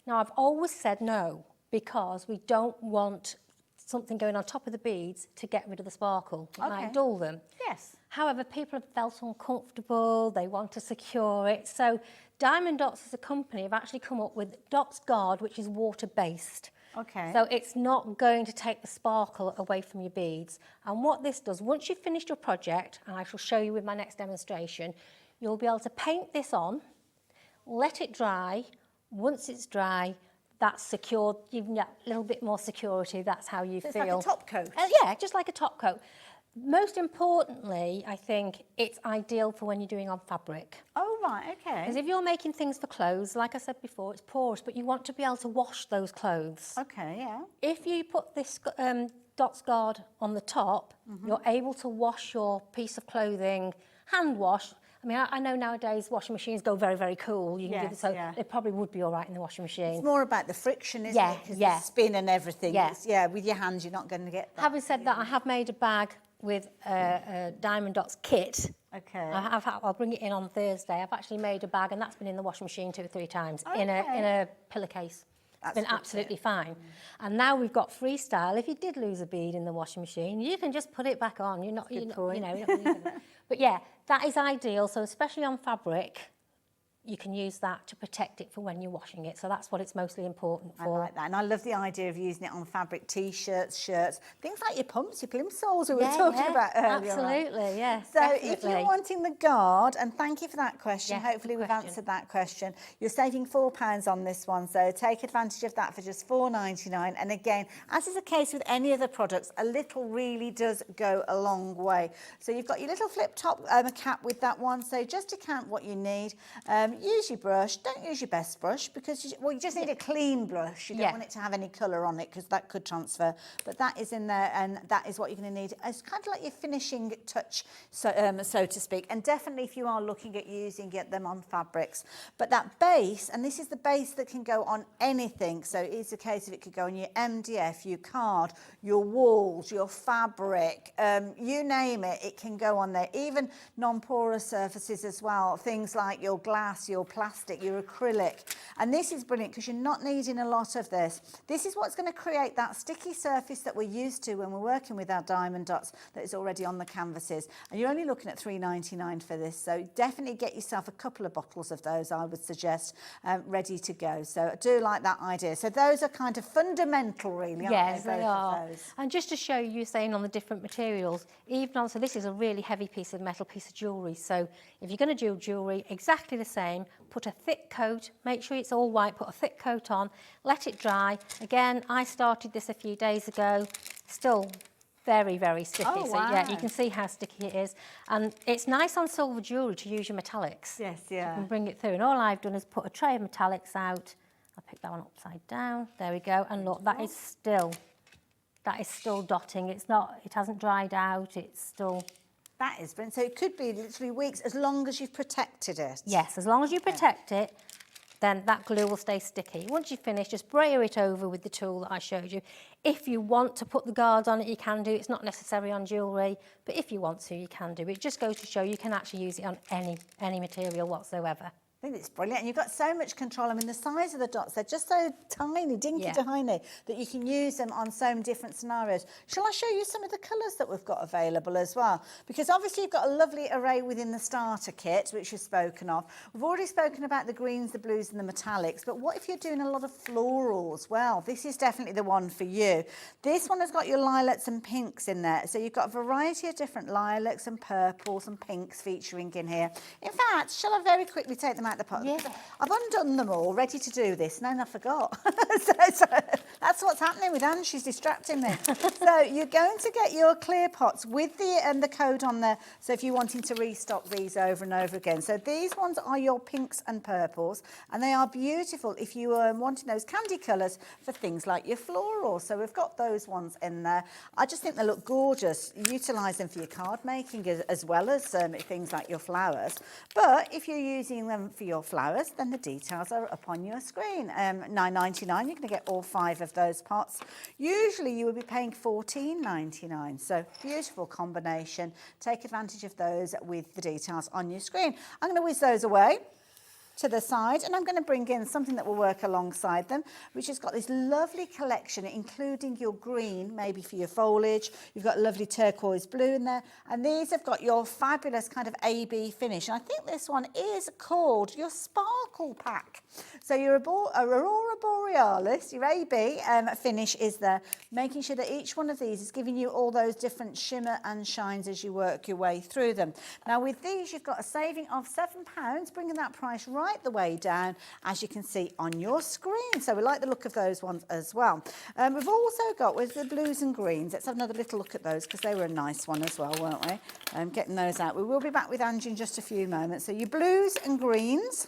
Now, I've always said no, because we don't want something going on top of the beads to get rid of the sparkle. It might dull them. Yes. However, people have felt uncomfortable, they want to secure it. So Diamond Dots as a company have actually come up with Dotz Guard, which is water-based. Okay. So it's not going to take the sparkle away from your beads. And what this does, once you've finished your project, and I shall show you with my next demonstration, you'll be able to paint this on, let it dry. Once it's dry, that's secured, even a little bit more security, that's how you feel. It's like a top coat. Yeah, just like a top coat. Most importantly, I think it's ideal for when you're doing on fabric. Oh, right, okay. Because if you're making things for clothes, like I said before, it's porous, but you want to be able to wash those clothes. Okay, yeah. If you put this Dotz guard on the top, you're able to wash your piece of clothing, hand wash. I mean, I know nowadays washing machines go very, very cool. You can do this, so it probably would be all right in the washing machine. It's more about the friction, isn't it? Because the spin and everything. Yeah. With your hands, you're not going to get that. Having said that, I have made a bag with a Diamond Dots kit, Okay. I'll bring it in on Thursday. I've actually made a bag, and that's been in the washing machine 2 or 3 times in a pillowcase. It's been absolutely fine. And now we've got freestyle. If you did lose a bead in the washing machine, you can just put it back on. You're not losing it. But yeah, that is ideal. So especially on fabric, you can use that to protect it for when you're washing it. So that's what it's mostly important for. I like that. And I love the idea of using it on fabric T-shirts, shirts, things like your pumps, your plimsolls we were talking about earlier. Absolutely, yes. So definitely. if you're wanting the guard, and thank you for that question, Yes, hopefully good we've question. answered that question. You're saving £4 on this one, so take advantage of that for just £4.99. And again, as is the case with any other products, a little really does go a long way. So you've got your little flip top cap with that one, so just to count what you need. Use your brush. Don't use your best brush because you just need a clean brush. You don't want it to have any colour on it because that could transfer. But that is in there, and that is what you're going to need. It's kind of like your finishing touch, so to speak. And definitely, if you are looking at using them on fabrics, but that base, and this is the base that can go on anything. So it's a case of it could go on your MDF, your card, your walls, your fabric, you name it. It can go on there. Even non-porous surfaces as well. Things like your glass, your plastic, your acrylic. And this is brilliant because you're not needing a lot of this. This is what's going to create that sticky surface that we're used to when we're working with our diamond dots that is already on the canvases. And you're only looking at $3.99 for this. So definitely get yourself a couple of bottles of those, I would suggest, ready to go. So I do like that idea. So those are kind of fundamental, really, aren't Yes, they? they Both are. of those. And just to show you saying on the different materials, even on, so this is a really heavy piece of metal, piece of jewellery. So if you're going to do jewellery, exactly the same, put a thick coat, make sure it's all white, put a thick coat on, let it dry. Again, I started this a few days ago, still very, very sticky. Oh, so wow. yeah, you can see how sticky it is. And it's nice on silver jewellery to use your metallics. Yes, You yeah. can bring it through. And all I've done is put a tray of metallics out. I'll pick that one upside down. There we go. And look, that is still dotting. It hasn't dried out. It's still... That is brilliant. So it could be literally weeks as long as you've protected it. Yes, as long as you protect it, then that glue will stay sticky. Once you finish, just brayer it over with the tool that I showed you. If you want to put the guards on it, you can do. It's not necessary on jewellery, but if you want to, you can do. It just goes to show you can actually use it on any material whatsoever. I think it's brilliant. And you've got so much control. I mean, the size of the dots, they're just so tiny, dinky tiny, that you can use them on so many different scenarios. Shall I show you some of the colours that we've got available as well? Because obviously you've got a lovely array within the starter kit, which we've spoken of. We've already spoken about the greens, the blues and the metallics, but what if you're doing a lot of florals? Well, this is definitely the one for you. This one has got your lilacs and pinks in there. So you've got a variety of different lilacs and purples and pinks featuring in here. In fact, shall I very quickly take them out the pot? Yeah. I've undone them all, ready to do this, and then I forgot. so that's what's happening with Anne. She's distracting me. So you're going to get your clear pots with the code on there. So if you're wanting to restock these over and over again. So these ones are your pinks and purples, and they are beautiful if you are wanting those candy colours for things like your florals. So we've got those ones in there. I just think they look gorgeous. Utilise them for your card making as well as things like your flowers. But if you're using them for your flowers, then the details are up on your screen. $9.99, you're going to get all 5 of those pots. Usually you would be paying $14.99, so beautiful combination. Take advantage of those with the details on your screen. I'm going to whiz those away to the side, and I'm going to bring in something that will work alongside them, which has got this lovely collection, including your green, maybe for your foliage. You've got lovely turquoise blue in there, and these have got your fabulous kind of AB finish. And I think this one is called your Sparkle Pack. So your Aurora Borealis, your AB finish is there, making sure that each one of these is giving you all those different shimmer and shines as you work your way through them. Now with these, you've got a saving of £7, bringing that price right the way down, as you can see on your screen. So we like the look of those ones as well. We've also got with the blues and greens. Let's have another little look at those because they were a nice one as well, weren't we? Getting those out. We will be back with Angie in just a few moments. So your blues and greens.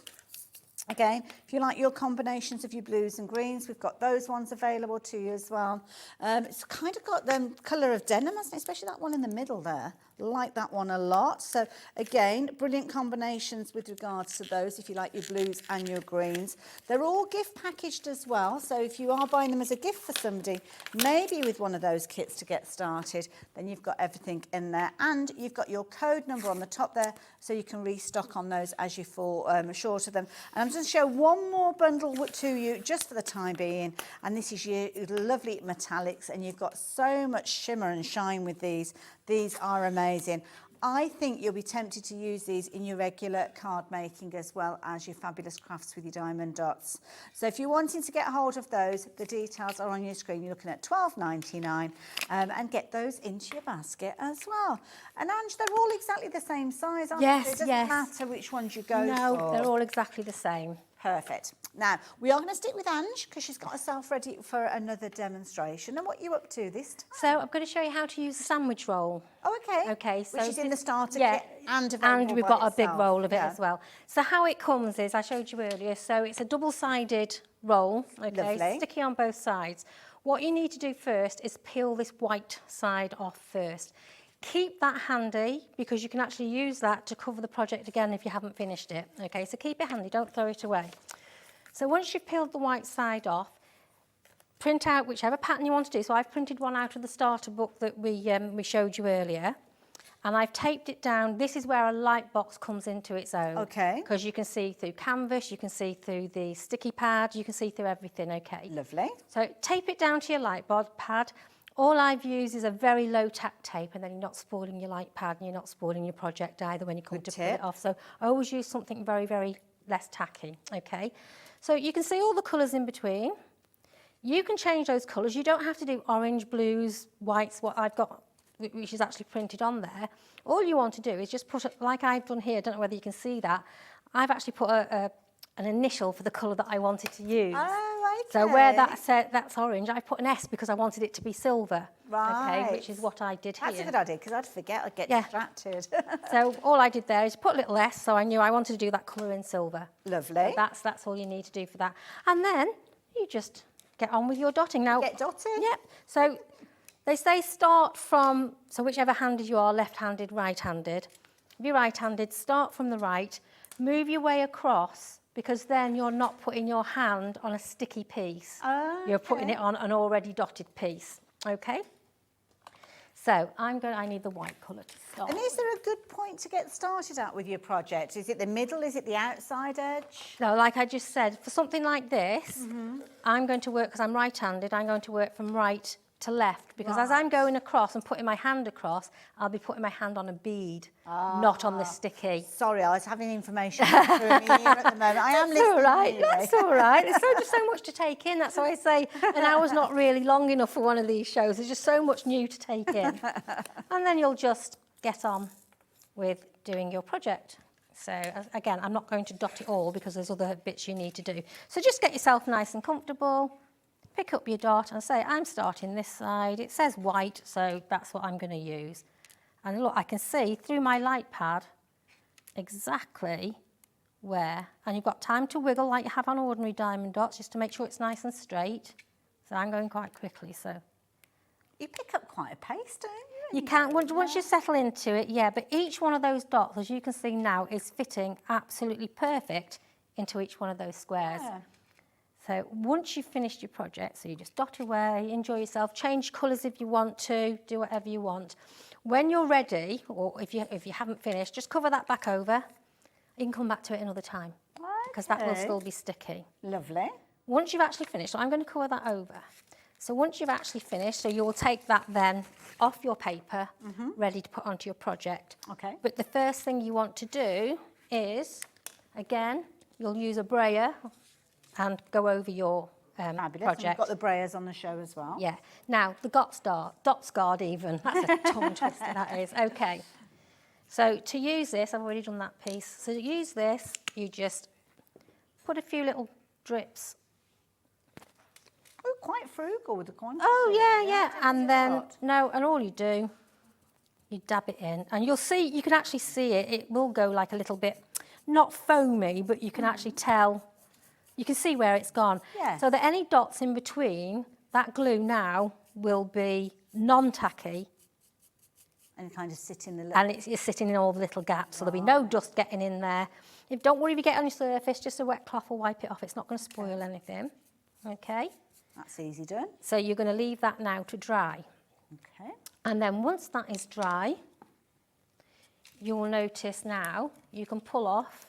Again, if If you like your combinations of your blues and greens, we've got those ones available to you as well. It's kind of got the colour of denim, hasn't it? Especially that one in the middle there. Like that one a lot. So again, brilliant combinations with regards to those if you like your blues and your greens. They're all gift packaged as well. So if you are buying them as a gift for somebody, maybe with one of those kits to get started, then you've got everything in there. And you've got your code number on the top there, so you can restock on those as you fall short of them. And I'm just going to show one more bundle to you just for the time being. And this is your lovely metallics, and you've got so much shimmer and shine with these. These are amazing. I think you'll be tempted to use these in your regular card making as well as your fabulous crafts with your diamond dots. So if you're wanting to get hold of those, the details are on your screen. You're looking at $12.99 and get those into your basket as well. And Ange, they're all exactly the same size, aren't they? It doesn't matter which ones you go for. No, they're all exactly the same. Perfect. Now, we are going to stick with Ange because she's got herself ready for another demonstration. And what are you up to this time? So I'm going to show you how to use a sandwich roll. Oh, okay. Okay, so which is in the starter yeah, kit and available and we've by got a big itself. roll of it Yeah. as well. So how it comes is, I showed you earlier, so it's a double-sided roll, okay, Lovely. sticky on both sides. What you need to do first is peel this white side off first. Keep that handy because you can actually use that to cover the project again if you haven't finished it. Okay, so keep it handy, don't throw it away. So once you've peeled the white side off, print out whichever pattern you want to do. So I've printed one out of the starter book that we showed you earlier, and I've taped it down. This is where a light box comes into its own. Okay. Because you can see through canvas, you can see through the sticky pad, you can see through everything, okay. Lovely. So tape it down to your light pad. All I've used is a very low tack tape, and then you're not spoiling your light pad and you're not spoiling your project either when you come Good to put tip. it off. So I always use something very, very less tacky, okay. So you can see all the colours in between. You can change those colours. You don't have to do orange, blues, whites, what I've got, which is actually printed on there. All you want to do is just put, like I've done here, I don't know whether you can see that, I've actually put an initial for the colour that I wanted to use. Oh, okay. So where that said that's orange, I put an S because I wanted it to be silver. Right. Okay, which is what I did That's here. a good idea because I'd forget, I'd get Yeah. distracted. So all I did there is put a little S, so I knew I wanted to do that colour in silver. Lovely. So that's all you need to do for that. And then you just get on with your dotting. Now, Get dotted. Yep. So they say start from, so whichever handed you are, left-handed, right-handed. If you're right-handed, start from the right, move your way across, because then you're not putting your hand on a sticky piece. You're putting it on an already dotted piece, okay? So I need the white colour to start. And is there a good point to get started at with your project? Is it the middle? Is it the outside edge? No, like I just said, for something like this, I'm going to work, because I'm right-handed, I'm going to work from right to left, because as I'm going across and putting my hand across, I'll be putting my hand on a bead, not on the sticky. Sorry, I was having information through my ear at the moment. I am That's listening. all right, anyway. that's all right. There's just so much to take in. That's why I say an hour's not really long enough for one of these shows. There's just so much new to take in. And then you'll just get on with doing your project. So again, I'm not going to dot it all because there's other bits you need to do. So just get yourself nice and comfortable. Pick up your dot and say, I'm starting this side. It says white, so that's what I'm going to use. And look, I can see through my light pad exactly where. And you've got time to wiggle like you have on ordinary diamond dots, just to make sure it's nice and straight. So I'm going quite quickly, so. You pick up quite a pace, don't you? You can, once you settle into it, yeah, but each one of those dots, as you can see now, is fitting absolutely perfect into each one of those squares. Yeah. So once you've finished your project, so you just dot away, enjoy yourself, change colours if you want to, do whatever you want. When you're ready, or if you haven't finished, just cover that back over. You can come back to it another time, because that will Okay. still be sticky. Lovely. Once you've actually finished, so I'm going to cover that over. So once you've actually finished, so you'll take that then off your paper, ready to put onto your project. Okay. But the first thing you want to do is, again, you'll use a brayer and go over your Fabulous. And project. we've got the brayers on the show as well. Yeah. Now, the Dotz guard even. That's a tongue twister, that is. Okay. So to use this, I've already done that piece. So to use this, you just put a few little drips. Oh, quite frugal with the quantity. Oh, yeah. Take And a then, lot. no, and all you do, you dab it in. And you'll see, you can actually see it. It will go like a little bit, not foamy, but you can actually tell You can see where it's gone. Yes. So that any dots in between, that glue now will be non-tacky. And kind of sit in the little... And it's sitting in all the little gaps, so there'll be no dust getting in there. Don't worry if you get it on your surface, just a wet cloth will wipe it off. It's not going to spoil anything. Okay? That's easy done. So you're going to leave that now to dry. Okay. And then once that is dry, you'll notice now you can pull off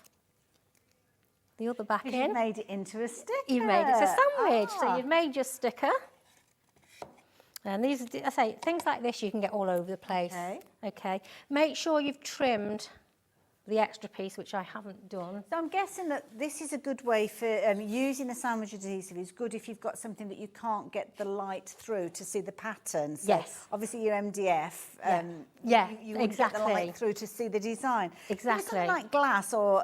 the other back in. You've made it into a sticker. You've made it a sandwich. Ah. So you've made your sticker. And these, I say, things like this you can get all over the place. Okay. Okay. Make sure you've trimmed the extra piece, which I haven't done. So I'm guessing that this is a good way for using a sandwich adhesive is good if you've got something that you can't get the light through to see the pattern. So Yes. obviously your MDF, Yeah, you wouldn't get the exactly. light through to see the design. Exactly. If it's something like glass or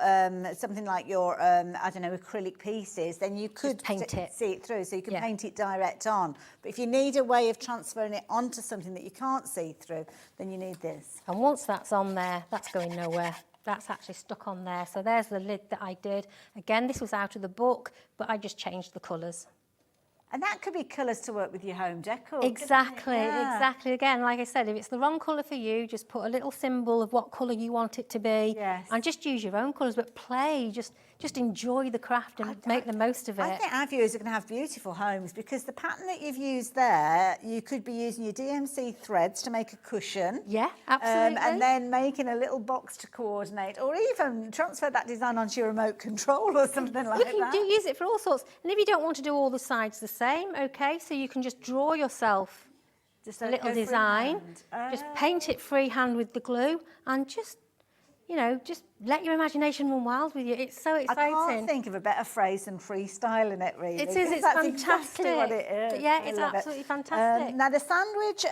something like your, I don't know, acrylic pieces, then you could paint it. see it through, so you can Yeah. paint it direct on. But if you need a way of transferring it onto something that you can't see through, then you need this. And once that's on there, that's going nowhere. That's actually stuck on there. So there's the lid that I did. Again, this was out of the book, but I just changed the colours. And that could be colours to work with your home decor. couldn't it? Exactly, Yeah. exactly. Again, like I said, if it's the wrong colour for you, just put a little symbol of what colour you want it to be. Yes. And just use your own colours, but play, just enjoy the craft and make the most of it. I think our viewers are going to have beautiful homes because the pattern that you've used there, you could be using your DMC threads to make a cushion. Yeah, absolutely. And then making a little box to coordinate, or even transfer that design onto your remote control or something like You that. can use it for all sorts. And if you don't want to do all the sides the same, okay, so you can just draw yourself Just a let it little go design, freehand. just paint it freehand with the glue and just, you know, just let your imagination run wild with you. It's so I exciting. can't think of a better phrase than freestyling it, really. It is, because it's that's fantastic. Exactly what it is. Yeah, I it's love it. absolutely fantastic. Now, the sandwich,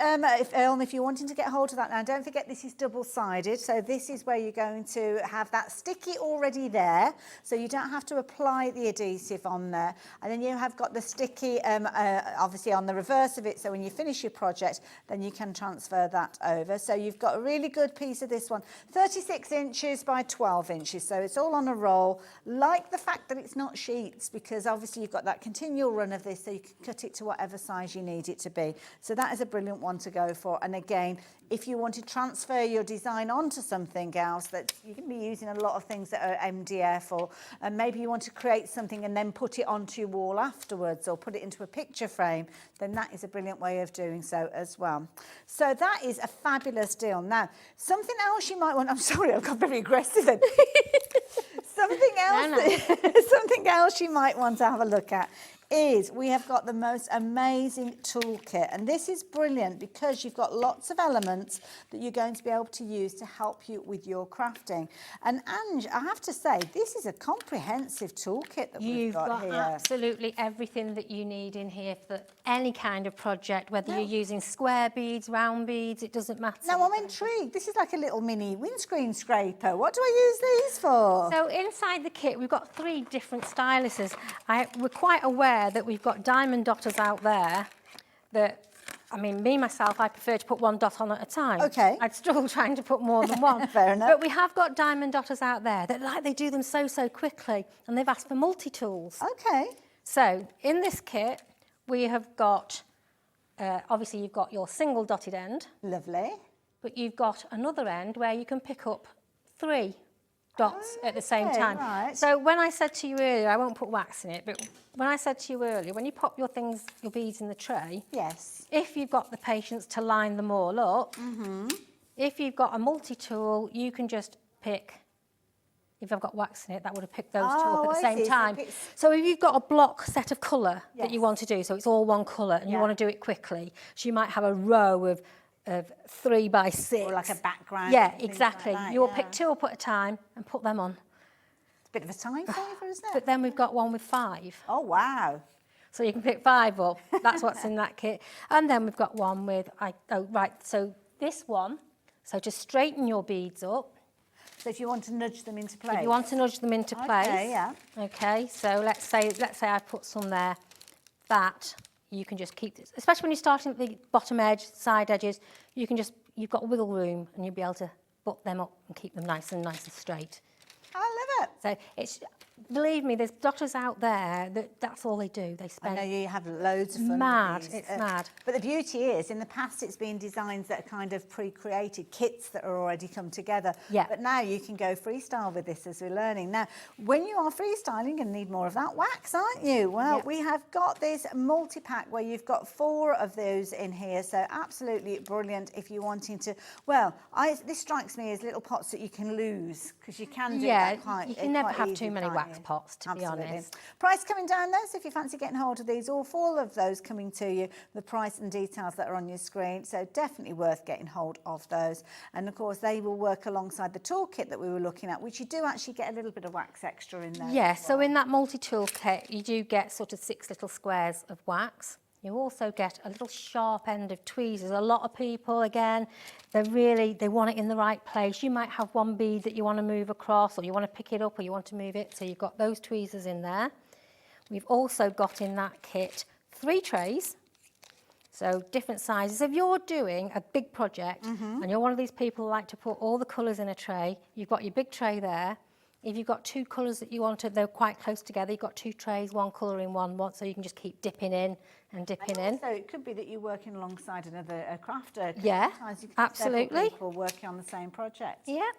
if you're wanting to get hold of that now, don't forget this is double-sided. So this is where you're going to have that sticky already there. So you don't have to apply the adhesive on there. And then you have got the sticky, obviously, on the reverse of it. So when you finish your project, then you can transfer that over. So you've got a really good piece of this one. 36 inches by 12 inches. So it's all on a roll. Like the fact that it's not sheets, because obviously you've got that continual run of this, so you can cut it to whatever size you need it to be. So that is a brilliant one to go for. And again, if you want to transfer your design onto something else, that you can be using a lot of things that are MDF, or maybe you want to create something and then put it onto your wall afterwards, or put it into a picture frame, then that is a brilliant way of doing so as well. So that is a fabulous deal. Now, something else you might want, I'm sorry, I've got very aggressive then. Something else, something else you might want to have a look at is we have got the most amazing toolkit, and this is brilliant because you've got lots of elements that you're going to be able to use to help you with your crafting. And Ange, I have to say, this is a comprehensive toolkit that we've got here. Absolutely everything that you need in here for any kind of project, whether you're using square beads, round beads, it doesn't matter. Now I'm intrigued. This is like a little mini windscreen scraper. What do I use these for? So inside the kit, we've got 3 different styluses. We're quite aware that we've got diamond dotters out there that, I mean, me, myself, I prefer to put 1 dot on at a time. Okay. I'd struggle trying to put more than 1. Fair enough. But we have got diamond dotters out there that they do them so quickly, and they've asked for multi-tools. Okay. So in this kit, we have got, obviously you've got your single dotted end, Lovely. but you've got another end where you can pick up 3 dots at the same time. Right. So when I said to you earlier, I won't put wax in it, but when I said to you earlier, when you pop your beads in the tray, Yes. if you've got the patience to line them all up, if you've got a multi-tool, you can just pick, if I've got wax in it, that would have picked those 2 up at the I same see. So time. it's- So if you've got a block set of colour that you Yes. want to do, so it's all one colour, and you Yeah. want to do it quickly, so you might have a row of 3 by 6. Or like a background. Yeah, and things exactly. like that, You'll yeah. pick 2 up at a time and put them on. It's a bit of a time saver, isn't it? But then we've got one with 5. Oh, wow. So you can pick 5 up. That's what's in that kit. And then we've got one with, so this one, so to straighten your beads up, So if you want to nudge them into place. if you want to nudge them into place. Okay, yeah. Okay, so let's say I put some there, that you can just keep this, especially when you're starting at the bottom edge, side edges, you've got wiggle room and you'll be able to butt them up and keep them nice and straight. I love it. So it's believe me, there's dotters out there that's all they do. They I spend know you have loads of fun mad. with these. It's mad. But the beauty is, in the past, it's been designs that are kind of pre-created, kits that are already come together. Yeah. But now you can go freestyle with this as we're learning. Now, when you are freestyling, you're going to need more of that wax, aren't you? Well, Yeah. we have got this multi-pack where you've got 4 of those in here. So absolutely brilliant if you're wanting to. Well, this strikes me as little pots that you can lose, because you can do that quite you can never quite have easy, too many can't wax you? pots, to be Absolutely. honest. Price coming down there, so if you fancy getting hold of these, or for all of those coming to you, the price and details that are on your screen, so definitely worth getting hold of those. And of course, they will work alongside the toolkit that we were looking at, which you do actually get a little bit of wax extra in there. Yeah, as so well. in that multi-tool kit, you do get sort of 6 little squares of wax. You also get a little sharp end of tweezers. A lot of people, again, they want it in the right place. You might have one bead that you want to move across, or you want to pick it up, or you want to move it. So you've got those tweezers in there. We've also got in that kit 3 trays. So different sizes. If you're doing a big project and you're one of these people who like to put all the colours in a tray, you've got your big tray there. If you've got 2 colours that you want to, they're quite close together, you've got 2 trays, one colour in one, so you can just keep dipping in and dipping in. So it could be that you're working alongside another crafter. 'Cause Yeah, sometimes you can have several absolutely. people working on the same project. Yeah.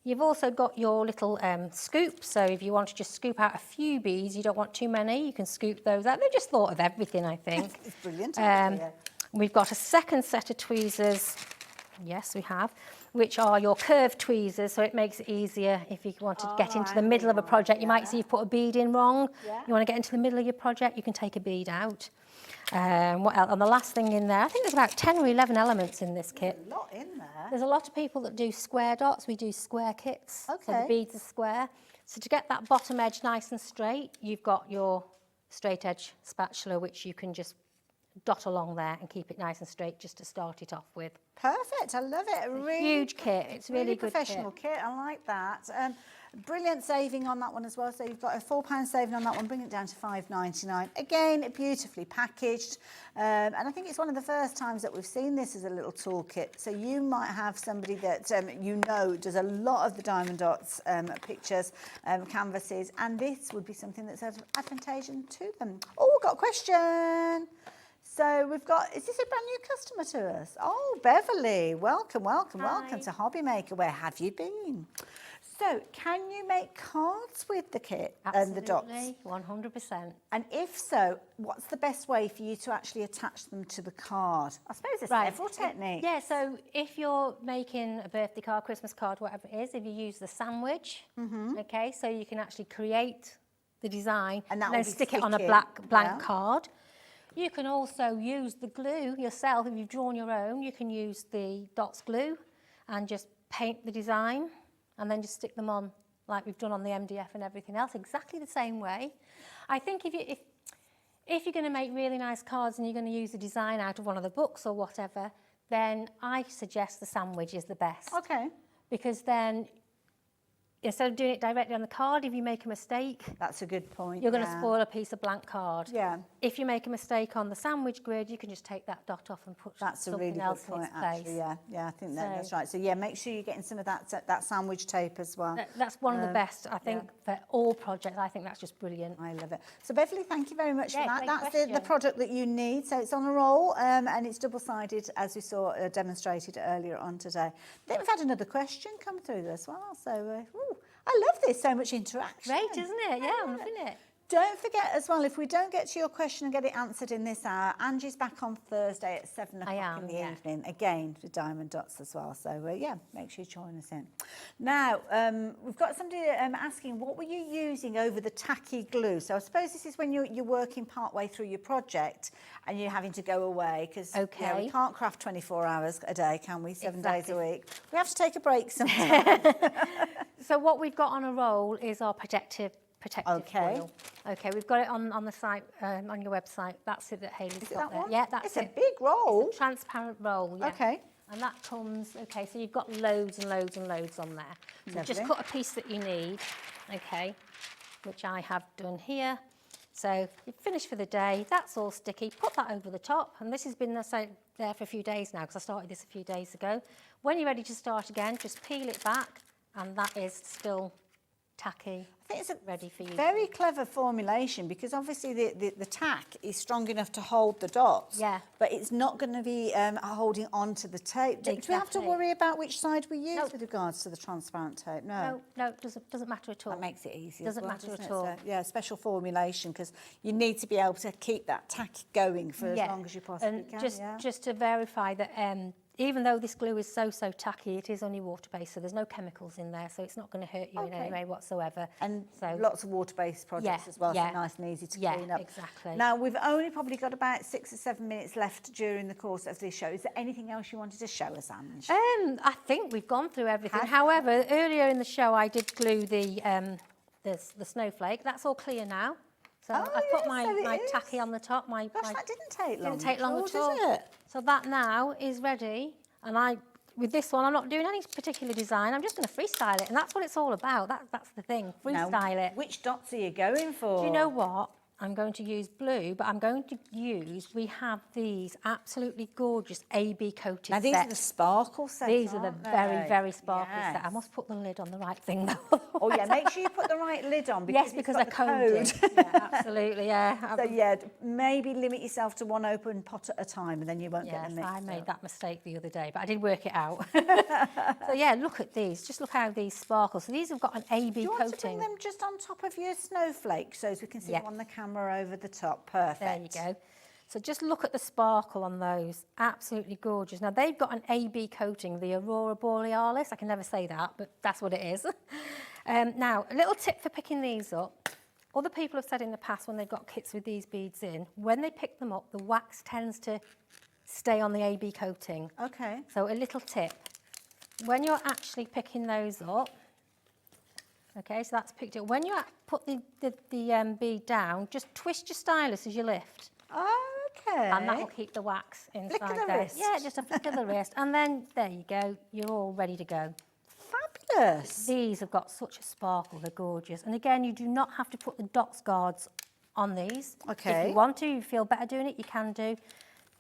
You've also got your little scoop, so if you want to just scoop out a few beads, you don't want too many, you can scoop those out. They've just thought of everything, I think. It's brilliant. Idea. We've got a second set of tweezers, yes we have, which are your curved tweezers, so it makes it easier if you want to get into the middle of a project. You might see you've put a bead in wrong. Yeah. You want to get into the middle of your project, you can take a bead out. What else? And the last thing in there, I think there's about 10 or 11 elements in this kit. A lot in there. There's a lot of people that do square dots. We do square kits. So Okay. the beads are square. So to get that bottom edge nice and straight, you've got your straight edge spatula, which you can just dot along there and keep it nice and straight just to start it off with. Perfect. I love it. Really Huge kit. It's really good professional kit. I like that. Brilliant saving on that one as well. So you've got a £4 saving on that one, bring it down to $5.99. Again, beautifully packaged. And I think it's one of the first times that we've seen this as a little toolkit. So you might have somebody that you know does a lot of the Diamond Dots pictures, canvases, and this would be something that's advantageous to them. Oh, we've got a question. So we've got, is this a brand new customer to us? Oh, Beverly, welcome, welcome, welcome to Hobby Maker. Where have you been? So can you make cards with the kit and the dots? Absolutely, 100%. And if so, what's the best way for you to actually attach them to the card? I suppose there's several techniques. Yeah, so if you're making a birthday card, Christmas card, whatever it is, if you use the sandwich, okay, so you can actually create the design And that then will be stick it on a sticky, blank card. You can also use the glue yourself. If you've drawn your own, you can use the Dotz glue and just paint the design and then just stick them on like we've done on the MDF and everything else, exactly the same way. I think if you're going to make really nice cards and you're going to use the design out of one of the books or whatever, then I suggest the sandwich is the best. Okay. Because then, instead of doing it directly on the card, if you make a mistake, That's a good point. you're going to spoil a piece of blank card. Yeah. If you make a mistake on the sandwich grid, you can just take that dot off and put That's a something really good else in point, its place. actually. Yeah, I think that's So- right. So yeah, make sure you're getting some of that sandwich tape as well. That's one of the best, I think, for all projects. I think that's just brilliant. I love it. So Beverly, thank you very much for Yeah, that. great That's the question. product that you need. So it's on a roll and it's double-sided, as we saw demonstrated earlier on today. Then we've had another question come through as well. So I love this, so much interaction. Great, isn't it? Yeah, I'm loving it. Don't forget as well, if we don't get to your question and get it answered in this hour, Angie's back on Thursday at 7 o'clock in the evening, again, with Diamond Dots as well. So, yeah, make sure you join us in. Now, we've got somebody asking, what were you using over the tacky glue? So I suppose this is when you're working part way through your project and you're having to go away, because we can't craft 24 hours a day, can we? 7 days a week. We have to take a break sometimes. So what we've got on a roll is our protective foil. Okay, we've got it on the site, on your website. That's it that Hayley's got that there. one? Yeah, that's it. It's a big roll. It's a transparent roll, yeah. Okay. And that comes, okay, so you've got loads and loads and loads on there. So just cut a piece that you need, okay, which I have done here. So you've finished for the day, that's all sticky, put that over the top, and this has been there for a few days now, because I started this a few days ago. When you're ready to start again, just peel it back, and that is still tacky, I think it's a ready for you. very clever formulation because obviously the tack is strong enough to hold the dots. Yeah. But it's not going to be holding on to the tape. Do we have to Exactly. worry about which side we use No. with regards to the transparent tape? No. No, it doesn't matter at all. That makes it easy. Doesn't as well, matter doesn't at it? all. So, yeah, special formulation because you need to be able to keep that tack going for as long as you possibly and can. just to verify that even though this glue is so tacky, it is only water-based, so there's no chemicals in there, so it's not going to hurt you in any way whatsoever. And so, lots of water-based products as well, so nice and easy to clean up. Exactly. Now, we've only probably got about 6 or 7 minutes left during the course of this show. Is there anything else you wanted to show us, Ange? I think we've gone through everything. However, earlier in the show, I did glue the snowflake. That's all clear now. So I put my tacky on the top. Gosh, that didn't take long. Didn't take long at all. Did it? So that now is ready. And with this one, I'm not doing any particular design. I'm just going to freestyle it. And that's what it's all about. That's the thing. Freestyle it. Which dots are you going for? Do you know what? I'm going to use blue, but I'm going to we have these absolutely gorgeous AB coated now, these sets. are the sparkle sets, These are the aren't very, they? very sparkly Yes. set. I must put the lid on the right thing, though. Oh, yeah, make sure you put the right lid on because Yes, because I coded. Yeah, absolutely, yeah. So, yeah, maybe limit yourself to one open pot at a time and then you won't get Yes, them mixed I made up. that mistake the other day, but I did work it out. So, yeah, look at these. Just look how these sparkle. So these have got an AB Do you coating. want to bring them just on top of your snowflakes so as we can see them on the camera over the top? Perfect. There you go. So just look at the sparkle on those. Absolutely gorgeous. Now, they've got an AB coating, the Aurora Borealis. I can never say that, but that's what it is. Now, a little tip for picking these up. Other people have said in the past when they've got kits with these beads in, when they pick them up, the wax tends to stay on the AB coating. Okay. So a little tip. When you're actually picking those up, okay, so that's picked up. When you put the bead down, just twist your stylus as you lift. Okay. And that will keep the wax inside Flick of the there. wrist. Yeah, just a flick of the wrist. And then, there you go, you're all ready to go. Fabulous. These have got such a sparkle, they're gorgeous. And again, you do not have to put the Dotz guards on these. Okay. If you want to, you feel better doing it, you can do.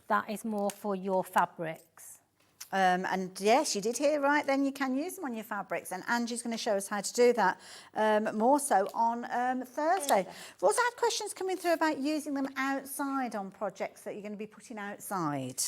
That is more for your fabrics. And yes, you did hear right, then you can use them on your fabrics. And Angie's going to show us how to do that more so on Thursday. We've also had questions coming through about using them outside on projects that you're going to be putting outside.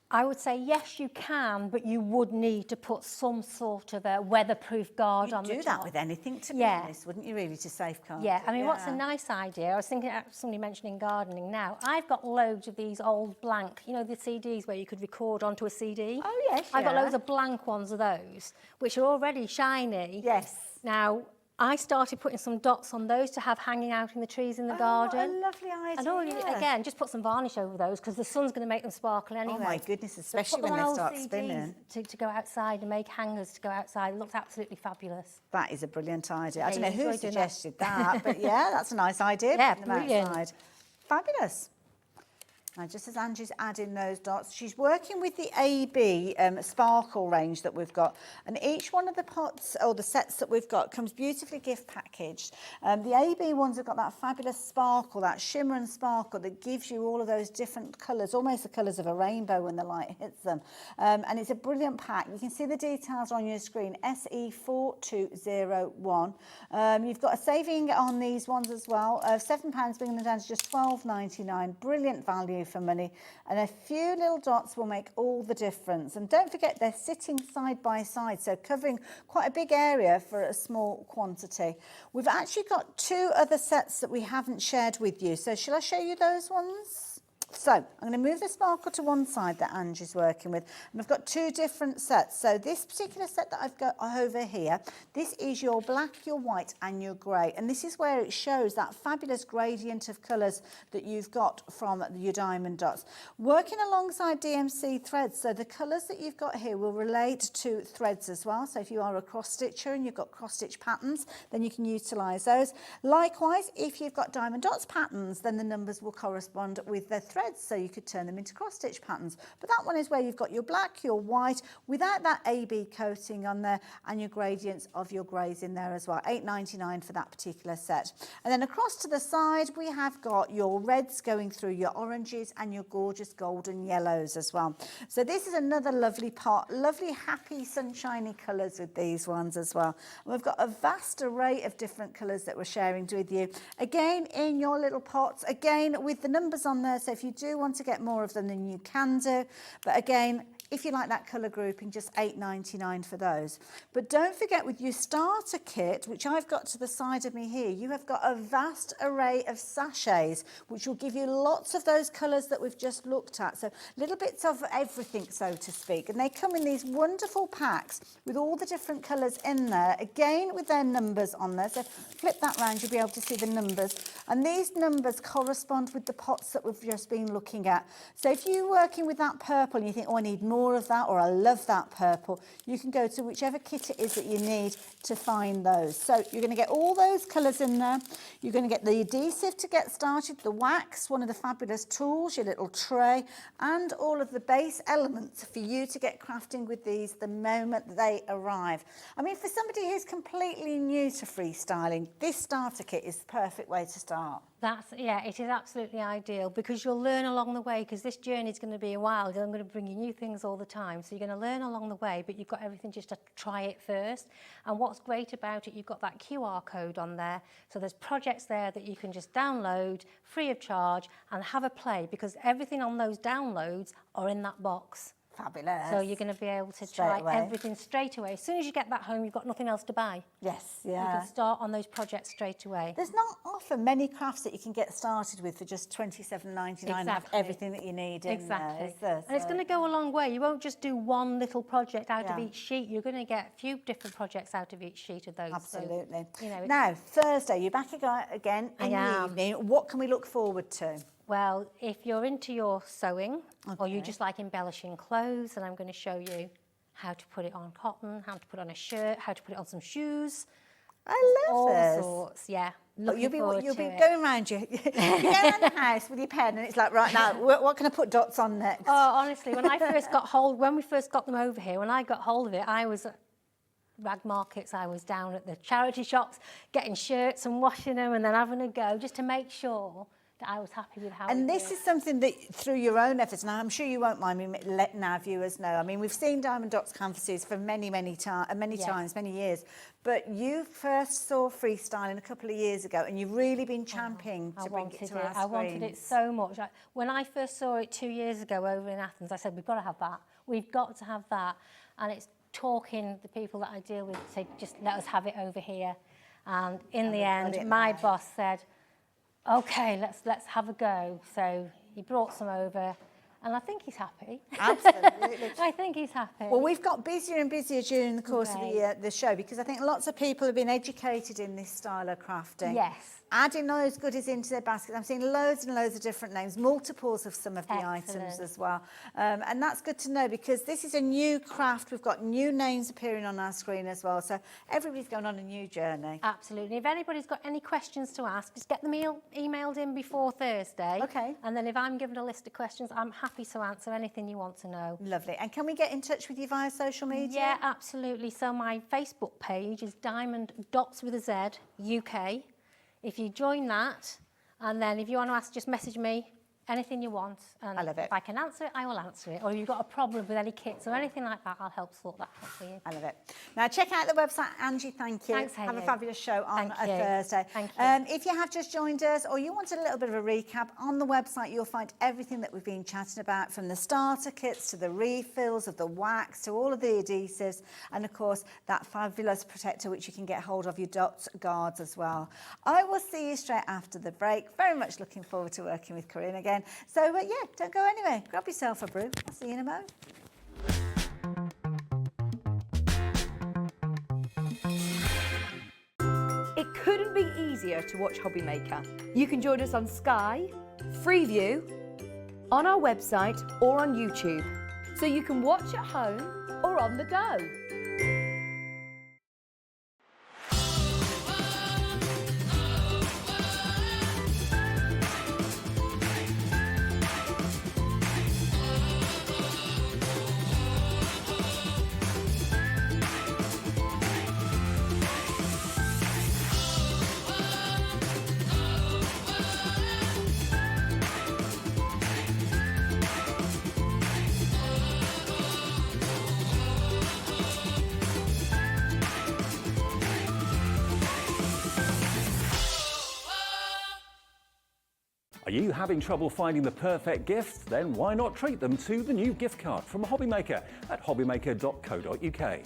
I would say yes, you can, but you would need to put some sort of a weatherproof guard on the top. You'd do that with anything, to be Yeah. honest, wouldn't you, really, to safeguard Yeah, it? I mean, what's a nice idea? I was thinking, somebody mentioning gardening now. I've got loads of these old blank, you know, the CDs where you could record onto a CD? Oh, yes, I've got yeah. loads of blank ones of those, which are already shiny. Yes. Now, I started putting some dots on those to have hanging out in the trees in the garden. What a lovely idea. And all again, just put some varnish over those because the sun's going to make them sparkle anyway. Oh, my goodness, So especially put when them on they start old spinning. CDs to go outside and make hangers to go outside. It looks absolutely fabulous. That is a brilliant idea. I Yeah, don't know you who enjoy doing that. suggested that, but yeah, that's a nice idea. Yeah, putting them brilliant. outside. Fabulous. Now, just as Angie's adding those dots, she's working with the AB sparkle range that we've got. And each one of the pots or the sets that we've got comes beautifully gift packaged. The AB ones have got that fabulous sparkle, that shimmer and sparkle that gives you all of those different colours, almost the colours of a rainbow when the light hits them. And it's a brilliant pack. You can see the details on your screen, SE4201. You've got a saving on these ones as well of £7, bringing them down to just £12.99. Brilliant value for money, and a few little dots will make all the difference. And don't forget, they're sitting side by side, so covering quite a big area for a small quantity. We've actually got two other sets that we haven't shared with you, so shall I show you those ones? So I'm going to move the sparkle to one side that Angie's working with, and I've got two different sets. So this particular set that I've got over here, this is your black, your white and your grey, and this is where it shows that fabulous gradient of colours that you've got from your diamond dots. Working alongside DMC threads, so the colours that you've got here will relate to threads as well. So if you are a cross stitcher and you've got cross stitch patterns, then you can utilise those. Likewise, if you've got diamond dots patterns, then the numbers will correspond with the thread threads, so you could turn them into cross stitch patterns. But that one is where you've got your black, your white, without that AB coating on there, and your gradients of your greys in there as well. £8.99 for that particular set. And then across to the side, we have got your reds going through your oranges and your gorgeous golden yellows as well. So this is another lovely pot, lovely, happy, sunshiny colours with these ones as well. And we've got a vast array of different colours that we're sharing with you. Again, in your little pots, again, with the numbers on there. So if you do want to get more of them, then you can do. But again, if you like that colour grouping, just £8.99 for those. But don't forget, with your starter kit, which I've got to the side of me here, you have got a vast array of sachets, which will give you lots of those colours that we've just looked at. So little bits of everything, so to speak. And they come in these wonderful packs with all the different colours in there, again with their numbers on there. So flip that round, you'll be able to see the numbers. And these numbers correspond with the pots that we've just been looking at. So if you're working with that purple and you think, oh, I need more of that, or I love that purple, you can go to whichever kit it is that you need to find those. So you're going to get all those colours in there. You're going to get the adhesive to get started, the wax, one of the fabulous tools, your little tray, and all of the base elements for you to get crafting with these the moment they arrive. I mean, for somebody who's completely new to freestyling, this starter kit is the perfect way to start. Yeah, it is absolutely ideal, because you'll learn along the way, because this journey is going to be a while. I'm going to bring you new things all the time. So you're going to learn along the way, but you've got everything just to try it first. And what's great about it, you've got that QR code on there. So there's projects there that you can just download free of charge and have a play, because everything on those downloads are in that box. Fabulous. So you're going to be able to try everything straight away. As soon as you get that home, you've got nothing else to buy. Yes, You yeah. can start on those projects straight away. There's not often many crafts that you can get started with for just £27.99 and have everything that you need in there, is there? And it's going to go a long way. You won't just do one little project out of Yeah. each sheet. You're going to get a few different projects out of each sheet of those. Absolutely. So, you know, now, Thursday, you're back again in the am. evening. What can we look forward to? well, if you're into your sewing or you just like embellishing clothes, then I'm going to show you how to put it on cotton, how to put it on a shirt, how to put it on some shoes. I love all this. sorts, yeah. Look, you'll be Looking going forward around you're going around the house with your pen, and it's like, right now, what can I put dots on next? Oh, honestly, when we first got them over here, when I got hold of it, I was at rag markets, I was down at the charity shops, getting shirts and washing them and then having a go just to make sure that I was happy with how And this is something that, through your own efforts, now I'm sure you won't mind me letting our viewers know. I mean, we've seen Diamond Dotz canvases for many times, many years. But you first saw freestyling a couple of years ago, and you've really been championing to bring it to our screens. I wanted it so much. When I first saw it 2 years ago over in Athens, I said, we've got to have that. We've got to have that. And it's talking the people that I deal with to say, just let us have it over here. And in the end, my boss said, okay, let's have a go. So he brought some over, and I think he's happy. Absolutely. I think he's happy. Well, we've got busier and busier during the course of the show, because I think lots of people have been educated in this style of crafting. Yes. Adding those goodies into their baskets. I'm seeing loads and loads of different names, multiples of some of the items as well. And that's good to know, because this is a new craft. We've got new names appearing on our screen as well. So everybody's going on a new journey. Absolutely. If anybody's got any questions to ask, just get them emailed in before Thursday. Okay. And then if I'm given a list of questions, I'm happy to answer anything you want to know. Lovely. And can we get in touch with you via social media? Yeah, absolutely. So my Facebook page is Diamond Dotz with a Z UK. If you join that, and then if you want to ask, just message me anything you want. And I love it. If I can answer it, I will answer it. Or if you've got a problem with any kits or anything like that, I'll help sort that out for you. I love it. Now, check out the website. Angie, thank you. Thanks, Have a Hayley. fabulous show on Thank a you. Thursday. Thank you. If you have just joined us, or you want a little bit of a recap, on the website you'll find everything that we've been chatting about, from the starter kits to the refills of the wax to all of the adhesives, and of course that fabulous protector which you can get hold of, your Dotz guards as well. I will see you straight after the break. Very much looking forward to working with Corrine again. So yeah, don't go anywhere. Grab yourself a brew. I'll see you in a moment. It couldn't be easier to watch Hobby Maker. You can join us on Sky, Freeview, on our website or on YouTube. So you can watch at home or on the go. you having trouble finding the perfect gift? Then why not treat them to the new gift card from Hobbymaker at hobbymaker.co.uk.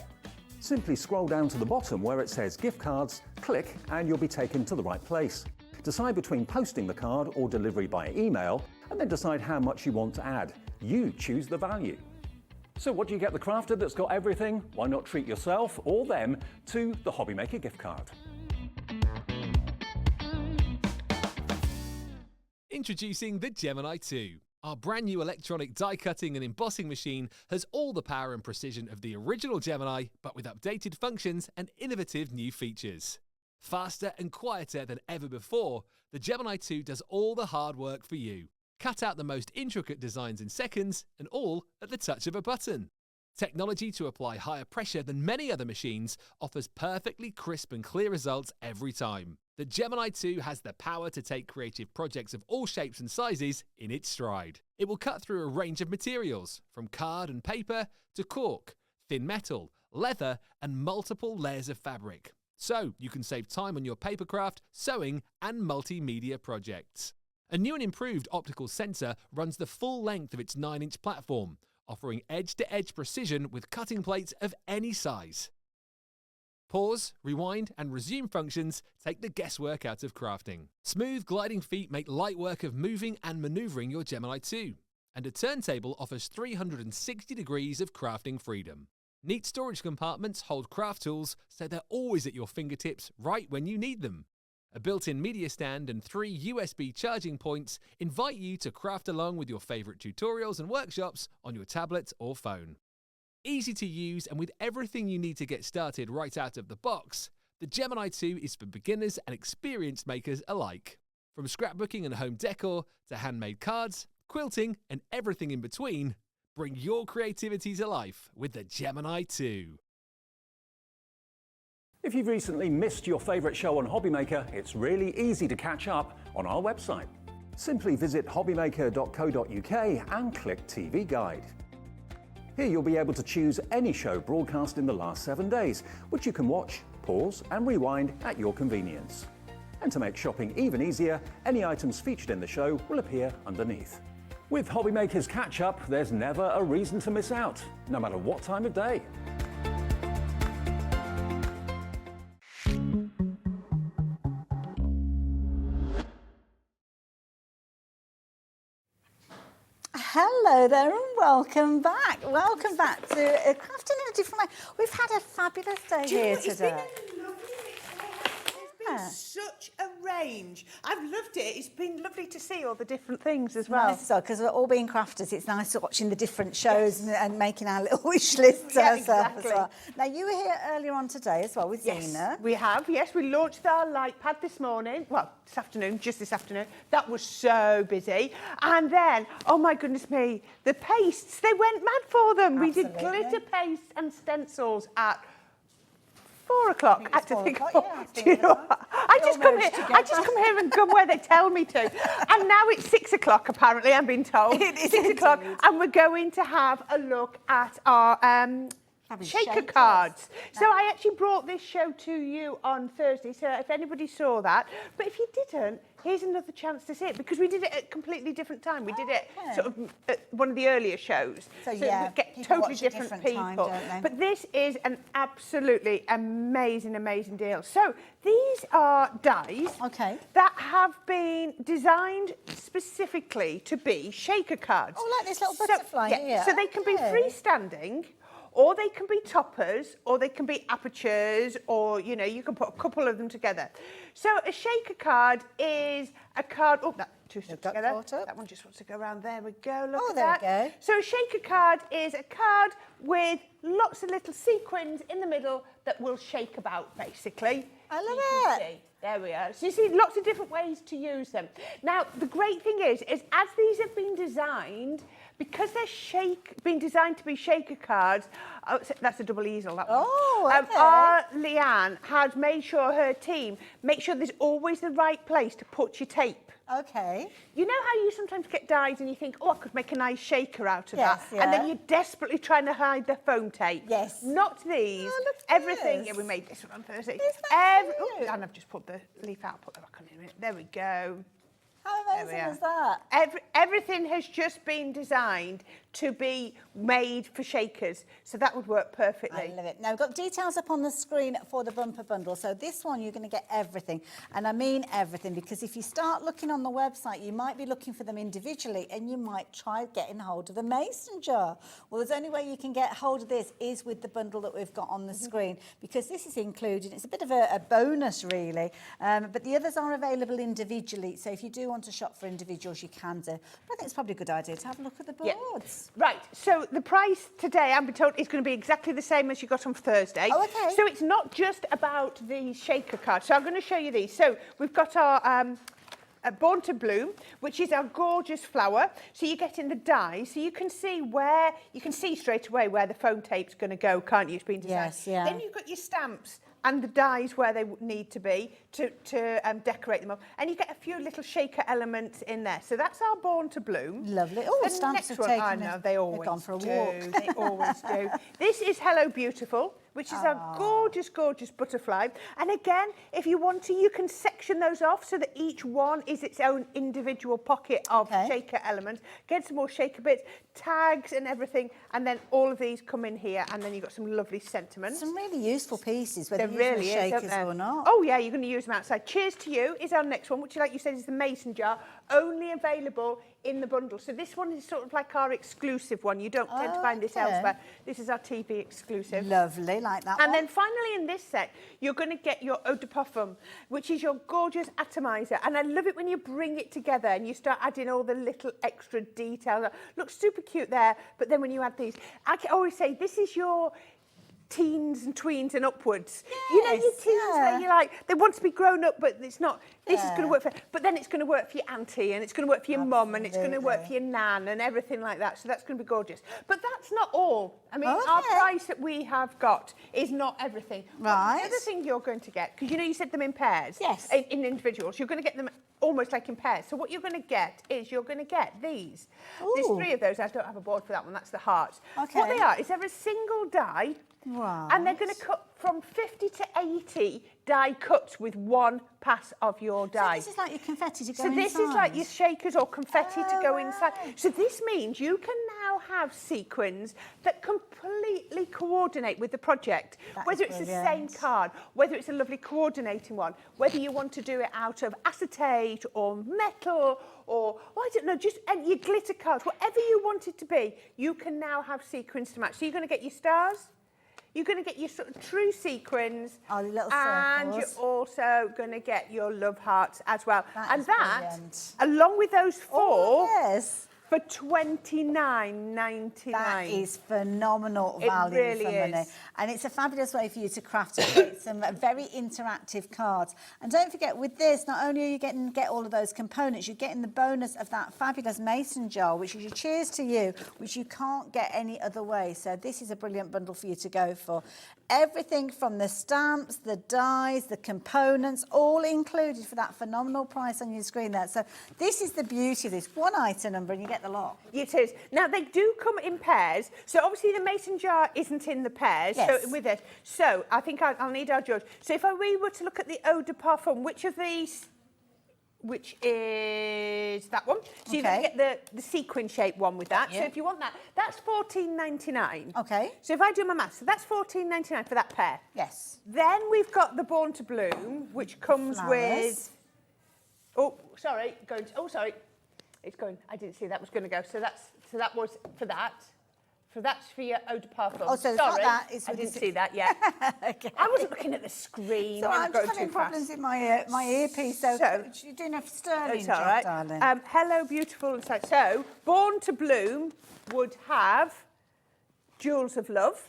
Simply scroll down to the bottom where it says gift cards, click and you'll be taken to the right place. Decide between posting the card or delivery by email and then decide how much you want to add. You choose the value. So what do you get the crafter that's got everything? Why not treat yourself or them to the Hobbymaker gift card? Introducing the Gemini 2. Our brand new electronic die cutting and embossing machine has all the power and precision of the original Gemini, but with updated functions and innovative new features. Faster and quieter than ever before, the Gemini 2 does all the hard work for you. Cut out the most intricate designs in seconds, and all at the touch of a button. Technology to apply higher pressure than many other machines offers perfectly crisp and clear results every time. The Gemini 2 has the power to take creative projects of all shapes and sizes in its stride. It will cut through a range of materials, from card and paper to cork, thin metal, leather, and multiple layers of fabric. So you can save time on your papercraft, sewing, and multimedia projects. A new and improved optical sensor runs the full length of its 9-inch platform, offering edge-to-edge precision with cutting plates of any size. Pause, rewind, and resume functions take the guesswork out of crafting. Smooth gliding feet make light work of moving and maneuvering your Gemini 2. And a turntable offers 360 degrees of crafting freedom. Neat storage compartments hold craft tools so they're always at your fingertips right when you need them. A built-in media stand and 3 USB charging points invite you to craft along with your favourite tutorials and workshops on your tablet or phone. Easy to use and with everything you need to get started right out of the box, the Gemini 2 is for beginners and experienced makers alike. From scrapbooking and home decor to handmade cards, quilting and everything in between, bring your creativity to life with the Gemini 2. If you've recently missed your favourite show on Hobbymaker, it's really easy to catch up on our website. Simply visit hobbymaker.co.uk and click TV Guide. Here you'll be able to choose any show broadcast in the last 7 days, which you can watch, pause and rewind at your convenience. And to make shopping even easier, any items featured in the show will appear underneath. With Hobbymaker's Catch-Up, there's never a reason to miss out, no matter what time of day. Hello there and welcome back. Welcome back to Crafting in a Different Way. We've had a fabulous day here today. Such a range. I've loved it. It's been lovely to see all the different things as well. Nice, because we're all being crafters, it's nice watching the different shows and making our little wish lists ourselves as well. Now, you were here earlier on today as well with Zena. We have, yes. We launched our light pad this morning. Well, this afternoon, just this afternoon. That was so busy. And then, oh my goodness me, the pastes, they went mad for them. Absolutely. We did glitter paste and stencils at 4 o'clock. I had to think, do you know what? I just come here and come where they tell me to. And now it's 6 o'clock, apparently, I'm being told. It is 6 o'clock, and we're going to have a look at our shaker cards. So I actually brought this show to you on Thursday, so if anybody saw that. But if you didn't, here's another chance to see it, because we did it at a completely different time. We did it sort of at one of the earlier shows. So yeah, we get people totally watch at different different people. time, don't they? But this is an absolutely amazing, amazing deal. So these are dies that have been designed specifically to be shaker cards. Oh, like this little butterfly here. So they can be freestanding, or they can be toppers, or they can be apertures, or, you know, you can put a couple of them together. So a shaker card is a card... Oh, that two stuck together. That one just wants to go around. There we go. Look at that. There we go. So a shaker card is a card with lots of little sequins in the middle that will shake about, basically. I love it. See. There we are. So you see lots of different ways to use them. Now, the great thing is as these have been designed, because they're been designed to be shaker cards, that's a double easel, that one. Oh, okay. Our Leanne has made sure her team make sure there's always the right place to put your tape. Okay. You know how you sometimes get dies and you think, oh, I could make a nice shaker out of that. Yeah. And then you're desperately trying to hide the foam tape. Yes. Not these. Oh, look at Everything. this. Yeah, we made this one on Thursday. Isn't that cute? Oh, and I've just put the leaf out, put that back on in a minute. There we go. How There we amazing are. is that? Everything has just been designed to be made for shakers, so that would work perfectly. I love it. Now, we've got details up on the screen for the bumper bundle. So this one, you're going to get everything. And I mean everything, because if you start looking on the website, you might be looking for them individually, and you might try getting hold of the mason jar. Well, the only way you can get hold of this is with the bundle that we've got on the screen, because this is included. It's a bit of a bonus, really. But the others are available individually. So if you do want to shop for individuals, you can do. But I think it's probably a good idea to have a look at the boards. Yeah. Right, so the price today, I'm told, is going to be exactly the same as you got on Thursday. Oh, okay. So it's not just about the shaker card. So I'm going to show you these. So we've got our Born to Bloom, which is our gorgeous flower. So you're getting the die, so you can see straight away where the foam tape's going to go, can't you? It's been designed. Yes, yeah. Then you've got your stamps and the dies where they need to be to decorate them up. And you get a few little shaker elements in there. So that's our Born to Bloom. Lovely. Oh, The stamps next have one, taken I us- know, they always they've gone for a do. walk. They always do. This is Hello Beautiful, which is a gorgeous, gorgeous butterfly. And again, if you want to, you can section those off so that each one is its own individual pocket of shaker elements. Get some more shaker bits, tags and everything, and then all of these come in here, and then you've got some lovely sentiments. Some really useful pieces, whether There you're really using is, shakers isn't there? or not. Oh yeah, you're going to use them outside. Cheers to You is our next one, which, like you said, is the mason jar, only available in the bundle. So this one is sort of like our exclusive one. You don't tend to find this Okay. elsewhere. This is our TV exclusive. Lovely, like that And one. then finally in this set, you're going to get your eau de parfum, which is your gorgeous atomizer. And I love it when you bring it together and you start adding all the little extra details. Looks super cute there, but then when you add these, I can always say this is your teens and tweens and upwards. You know, your Yes, teens yeah. where you're like, they want to be grown up, but it's not. This is going to Yeah. work for, but then it's going to work for your auntie, and it's going to work for your mum, and it's going to work for Absolutely. your nan, and everything like that. So that's going to be gorgeous. But that's not all. I mean, our Okay. price that we have got is not everything. Right. The other thing you're going to get, because you know you said them in pairs. Yes. In individuals, you're going to get them almost like in pairs. So what you're going to get is you're going to get these. There's Ooh. 3 of those. I don't have a board for that one. That's the hearts. Okay. What they are is they're a single die. Right. And they're going to cut from 50 to 80 die cuts with one pass of your So die. this is like your confetti to go So this is like your shakers or confetti to go inside. So this means you can now have sequins that completely coordinate with the project. That Whether is it's the same brilliant. card, whether it's a lovely coordinating one, whether you want to do it out of acetate or metal or, I don't know, just your glitter cards, whatever you want it to be, you can now have sequins to match. So you're going to get your stars, you're going to get your sort of true sequins, Oh, the little and you're circles. also going to get your love hearts as well. That and is that, brilliant. along with those 4, Oh, yes. for $29.99. That is phenomenal It value really for money. is. And it's a fabulous way for you to craft and create some very interactive cards. And don't forget, with this, not only are you getting get all of those components, you're getting the bonus of that fabulous mason jar, which is your Cheers to You, which you can't get any other way. So this is a brilliant bundle for you to go for. Everything from the stamps, the dies, the components, all included for that phenomenal price on your screen there. So this is the beauty of this. One item number and you get the lot. It is. Now, they do come in pairs. So, obviously, the mason jar isn't in the pairs. Yes. So, with it. So, I think I'll need our judge. So, if we were to look at the eau de parfum, which of these... Which is that one. So you're going to Okay. get the sequin shaped one with that. So Yeah. if you want that, that's $14.99. Okay. So if I do my maths, so that's $14.99 for that pair. Yes. Then we've got the Born to Bloom, which comes Flowers. with... Oh, sorry. Sorry. It's going... I didn't see that was going to go. So that was for that. So that's for your eau de parfum. Oh, so it's not sorry, that, it's I with didn't the- see that yet. Okay. I wasn't looking at the screen. So I I'm was just going having too problems fast. with my earpiece. So, you're doing a sterling It's job, all right. darling. Hello, beautiful inside. So, Born to Bloom would have Jewels of Love.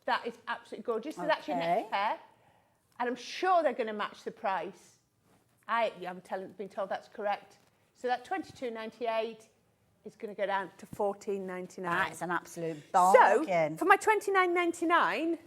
That is absolutely gorgeous. So that's your Okay. next pair. And I'm sure they're going to match the price. I'm being told that's correct. So that $22.98 is going to go down to $14.99. That's an absolute So, bargain. for my $29.99,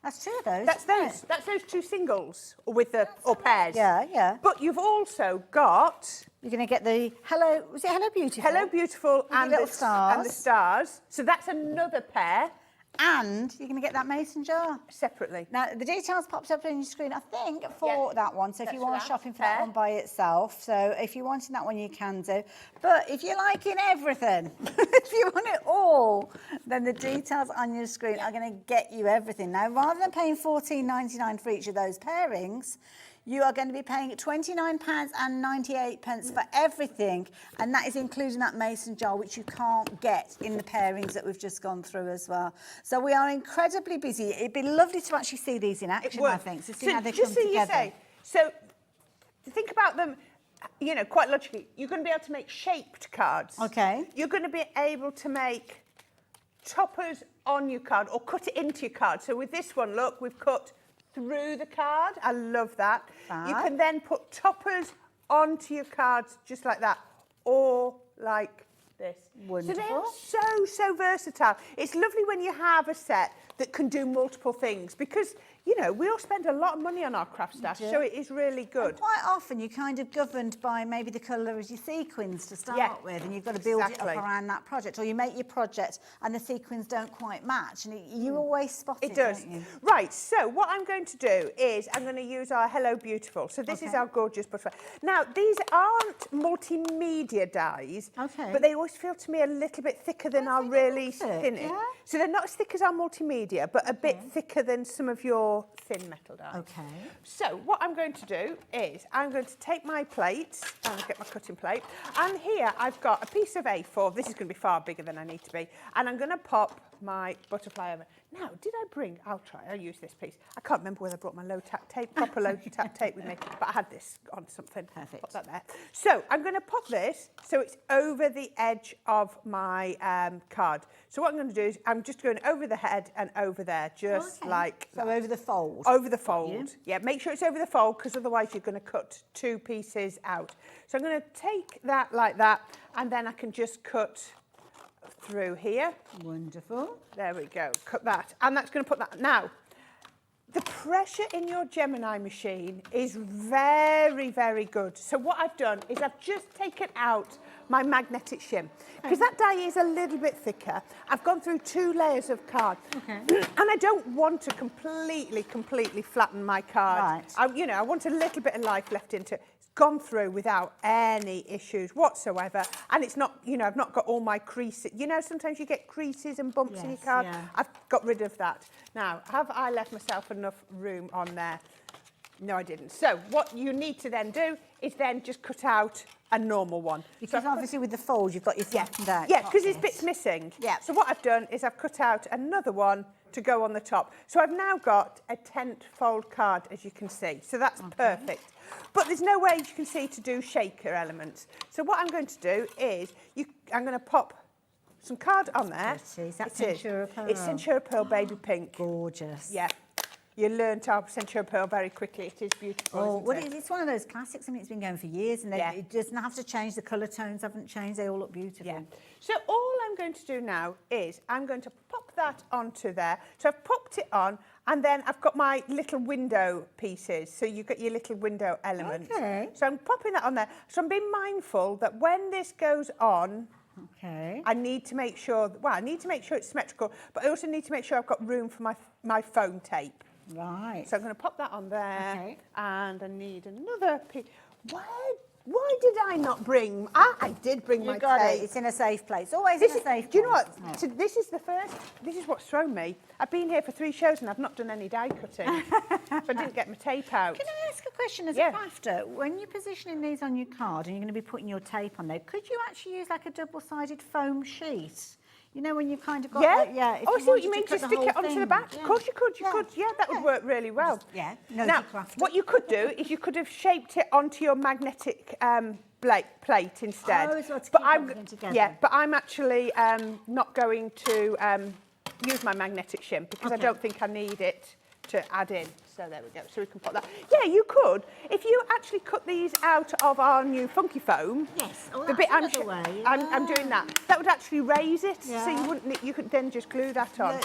That's two of those. that's isn't those. it? That's those 2 singles with the or pairs. Yeah, yeah. But you've also got You're going to get the Hello, was it Hello Beautiful? Hello Beautiful the and little the stars. and the stars. So that's another pair. And you're going to get that mason jar. Separately. Now, the details popped up on your screen, I think, for that one. So if you want that. shopping for that one by itself, so if you wanted that one, you can do. But if you're liking everything, if you want it all, then the details on your screen are going to get you everything. Now, rather than paying $14.99 for each of those pairings, you are going to be paying £29.98 for everything, and that is including that mason jar, which you can't get in the pairings that we've just gone through as well. So we are incredibly busy. It'd be lovely to actually see these in action, I think, to see how they come together. So think about them, you know, quite logically. You're going to be able to make shaped cards. Okay. You're going to be able to make toppers on your card or cut it into your card. So with this one, look, we've cut through the card. I love that. Fab. You can then put toppers onto your cards just like that, or like this. Wonderful. So they're so versatile. It's lovely when you have a set that can do multiple things, because, you know, we all spend a lot of money on our craft stash, so it is really good. And quite often you're kind of governed by maybe the colour of your sequins to start with, and you've got to build it up around that project, or you make your project and the sequins don't quite match, and you always spot it, does. don't you? Right, so what I'm going to do is I'm going to use our Hello Beautiful. So this is our gorgeous butterfly. Now, these aren't multimedia dies, but they always feel to me a little bit thicker than our really thin. Yeah. So they're not as thick as our multimedia, but a bit thicker than some of your thin metal dies. Okay. So what I'm going to do is I'm going to take my plates, and get my cutting plate, and here I've got a piece of A4. This is going to be far bigger than I need to be, and I'm going to pop my butterfly over. Now, did I bring, I'll use this piece. I can't remember whether I brought my low tack tape, proper low tack tape with me, but I had this on something. Perfect. Pop that there. So I'm going to pop this so it's over the edge of my card. So what I'm going to do is I'm just going over the head and over there, just like so over the fold. Over the fold. Yeah, make sure it's over the fold, because otherwise you're going to cut two pieces out. So I'm going to take that like that, and then I can just cut through here. Wonderful. There we go. Cut that. And that's going to put that. Now, the pressure in your Gemini machine is very, very good. So what I've done is I've just taken out my magnetic shim, because that die is a little bit thicker. I've gone through 2 layers of card, and I don't want to completely flatten my card. I want a little bit of life left into it. Gone through without any issues whatsoever, and it's not, I've not got all my creases. Sometimes you get creases and bumps in your card. I've got rid of that. Now, have I left myself enough room on there? No, I didn't. So what you need to then do is then just cut out a normal one. Because obviously with the fold, you've got your flattened out. Yeah, because there's bits missing. Yeah. So what I've done is I've cut out another one to go on the top. So I've now got a tent fold card, as you can see. So that's perfect. But there's no way, you can see, to do shaker elements. So what I'm going to do is I'm going to pop some card on there. Is that Centura Pearl? It's Centura Pearl Baby Pink. Gorgeous. Yeah. You learnt our Centura Pearl very quickly. It is beautiful. Oh, well, it's one of those classics. I mean, it's been going for years, and it doesn't have to change. The colour tones haven't changed. They all look beautiful. Yeah. So all I'm going to do now is I'm going to pop that onto there. So I've popped it on, and then I've got my little window pieces. So you've got your little window element. Okay. So I'm popping that on there. So I'm being mindful that when this goes on, I need to make sure, it's symmetrical, but I also need to make sure I've got room for my foam tape. Right. So I'm going to pop that on there, and I need another piece. Why did I not bring? I did bring my tape. It's in a safe place. Always in a safe place. Do you know what? So this is what's thrown me. I've been here for 3 shows and I've not done any die cutting. So I didn't get my tape out. Can I ask a question as a crafter? When you're positioning these on your card and you're going to be putting your tape on there, could you actually use like a double-sided foam sheet? You know, when you've kind of got I see what you mean, to stick it onto the back. Of course you could, Yeah, that would work really well. Now, what you could do is you could have shaped it onto your magnetic plate instead. Oh, so to keep everything together. Yeah, but I'm actually not going to use my magnetic shim, because I don't think I need it to add in. So there we go. So we can put that. Yeah, you could. If you actually cut these out of our new funky foam. Yes. The bit I'm doing that. That would actually raise it, so you could then just glue that on.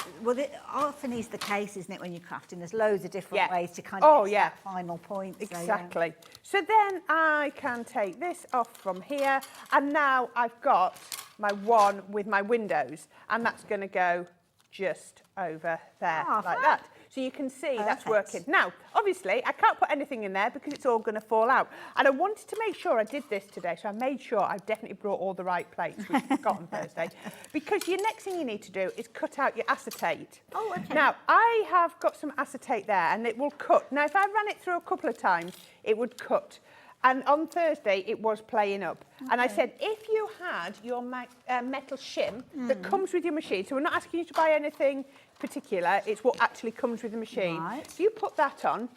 Often is the case, isn't it, when you're crafting? There's loads of different ways to kind of get to that final point. Exactly. So then I can take this off from here, and now I've got my one with my windows, and that's going to go just over there like fab. that. So you can see that's working. Now, obviously, I can't put anything in there because it's all going to fall out. And I wanted to make sure I did this today, so I made sure I definitely brought all the right plates, which I got on Thursday. Because your next thing you need to do is cut out your acetate. Oh, okay. Now, I have got some acetate there, and it will cut. Now, if I ran it through a couple of times, it would cut. And on Thursday, it was playing up. Okay. And I said, if you had your metal shim that comes with your machine, so we're not asking you to buy anything particular, it's what actually comes with the machine. Right. So you put that on.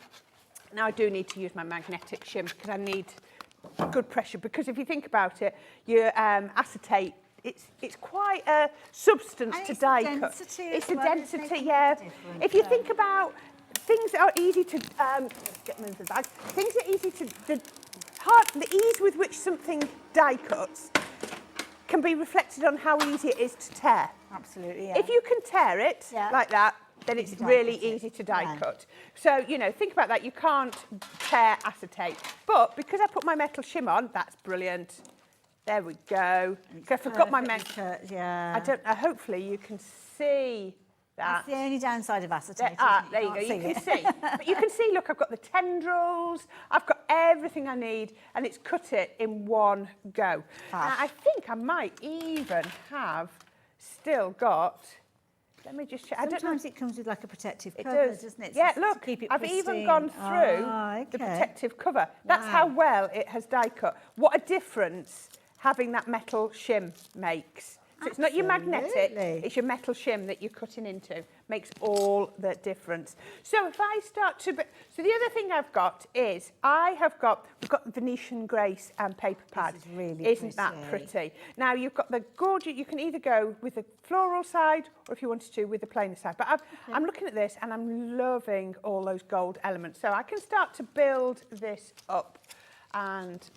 Now I do need to use my magnetic shim because I need good pressure, because if you think about it, your acetate, it's quite a substance to die cut. It's the density, yeah. If you think about things that are easy to get them into the bag, things that are easy to the ease with which something die cuts can be reflected on how easy it is to tear. Absolutely, yeah. If you can tear it like that, then it's really easy to die cut. So, you know, think about that. You can't tear acetate. But because I put my metal shim on, that's brilliant. There we go. So I forgot my metal. Yeah. I don't know. Hopefully you can see that. That's the only downside of acetate. There you go. You can see. But you can see, look, I've got the tendrils. I've got everything I need, and it's cut it in one go. Now, I think I might even have still got... Let me just check. Sometimes it comes with like a protective it cover, does. doesn't it? Yeah, So look, to keep it I've pristine. even gone through the protective cover. That's how well it has die cut. What a difference having that metal shim makes. So it's not your magnetic, it's your metal shim that you're cutting into. Makes all the difference. So if I start to... So the other thing I've got is we've got Venetian Grace and paper pad. This is really Isn't that pretty? Now you've got the gorgeous... You can either go with the floral side or if you wanted to with the plainer side. But I'm looking at this and I'm loving all those gold elements. So I can start to build this up. And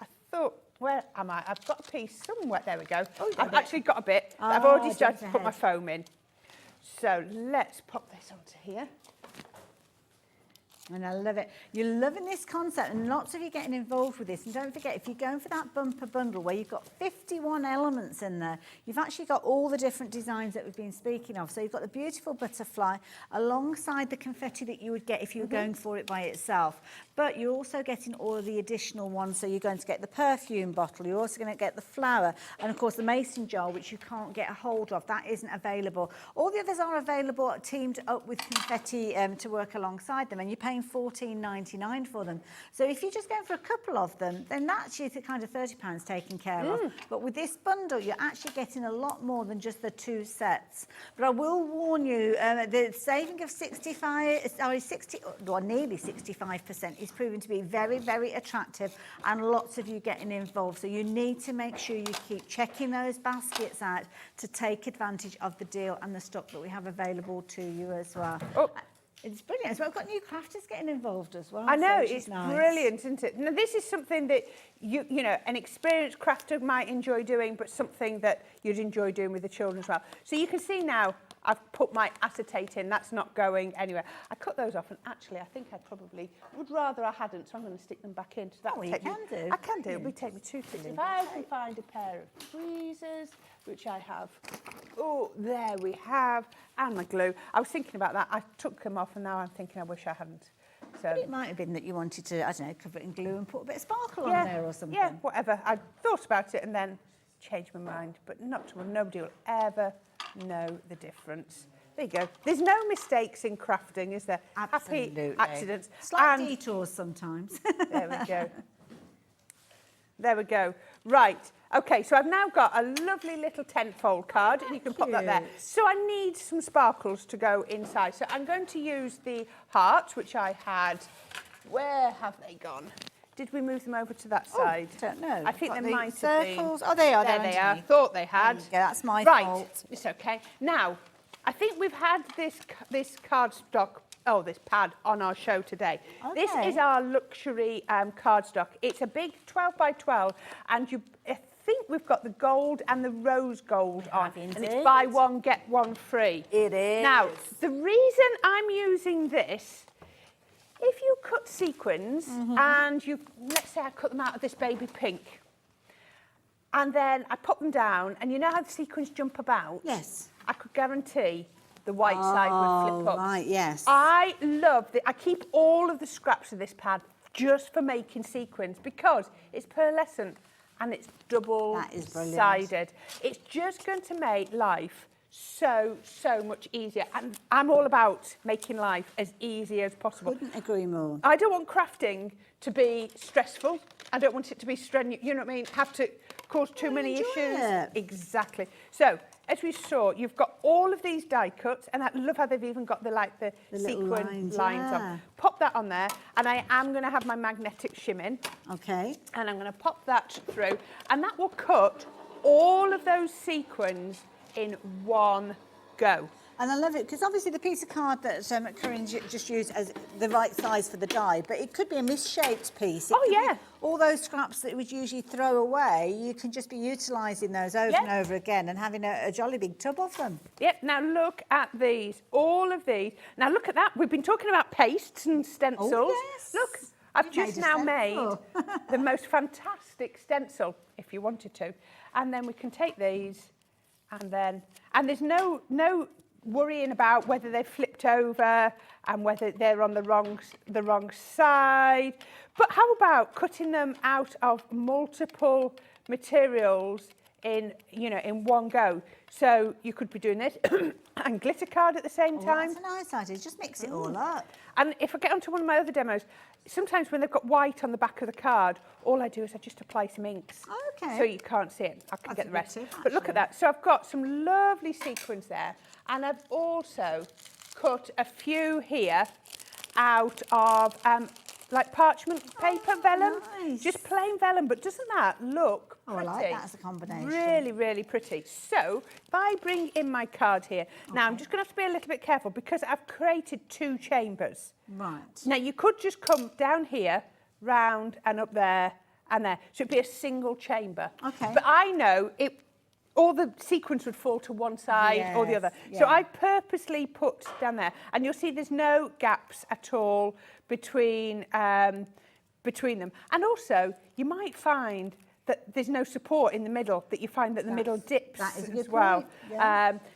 I thought... Where am I? I've got a piece somewhere. There we go. I've actually got a bit. I've already started to put my foam in. So let's pop this onto here. And I love it. You're loving this concept, and lots of you getting involved with this. And don't forget, if you're going for that bumper bundle where you've got 51 elements in there, you've actually got all the different designs that we've been speaking of. So you've got the beautiful butterfly alongside the confetti that you would get if you were going for it by itself. But you're also getting all of the additional ones. So you're going to get the perfume bottle. You're also going to get the flower. And, of course, the mason jar, which you can't get a hold of. That isn't available. All the others are available, teamed up with confetti to work alongside them. And you're paying $14.99 for them. So if you're just going for a couple of them, then that's your kind of £30 taken care of. But with this bundle, you're actually getting a lot more than just the 2 sets. But I will warn you, the saving of nearly 65% is proving to be very, very attractive, and lots of you getting involved. So you need to make sure you keep checking those baskets out to take advantage of the deal and the stock that we have available to you as well. It's brilliant. So we've got new crafters getting involved as well. I know, so it's nice. brilliant, isn't it? Now, this is something that you know, an experienced crafter might enjoy doing, but something that you'd enjoy doing with the children as well. So you can see now, I've put my acetate in. That's not going anywhere. I cut those off, and actually, I think I probably would rather I hadn't, so I'm going to stick them back in. So that you can do. I can do. It would take me 2 minutes. If I can find a pair of tweezers, which I have. Oh, there we have. And my glue. I was thinking about that. I took them off, and now I'm thinking I wish I hadn't. So It might have been that you wanted to, I don't know, cover it in glue and put a bit of sparkle on there or something. Yeah, whatever. I thought about it and then changed my mind, but not to nobody will ever know the difference. There you go. There's no mistakes in crafting, is there? Absolutely. Happy accidents. Slight detours sometimes. There we go. There we go. Right. Okay, so I've now got a lovely little tent-fold card, and you can pop that there. So I need some sparkles to go inside. So I'm going to use the hearts, which I had. Where have they gone? Did we move them over to that side? I don't know. I think Got they the might have been. circles. Oh, they are. There they're they are. underneath. Thought they had. Yeah, that's my right. fault. It's okay. Now, I think we've had this cardstock. Oh, this pad on our show today. Okay. This is our luxury cardstock. It's a big 12 by 12, and I think we've got the gold and the rose gold on, and it's buy one get one free. It is. Now, the reason I'm using this, if you cut sequins and let's say I cut them out of this baby pink, and then I put them down, and you know how the sequins jump about? Yes. I could guarantee the white side would flip up. Right, yes. I love I keep all of the scraps of this pad just for making sequins because it's pearlescent and it's double-sided. It's just going to make life so much easier. And I'm all about making life as easy as possible. Couldn't agree more. I don't want crafting to be stressful. I don't want it to be strenuous, you know what I mean? Have to cause too many issues. It. Exactly. So, as we saw, you've got all of these die cuts, and I love how they've even got the sequin lines on. Pop that on there, and I am going to have my magnetic shim in. Okay. And I'm going to pop that through, and that will cut all of those sequins in one go. And I love it because obviously the piece of card that Corrine just used as the right size for the die, but it could be a misshaped piece. All those scraps that we would usually throw away, you can just be utilising those over and over again and having a jolly big tub of them. Yep, now look at these, all of these. Now look at that, we've been talking about pastes and stencils. Oh, yes. Look, I've just now made the most fantastic stencil, if you wanted to. And then we can take these and there's no worrying about whether they've flipped over and whether they're on the wrong side. But how about cutting them out of multiple materials in one go? So you could be doing this and glitter card at the same time. That's a nice idea. Just mix it all up. And if I get onto one of my other demos, sometimes when they've got white on the back of the card, all I do is I just apply some inks. Okay. So you can't see it. I can get the rest. But look at that. So I've got some lovely sequins there. And I've also cut a few here out of like parchment paper, vellum. Nice. Just plain vellum. But doesn't that look pretty? I like that as a combination. Really, really pretty. So if I bring in my card here, now I'm just going to have to be a little bit careful because I've created 2 chambers. Right. Now you could just come down here, round and up there and there. So it'd be a single chamber. Okay. But I know all the sequins would fall to one side or the other. So I purposely put down there, and you'll see there's no gaps at all between them. And also, you might find that there's no support in the middle, that you find that the middle dips as well.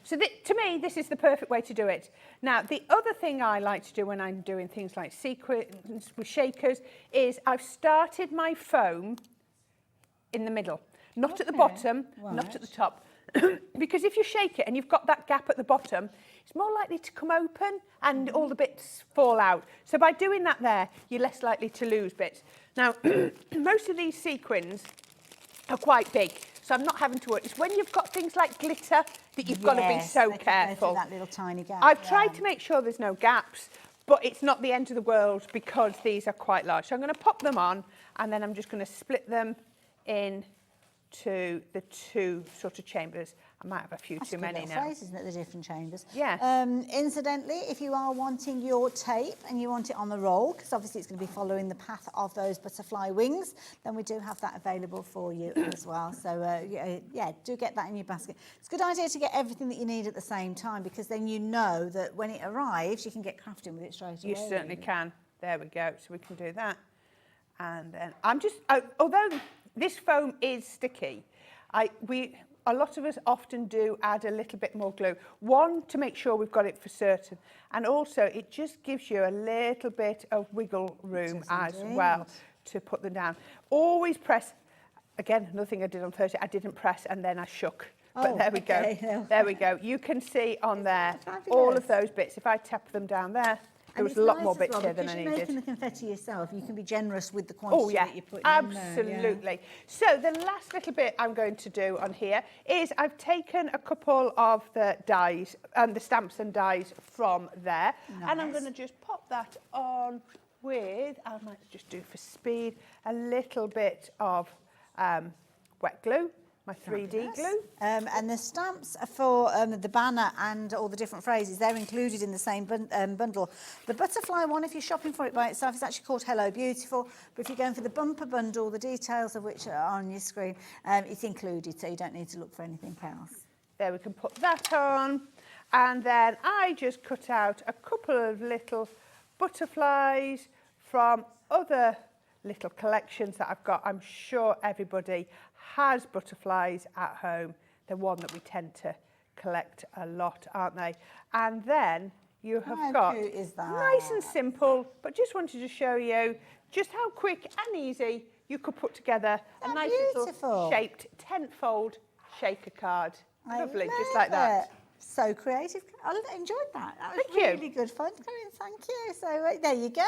So to me, this is the perfect way to do it. Now, the other thing I like to do when I'm doing things like sequins with shakers is I've started my foam in the middle. Not at the bottom, not at the top. Because if you shake it and you've got that gap at the bottom, it's more likely to come open and all the bits fall out. So by doing that there, you're less likely to lose bits. Now, most of these sequins are quite big, so I'm not having to worry. It's when you've got things like glitter that you've got to be so careful. That little tiny gap. I've tried to make sure there's no gaps, but it's not the end of the world because these are quite large. So I'm going to pop them on, and then I'm just going to split them in to the 2 sort of chambers. I might have a few too many now. Phrase, isn't it, the different chambers? Yeah. Incidentally, if you are wanting your tape and you want it on the roll, because obviously it's going to be following the path of those butterfly wings, then we do have that available for you as well. So yeah, do get that in your basket. It's a good idea to get everything that you need at the same time, because then you know that when it arrives, you can get crafting with it straight away. You certainly can. There we go. So we can do that. And then I'm just, although this foam is sticky, a lot of us often do add a little bit more glue. One, to make sure we've got it for certain. And also, it just gives you a little bit of wiggle room as well to put them down. Always press. Again, another thing I did on Thursday, I didn't press and then I shook. But there we go. There we go. You can see on there all of those bits. If I tap them down there, there was a lot more bits here than I needed. Because you're making the confetti yourself, you can be generous with the quantity that you put in absolutely. there. So the last little bit I'm going to do on here is I've taken a couple of the dies, the stamps and dies from there. Nice. And I'm going to just pop that on with, I might just do for speed, a little bit of wet glue. My 3D glue. And the stamps are for the banner and all the different phrases. They're included in the same bundle. The butterfly one, if you're shopping for it by itself, is actually called Hello Beautiful. But if you're going for the bumper bundle, the details of which are on your screen, it's included, so you don't need to look for anything else. There, we can put that on. And then I just cut out a couple of little butterflies from other little collections that I've got. I'm sure everybody has butterflies at home. They're one that we tend to collect a lot, aren't they? And then you have How got, cute is that? nice and simple, but just wanted to show you just how quick and easy you could put together a nice beautiful. little shaped tent-fold shaker card. Lovely, just love like that. it. So creative. I enjoyed that. That was Thank you. really good fun, Corrine. Thank you. So there you go.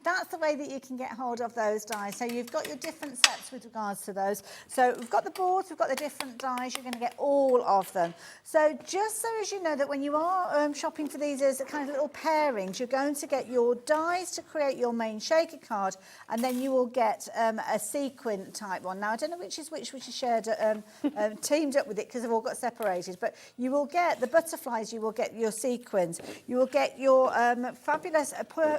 That's the way that you can get hold of those dies. So you've got your different sets with regards to those. So we've got the boards, we've got the different dies. You're going to get all of them. So just so as you know that when you are shopping for these as a kind of little pairings, you're going to get your dies to create your main shaker card, and then you will get a sequin type one. Now I don't know which is shared, teamed up with it because they've all got separated. But you will get the butterflies. You will get your sequins. You will get your fabulous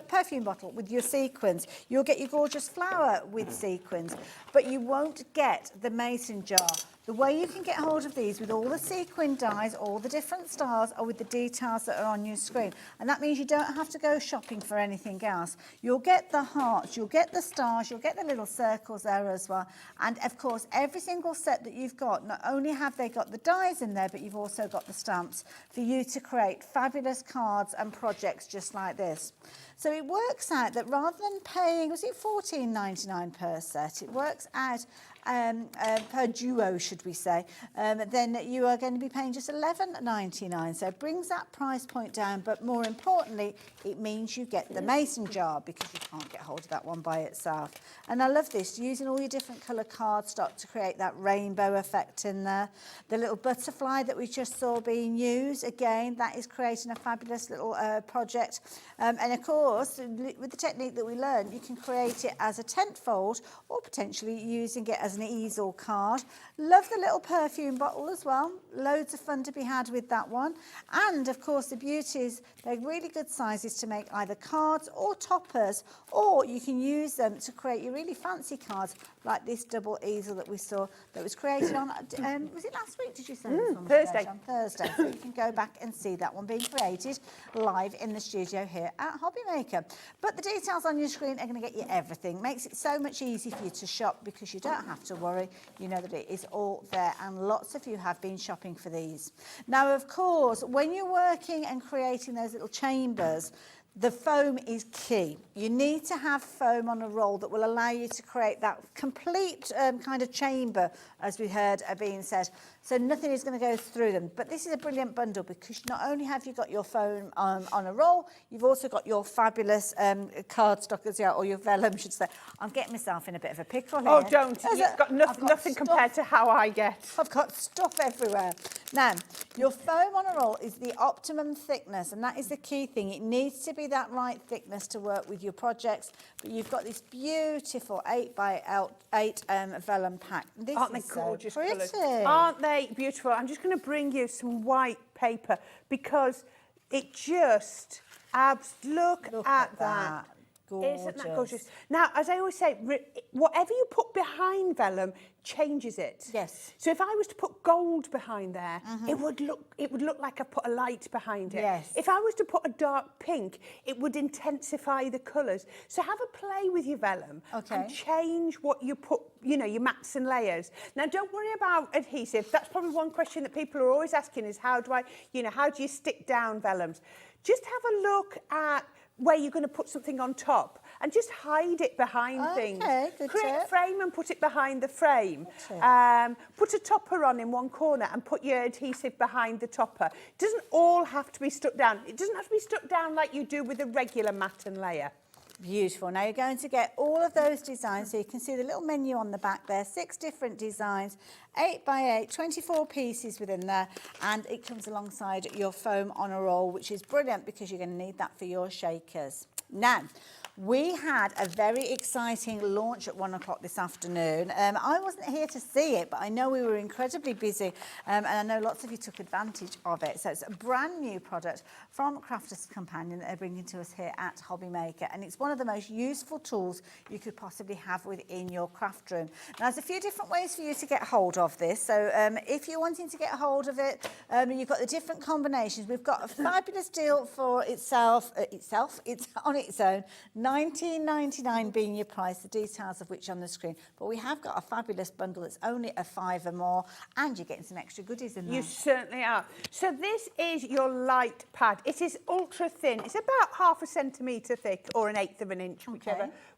perfume bottle with your sequins. You'll get your gorgeous flower with sequins, but you won't get the mason jar. The way you can get hold of these with all the sequin dies, all the different styles, are with the details that are on your screen. And that means you don't have to go shopping for anything else. You'll get the hearts, you'll get the stars, you'll get the little circles there as well. And of course, every single set that you've got, not only have they got the dies in there, but you've also got the stamps for you to create fabulous cards and projects just like this. So it works out that rather than paying, was it $14.99 per set, it works out per duo, should we say, then you are going to be paying just $11.99. So it brings that price point down, but more importantly, it means you get the mason jar because you can't get hold of that one by itself. And I love this, using all your different colour cardstock to create that rainbow effect in there. The little butterfly that we just saw being used, again, that is creating a fabulous little project. And of course, with the technique that we learned, you can create it as a tent fold or potentially using it as an easel card. Love the little perfume bottle as well. Loads of fun to be had with that one. And of course, the beauty is they're really good sizes to make either cards or toppers, or you can use them to create your really fancy cards like this double easel that we saw that was created on, was it last week, did you say? This one was Thursday. created on Thursday. So you can go back and see that one being created live in the studio here at Hobbymaker. But the details on your screen are going to get you everything. Makes it so much easier for you to shop because you don't have to worry. You know that it is all there, and lots of you have been shopping for these. Now, of course, when you're working and creating those little chambers, the foam is key. You need to have foam on a roll that will allow you to create that complete kind of chamber, as we heard being said. So nothing is going to go through them. But this is a brilliant bundle because not only have you got your foam on a roll, you've also got your fabulous cardstock as well, or your vellum, should say. I'm getting myself in a bit of a pickle here. Oh, don't. You've got nothing compared to how I get. I've got stuff everywhere. Now, your foam on a roll is the optimum thickness, and that is the key thing. It needs to be that right thickness to work with your projects, but you've got this beautiful 8x8 vellum pack. This Aren't they is gorgeous so pretty. colours? Aren't they beautiful? I'm just going to bring you some white paper because it just look at that. Gorgeous. Isn't that gorgeous? Now, as I always say, whatever you put behind vellum changes it. Yes. So if I was to put gold behind there, it would look like I put a light behind it. Yes. If I was to put a dark pink, it would intensify the colours. So have a play with your vellum and change what you put, you know, your mats and layers. Now, don't worry about adhesive. That's probably one question that people are always asking is how do you stick down vellums? Just have a look at where you're going to put something on top and just hide it behind things. Good Create a tip. frame and put it behind the frame. Put a topper on in one corner and put your adhesive behind the topper. It doesn't all have to be stuck down. It doesn't have to be stuck down like you do with a regular mat and layer. Beautiful. Now you're going to get all of those designs. So you can see the little menu on the back there, 6 different designs, 8x8, 24 pieces within there, and it comes alongside your foam on a roll, which is brilliant because you're going to need that for your shakers. Now, we had a very exciting launch at 1 o'clock this afternoon. I wasn't here to see it, but I know we were incredibly busy, and I know lots of you took advantage of it. So it's a brand new product from Crafters Companion that they're bringing to us here at Hobbymaker, and it's one of the most useful tools you could possibly have within your craft room. Now, there's a few different ways for you to get hold of this. So if you're wanting to get hold of it, you've got the different combinations. We've got a fabulous deal for it's on its own, £19.99 being your price, the details of which on the screen. But we have got a fabulous bundle that's only a £5 more, and you're getting some extra goodies in there. You certainly are. So this is your light pad. It is ultra thin. It's about 1/2 centimetre thick or 1/8 of an inch,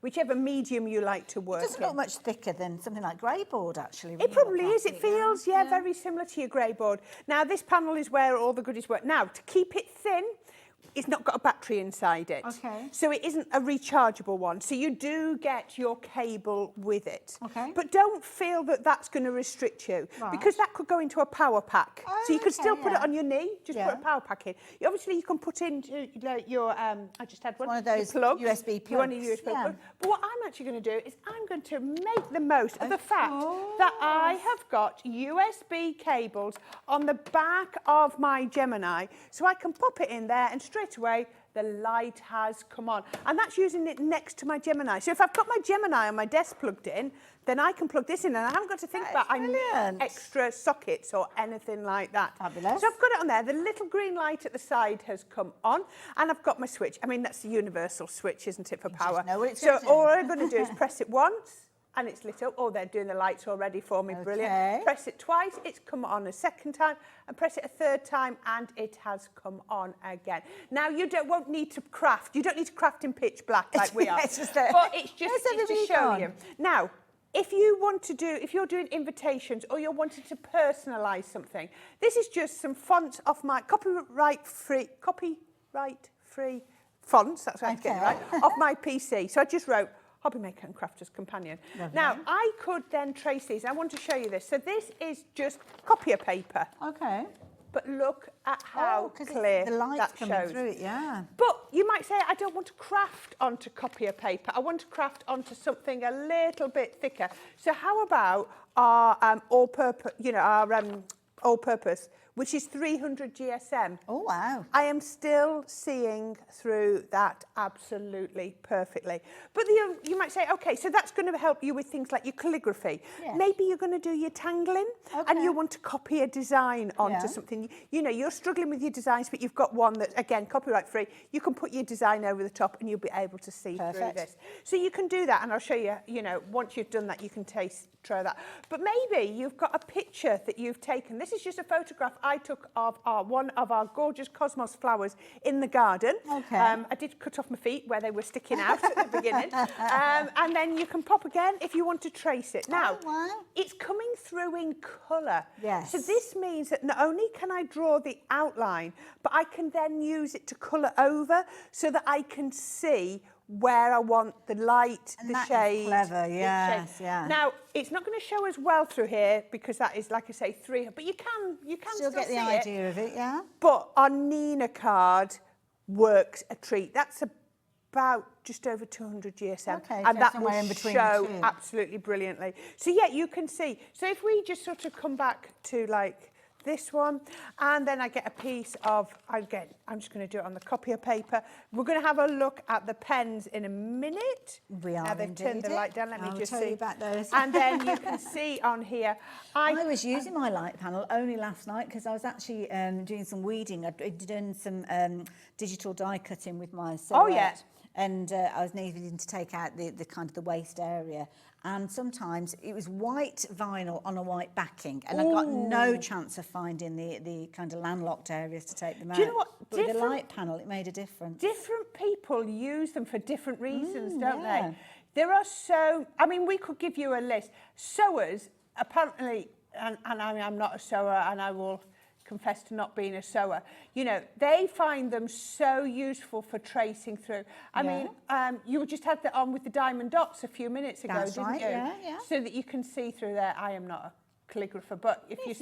whichever medium you like to work It doesn't in. look much thicker than something like grey board, actually. It probably is. It feels, very similar to your grey board. Now, this panel is where all the goodies work. Now, to keep it thin, it's not got a battery inside it. Okay. So it isn't a rechargeable one. So you do get your cable with it. Okay. But don't feel that that's going to restrict you. Right. Because that could go into a power pack. Oh, so you could still okay, put it yeah. on your knee, just put a power pack in. Obviously, you can put in your, I just had one of those your plugs. USB You want a plugs, USB yeah. plug. But what I'm actually going to do is I'm going to make the most of the fact that I have got USB cables on the back of my Gemini, so I can pop it in there and straight away the light has come on. And that's using it next to my Gemini. So if I've got my Gemini on my desk plugged in, then I can plug this in and I haven't got to think about I need extra sockets or anything like that. Fabulous. So I've got it on there. The little green light at the side has come on and I've got my switch. I mean, that's the universal switch, isn't it, for power? know what it's So doing. all I'm going to do is press it once and it's lit up. Oh, they're doing the lights already for me. Brilliant. Press it twice, it's come on a second time, and press it a third time, and it has come on again. Now, won't need to craft. You don't need to craft in pitch black like we are. It's just but it's just to show you. Now, if you're doing invitations or you're wanting to personalise something, this is just some fonts off my copyright-free fonts, that's how I get it right, off my PC. So I just wrote Hobby Maker and Crafter's Companion. Lovely. Now, I could then trace these. I want to show you this. So this is just copier paper. Okay. But look at how clear the light's that coming shows. through it, yeah. But you might say, I don't want to craft onto copier paper. I want to craft onto something a little bit thicker. So how about our all-purpose, which is 300 GSM. Oh, wow. I am still seeing through that absolutely perfectly. But you might say, OK, so that's going to help you with things like your calligraphy. Yeah. Maybe you're going to do your tangling and you want to copy a design onto something. You know, you're struggling with your designs, but you've got one that, again, copyright free. You can put your design over the top and you'll be able to see through this. So you can do that. And I'll show you, once you've done that, you can try that. But maybe you've got a picture that you've taken. This is just a photograph I took of one of our gorgeous cosmos flowers in the garden. Okay. I did cut off my feet where they were sticking out at the beginning. And then you can pop again if you want to trace it. Now, it's coming through in colour. Yes. So this means that not only can I draw the outline, but I can then use it to colour over so that I can see where I want the light, the shade. Is clever, yes, yeah. Now, it's not going to show as well through here because that is, like I say, 300. But you can still get the idea of it, yeah. But our Nina card works a treat. That's about just over 200 GSM. Okay, and so that somewhere will in between show the two. absolutely brilliantly. So yeah, you can see. So if we just sort of come back to like this one, and then I get a piece of, again, I'm just going to do it on the copier paper. We're going to have a look at the pens in a minute. We are. Now they've turned the light down. Let me just see. You about those. And then you can see on here. I was using my light panel only last night because I was actually doing some weeding. I'd done some digital die cutting with my silhouette. Oh yeah. And I was needing to take out the kind of the waste area. And sometimes it was white vinyl on a white backing, and I got no chance of finding the kind of landlocked areas to take them out. Do you know what? But with the light panel, it made a difference. Different people use them for different reasons, don't they? There are we could give you a list. Sewers, apparently, and I'm not a sewer, and I will confess to not being a sewer, they find them so useful for tracing through. I mean, you just had that on with the diamond dots a few minutes ago, didn't you? Yeah. So that you can see through there. I am not a calligrapher, but if you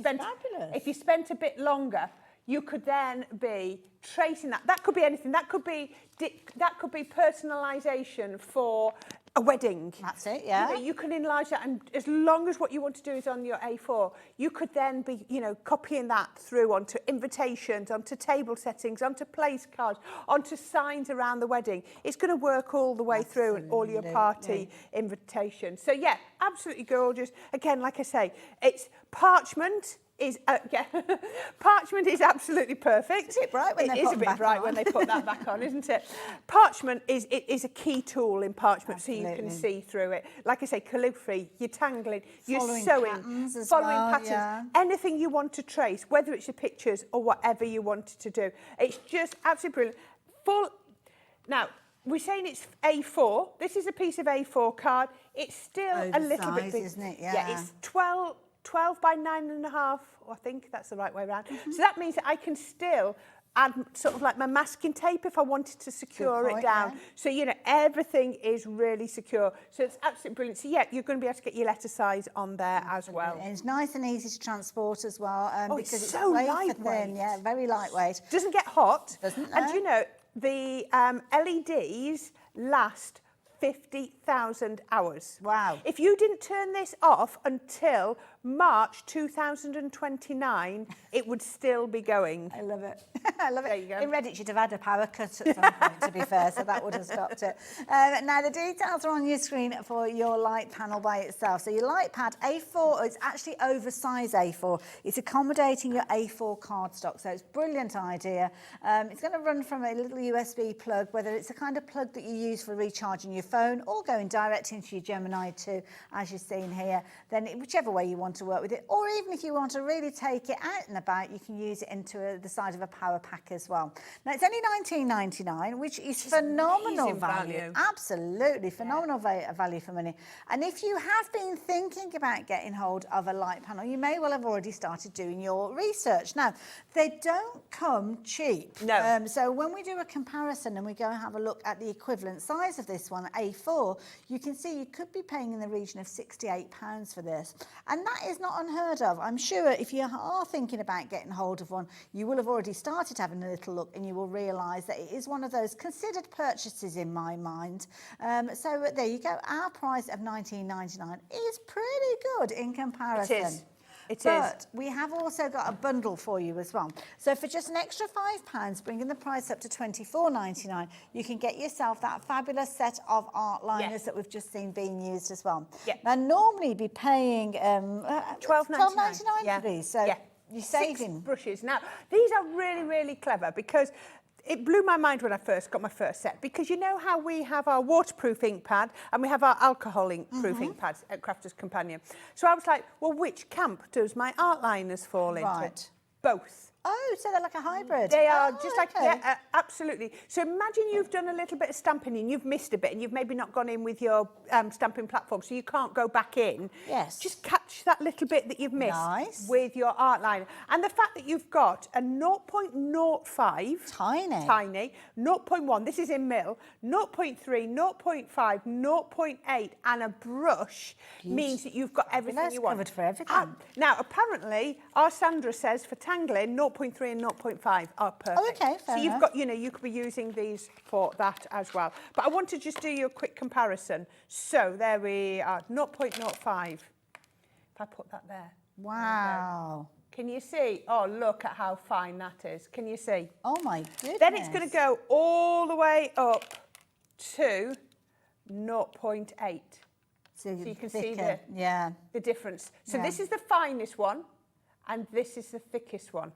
spent a bit longer, you could then be tracing that. That could be anything. That could be personalisation for a wedding. That's it, yeah. You can enlarge that, and as long as what you want to do is on your A4, you could then be, copying that through onto invitations, onto table settings, onto place cards, onto signs around the wedding. It's going to work all the way through and all your party invitations. So yeah, absolutely gorgeous. Again, like I say, it's parchment. is parchment is absolutely perfect. Is it bright when they It put is a them bit back bright on? when they put that back on, isn't it? Parchment is a key tool in parchment, so you can Absolutely. see through it. Like I say, calligraphy, you're tangling, you're Following sewing, patterns as following well, patterns, yeah. anything you want to trace, whether it's your pictures or whatever you wanted to do. It's just absolutely brilliant. Now, we're saying it's A4. This is a piece of A4 card. It's still a little bit Oversized, big. isn't it? Yeah, Yeah. it's 12 by 9.5. I think that's the right way around. So that means that I can still add sort of like my masking tape if I wanted to secure it point, down. yeah. So, you know, everything is really secure. So it's absolutely brilliant. So, yeah, you're going to be able to get your letter size on there as well. And it's nice and easy to transport as well It's because so wafer lightweight. thin. Yeah, very lightweight. Doesn't get hot. Doesn't, And no. you know, the LEDs last 50,000 hours. Wow. If you didn't turn this off until March 2029, it would still be going. I love it. I love it. There you go. In Reddit, you'd have had a power cut at some point, to be fair, so that would have stopped it. Now, the details are on your screen for your light panel by itself. So your light pad, A4, it's actually oversized A4. It's accommodating your A4 cardstock, so it's a brilliant idea. It's going to run from a little USB plug, whether it's a kind of plug that you use for recharging your phone or going direct into your Gemini 2, as you've seen here, then whichever way you want to work with it, or even if you want to really take it out and about, you can use it into the side of a power pack as well. Now, it's only $19.99, which is phenomenal amazing value. Absolutely phenomenal value for money. And if you have been thinking about getting hold of a light panel, you may well have already started doing your research. Now, they don't come cheap. No. So when we do a comparison and we go and have a look at the equivalent size of this one, A4, you can see you could be paying in the region of £68 for this. And that is not unheard of. I'm sure if you are thinking about getting hold of one, you will have already started having a little look and you will realise that it is one of those considered purchases in my mind. So there you go. Our price of $19.99 is pretty good in comparison. It is. It is. But we have also got a bundle for you as well. So for just an extra £5, bringing the price up to $24.99, you can get yourself that fabulous set of art liners Yes. that we've just seen being used as well. Yeah. Now, normally you'd be paying $12.99 for these. So yeah. you're 6 saving. brushes. Now, these are really, really clever because it blew my mind when I first got my first set, because you know how we have our waterproof ink pad and we have our alcohol proof ink pads at Crafter's Companion. So I was like, well, which camp does my art liners fall into? Right. Both. Oh, so they're like a hybrid. They are Oh, just like, okay. yeah, absolutely. So imagine you've done a little bit of stamping and you've missed a bit and you've maybe not gone in with your stamping platform, so you can't go back in. Yes. Just catch that little bit that you've missed Nice. with your art liner. And the fact that you've got a 0.05, Tiny. 0.1, this is in mil, 0.3, 0.5, 0.8, and a brush means that you've got everything Fabulous, you want. covered for everything. Now, apparently, our Sandra says for tangling, 0.3 and 0.5 are perfect. Oh, okay, fair So you've enough. got, you know, you could be using these for that as well. But I want to just do you a quick comparison. So there we are, 0.05. If I put that there. Wow. Can you see? Oh, look at how fine that is. Can you see? Oh, my goodness. Then it's going to go all the way up to 0.8. So you can see thicker, yeah. the difference. So Yeah. this is the finest one, and this is the thickest one.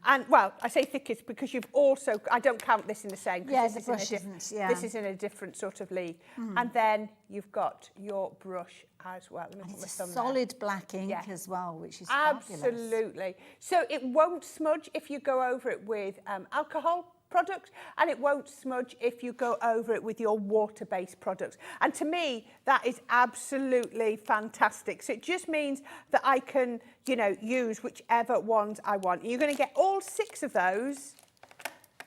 And, well, I say thickest because you've also, I don't count this in the same, Yeah, because the this, is in a brush isn't, yeah. this is in a different sort of league. And then you've got your brush as well. Let me put my It's a thumb there. solid black ink Yeah. as well, which is fabulous. Absolutely. So it won't smudge if you go over it with alcohol product, and it won't smudge if you go over it with your water-based products. And to me, that is absolutely fantastic. So it just means that I can, you know, use whichever ones I want. You're going to get all 6 of those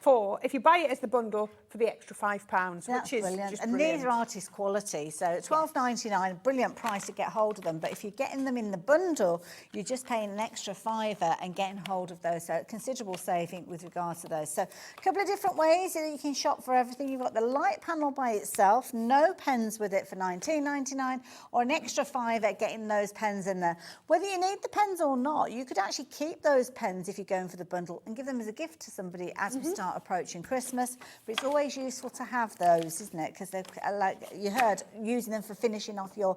for, if you buy it as the bundle, for the extra £5, That's which is brilliant. just And brilliant. these are artist quality, so $12.99, brilliant price to get hold of them. But if you're getting them in the bundle, you're just paying an extra £5 and getting hold of those. So considerable saving with regards to those. So a couple of different ways that you can shop for everything. You've got the light panel by itself, no pens with it for $19.99, or an extra £5 getting those pens in there. Whether you need the pens or not, you could actually keep those pens if you're going for the bundle and give them as a gift to somebody as we start approaching Christmas. But it's always always useful to have those, isn't it? Because they're like you heard, using them for finishing off your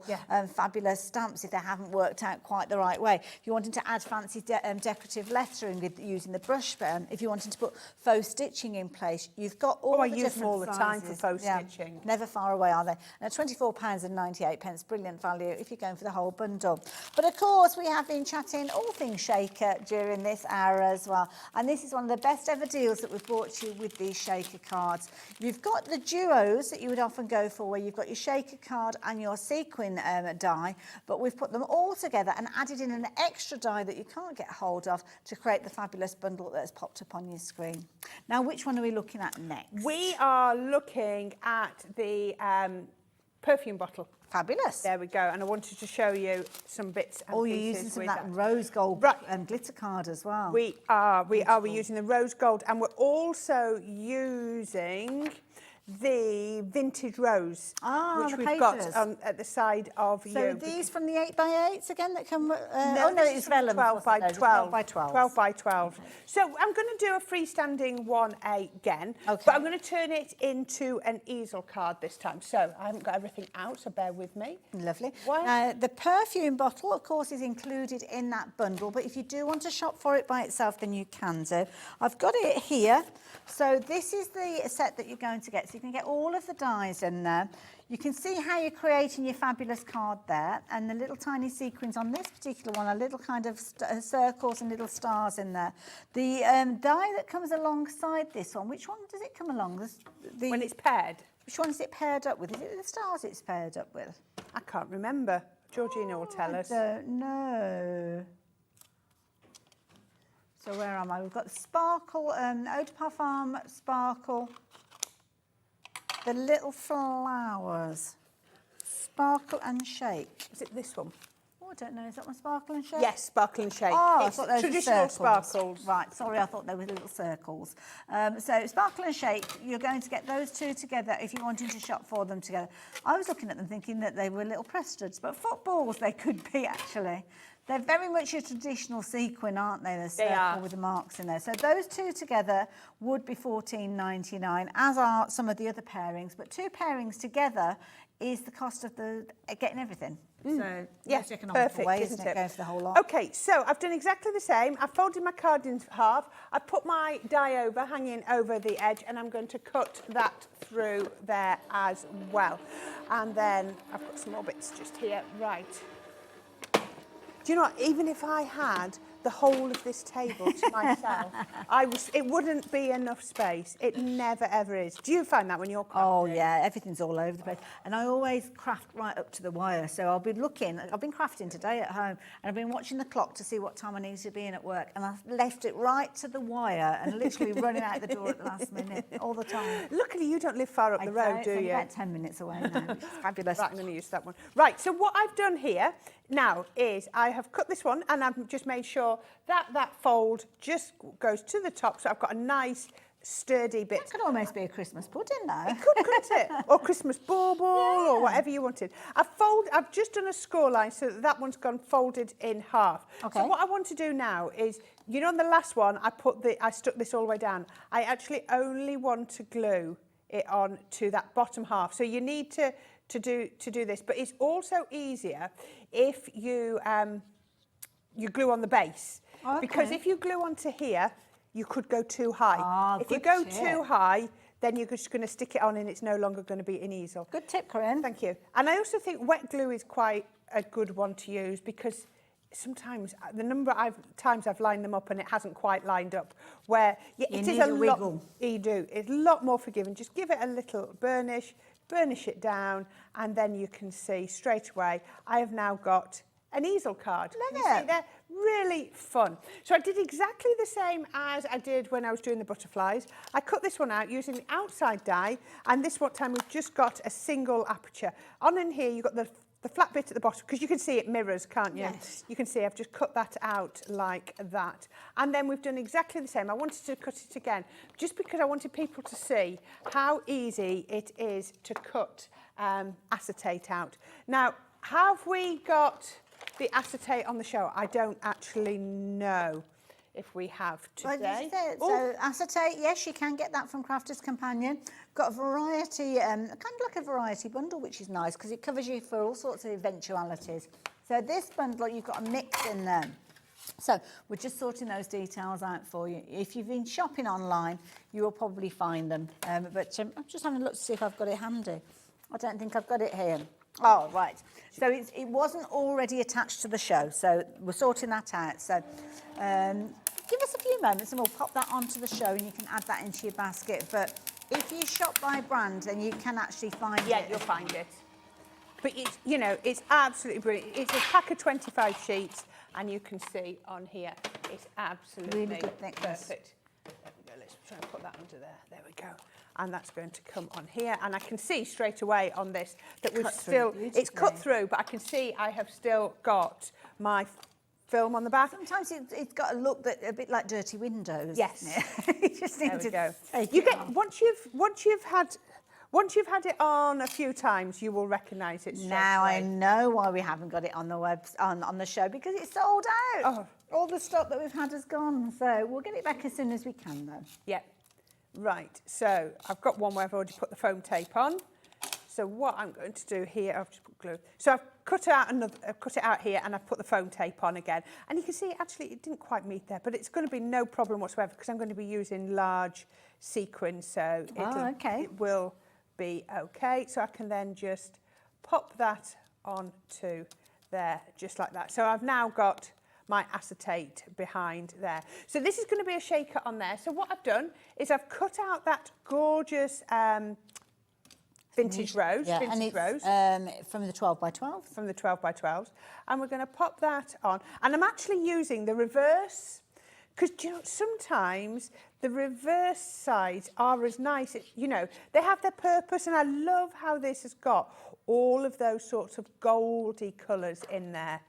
fabulous stamps if they haven't worked out quite the right way. If you're wanting to add fancy decorative lettering with using the brush pen, if you're wanting to put faux stitching in place, you've got all the different use them all the time for sizes. faux stitching. Never far away, are they? And at £24.98, brilliant value if you're going for the whole bundle. But of course, we have been chatting all things shaker during this hour as well. And this is one of the best ever deals that we've brought you with these shaker cards. You've got the duos that you would often go for, where you've got your shaker card and your sequin die, but we've put them all together and added in an extra die that you can't get hold of to create the fabulous bundle that has popped up on your screen. Now, which one are we looking at next? We are looking at the perfume bottle. Fabulous. There we go. And I wanted to show you some bits and you're pieces using some of with that rose gold glitter card as well. We are. We're using the rose gold, and we're also using the vintage rose, which we've got at the side of you. So these from the 8x8s again that come... no, it's vellum. 12 by 12. 12 by 12. 12 by 12. So I'm going to do a freestanding one again, but I'm going to turn it into an easel card this time. So I haven't got everything out, so bear with me. Lovely. The perfume bottle, of course, is included in that bundle, but if you do want to shop for it by itself, then you can do. I've got it here. So this is the set that you're going to get. So you can get all of the dies in there. You can see how you're creating your fabulous card there, and the little tiny sequins on this particular one are little kind of circles and little stars in there. The die that comes alongside this one, which one does it come along? When it's paired. Which one is it paired up with? Is it the stars it's paired up with? I can't remember. Georgina will tell us. I don't know. So where am I? We've got the sparkle, Eau de Parfum sparkle, the little flowers, sparkle and shake. Is it this one? Oh, I don't know. Is that one sparkle and shake? Yes, sparkle and shake. Oh, it's I thought those traditional were circles. sparkles. Right, sorry, I thought they were little circles. So sparkle and shake, you're going to get those two together if you're wanting to shop for them together. I was looking at them thinking that they were little press studs, but footballs they could be actually. They're very much a traditional sequin, aren't they? The circle with the marks in there. So those two together would be $14.99, as are some of the other pairings. But two pairings together is the cost of getting everything. So yes, economical way, isn't it? Go for the whole lot. Okay, so I've done exactly the same. I've folded my card in half. I've put my die over, hanging over the edge, and I'm going to cut that through there as well. And then I've got some more bits just here. Right. Do you know what? Even if I had the whole of this table to myself, it wouldn't be enough space. It never, ever is. Do you find that when you're crafting? Oh, yeah, everything's all over the place. And I always craft right up to the wire. So I'll be looking, I've been crafting today at home, and I've been watching the clock to see what time I need to be in at work. And I've left it right to the wire and literally running out the door at the last minute all the time. Luckily, you don't live far up the road, do you? About 10 minutes away now, which is fabulous. Right, I'm going to use that one. Right, so what I've done here now is I have cut this one, and I've just made sure that fold just goes to the top, so I've got a nice sturdy bit. That could almost be a Christmas pudding though. It could, couldn't it? Or Christmas bauble, or whatever you wanted. I've just done a score line so that one's gone folded in half. Okay. So what I want to do now is, you know, on the last one I stuck this all the way down. I actually only want to glue it on to that bottom half. So you need to do this, but it's also easier if you glue on the base. Okay. Because if you glue onto here, you could go too high. If you go too high, then you're just going to stick it on and it's no longer going to be an easel. Good tip, Corrine. Thank you. And I also think wet glue is quite a good one to use, because sometimes the number of times I've lined them up and it hasn't quite lined up, where it is a wiggle. You do. It's a lot more forgiving. Just give it a little burnish it down, and then you can see straight away I have now got an easel card. Love it. They're really fun. So I did exactly the same as I did when I was doing the butterflies. I cut this one out using the outside die, and this one time we've just got a single aperture. On in here you've got the flat bit at the bottom, because you can see it mirrors, can't you? Yes. You can see I've just cut that out like that. And then we've done exactly the same. I wanted to cut it again, just because I wanted people to see how easy it is to cut acetate out. Now, have we got the acetate on the show? I don't actually know if we have Well, today. this is it. So acetate, yes, you can get that from Crafter's Companion. Got a variety, kind of like a variety bundle, which is nice because it covers you for all sorts of eventualities. So this bundle, you've got a mix in there. So we're just sorting those details out for you. If you've been shopping online, you will probably find them. But I'm just having a look to see if I've got it handy. I don't think I've got it here. Oh, right. So it wasn't already attached to the show, so we're sorting that out. So give us a few moments and we'll pop that onto the show and you can add that into your basket. But if you shop by brand, then you can actually find it. Yeah, you'll find it. But it's, you know, it's absolutely brilliant. It's a pack of 25 sheets, and you can see on here, it's absolutely Really good thickness. perfect. There we go. Let's try and put that under there. There we go. And that's going to come on here. And I can see straight away on this that we've still, it's cut through, but I can see I have still got my film on the back. Sometimes it's got a look that a bit like dirty windows. Yes. You just need There we to go. take You it get off. once you've had it on a few times, you will recognise it straight Now away. I know why we haven't got it on the on the show, because it's sold out. Oh. All the stock that we've had has gone, so we'll get it back as soon as we can, though. Yeah. Right. So I've got one where I've already put the foam tape on. So what I'm going to do here, I've just put glue. So I've cut it out here, and I've put the foam tape on again. And you can see actually it didn't quite meet there, but it's going to be no problem whatsoever because I'm going to be using large sequins, so it will be okay. So I can then just pop that onto there, just like that. So I've now got my acetate behind there. So this is going to be a shaker on there. So what I've done is I've cut out that gorgeous vintage rose, from the 12 by 12. From the 12 by 12s. And we're going to pop that on. And I'm actually using the reverse, because you know, sometimes the reverse sides are as nice, you know, they have their purpose, and I love how this has got all of those sorts of goldy colours in there.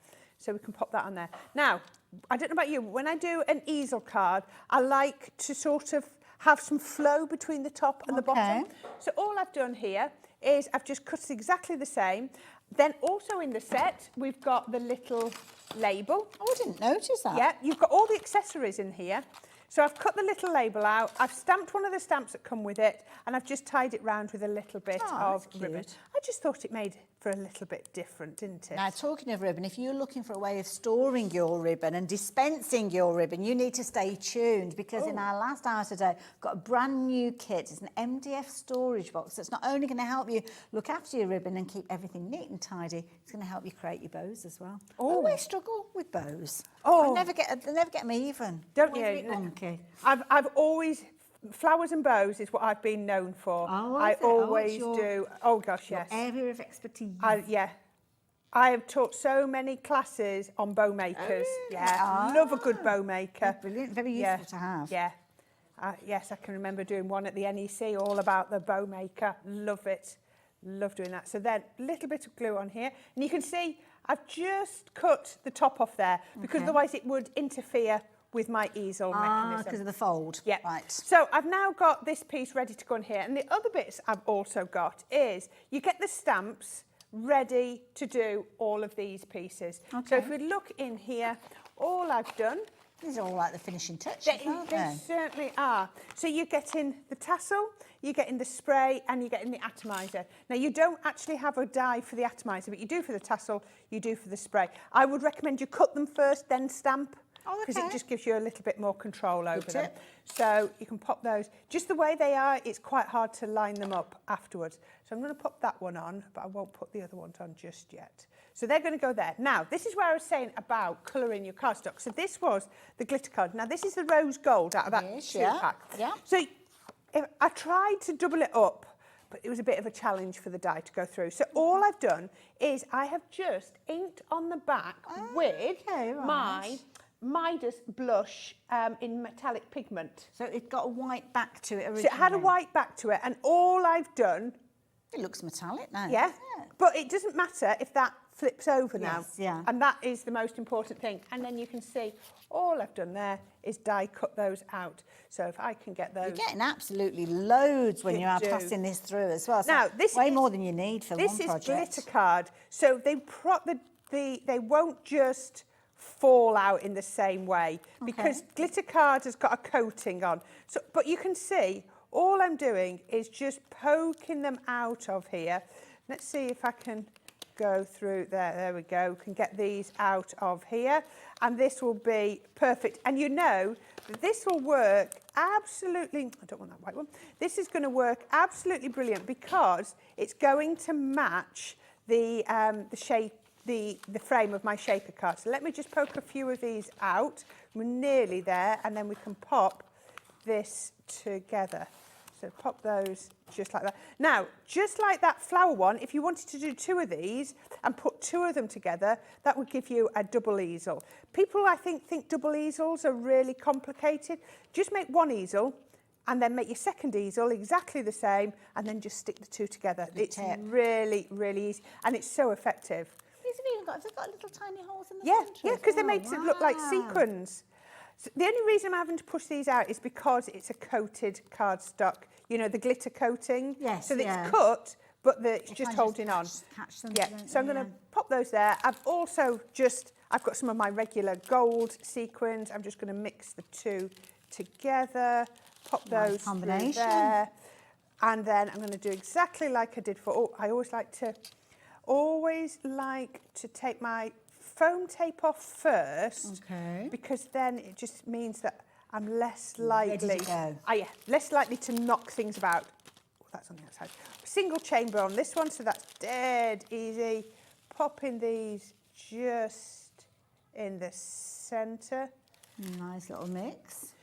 So we can pop that on there. Now, I don't know about you, when I do an easel card, I like to sort of have some flow between the top and the bottom. So all I've done here is I've just cut it exactly the same. Then also in the set, we've got the little label. Oh, I didn't notice that. Yeah, you've got all the accessories in here. So I've cut the little label out, I've stamped one of the stamps that come with it, and I've just tied it round with a little bit of ribbon. I just thought it made for a little bit different, didn't it? Now, talking of ribbon, if you're looking for a way of storing your ribbon and dispensing your ribbon, you need to stay tuned, because in our last hour today, we've got a brand new kit. It's an MDF storage box that's not only going to help you look after your ribbon and keep everything neat and tidy, it's going to help you create your bows as well. I always struggle with bows. They never get me even. Don't Always you? a bit wonky. I've always, flowers and bows is what I've been known for. I always do. Oh gosh, yes. Area of expertise. I have taught so many classes on bow makers. Love a good bow maker. Brilliant, very useful to have. Yeah. Yes, I can remember doing one at the NEC all about the bow maker. Love it. Love doing that. So then a little bit of glue on here. And you can see I've just cut the top off there, because otherwise it would interfere with my easel mechanism. Because of the fold. Yeah. Right. So I've now got this piece ready to go in here. And the other bits I've also got is you get the stamps ready to do all of these pieces. So if we look in here, all I've done... These are all like the finishing touches, aren't they certainly are. So you're getting the tassel, you're getting the spray, and you're getting the atomizer. Now, you don't actually have a die for the atomizer, but you do for the tassel, you do for the spray. I would recommend you cut them first, then stamp, because it just gives you a little bit more control over them. So you can pop those. Just the way they are, it's quite hard to line them up afterwards. So I'm going to pop that one on, but I won't put the other ones on just yet. So they're going to go there. Now, this is where I was saying about colouring your cardstock. So this was the glitter card. Now, this is the rose gold out of that two-pack. Yeah. So I tried to double it up, but it was a bit of a challenge for the die to go through. So all I've done is I have just inked on the back with my Midas blush in metallic pigment. So it got a white back to it originally. So it had a white back to it, and all I've done... It looks metallic now. Yeah, but it doesn't matter if that flips over now. Yeah. And that is the most important thing. And then you can see all I've done there is die cut those out. So if I can get those... You're getting absolutely loads when you are passing this through as well. So now, this way is, more than you need for one project. This is glitter card. So they won't just fall out in the same way because glitter card has got a coating on. So, but you can see all I'm doing is just poking them out of here. Let's see if I can go through there. There we go. Can get these out of here, and this will be perfect. And you know, this will work absolutely. I don't want that white one. This is going to work absolutely brilliant because it's going to match the shape, the frame of my shaker card. So let me just poke a few of these out. We're nearly there, and then we can pop this together. So pop those just like that. Now, just like that flower one, if you wanted to do 2 of these and put 2 of them together, that would give you a double easel. People, I think double easels are really complicated. Just make 1 easel and then make your second easel exactly the same and then just stick the 2 together. It's really, really easy and it's so effective. These have even got, little tiny holes in the centre? Yeah, because they make it look like sequins. So the only reason I'm having to push these out is because it's a coated cardstock, you know, the glitter coating. Yes, so it's cut, but it's just holding on. Catch them, yeah, so I'm going to pop those there. I've got some of my regular gold sequins. I'm just going to mix the 2 together, pop those through there. And then I'm going to do exactly like I did for, I always like to take my foam tape off first, because then it just means that I'm less likely, less likely to knock things about. Oh, that's on the outside. Single chamber on this one, so that's dead easy. Popping these just in the centre. Nice little mix.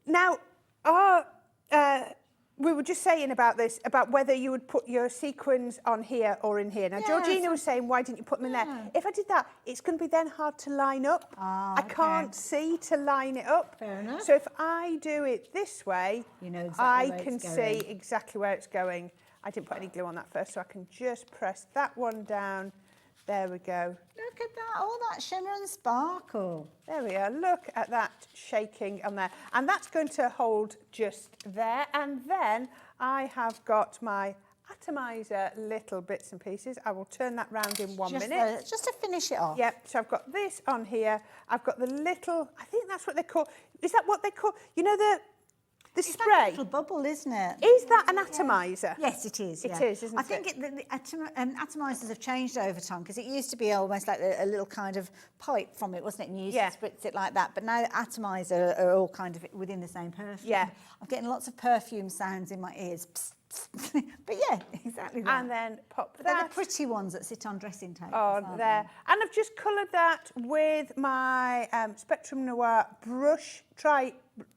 Now, we were just saying about this, about whether you would put your sequins on here or in here. Now, Georgina was saying, why didn't you put them in there? If I did that, it's going to be then hard to line up. I can't see to line it up. Fair enough. So if I do it this way, you know exactly I can see exactly where it's going. I didn't put any glue on that first, so I can just press that one down. There we go. Look at that, all that shimmer and sparkle. There we are, look at that shaking on there. And that's going to hold just there. And then I have got my atomizer little bits and pieces. I will turn that round in 1 minute. Just to finish it off. Yep, so I've got this on here. I've got the little, I think that's what they call, is that what they call, you know, the spray? Like a little bubble, isn't it? Is that an atomizer? Yes, it is. It is, isn't it? I think the atomizers have changed over time because it used to be almost like a little kind of pipe from it, wasn't it? And you used to spritz it like that. But now atomizer are all kind of within the same perfume. Yeah. I'm getting lots of perfume sounds in my ears. Psst, psst. But yeah, exactly that. And then pop that. They're the pretty ones that sit on dressing tables. On there. And I've just coloured that with my Spectrum Noir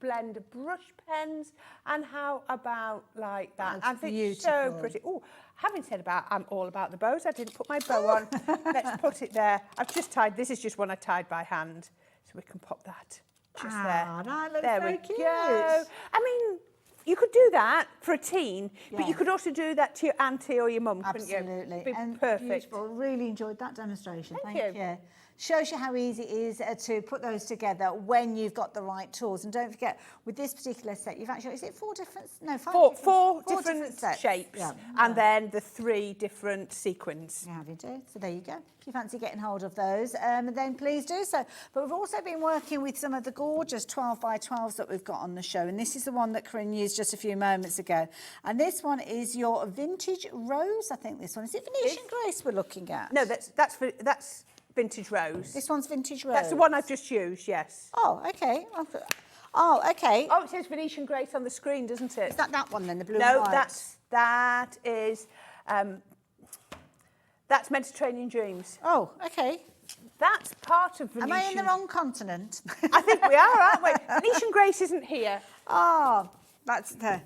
blend brush pens. And how about like that? That's beautiful. It's so pretty. Oh, having said about, I'm all about the bows. I didn't put my bow on. Let's put it there. I've just tied, this is just one I tied by hand. So we can pop that just there. That looks there so we cute. go. I mean, you could do that for a teen, but you could also do that to your auntie or your mum, couldn't you? Absolutely. Be and perfect. Beautiful. Really enjoyed that demonstration. Thank you. Shows you how easy it is to put those together when you've got the right tools. And don't forget, with this particular set, you've actually, is it 4 different, no, 5 four different sets. Shapes, and then the 3 different sequins. Yeah, you do. So there you go. If you fancy getting hold of those, then please do so. But we've also been working with some of the gorgeous 12 by 12s that we've got on the show. And this is the one that Corrine used just a few moments ago. And this one is your vintage rose, I think this one. Is it Venetian Grace we're looking at? No, that's vintage rose. This one's vintage rose? That's the one I've just used, yes. Oh, okay. Oh, okay. Oh, it says Venetian Grace on the screen, doesn't it? Is that one then, the blue and white? No, that's Mediterranean Dreams. Oh, okay. That's part of Venetian. Am I in the wrong continent? I think we are, aren't we? Venetian Grace isn't here. Oh, that's there.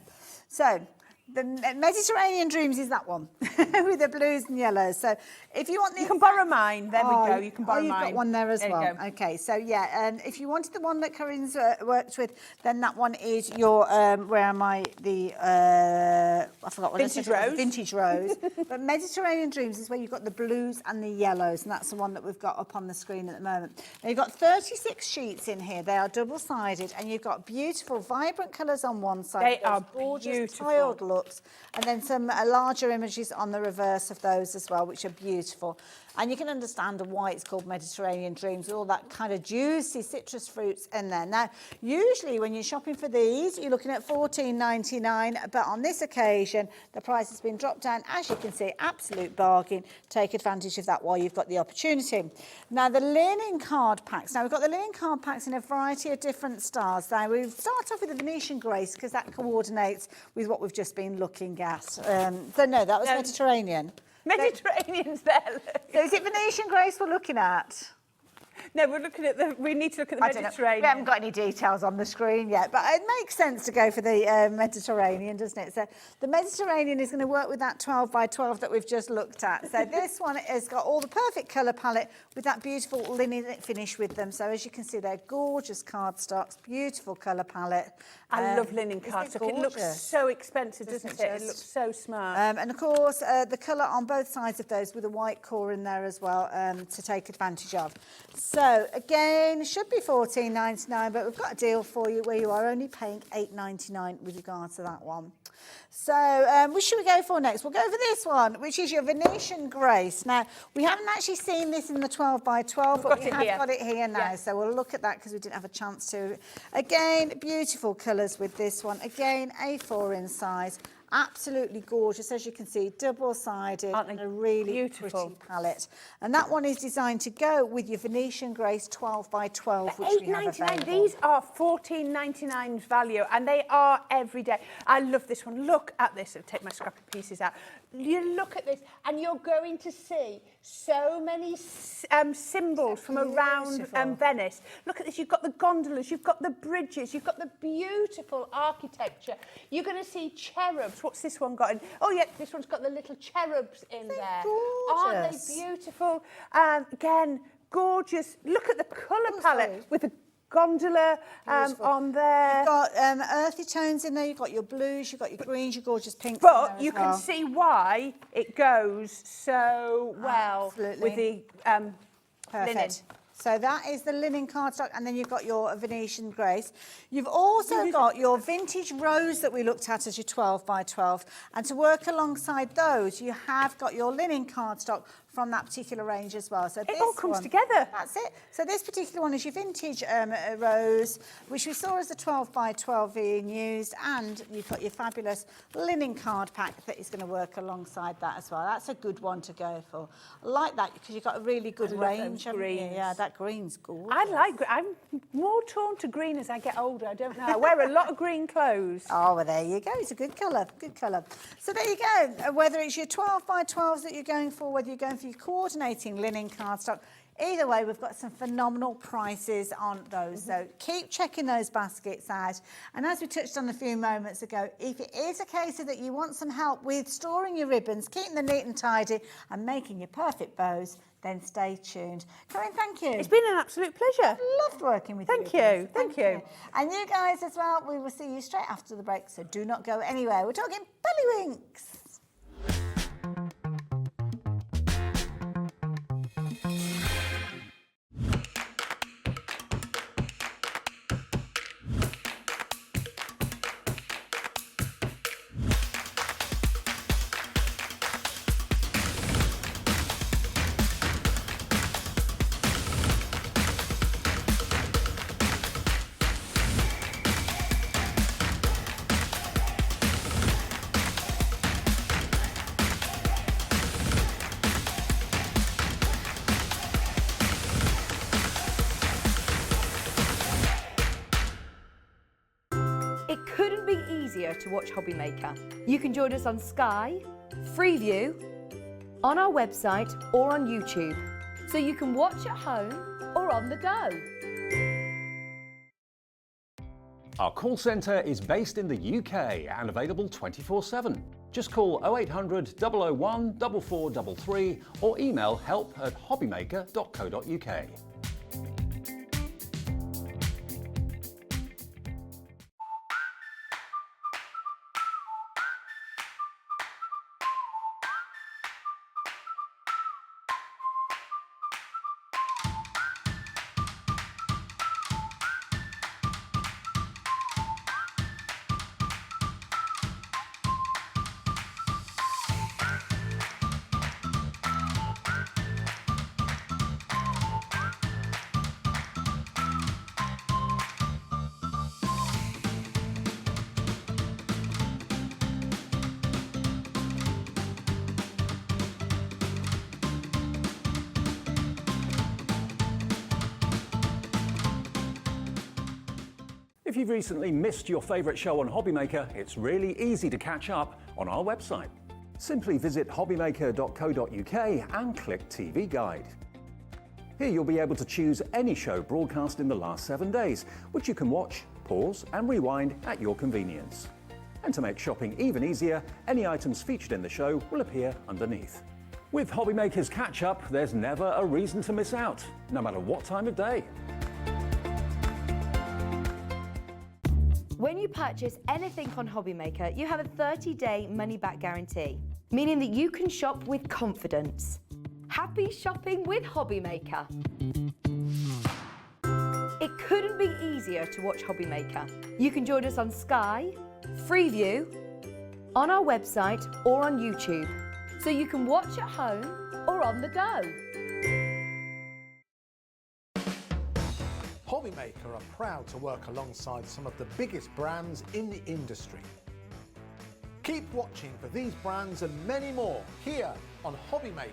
So, the Mediterranean Dreams is that one with the blues and yellows. So if you want the... You can borrow mine. There we go. You can borrow you've mine. You've got one there as there well. Okay, so yeah, and if you wanted the one that Corrine's worked with, then that one is your, where am I? I forgot what Vintage Rose. Vintage Rose. But Mediterranean Dreams is where you've got the blues and the yellows, and that's the one that we've got up on the screen at the moment. Now you've got 36 sheets in here. They are double-sided, and you've got beautiful, vibrant colours on one side. They are gorgeous beautiful. tiled looks, and then some larger images on the reverse of those as well, which are beautiful. beautiful. And you can understand why it's called Mediterranean Dreams, with all that kind of juicy citrus fruits in there. Now, usually when you're shopping for these, you're looking at $14.99, but on this occasion, the price has been dropped down. As you can see, absolute bargain. Take advantage of that while you've got the opportunity. Now, the linen card packs. Now, we've got the linen card packs in a variety of different styles. Now, we've started off with the Venetian Grace because that coordinates with what we've just been looking at. So, no, that was Mediterranean. Mediterranean's there. Look. So is it Venetian Grace we're looking at? No, we need to look at the Mediterranean. We haven't got any details on the screen yet, but it makes sense to go for the Mediterranean, doesn't it? So the Mediterranean is going to work with that 12 by 12 that we've just looked at. So this one has got all the perfect colour palette with that beautiful linen finish with them. So as you can see, they're gorgeous cardstocks, beautiful colour palette. I love linen cardstock. It looks so expensive, doesn't it? It looks so smart. And of course, the colour on both sides of those with a white core in there as well to take advantage of. So again, should be $14.99, but we've got a deal for you where you are only paying $8.99 with regard to that one. So which should we go for next? We'll go for this one, which is your Venetian Grace. Now, we haven't actually seen this in the 12 by 12, but we have got it here now. So we'll look at that because we didn't have a chance to. Again, beautiful colours with this one. Again, A4 in size. Absolutely gorgeous, as you can see, double-sided and a really pretty palette. And that one is designed to go with your Venetian Grace 12 by 12, which we have available. These are $14.99 value, and they are every day. I love this one. Look at this. I'll take my scrappy pieces out. You look at this, and you're going to see so many symbols from around Venice. Look at this. You've got the gondolas, you've got the bridges, you've got the beautiful architecture. You're going to see cherubs. What's this one got in? Oh, yeah, this one's got the little cherubs in there. Aren't they beautiful? Again, gorgeous. Look at the colour palette with the gondola on there. You've got earthy tones in there. You've got your blues, you've got your greens, your gorgeous pinks. But you can see why it goes so well with the linen. So that is the linen cardstock, and then you've got your Venetian Grace. You've also got your vintage rose that we looked at as your 12 by 12. And to work alongside those, you have got your linen cardstock from that particular range as well. So it all comes together. That's it. So this particular one is your vintage rose, which we saw as the 12 by 12 being used, and you've got your fabulous linen card pack that is going to work alongside that as well. That's a good one to go for. I like that because you've got a really good range. Yeah, that green's gorgeous. I'm more torn to green as I get older. I don't know. I wear a lot of green clothes. Oh, well, there you go. It's a good colour. Good colour. So there you go. Whether it's your 12 by 12s that you're going for, whether you're going for your coordinating linen cardstock, either way, we've got some phenomenal prices on those. So keep checking those baskets out. And as we touched on a few moments ago, if it is a case of that you want some help with storing your ribbons, keeping them neat and tidy, and making your perfect bows, then stay tuned. Corrine, thank you. It's been an absolute pleasure. Loved working with you. Thank you. And you guys as well, we will see you straight after the break, so do not go anywhere. We're talking Pearlywinks. It couldn't be easier to watch Hobbymaker. You can join us on Sky, Freeview, on our website or on YouTube. So you can watch at home or on the go. Our call centre is based in the UK and available 24/7. Just call 0800 001 4433 or email help@hobbymaker.co.uk. If you've recently missed your favourite show on Hobbymaker, it's really easy to catch up on our website. Simply visit hobbymaker.co.uk and click TV Guide. Here you'll be able to choose any show broadcast in the last 7 days, which you can watch, pause and rewind at your convenience. And to make shopping even easier, any items featured in the show will appear underneath. With Hobbymaker's Catch-Up, there's never a reason to miss out, no matter what time of day. When you purchase anything on Hobbymaker, you have a 30-day money-back guarantee, meaning that you can shop with confidence. Happy shopping with Hobbymaker. It couldn't be easier to watch Hobbymaker. You can join us on Sky, Freeview, on our website or on YouTube, so you can watch at home or on the go. Hobbymaker are proud to work alongside some of the biggest brands in the industry. Keep watching for these brands and many more here on Hobbymaker.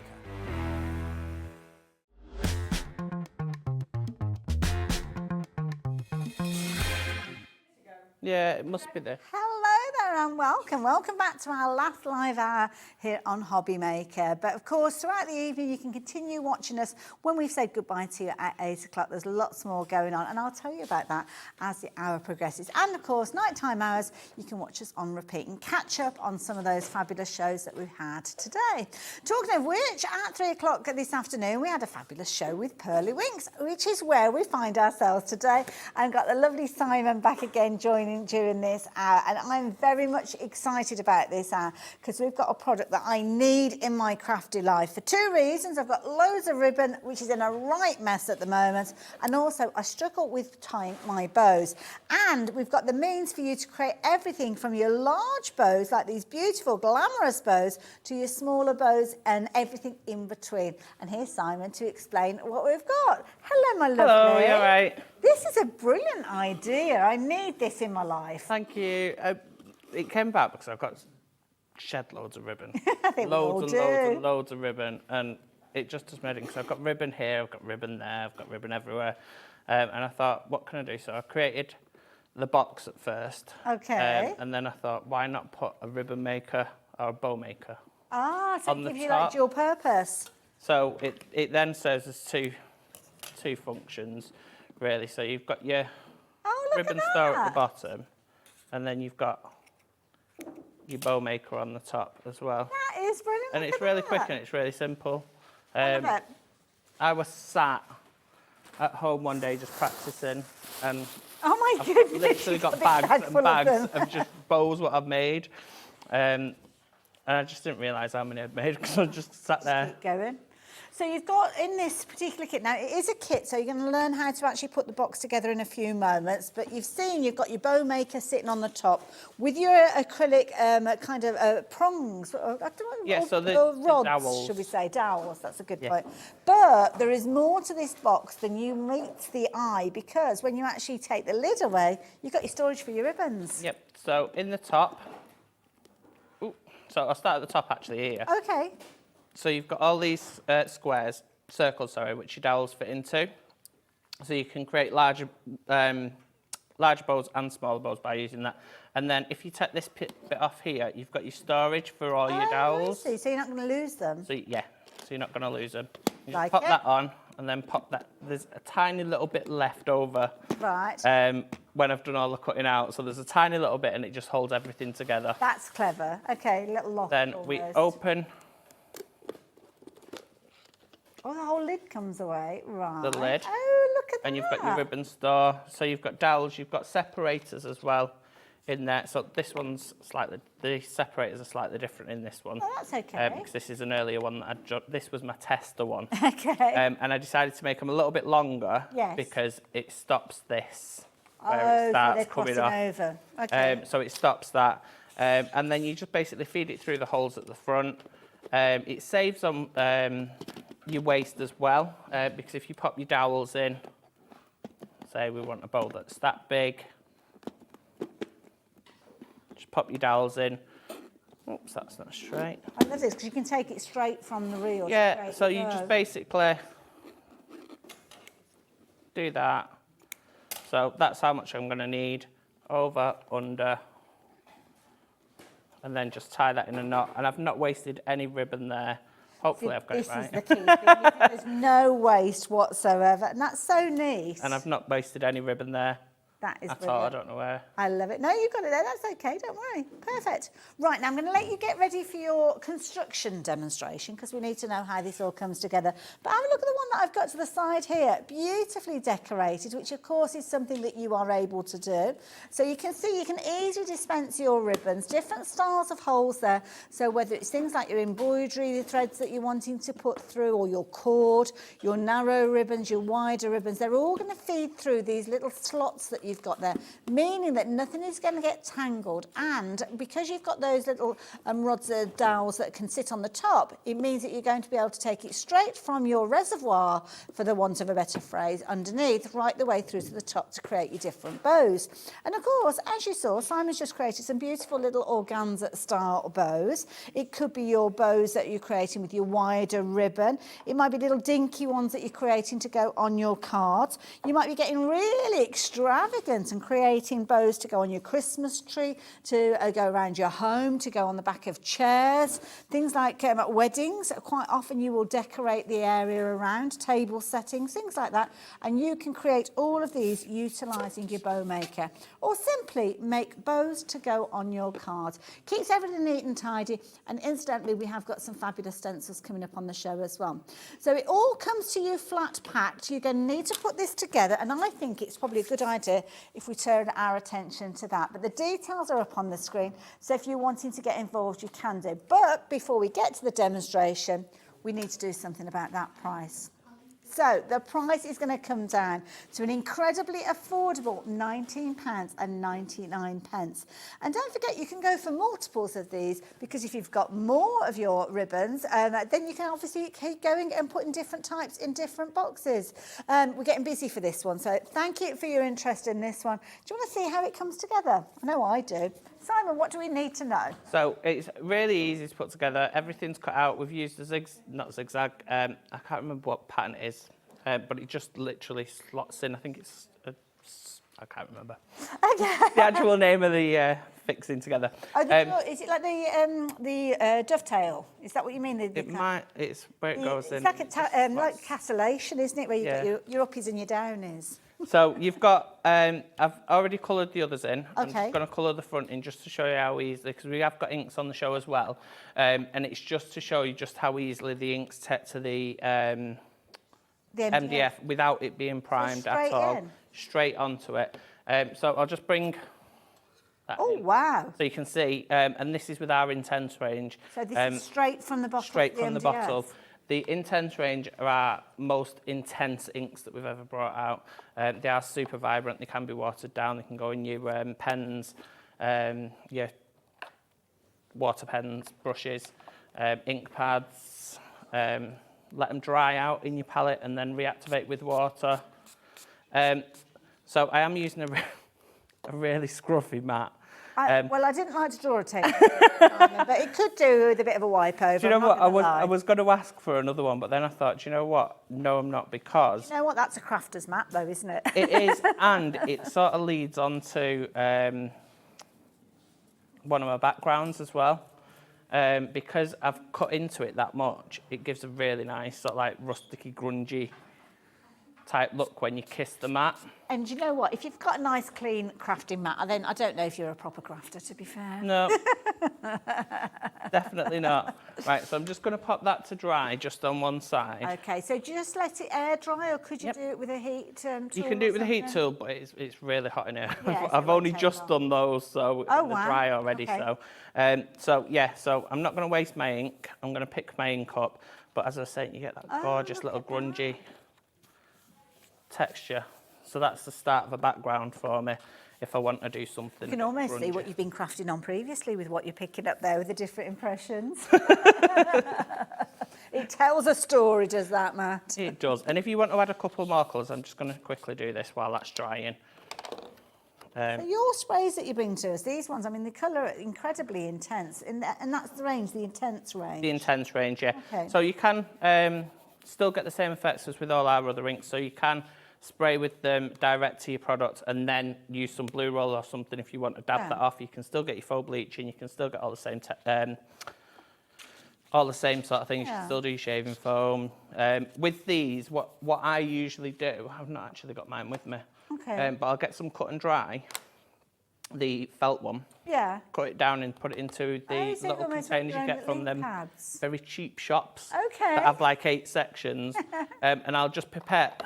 Yeah, it must be there. Hello there and welcome. Welcome back to our last live hour here on Hobbymaker. But of course, throughout the evening, you can continue watching us when we've said goodbye to you at 8 o'clock. There's lots more going on, and I'll tell you about that as the hour progresses. And of course, nighttime hours, you can watch us on repeat and catch up on some of those fabulous shows that we've had today. Talking of which, at 3 o'clock this afternoon, we had a fabulous show with Pearlywinks, which is where we find ourselves today. And got the lovely Simon back again joining during this hour, and I'm very much excited about this hour because we've got a product that I need in my crafty life for two reasons. I've got loads of ribbon which is in a right mess at the moment, and also I struggle with tying my bows, and we've got the means for you to create everything from your large bows like these beautiful glamorous bows to your smaller bows and everything in between. And here's Simon to explain what we've got. Hello my lovely. Hello, you're right. This is a brilliant idea. I need this in my life. Thank you. It came back because I've got shed loads of ribbon. I think loads we all and loads do. and loads of ribbon, and it just does amazing. So I've got ribbon here, I've got ribbon there, I've got ribbon everywhere, and I thought, what can I do? So I created the box at first. Okay. And then I thought, why not put a ribbon maker or a bow maker Ah, so on it the gives you top? like dual purpose. So it then serves as two functions, really. So you've got your Oh, look ribbon at star that. at the bottom, and then you've got your bow maker on the top as well. That is brilliant. And Look it's at really that. quick and it's really simple. I love it. I was sat at home one day just practicing, and Oh my I've goodness. literally you've got a big bags bag and full of bags them. of just bows what I've made. And I just didn't realise how many I'd made because I just sat there. Keep going. So you've got in this particular kit, now it is a kit, so you're going to learn how to actually put the box together in a few moments, but you've seen you've got your bow maker sitting on the top with your acrylic kind of prongs, Yeah, so the rods, dowels. should we say, dowels, that's a good Yeah. point. But there is more to this box than you meet the eye, because when you actually take the lid away, you've got your storage for your ribbons. Yep, so in the top, so I'll start at the top actually here. Okay. So you've got all these circles, which your dowels fit into. So you can create larger bows and smaller bows by using that. And then if you take this bit off here, you've got your storage for all your dowels. I see. So you're not going to lose them. So yeah, so you're not going to lose them. You Like just pop it. that on and then pop that. There's a tiny little bit left over Right. when I've done all the cutting out. So there's a tiny little bit and it just holds everything together. That's clever. Okay, little lock. Then we almost. open Oh, the whole lid comes away. Right. the lid. Oh, look at that. And you've got your ribbon store. So you've got dowels, you've got separators as well in there. So this one's the separators are slightly different in this one. Oh, that's okay. Because this is an earlier one that this was my tester one. Okay. And I decided to make them a little bit longer Yes. because it stops this where Oh, it so starts they're coming crossing off. over. Okay. So it stops that. And then you just basically feed it through the holes at the front. It saves on your waste as well, because if you pop your dowels in, say we want a bowl that's that big, just pop your dowels in. Oops, that's not straight. I love this because you can take it straight from the reel. Yeah, straight so to you go. just basically do that, So that's how much I'm going to need, over, under, and then just tie that in a knot. And I've not wasted any ribbon there. Hopefully I've got it right. This is the key thing. There's no waste whatsoever, and that's so neat. And I've not wasted any ribbon there. That is at brilliant. all. I don't know where. I love it. No, you got it there. That's okay. Don't worry. Perfect. Right, now I'm going to let you get ready for your construction demonstration because we need to know how this all comes together. But have a look at the one that I've got to the side here. Beautifully decorated, which of course is something that you are able to do. So you can see you can easily dispense your ribbons, different styles of holes there. So whether it's things like your embroidery, the threads that you're wanting to put through, or your cord, your narrow ribbons, your wider ribbons, they're all going to feed through these little slots that you've got there, meaning that nothing is going to get tangled. And because you've got those little rods or dowels that can sit on the top, it means that you're going to be able to take it straight from your reservoir, for the want of a better phrase, underneath, right the way through to the top to create your different bows. And of course, as you saw, Simon's just created some beautiful little organza style bows. It could be your bows that you're creating with your wider ribbon. It might be little dinky ones that you're creating to go on your cards. You might be getting really extravagant and creating bows to go on your Christmas tree, to go around your home, to go on the back of chairs. Things like at weddings, quite often you will decorate the area around, table settings, things like that. And you can create all of these utilising your bow maker, or simply make bows to go on your cards. Keeps everything neat and tidy. And incidentally, we have got some fabulous stencils coming up on the show as well. So it all comes to you flat packed. You're going to need to put this together, and I think it's probably a good idea if we turn our attention to that. But the details are up on the screen, so if you're wanting to get involved, you can do. But before we get to the demonstration, we need to do something about that price. So the price is going to come down to an incredibly affordable £19.99. And don't forget, you can go for multiples of these, because if you've got more of your ribbons, then you can obviously keep going and putting different types in different boxes. We're getting busy for this one, so thank you for your interest in this one. Do you want to see how it comes together? I know I do. Simon, what do we need to know? So it's really easy to put together. Everything's cut out. We've used a not zigzag. I can't remember what pattern it is, but it just literally slots in. I think it's I can't remember. Okay. The actual name of the fixing together. Oh, is it like the dovetail? Is that what you mean? It's where it goes in. It's like a like castellation, isn't it? Where you get your uppies and your downies. So you've got, I've already coloured the others in. I'm Okay. just going to colour the front in just to show you how easily, because we have got inks on the show as well. And it's just to show you just how easily the inks take to the MDF without it being primed at all. Straight onto it. So I'll just bring that in. Wow. So you can see, and this is with our intense range. So this is straight from the bottle. Straight from the bottle. The intense range are our most intense inks that we've ever brought out. They are super vibrant. They can be watered down. They can go in your pens, your water pens, brushes, ink pads. Let them dry out in your palette and then reactivate with water. So I am using a really scruffy mat. Well, I didn't like to draw a tape, but it could do with a bit of a wipe over. Do you know what? I was going to ask for another one, but then I thought, do you know what? No, I'm not, because... You know what? That's a crafter's mat, though, isn't it? It is, and it sort of leads on to one of my backgrounds as well. Because I've cut into it that much, it gives a really nice, sort of like rusticy, grungy type look when you kiss the mat. And you know what? If you've got a nice, clean crafting mat, then I don't know if you're a proper crafter, to be fair. No, definitely not. Right, so I'm just going to pop that to dry just on one side. Okay, so just let it air dry, or could you do it with a heat tool? You can do it with a heat tool, but it's really hot in here. Yeah, I've only just done those, so they're dry already. Okay. So I'm not going to waste my ink. I'm going to pick my ink up, but as I was saying, you get that gorgeous little grungy texture. So that's the start of a background for me if I want to do something. You can almost grungy. see what you've been crafting on previously with what you're picking up there with the different impressions. It tells a story, does that, Matt? It does. And if you want to add a couple more colours, I'm just going to quickly do this while that's drying. So your sprays that you bring to us, these ones, I mean, the colour are incredibly intense, and that's the range, the intense range. The intense range, yeah. Okay. So you can still get the same effects as with all our other inks. So you can spray with them direct to your product, and then use some blue roll or something if you want to dab that off. You can still get your faux bleaching, you can still get all the same sort of things. You can still do your shaving foam. With these, what I usually do, I've not actually got mine with me, but I'll get some cut and dry, the felt one. Yeah. Cut it down and put it into the little containers you get from them very cheap shops that have like 8 sections. And I'll just pipette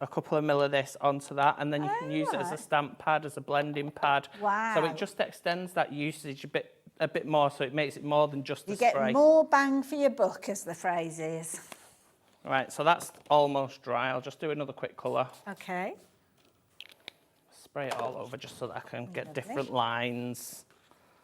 a couple of mil of this onto that, and then you can use it as a stamp pad, as a blending pad. Wow. So it just extends that usage a bit more, so it makes it more than just a spray. You get more bang for your buck, as the phrase is. Right, so that's almost dry. I'll just do another quick colour. Okay. Spray it all over just so that I can get different lines.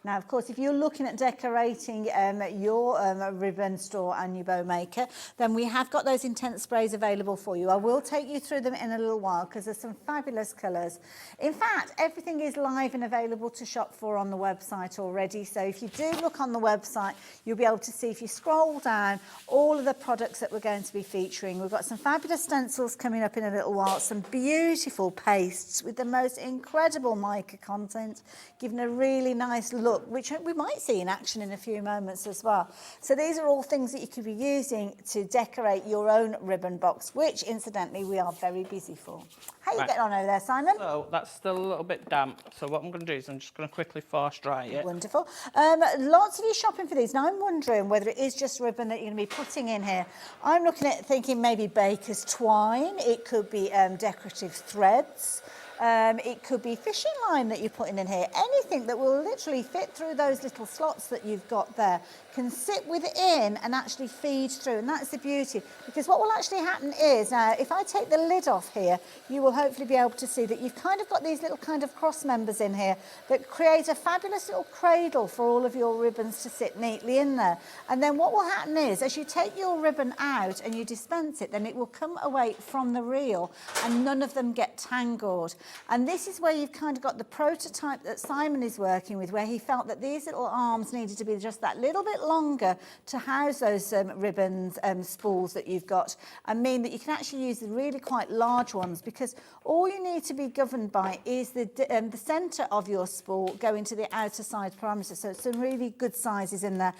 Now, of course, if you're looking at decorating your ribbon store and your bow maker, then we have got those intense sprays available for you. I will take you through them in a little while because there's some fabulous colours. In fact, everything is live and available to shop for on the website already. So if you do look on the website, you'll be able to see, if you scroll down, all of the products that we're going to be featuring. We've got some fabulous stencils coming up in a little while, some beautiful pastes with the most incredible mica content, giving a really nice look, which we might see in action in a few moments as well. So these are all things that you could be using to decorate your own ribbon box, which incidentally we are very busy for. How are you getting on over there, Simon? So that's still a little bit damp. So what I'm going to do is I'm just going to quickly force dry it. Wonderful. Lots of you shopping for these. Now I'm wondering whether it is just ribbon that you're going to be putting in here. I'm looking at thinking maybe baker's twine. It could be decorative threads. It could be fishing line that you're putting in here. Anything that will literally fit through those little slots that you've got there can sit within and actually feed through, and that's the beauty. Because what will actually happen is, now if I take the lid off here, you will hopefully be able to see that you've kind of got these little kind of cross members in here that create a fabulous little cradle for all of your ribbons to sit neatly in there. And then what will happen is, as you take your ribbon out and you dispense it, then it will come away from the reel and none of them get tangled. And this is where you've kind of got the prototype that Simon is working with, where he felt that these little arms needed to be just that little bit longer to house those ribbons, spools that you've got, and mean that you can actually use the really quite large ones, because all you need to be governed by is the centre of your spool going to the outer side parameter. So it's some really good sizes in there.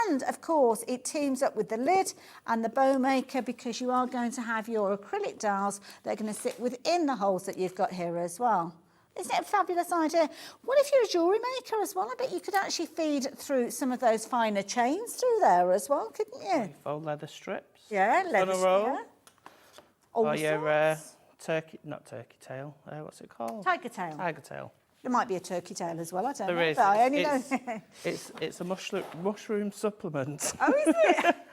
And of course, it teams up with the lid and the bow maker, because you are going to have your acrylic dowels that are going to sit within the holes that you've got here as well. Isn't it a fabulous idea? What if you're a jewellery maker as well? I bet you could actually feed through some of those finer chains through there as well, couldn't you? Faux leather strips. Yeah, leather strips. Or your not turkey tail. What's it called? Tiger tail. Tiger tail. There might be a turkey tail as well. I don't know. There is. But I only know. It's a mushroom supplement. Oh, is it?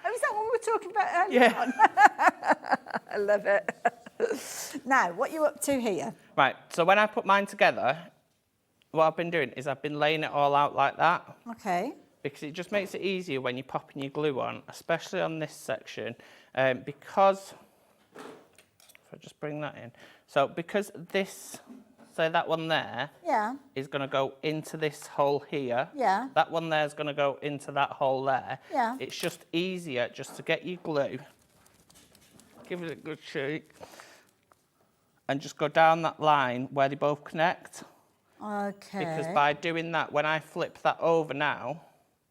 Oh, is that what we were talking about earlier? Yeah. I love it. Now, what are you up to here? Right, so when I put mine together, what I've been doing is I've been laying it all out like that. Okay. Because it just makes it easier when you're popping your glue on, especially on this section, because, if I just bring that in, so because this, say that one there, is going to go into this hole here, that one there is going to go into that hole there, it's just easier just to get your glue, give it a good shake, and just go down that line where they both connect. Okay. Because by doing that, when I flip that over now...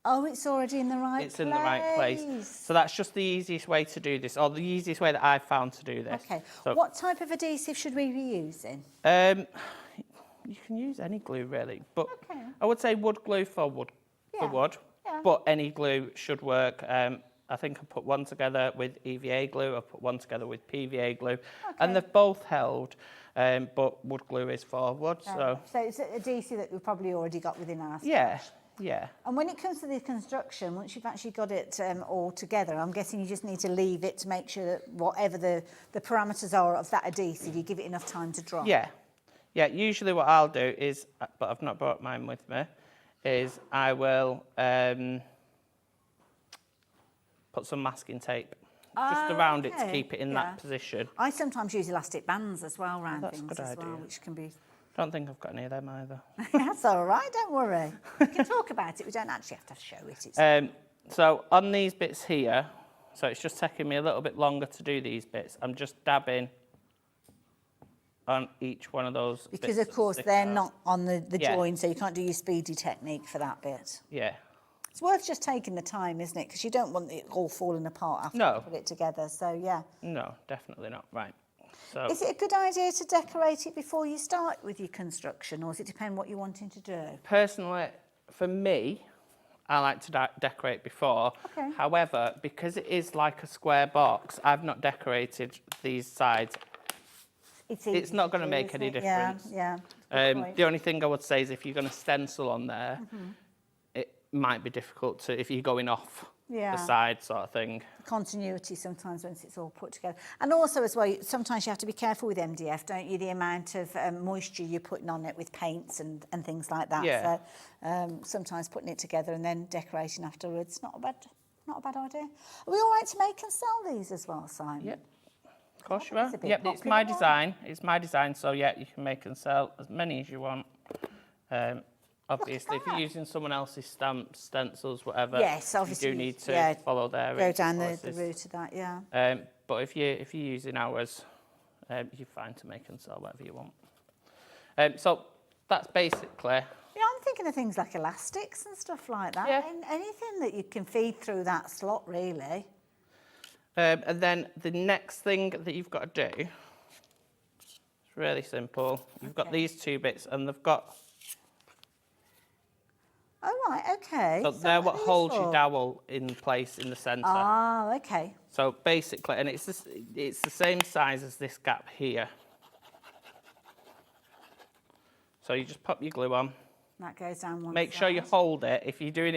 Oh, it's already in the right place. It's in the right place. So that's just the easiest way to do this, or the easiest way that I've found to do this. Okay. So, what type of adhesive should we be using? You can use any glue, really. But I would say wood glue for wood. But any glue should work. I think I put one together with EVA glue, I put one together with PVA glue, and they've both held, but wood glue is for wood. So it's adhesive that we've probably already got within our yeah. And when it comes to the construction, once you've actually got it all together, I'm guessing you just need to leave it to make sure that whatever the parameters are of that adhesive, you give it enough time to dry. Yeah, usually what I'll do is, but I've not brought mine with me, is I will... put some masking tape just around it to keep it in that position. I sometimes use elastic bands as well around That's things a good as idea. well, which can be... Don't think I've got any of them either. That's all right, don't worry. We can talk about it, we don't actually have to show it. So on these bits here, so it's just taking me a little bit longer to do these bits, I'm just dabbing on each one of those. Because bits of course that stick they're out. not on the Yeah. join, so you can't do your speedy technique for that bit. Yeah. It's worth just taking the time, isn't it? Because you don't want it all falling apart after No. you put it together. So yeah. No, definitely not. Right. So Is it a good idea to decorate it before you start with your construction, or does it depend what you're wanting to do? personally, for me, I like to decorate before. Okay. However, because it is like a square box, I've not decorated these sides. It's not going to make any difference. Yeah, yeah. Good point. The only thing I would say is if you're going to stencil on there, it might be difficult to, if you're going off the side sort of thing. Continuity sometimes once it's all put together. And also as well, sometimes you have to be careful with MDF, don't you? The amount of moisture you're putting on it with paints and things like that. Yeah. So sometimes putting it together and then decorating afterwards, not a bad idea. Are we all right to make and sell these as well, Simon? Yep. Of course you are. It's a bit Yep, it's popular, my isn't it? design. It's my design, so yeah, you can make and sell as many as you want. Obviously, if you're using someone else's stamps, stencils, whatever, Yes, obviously, you do need to follow their Go down the policies. route of that, yeah. But if you're using ours, you're fine to make and sell whatever you want. So that's basically. Yeah, I'm thinking of things like elastics and stuff like that. Yeah. Anything that you can feed through that slot, really. And then the next thing that you've got to do, it's really simple. You've got these two bits, and they've got. Oh, right, okay. So they're what are these holds for? your dowel in place in the centre. Ah, okay. So basically, and it's the same size as this gap here. So you just pop your glue on. That goes down one Make sure you side. hold it. If you're doing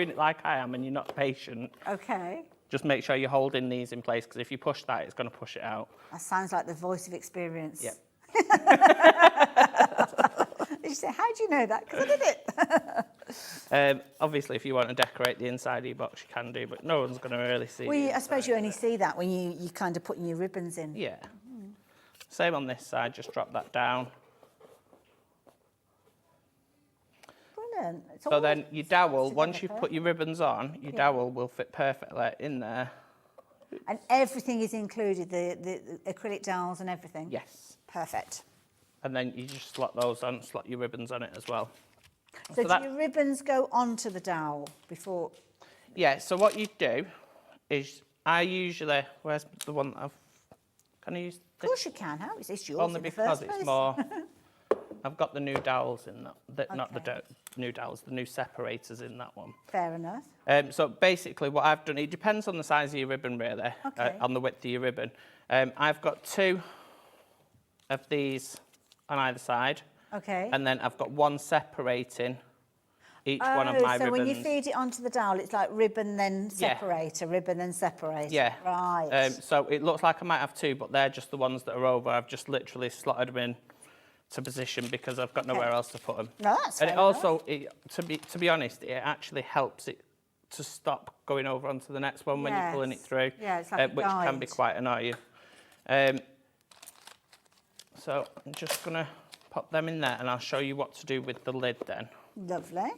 it like I am and you're not patient, Okay. just make sure you're holding these in place, because if you push that, it's going to push it out. That sounds like the voice of experience. Yep. You say, how do you know that? Because I did it. Obviously, if you want to decorate the inside of your box, you can do, but no one's going to really see Well, it. I suppose you only see that when you kind of putting your ribbons in. Yeah. Same on this side, just drop that down. Brilliant. It's So always then your dowel, together once you've perfect. put your ribbons on, your dowel will fit perfectly in there. And everything is included, the acrylic dowels and everything? Yes. Perfect. And then you just slot those on, slot your ribbons on it as well. So that- do your ribbons go onto the dowel before? Yeah, so what you do is I usually, where's the one that can I use Of this? course you can. How is this yours Only in the because first it's place? more, I've got the new dowels in that, not the Okay. new dowels, the new separators in that one. Fair enough. So basically what I've done, it depends on the size of your ribbon really, Okay. on the width of your ribbon. I've got 2 of these on either side, Okay. and then I've got one separating each one of my so ribbons. when you feed it onto the dowel, it's like ribbon then Yeah. separator, ribbon then separator. Yeah. Right. So it looks like I might have 2, but they're just the ones that are over. I've just literally slotted them in to position because I've got nowhere else to put them. No, that's And fair it also, to be honest, it actually helps it to stop going over onto the next one when you're pulling it Yes. through, Yeah, it's like a which can be guide. quite annoying. So I'm just going to pop them in there, and I'll show you what to do with the lid then. Lovely.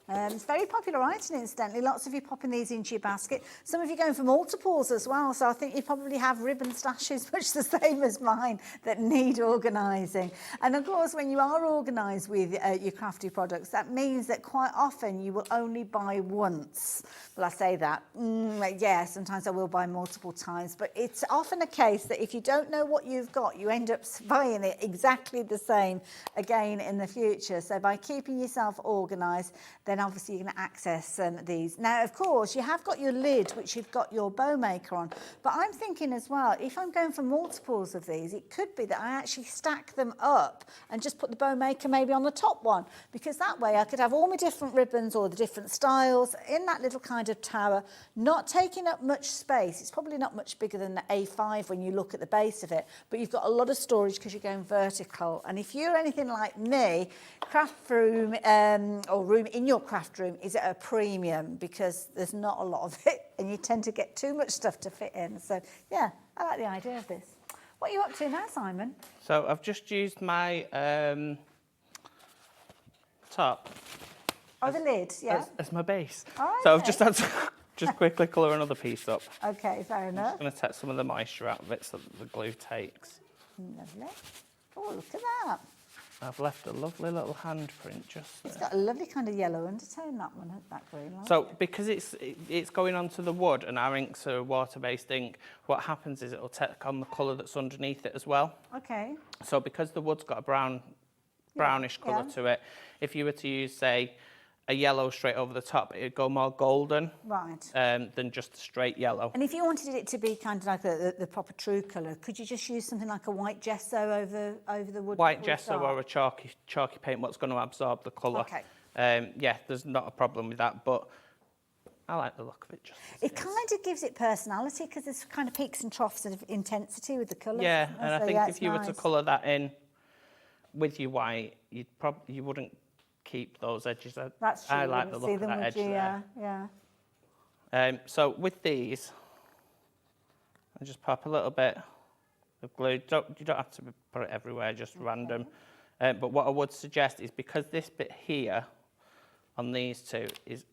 It's a very popular item, incidentally. Lots of you popping these into your basket. Some of you going for multiples as well. So I think you probably have ribbon stashes much the same as mine that need organising. And of course, when you are organised with your crafty products, that means that quite often you will only buy once. Well, I say that. Yeah, sometimes I will buy multiple times. But it's often a case that if you don't know what you've got, you end up buying it exactly the same again in the future. So by keeping yourself organised, then obviously you're going to access these. Now, of course, you have got your lid, which you've got your bow maker on. But I'm thinking as well, if I'm going for multiples of these, it could be that I actually stack them up and just put the bow maker maybe on the top one, because that way I could have all my different ribbons or the different styles in that little kind of tower, not taking up much space. It's probably not much bigger than the A5 when you look at the base of it, but you've got a lot of storage because you're going vertical. And if you're anything like me, craft room or room in your craft room is at a premium because there's not a lot of it and you tend to get too much stuff to fit in. So yeah, I like the idea of this. What are you up to now, Simon? So I've just used my top Oh, the lid, yeah. as my base. Oh, So I've okay. just had to just quickly colour another piece up. Okay, fair enough. I'm going to take some of the moisture out of it so that the glue takes. Lovely. Oh, look at that. I've left a lovely little handprint just there. It's got a lovely kind of yellow undertone, that one, that green line. So because it's going onto the wood and our inks are water-based ink, what happens is it'll take on the colour that's underneath it as well. Okay. So because the wood's got a brownish colour to it, if you were to use, say, a yellow straight over the top, it'd go more golden than just a straight yellow. And if you wanted it to be kind of like the proper true colour, could you just use something like a white gesso over the wood? White gesso or a chalky paint, what's going to absorb the colour. Okay. Yeah, there's not a problem with that, but I like the look of it. It kind of gives it personality because there's kind of peaks and troughs of intensity with the colours. Yeah, and I think if you were nice. to colour that in with your white, you wouldn't keep those edges. That's true. I like the look of that edge there. Yeah. So with these, I just pop a little bit of glue. You don't have to put it everywhere, just random. But what I would suggest is, because this bit here on these two is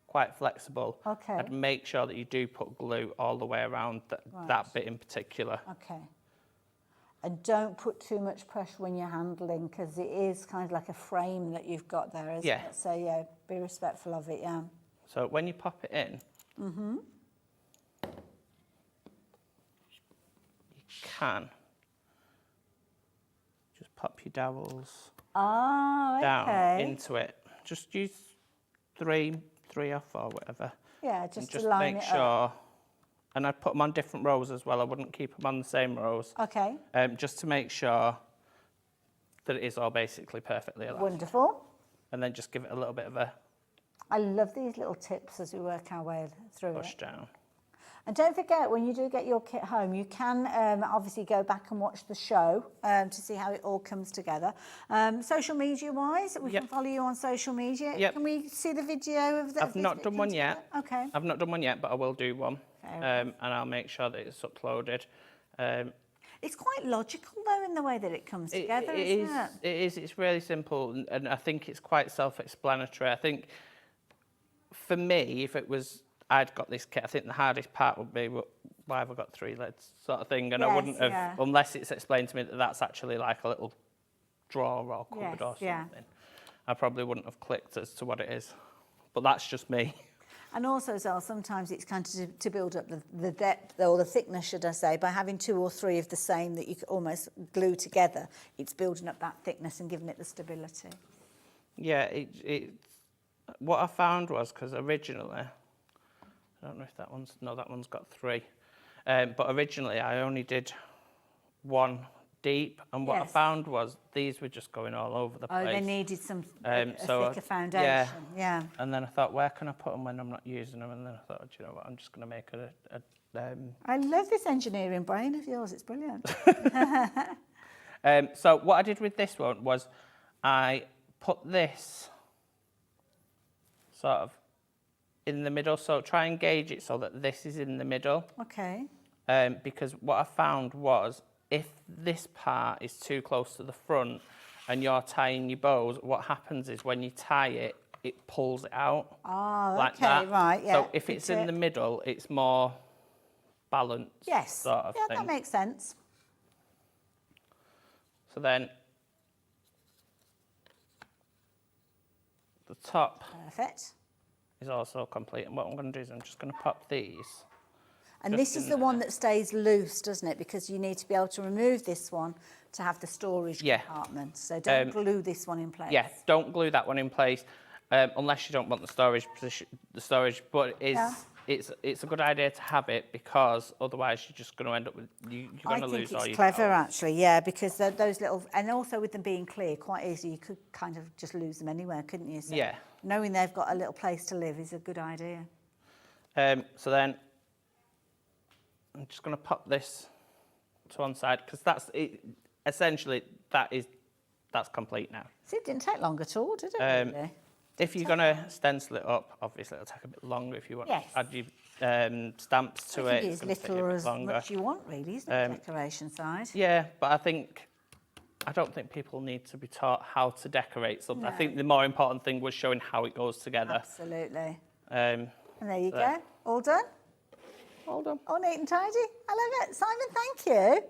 quite flexible, I'd make sure that you do put glue all the way around that bit in particular. Okay. And don't put too much pressure when you're handling, because it is kind of like a frame that you've got there, isn't it? So yeah, be respectful of it, yeah. So when you pop it in, you can just pop your dowels down into it. Just use three or four, whatever. Yeah, just to line make it sure. up. And I'd put them on different rows as well. I wouldn't keep them on the same rows. Okay. Just to make sure that it is all basically perfectly aligned. Wonderful. And then just give it a little bit of a I love these little tips as we work our way through push it. down. And don't forget, when you do get your kit home, you can obviously go back and watch the show to see how it all comes together. Social media-wise, we can follow you on social media. Yep. Can we see the video of that? I've not done one yet. Okay. I've not done one yet, but I will do one. And I'll make sure that it's uploaded. It's quite logical, though, in the way that it comes together, isn't it? It is. It's really simple, and I think it's quite self-explanatory. I think, for me, if it was I'd got this kit, I think the hardest part would be, why have I got 3 lids, sort of thing, and I wouldn't have, unless it's explained to me that that's actually like a little drawer or cupboard or something, I probably wouldn't have clicked as to what it is. But that's just me. And also, as well, sometimes it's kind of to build up the depth, or the thickness, should I say, by having 2 or 3 of the same that you could almost glue together. It's building up that thickness and giving it the stability. Yeah, what I found was, because originally, I don't know if that one's got 3. But originally I only did 1 deep, and what I found was these were just going all over the place. Oh, they needed some a thicker foundation. Yeah. And then I thought, where can I put them when I'm not using them? And then I thought, do you know what, I'm just going to make I love this engineering brain of yours, it's brilliant. So what I did with this one was I put this sort of in the middle, so try and gauge it so that this is in the middle. Okay. Because what I found was, if this part is too close to the front and you're tying your bows, what happens is when you tie it, it pulls it out. Oh, like okay, that. right, yeah. So if it's in the middle, it's more balanced. Yes. Sort of thing. That makes sense. So then the top is also complete. And what I'm going to do is I'm just going to pop these. And this is the one that stays loose, doesn't it? Because you need to be able to remove this one to have the storage compartment. So don't glue this one in place. Yeah, don't glue that one in place unless you don't want the storage position. But it's a good idea to have it, because otherwise you're just going to end up with you're going to lose all your. I think it's clever, actually, yeah, because those little, and also with them being clear, quite easy, you could kind of just lose them anywhere, couldn't you? So knowing they've got a little place to live is a good idea. So then I'm just going to pop this to one side, because that's it. Essentially, that's complete now. See, it didn't take long at all, did it? Really? If you're going to stencil it up, obviously it'll take a bit longer. If you want to add your stamps to it, it's little or as much you want, really, isn't it? Decoration side. Yeah, but I don't think people need to be taught how to decorate something. No. I think the more important thing was showing how it goes together. Absolutely. And there you go. All done? All done. All neat and tidy. I love it. Simon, thank you.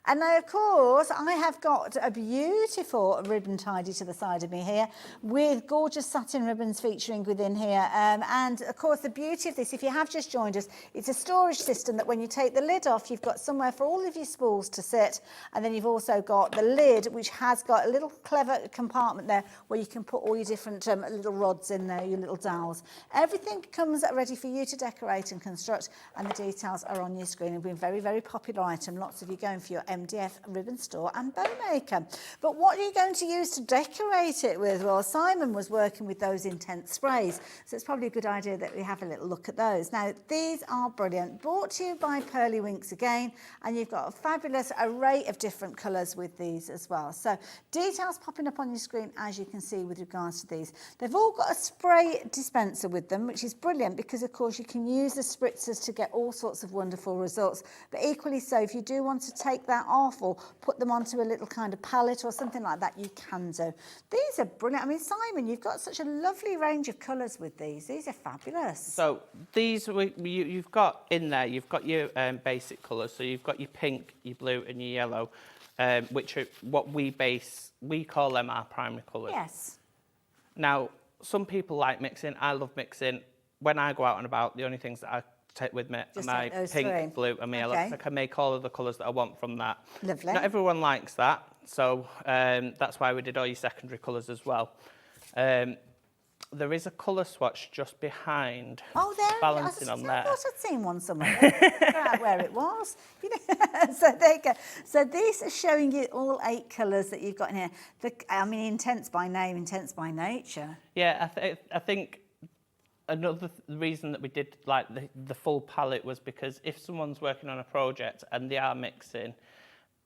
And now, of course, I have got a beautiful ribbon tidy to the side of me here with gorgeous satin ribbons featuring within here. And, of course, the beauty of this, if you have just joined us, it's a storage system that when you take the lid off, you've got somewhere for all of your spools to sit. And then you've also got the lid, which has got a little clever compartment there where you can put all your different little rods in there, your little dowels. Everything comes ready for you to decorate and construct, and the details are on your screen. It's been a very, very popular item. Lots of you going for your MDF ribbon store and bow maker. But what are you going to use to decorate it with? Well, Simon was working with those intense sprays, so it's probably a good idea that we have a little look at those. Now, these are brilliant. Brought to you by Pearlywinks again, and you've got a fabulous array of different colours with these as well. So details popping up on your screen as you can see with regards to these. They've all got a spray dispenser with them, which is brilliant because, of course, you can use the spritzers to get all sorts of wonderful results. But equally so, if you do want to take that off or put them onto a little kind of palette or something like that, you can do. These are brilliant. I mean, Simon, you've got such a lovely range of colours with these. These are fabulous. So these, you've got in there, you've got your basic colours. So you've got your pink, your blue and your yellow, which are what we call them our primary colours. Yes. Now, some people like mixing. I love mixing. When I go out and about, the only things that I take with me are my pink, blue and my yellow. I can make all of the colours that I want from that. Lovely. Not everyone likes that, so that's why we did all your secondary colours as well. There is a colour swatch just behind, balancing on there. I thought I'd seen one somewhere. I figured out where it was. You know? So there you go. So these are showing you all 8 colours that you've got in here. I mean, intense by name, intense by nature. Yeah, I think another reason that we did like the full palette was because if someone's working on a project and they are mixing,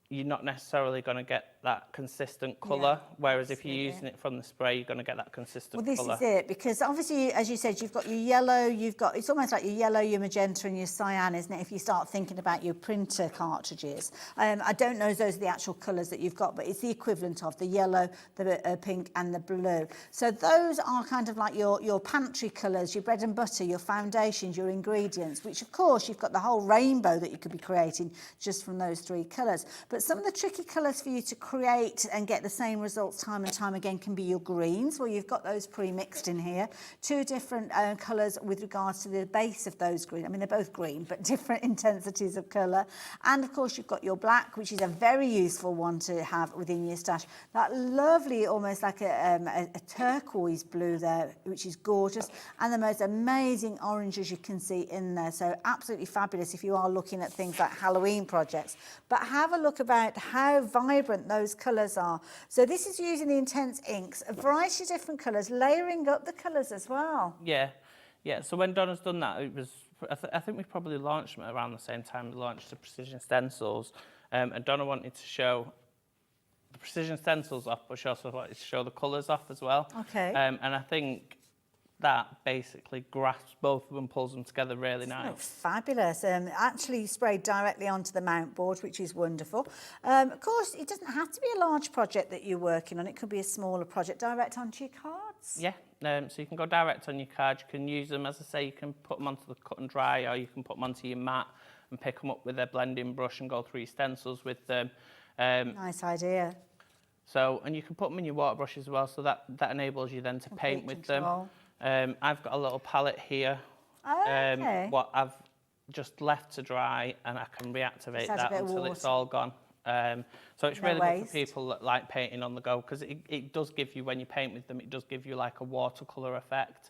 you're not necessarily going to get that consistent colour, whereas if you're using it from the spray, you're going to get that consistent colour. Well, this is it, because obviously, as you said, you've got your yellow, it's almost like your yellow, your magenta and your cyan, isn't it, if you start thinking about your printer cartridges. I don't know if those are the actual colours that you've got, but it's the equivalent of the yellow, the pink and the blue. So those are kind of like your pantry colours, your bread and butter, your foundations, your ingredients, which of course you've got the whole rainbow that you could be creating just from those 3 colours. But some of the tricky colours for you to create and get the same results time and time again can be your greens. Well, you've got those pre-mixed in here. 2 different colours with regards to the base of those green. I mean, they're both green, but different intensities of colour. And of course, you've got your black, which is a very useful one to have within your stash. That lovely, almost like a turquoise blue there, which is gorgeous. And the most amazing oranges you can see in there. So absolutely fabulous if you are looking at things like Halloween projects. But have a look about how vibrant those colours are. So this is using the intense inks, a variety of different colours, layering up the colours as well. Yeah. So when Donna's done that, it was, I think we probably launched them around the same time we launched the precision stencils, and Donna wanted to show the precision stencils off, but she also wanted to show the colours off as well. Okay. And I think that basically grasps both of them and pulls them together really nice. Oh, fabulous. Actually sprayed directly onto the mount board, which is wonderful. Of course, it doesn't have to be a large project that you're working on. It could be a smaller project direct onto your cards. Yeah, so you can go direct on your card. You can use them, as I say, you can put them onto the cut and dry, or you can put them onto your mat and pick them up with a blending brush and go through your stencils with them. Nice idea. So, and you can put them in your water brush as well, so that enables you then to paint with them. I've got a little palette here, what I've just left to dry, and I can reactivate that until it's all gone. So it's really good for people that like painting on the go, because it does give you, when you paint with them, it does give you like a watercolour effect.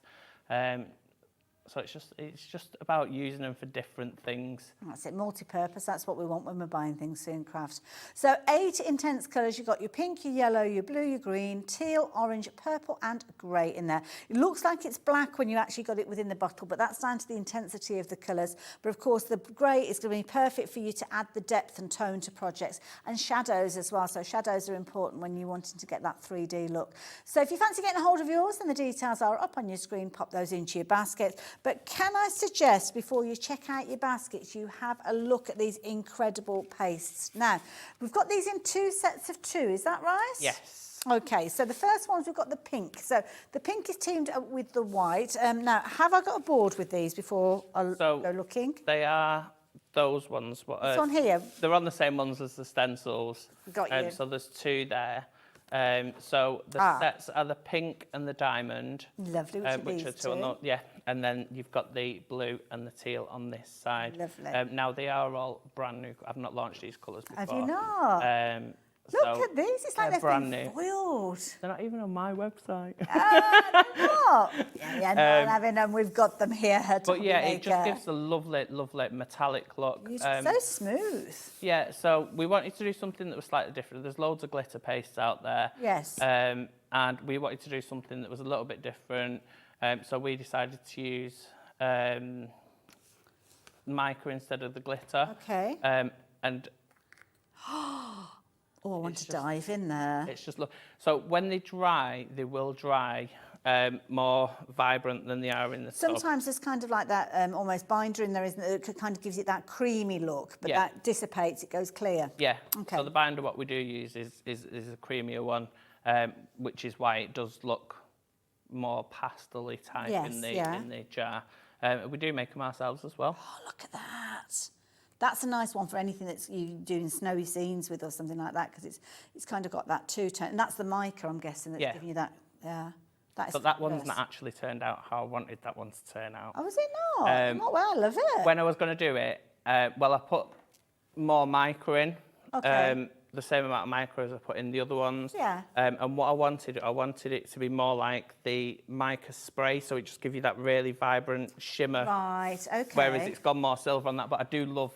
So it's just about using them for different things. That's it, multi-purpose. That's what we want when we're buying things in craft. So 8 intense colours. You've got your pink, your yellow, your blue, your green, teal, orange, purple and grey in there. It looks like it's black when you actually got it within the bottle, but that's down to the intensity of the colours. But of course, the grey is going to be perfect for you to add the depth and tone to projects, and shadows as well. So shadows are important when you're wanting to get that 3D look. So if you fancy getting a hold of yours, then the details are up on your screen. Pop those into your basket. But can I suggest, before you check out your baskets, you have a look at these incredible pastes. Now, we've got these in 2 sets of 2, is that right? Yes. Okay, so the first ones, we've got the pink. So the pink is teamed up with the white. Now, have I got a board with these before I go looking? They are those ones. It's on here. They're on the same ones as the stencils. Got you. So there's 2 there. So the sets are the pink and the diamond. Lovely, which are 2 on the, yeah. And then you've got the blue and the teal on this side. Lovely. Now they are all brand new. I've not launched these colours before. Have you not? Look at these. It's like they've brand been new. foiled. They're not even on my website. They're not. Yeah, not having them. We've got them here. But yeah, it just gives a lovely, lovely metallic look. It's so smooth. Yeah, so we wanted to do something that was slightly different. There's loads of glitter pastes out there. Yes. And we wanted to do something that was a little bit different. So we decided to use mica instead of the glitter. Okay. And oh, I want to dive in there. it's just look. So when they dry, they will dry more vibrant than they are in the tub. Sometimes there's kind of like that almost binder in there, isn't it? It kind of gives it that creamy look, but that dissipates, it goes clear. Yeah. Okay. So the binder, what we do use is a creamier one, which is why it does look more pastel-y type in the jar. We do make them ourselves as well. Oh, look at that. That's a nice one for anything that's you doing snowy scenes with or something like that, because it's kind of got that two-tone. And that's the mica, I'm guessing, that's giving you that. Yeah. But that one's not actually turned out how I wanted that one to turn out. Oh, is it not? Not well, I love it. When I was going to do it, well, I put more mica in. Okay. The same amount of mica as I put in the other ones. Yeah. And what I wanted it to be more like the mica spray, so it just gives you that really vibrant shimmer. Right, okay. Whereas it's gone more silver on that, but I do love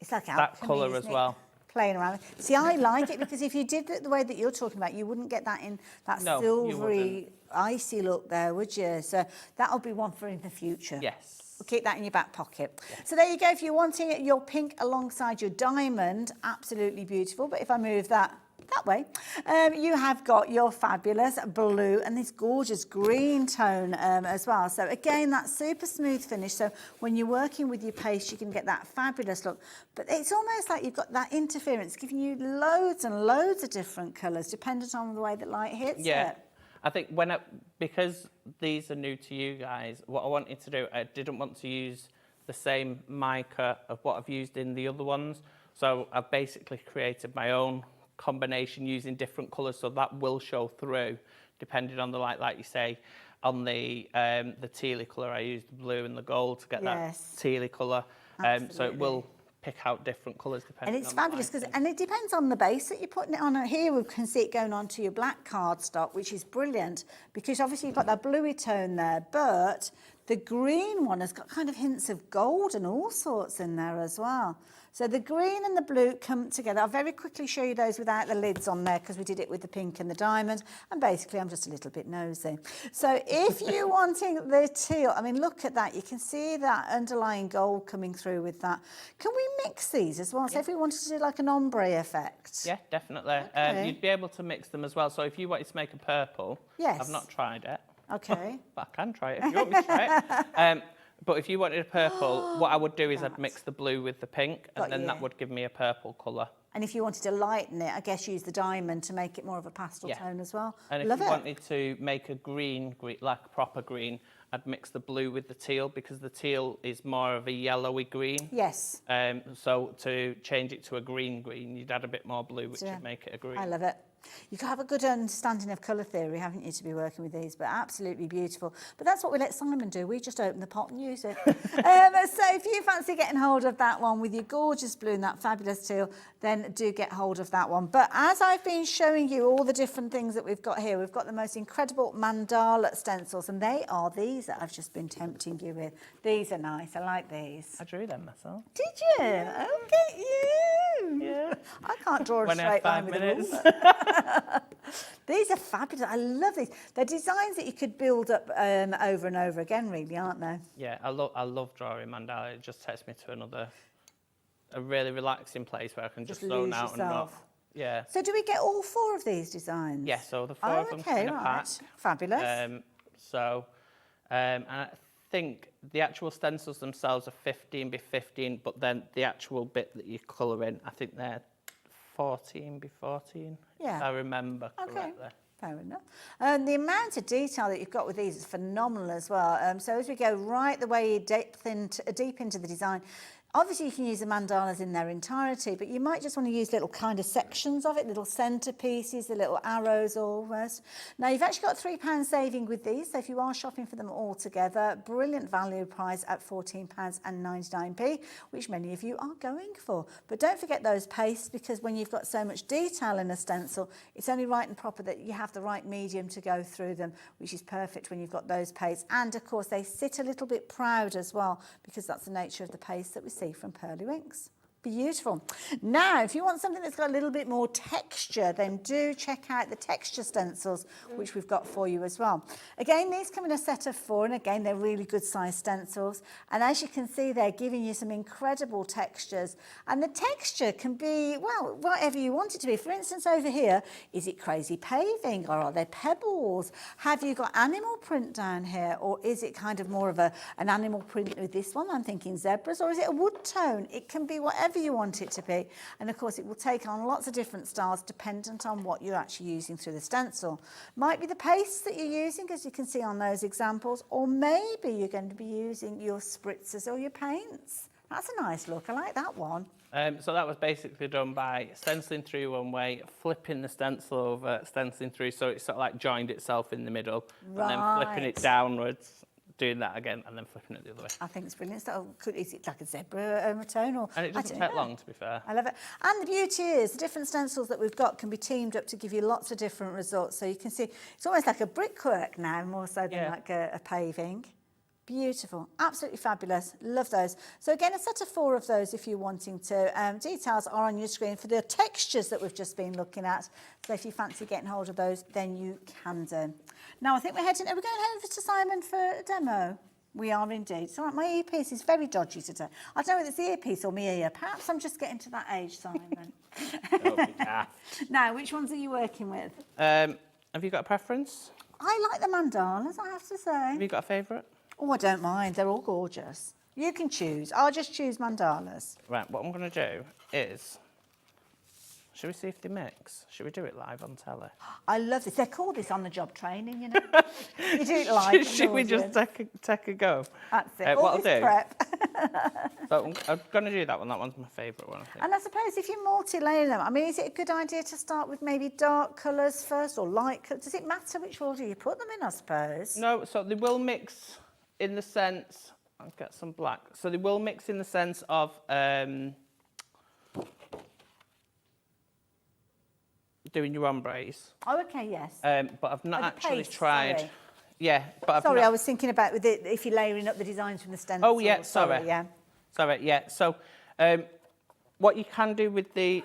it's like that alchemy, colour as well. Playing around. See, I like it because if you did it the way that you're talking about, you wouldn't get that in that silvery, icy look there, would you? So that'll be one for in the future. Yes. We'll keep that in your back pocket. Yes. So there you go. If you're wanting your pink alongside your diamond, absolutely beautiful. But if I move that way, you have got your fabulous blue and this gorgeous green tone as well. So again, that super smooth finish. So when you're working with your paste, you can get that fabulous look. But it's almost like you've got that interference, giving you loads and loads of different colours, dependent on the way that light hits it. I think because these are new to you guys, what I wanted to do, I didn't want to use the same mica of what I've used in the other ones. So I've basically created my own combination using different colours, so that will show through depending on the light, like you say. On the tealy colour, I used the blue and the gold to get that tealy colour. So it will pick out different colours depending on and it's fabulous because and it depends on the base that you're putting it on. Here we can see it going onto your black cardstock, which is brilliant because obviously you've got that bluey tone there, but the green one has got kind of hints of gold and all sorts in there as well. So the green and the blue come together. I'll very quickly show you those without the lids on there because we did it with the pink and the diamond. And basically, I'm just a little bit nosy. So if you're wanting the teal, I mean, look at that. You can see that underlying gold coming through with that. Can we mix these as well? So if we wanted to do like an ombre effect. Yeah, definitely. Okay. You'd be able to mix them as well. So if you wanted to make a purple, I've not tried it. Okay. But I can try it if you want me to try it. But if you wanted a purple, what I would do is I'd mix the blue with the pink, and then that would give me a purple colour. And if you wanted to lighten it, I guess use the diamond to make it more of a pastel tone as well. And if you wanted to make a green, like a proper green, I'd mix the blue with the teal because the teal is more of a yellowy green. Yes. So to change it to a green, you'd add a bit more blue, which would make it a green. I love it. You have a good understanding of colour theory, haven't you, to be working with these, but absolutely beautiful. But that's what we let Simon do. We just open the pot and use it. So if you fancy getting hold of that one with your gorgeous blue and that fabulous teal, then do get hold of that one. But as I've been showing you all the different things that we've got here, we've got the most incredible mandala stencils, and they are these that I've just been tempting you with. These are nice. I like these. I drew them myself. Did you? Yeah. Oh, get you. Yeah. I can't draw a straight line with a ruler. These are fabulous. I love these. They're designs that you could build up over and over again, really, aren't they? Yeah, I love drawing mandala. It just takes me to a really relaxing place where I can just zone out and not. Yeah. So do we get all 4 of these designs? Yeah, so the 4 of them come in a pack. Fabulous. And I think the actual stencils themselves are 15 by 15, but then the actual bit that you colour in, I think they're 14 by 14, if I remember correctly. Fair enough. And the amount of detail that you've got with these is phenomenal as well. So as we go right the way deep into the design, Obviously, you can use the mandalas in their entirety, but you might just want to use little kind of sections of it, little centerpieces, the little arrows almost. Now, you've actually got £3 saving with these, so if you are shopping for them all together, brilliant value price at £14.99, which many of you are going for. But don't forget those pastes, because when you've got so much detail in a stencil, it's only right and proper that you have the right medium to go through them, which is perfect when you've got those pastes. And of course, they sit a little bit proud as well, because that's the nature of the paste that we see from Pearlywinks. Beautiful. Now, if you want something that's got a little bit more texture, then do check out the texture stencils, which we've got for you as well. Again, these come in a set of 4, and again, they're really good size stencils. And as you can see, they're giving you some incredible textures. And the texture can be, well, whatever you want it to be. For instance, over here, is it crazy paving, or are there pebbles? Have you got animal print down here, or is it kind of more of an animal print with this one? I'm thinking zebras, or is it a wood tone? It can be whatever you want it to be, and of course it will take on lots of different styles dependent on what you're actually using through the stencil. Might be the paste that you're using, as you can see on those examples, or maybe you're going to be using your spritzers or your paints. That's a nice look. I like that one. So that was basically done by stenciling through one way, flipping the stencil over, stenciling through, so it sort of like joined itself in the middle, and then flipping it downwards, doing that again, and then flipping it the other way. I think it's brilliant. Is it like a zebra tone? Or, and it doesn't take long, to be fair. I love it. And the beauty is the different stencils that we've got can be teamed up to give you lots of different results. So you can see it's almost like a brickwork now, more so than like a paving. Beautiful, absolutely fabulous, love those. So again, a set of 4 of those if you're wanting to. Details are on your screen for the textures that we've just been looking at. So if you fancy getting hold of those, then you can do. Now I think are we going over to Simon for a demo? We are indeed. So my earpiece is very dodgy today. I don't know whether it's the earpiece or my ear. Perhaps I'm just getting to that age, Simon. Now, which ones are you working with? Have you got a preference? I like the mandalas, I have to say. Have you got a favourite? Oh, I don't mind. They're all gorgeous. You can choose. I'll just choose mandalas. Right, what I'm going to do is, should we see if they mix? Should we do it live on telly? I love this. They call this on-the-job training, you know. You do it live. Should we just take a go? That's it. What I'll do. Prep. So I'm going to do that one. That one's my favourite one, I think. And I suppose if you multi-layer them, I mean, is it a good idea to start with maybe dark colours first or light colours? Does it matter which order you put them in, I suppose? No, so they will mix in the sense, I'll get some black. So they will mix in the sense of doing your ombres. Oh, okay, yes. But I've not actually paste, tried. sorry. Yeah, but I've Sorry, not... I was thinking about with it, if you're layering up the designs from the stencil. Oh, yeah, sorry. Yeah. Sorry, yeah. So what you can do with the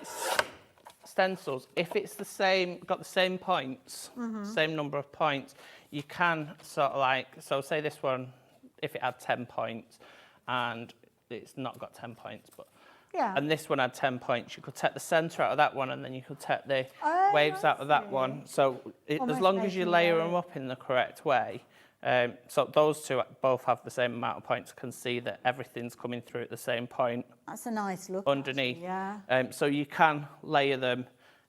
stencils, if it's the same, got the same points, same number of points, you can sort of like, so say this one, if it had 10 points and it's not got 10 points, but and this one had 10 points, you could take the centre out of that one and then you could take the waves out of that one. So as long as you layer them up in the correct way, so those two both have the same amount of points, can see that everything's coming through at the same point. That's a nice look. Underneath. Actually, yeah. So you can layer them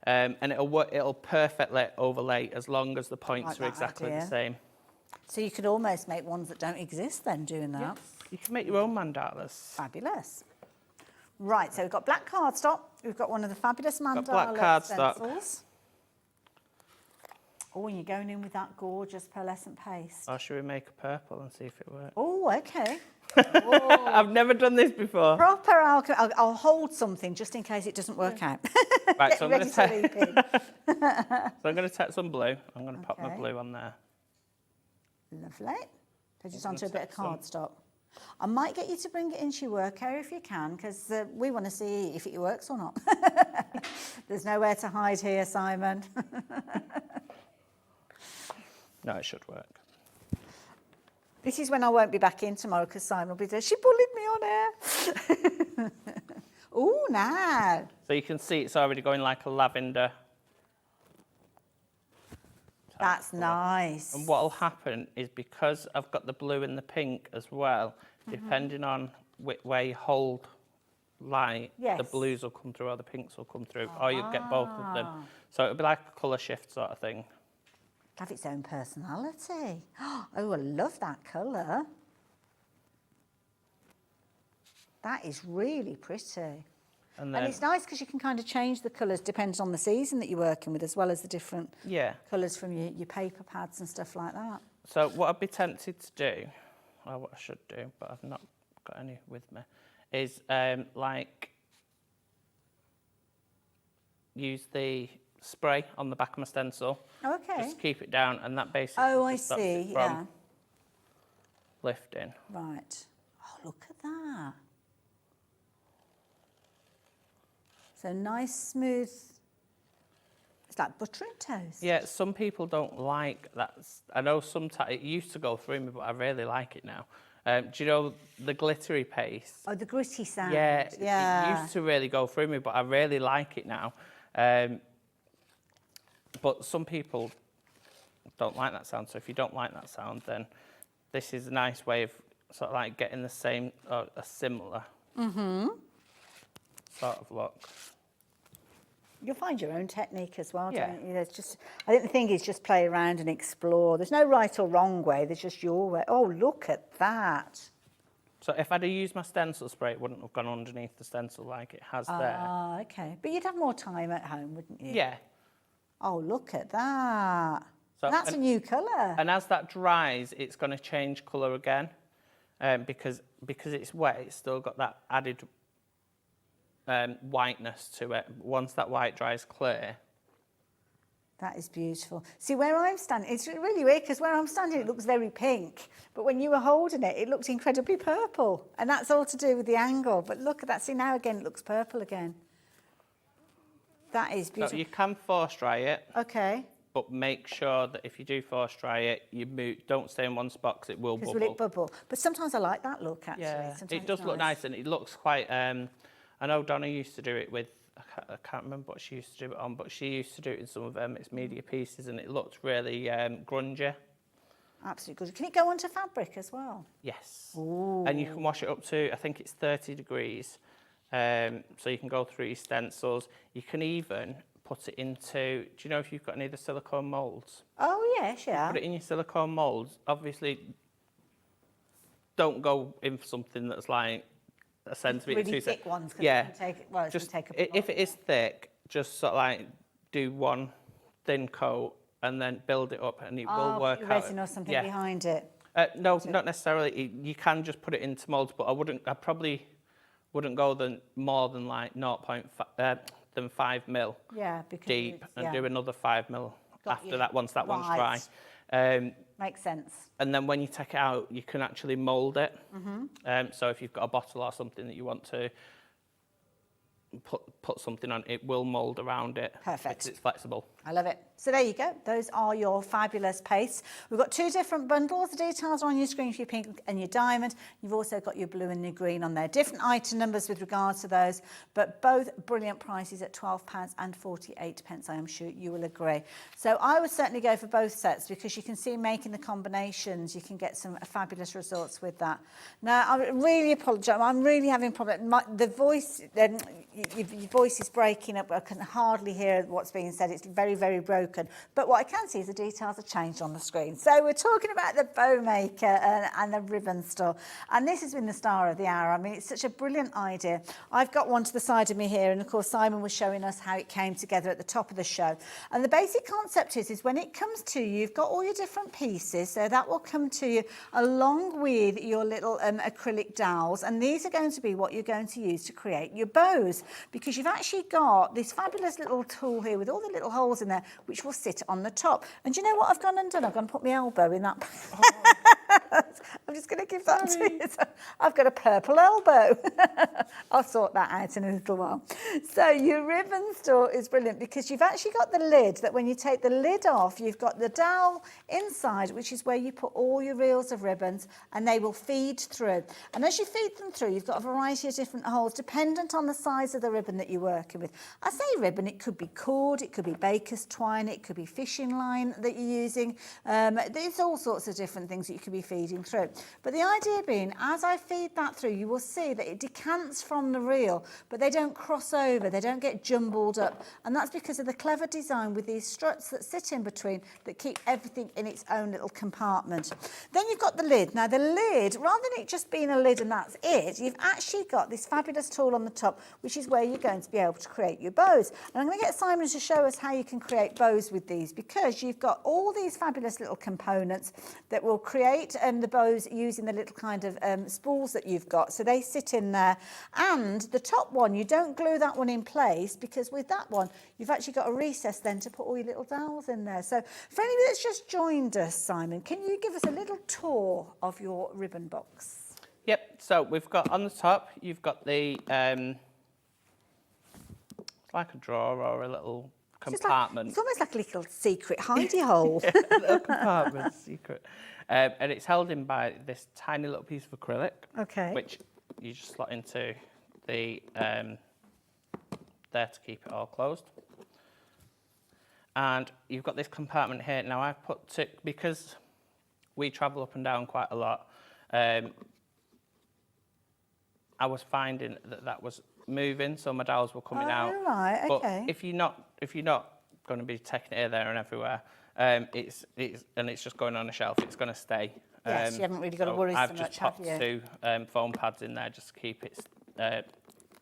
and it'll perfectly overlay as long as the points are exactly the same. So you could almost make ones that don't exist then doing that. Yes. You can make your own mandalas. Fabulous. Right, so we've got black cardstock. We've got one of the fabulous mandala black cardstock. stencils. Oh, and you're going in with that gorgeous pearlescent paste. Or should we make a purple and see if it works? Oh, okay. I've never done this before. Proper alcohol. I'll hold something just in case it doesn't work out. Right, so I'm going to to take some blue. I'm going to pop my blue on there. Lovely. So just onto a bit of cardstock. I might get you to bring it into your work area if you can, because we want to see if it works or not. There's nowhere to hide here, Simon. No, it should work. This is when I won't be back in tomorrow, because Simon will be there. She bullied me on air. Oh, now. So you can see it's already going like a lavender. That's nice. And what will happen is, because I've got the blue and the pink as well, depending on where you hold light, the blues will come through or the pinks will come through, or you'll get both of them. So it'll be like a colour shift sort of thing. Have its own personality. Oh, I love that colour. That is really pretty. And And it's nice because you can kind of change the colours depending on the season that you're working with, as well as the different colours from your paper pads and stuff like that. So what I'd be tempted to do, or what I should do, but I've not got any with me, is like use the spray on the back of my stencil. Okay. Just keep it down, and that basically I stops see, it from lifting. Right. Oh, look at that. So nice, smooth. It's like butter and toast. Yeah, some people don't like that. I know sometimes it used to go through me, but I really like it now. Do you know the glittery paste? Oh, the gritty sound. Yeah, Yeah. it used to really go through me, but I really like it now. But some people don't like that sound. So if you don't like that sound, then this is a nice way of sort of like getting the same or a similar sort of look. You'll find your own technique as well, Yeah. don't you? There's just, I think the thing is just play around and explore. There's no right or wrong way. There's just your way. Oh, look at that. So if I'd have used my stencil spray, it wouldn't have gone underneath the stencil like it has there. Ah, okay. But you'd have more time at home, wouldn't you? Yeah. Oh, look at that. So, That's a new colour. And as that dries, it's going to change colour again, because it's wet. It's still got that added whiteness to it. Once that white dries clear. That is beautiful. See, where I'm standing, it's really weird because where I'm standing, it looks very pink. But when you were holding it, it looked incredibly purple. And that's all to do with the angle. But look at that. See, now again, it looks purple again. That is beautiful. So you can force dry it. Okay. But make sure that if you do force dry it, you don't stay in one spot because it will bubble. Because will it bubble? But sometimes I like that look, actually. Yeah, Sometimes it does it's look nice and it looks quite... I know Donna used to do it with... I can't remember what she used to do it on, but she used to do it in some of its media pieces and it looked really grungy. Absolutely good. Can it go onto fabric as well? Yes. Ooh. And you can wash it up to, I think it's 30 degrees. So you can go through your stencils. You can even put it into, do you know if you've got any of the silicone moulds? Oh, yes, yeah. Put it in your silicone moulds. Obviously, don't go in for something that's like a centimetre, really 2 thick ones. Yeah. Just take if it is thick, just sort of like do one thin coat and then build it up and it will work out. Resin or something behind it. No, not necessarily. You can just put it into moulds, but I probably wouldn't go more than like 5 mil Because deep it's- and do another 5 mil after you. that once that one's dry. Right. Makes sense. And then when you take it out, you can actually mould it. So if you've got a bottle or something that you want to put something on, it will mould around it. Perfect. Because it's flexible. I love it. So there you go. Those are your fabulous pastes. We've got 2 different bundles. The details are on your screen for your pink and your diamond. You've also got your blue and your green on there. Different item numbers with regards to those, but both brilliant prices at £12 and 48 pence. I am sure you will agree. So I would certainly go for both sets because you can see making the combinations, you can get some fabulous results with that. Now, I really apologise. I'm really having a problem. The voice, your voice is breaking up. I can hardly hear what's being said. It's very, very broken. But what I can see is the details have changed on the screen. So we're talking about the bow maker and the ribbon store. And this has been the star of the hour. I mean, it's such a brilliant idea. I've got one to the side of me here. And of course, Simon was showing us how it came together at the top of the show. And the basic concept is when it comes to you, you've got all your different pieces. So that will come to you along with your little acrylic dowels. And these are going to be what you're going to use to create your bows. Because you've actually got this fabulous little tool here with all the little holes in there, which will sit on the top. And do you know what I've gone and done? I've gone and put my elbow in that. I'm just going to give that to you. So I've got a purple elbow. I'll sort that out in a little while. So your ribbon store is brilliant because you've actually got the lid that when you take the lid off, you've got the dowel inside, which is where you put all your reels of ribbons and they will feed through. And as you feed them through, you've got a variety of different holes dependent on the size of the ribbon that you're working with. I say ribbon, it could be cord, it could be baker's twine, it could be fishing line that you're using. There's all sorts of different things that you could be feeding through. But the idea being, as I feed that through, you will see that it decants from the reel, but they don't cross over, they don't get jumbled up. And that's because of the clever design with these struts that sit in between that keep everything in its own little compartment. Then you've got the lid. Now the lid, rather than it just being a lid and that's it, you've actually got this fabulous tool on the top, which is where you're going to be able to create your bows. And I'm going to get Simon to show us how you can create bows with these, because you've got all these fabulous little components that will create the bows using the little kind of spools that you've got. So they sit in there. And the top one, you don't glue that one in place, because with that one, you've actually got a recess then to put all your little dowels in there. So for anybody that's just joined us, Simon, can you give us a little tour of your ribbon box? Yep, so we've got on the top, you've got the, like a drawer or a little compartment. It's almost like a little secret hidey hole. Little compartment, secret. And it's held in by this tiny little piece of acrylic, Okay. which you just slot into the, there to keep it all closed. And you've got this compartment here. Now I've put it, because we travel up and down quite a lot, I was finding that that was moving, so my dowels were coming out. Right, okay. But if you're not going to be taking it here, there, and everywhere, it's just going on a shelf. It's going to stay. Yes, you haven't really got to worry so I've much, just have popped you? 2 foam pads in there just to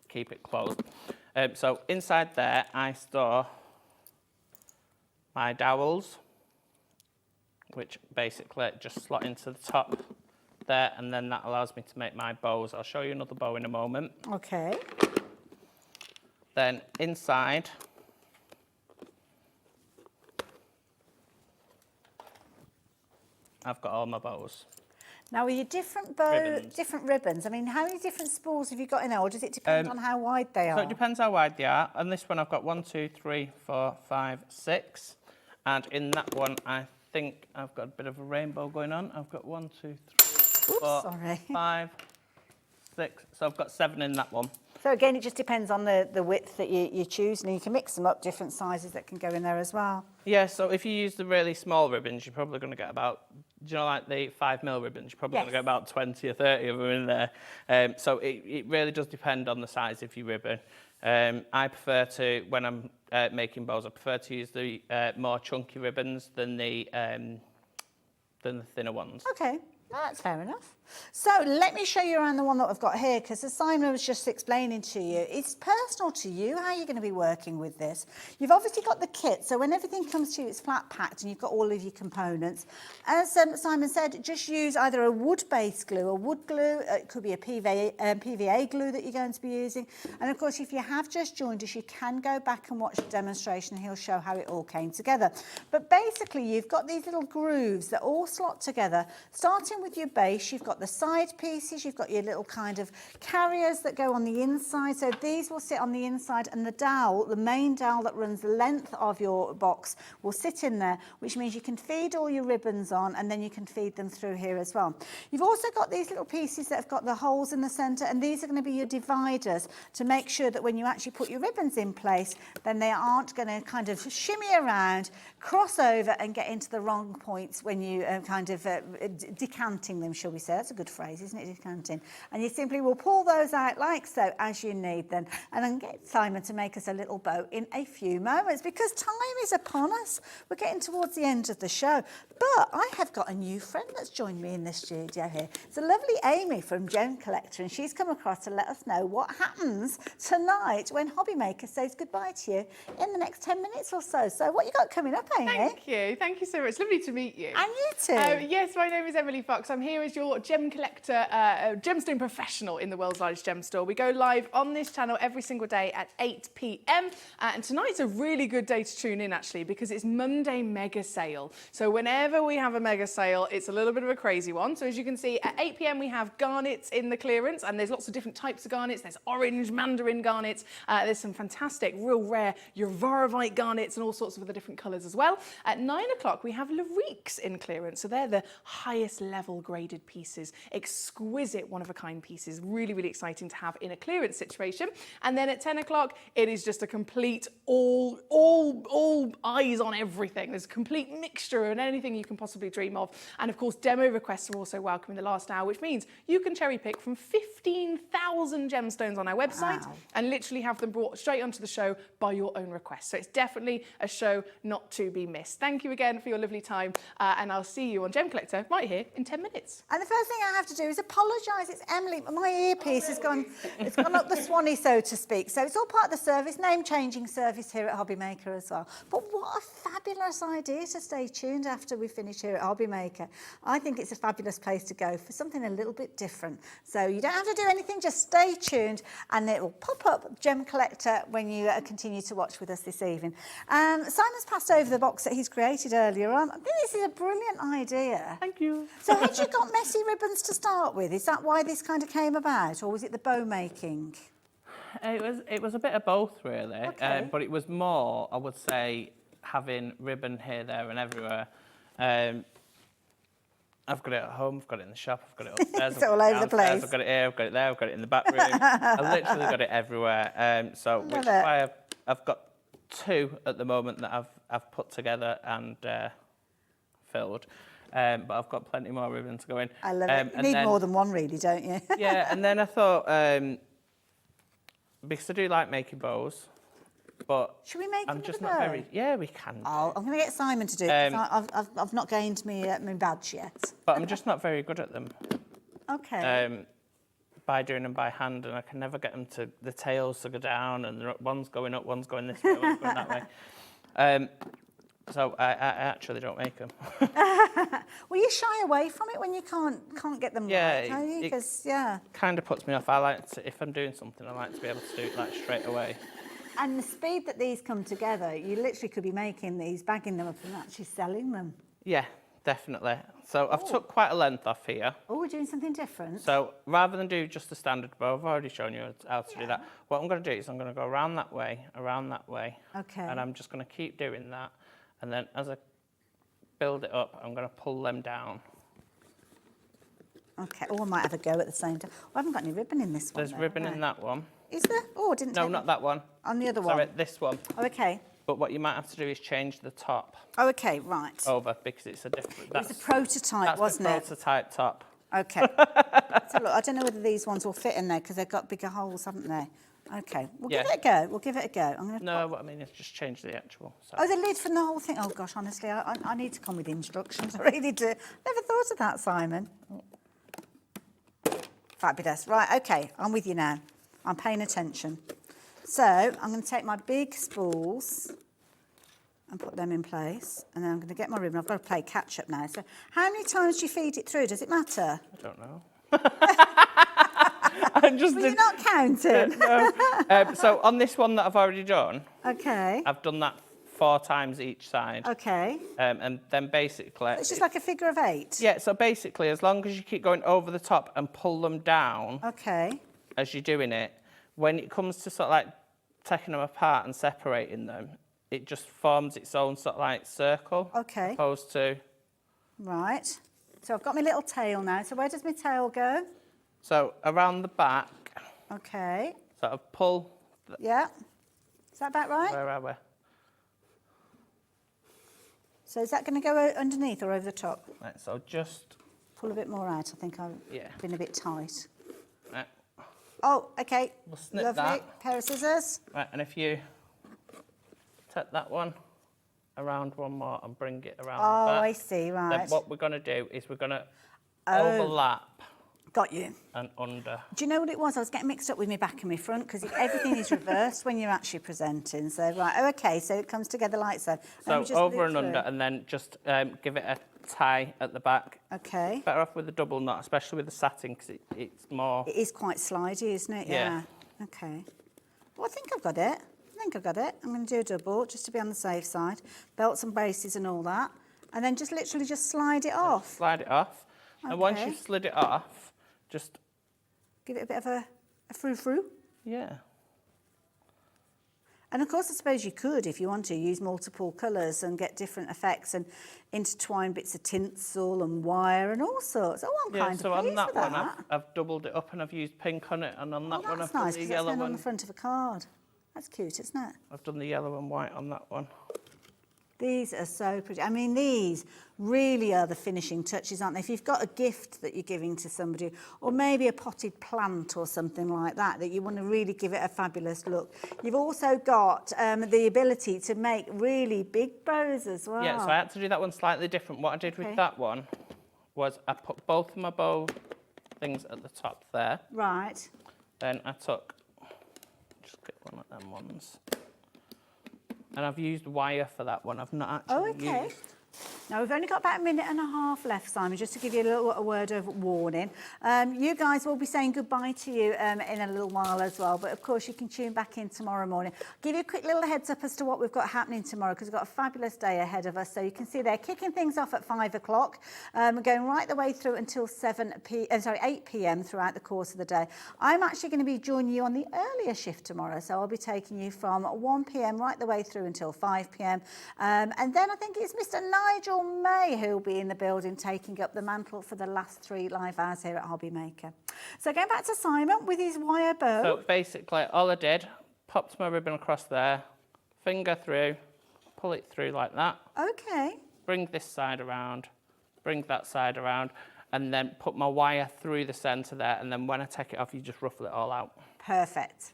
keep it closed. So inside there, I store my dowels, which basically just slot into the top there, and then that allows me to make my bows. I'll show you another bow in a moment. Okay. Then inside, I've got all my bows. Now, with your different ribbons, I mean, how many different spools have you got in there, or does it depend on how wide they are? So it depends how wide they are. On this one, I've got 1, 2, 3, 4, 5, 6. And in that one, I think I've got a bit of a rainbow going on. I've got 1, 2, 3, 4, 5, 6. So I've got 7 in that one. So again, it just depends on the width that you choose, and you can mix them up, different sizes that can go in there as well. Yeah, so if you use the really small ribbons, you're probably going to get about, do you know, like the 5mm ribbons, you're probably going to get about 20 or 30 of them in there. So it really does depend on the size of your ribbon. I prefer to, when I'm making bows, I prefer to use the more chunky ribbons than the thinner ones. Okay. That's fair enough. So let me show you around the one that I've got here, because as Simon was just explaining to you, it's personal to you how you're going to be working with this. You've obviously got the kit, so when everything comes to you, it's flat packed and you've got all of your components. As Simon said, just use either a wood-based glue, a wood glue, it could be a PVA glue that you're going to be using. And of course, if you have just joined us, you can go back and watch the demonstration and he'll show how it all came together. But basically, you've got these little grooves that all slot together. Starting with your base, you've got the side pieces, you've got your little kind of carriers that go on the inside. So these will sit on the inside, and the dowel, the main dowel that runs the length of your box, will sit in there, which means you can feed all your ribbons on, and then you can feed them through here as well. You've also got these little pieces that have got the holes in the centre, and these are going to be your dividers to make sure that when you actually put your ribbons in place, then they aren't going to kind of shimmy around, cross over and get into the wrong points when you decanting them, shall we say. That's a good phrase, isn't it, decanting? And you simply will pull those out like so as you need them. And then get Simon to make us a little bow in a few moments, because time is upon us. We're getting towards the end of the show. But I have got a new friend that's joined me in the studio here. It's a lovely Amy from Gem Collector, and she's come across to let us know what happens tonight when Hobby Maker says goodbye to you in the next 10 minutes or so. So what you got coming up, Amy? Thank you so much. Lovely to meet you. And you too. Yes, my name is Emily Fox. I'm here as your Gem Collector, gemstone professional in the world's largest gem store. We go live on this channel every single day at 8 p.m. And tonight's a really good day to tune in, actually, because it's Monday mega sale. So whenever we have a mega sale, it's a little bit of a crazy one. So as you can see, at 8 p.m. we have garnets in the clearance, and there's lots of different types of garnets. There's orange mandarin garnets. There's some fantastic, real rare Uvarovite garnets and all sorts of other different colours as well. At 9 o'clock, we have Lariques in clearance. So they're the highest level level graded pieces, exquisite one-of-a-kind pieces, really, really exciting to have in a clearance situation. And then at 10 o'clock, it is just a complete all eyes on everything. There's a complete mixture and anything you can possibly dream of. And of course, demo requests are also welcome in the last hour, which means you can cherry pick from 15,000 gemstones on our website and literally have them brought straight onto the show by your own request. So it's definitely a show not to be missed. Thank you again for your lovely time, and I'll see you on Gem Collector right here in 10 minutes. And the first thing I have to do is apologise. It's Emily. My earpiece has gone, it's gone up the swanny, so to speak. So it's all part of the service, name-changing service here at Hobbymaker as well. But what a fabulous idea to stay tuned after we finish here at Hobbymaker. I think it's a fabulous place to go for something a little bit different. So you don't have to do anything, just stay tuned, and it will pop up Gem Collector when you continue to watch with us this evening. Simon's passed over the box that he's created earlier on. I think this is a brilliant idea. Thank you. So had you got messy ribbons to start with? Is that why this kind of came about, or was it the bow making? It was a bit of both, really. Okay. But it was more, I would say, having ribbon here, there and everywhere. I've got it at home, I've got it in the shop, I've got it upstairs. It's all over the place. I've got it here, I've got it there, I've got it in the back room. I've literally got it everywhere. So which is why I've got 2 at the moment that I've put together and filled. But I've got plenty more ribbon to go in. I love it. You need more than one, really, don't you? Yeah, and then I thought, because I do like making bows, but should we make I'm just not very. Yeah, we can. Oh, I'm going to get Simon to do it. 'Cause I've not gained my badge yet. But I'm just not very good at them. Okay. By doing them by hand, and I can never get them to the tails to go down, and one's going up, one's going this way, one's going that way. So I actually don't make them. Well, you shy away from it when you can't get them right, don't you? Because kind of puts me off. I like to, if I'm doing something, I like to be able to do it like straight away. And the speed that these come together, you literally could be making these, bagging them up and actually selling them. Yeah, definitely. So I've took quite a length off here. Oh, we're doing something different. So rather than do just the standard bow, I've already shown you how to do that. What I'm going to do is I'm going to go around that way. Okay. And I'm just going to keep doing that. And then as I build it up, I'm going to pull them down. Okay. Oh, I might have a go at the same time. I haven't got any ribbon in this one. There's ribbon in that one. Is there? Oh, I didn't. No, not that one. On the other one. Sorry, this one. Oh, okay. But what you might have to do is change the top. Oh, okay, right. Over, because it's a different. It was a prototype, wasn't it? That's the prototype top. Okay. So look, I don't know whether these ones will fit in there because they've got bigger holes, haven't they? Okay, we'll give it a go. We'll give it a go. I'm gonna no, what I mean is just change the actual size. Oh, the lid from the whole thing. Oh gosh, honestly, I need to come with instructions. I really do. Never thought of that, Simon. Fabulous. Right, okay, I'm with you now. I'm paying attention. So I'm going to take my big spools and put them in place, and then I'm going to get my ribbon. I've got to play catch up now. So how many times do you feed it through? Does it matter? I don't know. You're not counting. No. So on this one that I've already done, okay, I've done that 4 times each side. Okay. And then basically... It's just like a figure of 8? Yeah, so basically, as long as you keep going over the top and pull them down... Okay. ...as you're doing it, when it comes to sort of like taking them apart and separating them, it just forms its own sort of like circle. Okay. Opposed to... Right. So I've got my little tail now. So where does my tail go? So around the back. Okay. Sort of pull... Yeah. Is that about right? Where are we? So is that going to go underneath or over the top? Right, so just... Pull a bit more out. I think I've been a bit tight. Right. Oh, okay. We'll snip Lovely. that. Pair of scissors. Right, and if you take that one around one more and bring it around the back. I see, right. Then what we're going to do is we're going to overlap. Got you. And under. Do you know what it was? I was getting mixed up with my back and my front because everything is reversed when you're actually presenting. So, right, okay, so it comes together like so. So over and under, and then just give it a tie at the back. Okay. Better off with a double knot, especially with the satin, because it's more... It is quite slidey, isn't it? Yeah. Okay. Well, I think I've got it. I'm going to do a double, just to be on the safe side. Belts and braces and all that. And then just literally just slide it off. Slide it off. Okay. And once you've slid it off, just... Give it a bit of a frou-frou. Yeah. And of course, I suppose you could, if you want to, use multiple colours and get different effects and intertwine bits of tinsel and wire and all sorts. Oh, I'm kind so of on pleased that with one, that. I've doubled it up and I've used pink on it, and on that one That's I've done nice, the 'cause that's yellow going on the one. front of a card. That's cute, isn't it? I've done the yellow and white on that one. These are so pretty. I mean, these really are the finishing touches, aren't they? If you've got a gift that you're giving to somebody, or maybe a potted plant or something like that, that you want to really give it a fabulous look. You've also got the ability to make really big bows as well. Yeah, so I had to do that one slightly different. What I did with that one was I put both of my bow things at the top there. Right. Then I took, just get one of them ones. And I've used wire for that one. I've not actually used... Now, we've only got about a minute and a half left, Simon, just to give you a word of warning. You guys will be saying goodbye to you in a little while as well, but of course you can tune back in tomorrow morning. I'll give you a quick little heads up as to what we've got happening tomorrow, because we've got a fabulous day ahead of us. So you can see they're kicking things off at 5 o'clock, going right the way through until 8 p.m. throughout the course of the day. I'm actually going to be joining you on the earlier shift tomorrow, so I'll be taking you from 1 p.m. right the way through until 5 p.m. And then I think it's Mr. Nigel May who'll be in the building taking up the mantle for the last 3 live hours here at Hobby Maker. So going back to Simon with his wire bow. So basically all I did, popped my ribbon across there, finger through, pull it through like that. Okay. Bring this side around, bring that side around, and then put my wire through the centre there, and then when I take it off, you just ruffle it all out. Perfect.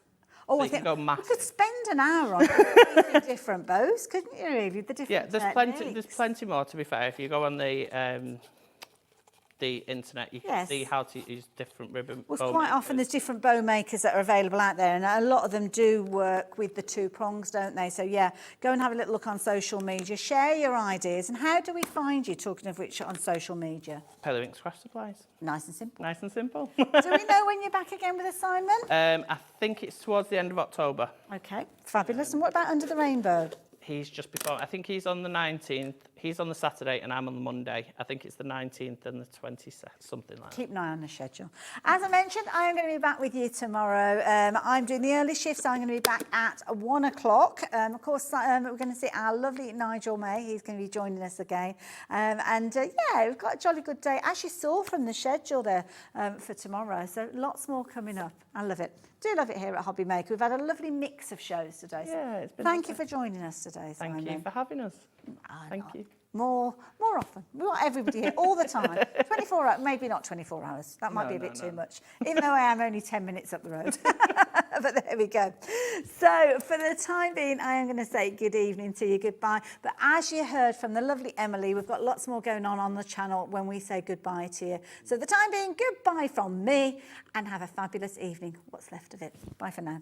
Oh, So I you think can go we massive. could spend an hour on the different bows, couldn't you, really? The different Yeah, there's techniques. plenty more, to be fair. If you go on the internet, you can see how to use different ribbon Well, bow quite makers. often there's different bow makers that are available out there, and a lot of them do work with the 2 prongs, don't they? So yeah, go and have a little look on social media, share your ideas. And how do we find you, talking of which, on social media? Pearlywinks Craft Supplies. Nice and simple. Nice and simple. Do we know when you're back again with assignment? I think it's towards the end of October. Okay, fabulous. And what about Under the Rainbow? He's just before, I think he's on the 19th. He's on the Saturday and I'm on the Monday. I think it's the 19th and the 22nd, something like that. Keep an eye on the schedule. As I mentioned, I am going to be back with you tomorrow. I'm doing the early shift, so I'm going to be back at 1 o'clock. Of course, we're going to see our lovely Nigel May. He's going to be joining us again. Yeah, we've got a jolly good day, as you saw from the schedule there for tomorrow. So lots more coming up. I love it. Do love it here at Hobby Maker. We've had a lovely mix of shows today. Yeah, it's been Thank you for joining us today, Simon. Thank you for having us. Thank you. More often. We want everybody here all the time. 24 hours, maybe not 24 hours. That might be a bit too much, even though I am only 10 minutes up the road. But there we go. So for the time being, I am going to say good evening to you, goodbye. But as you heard from the lovely Emily, we've got lots more going on the channel when we say goodbye to you. So for the time being, goodbye from me, and have a fabulous evening. What's left of it. Bye for now.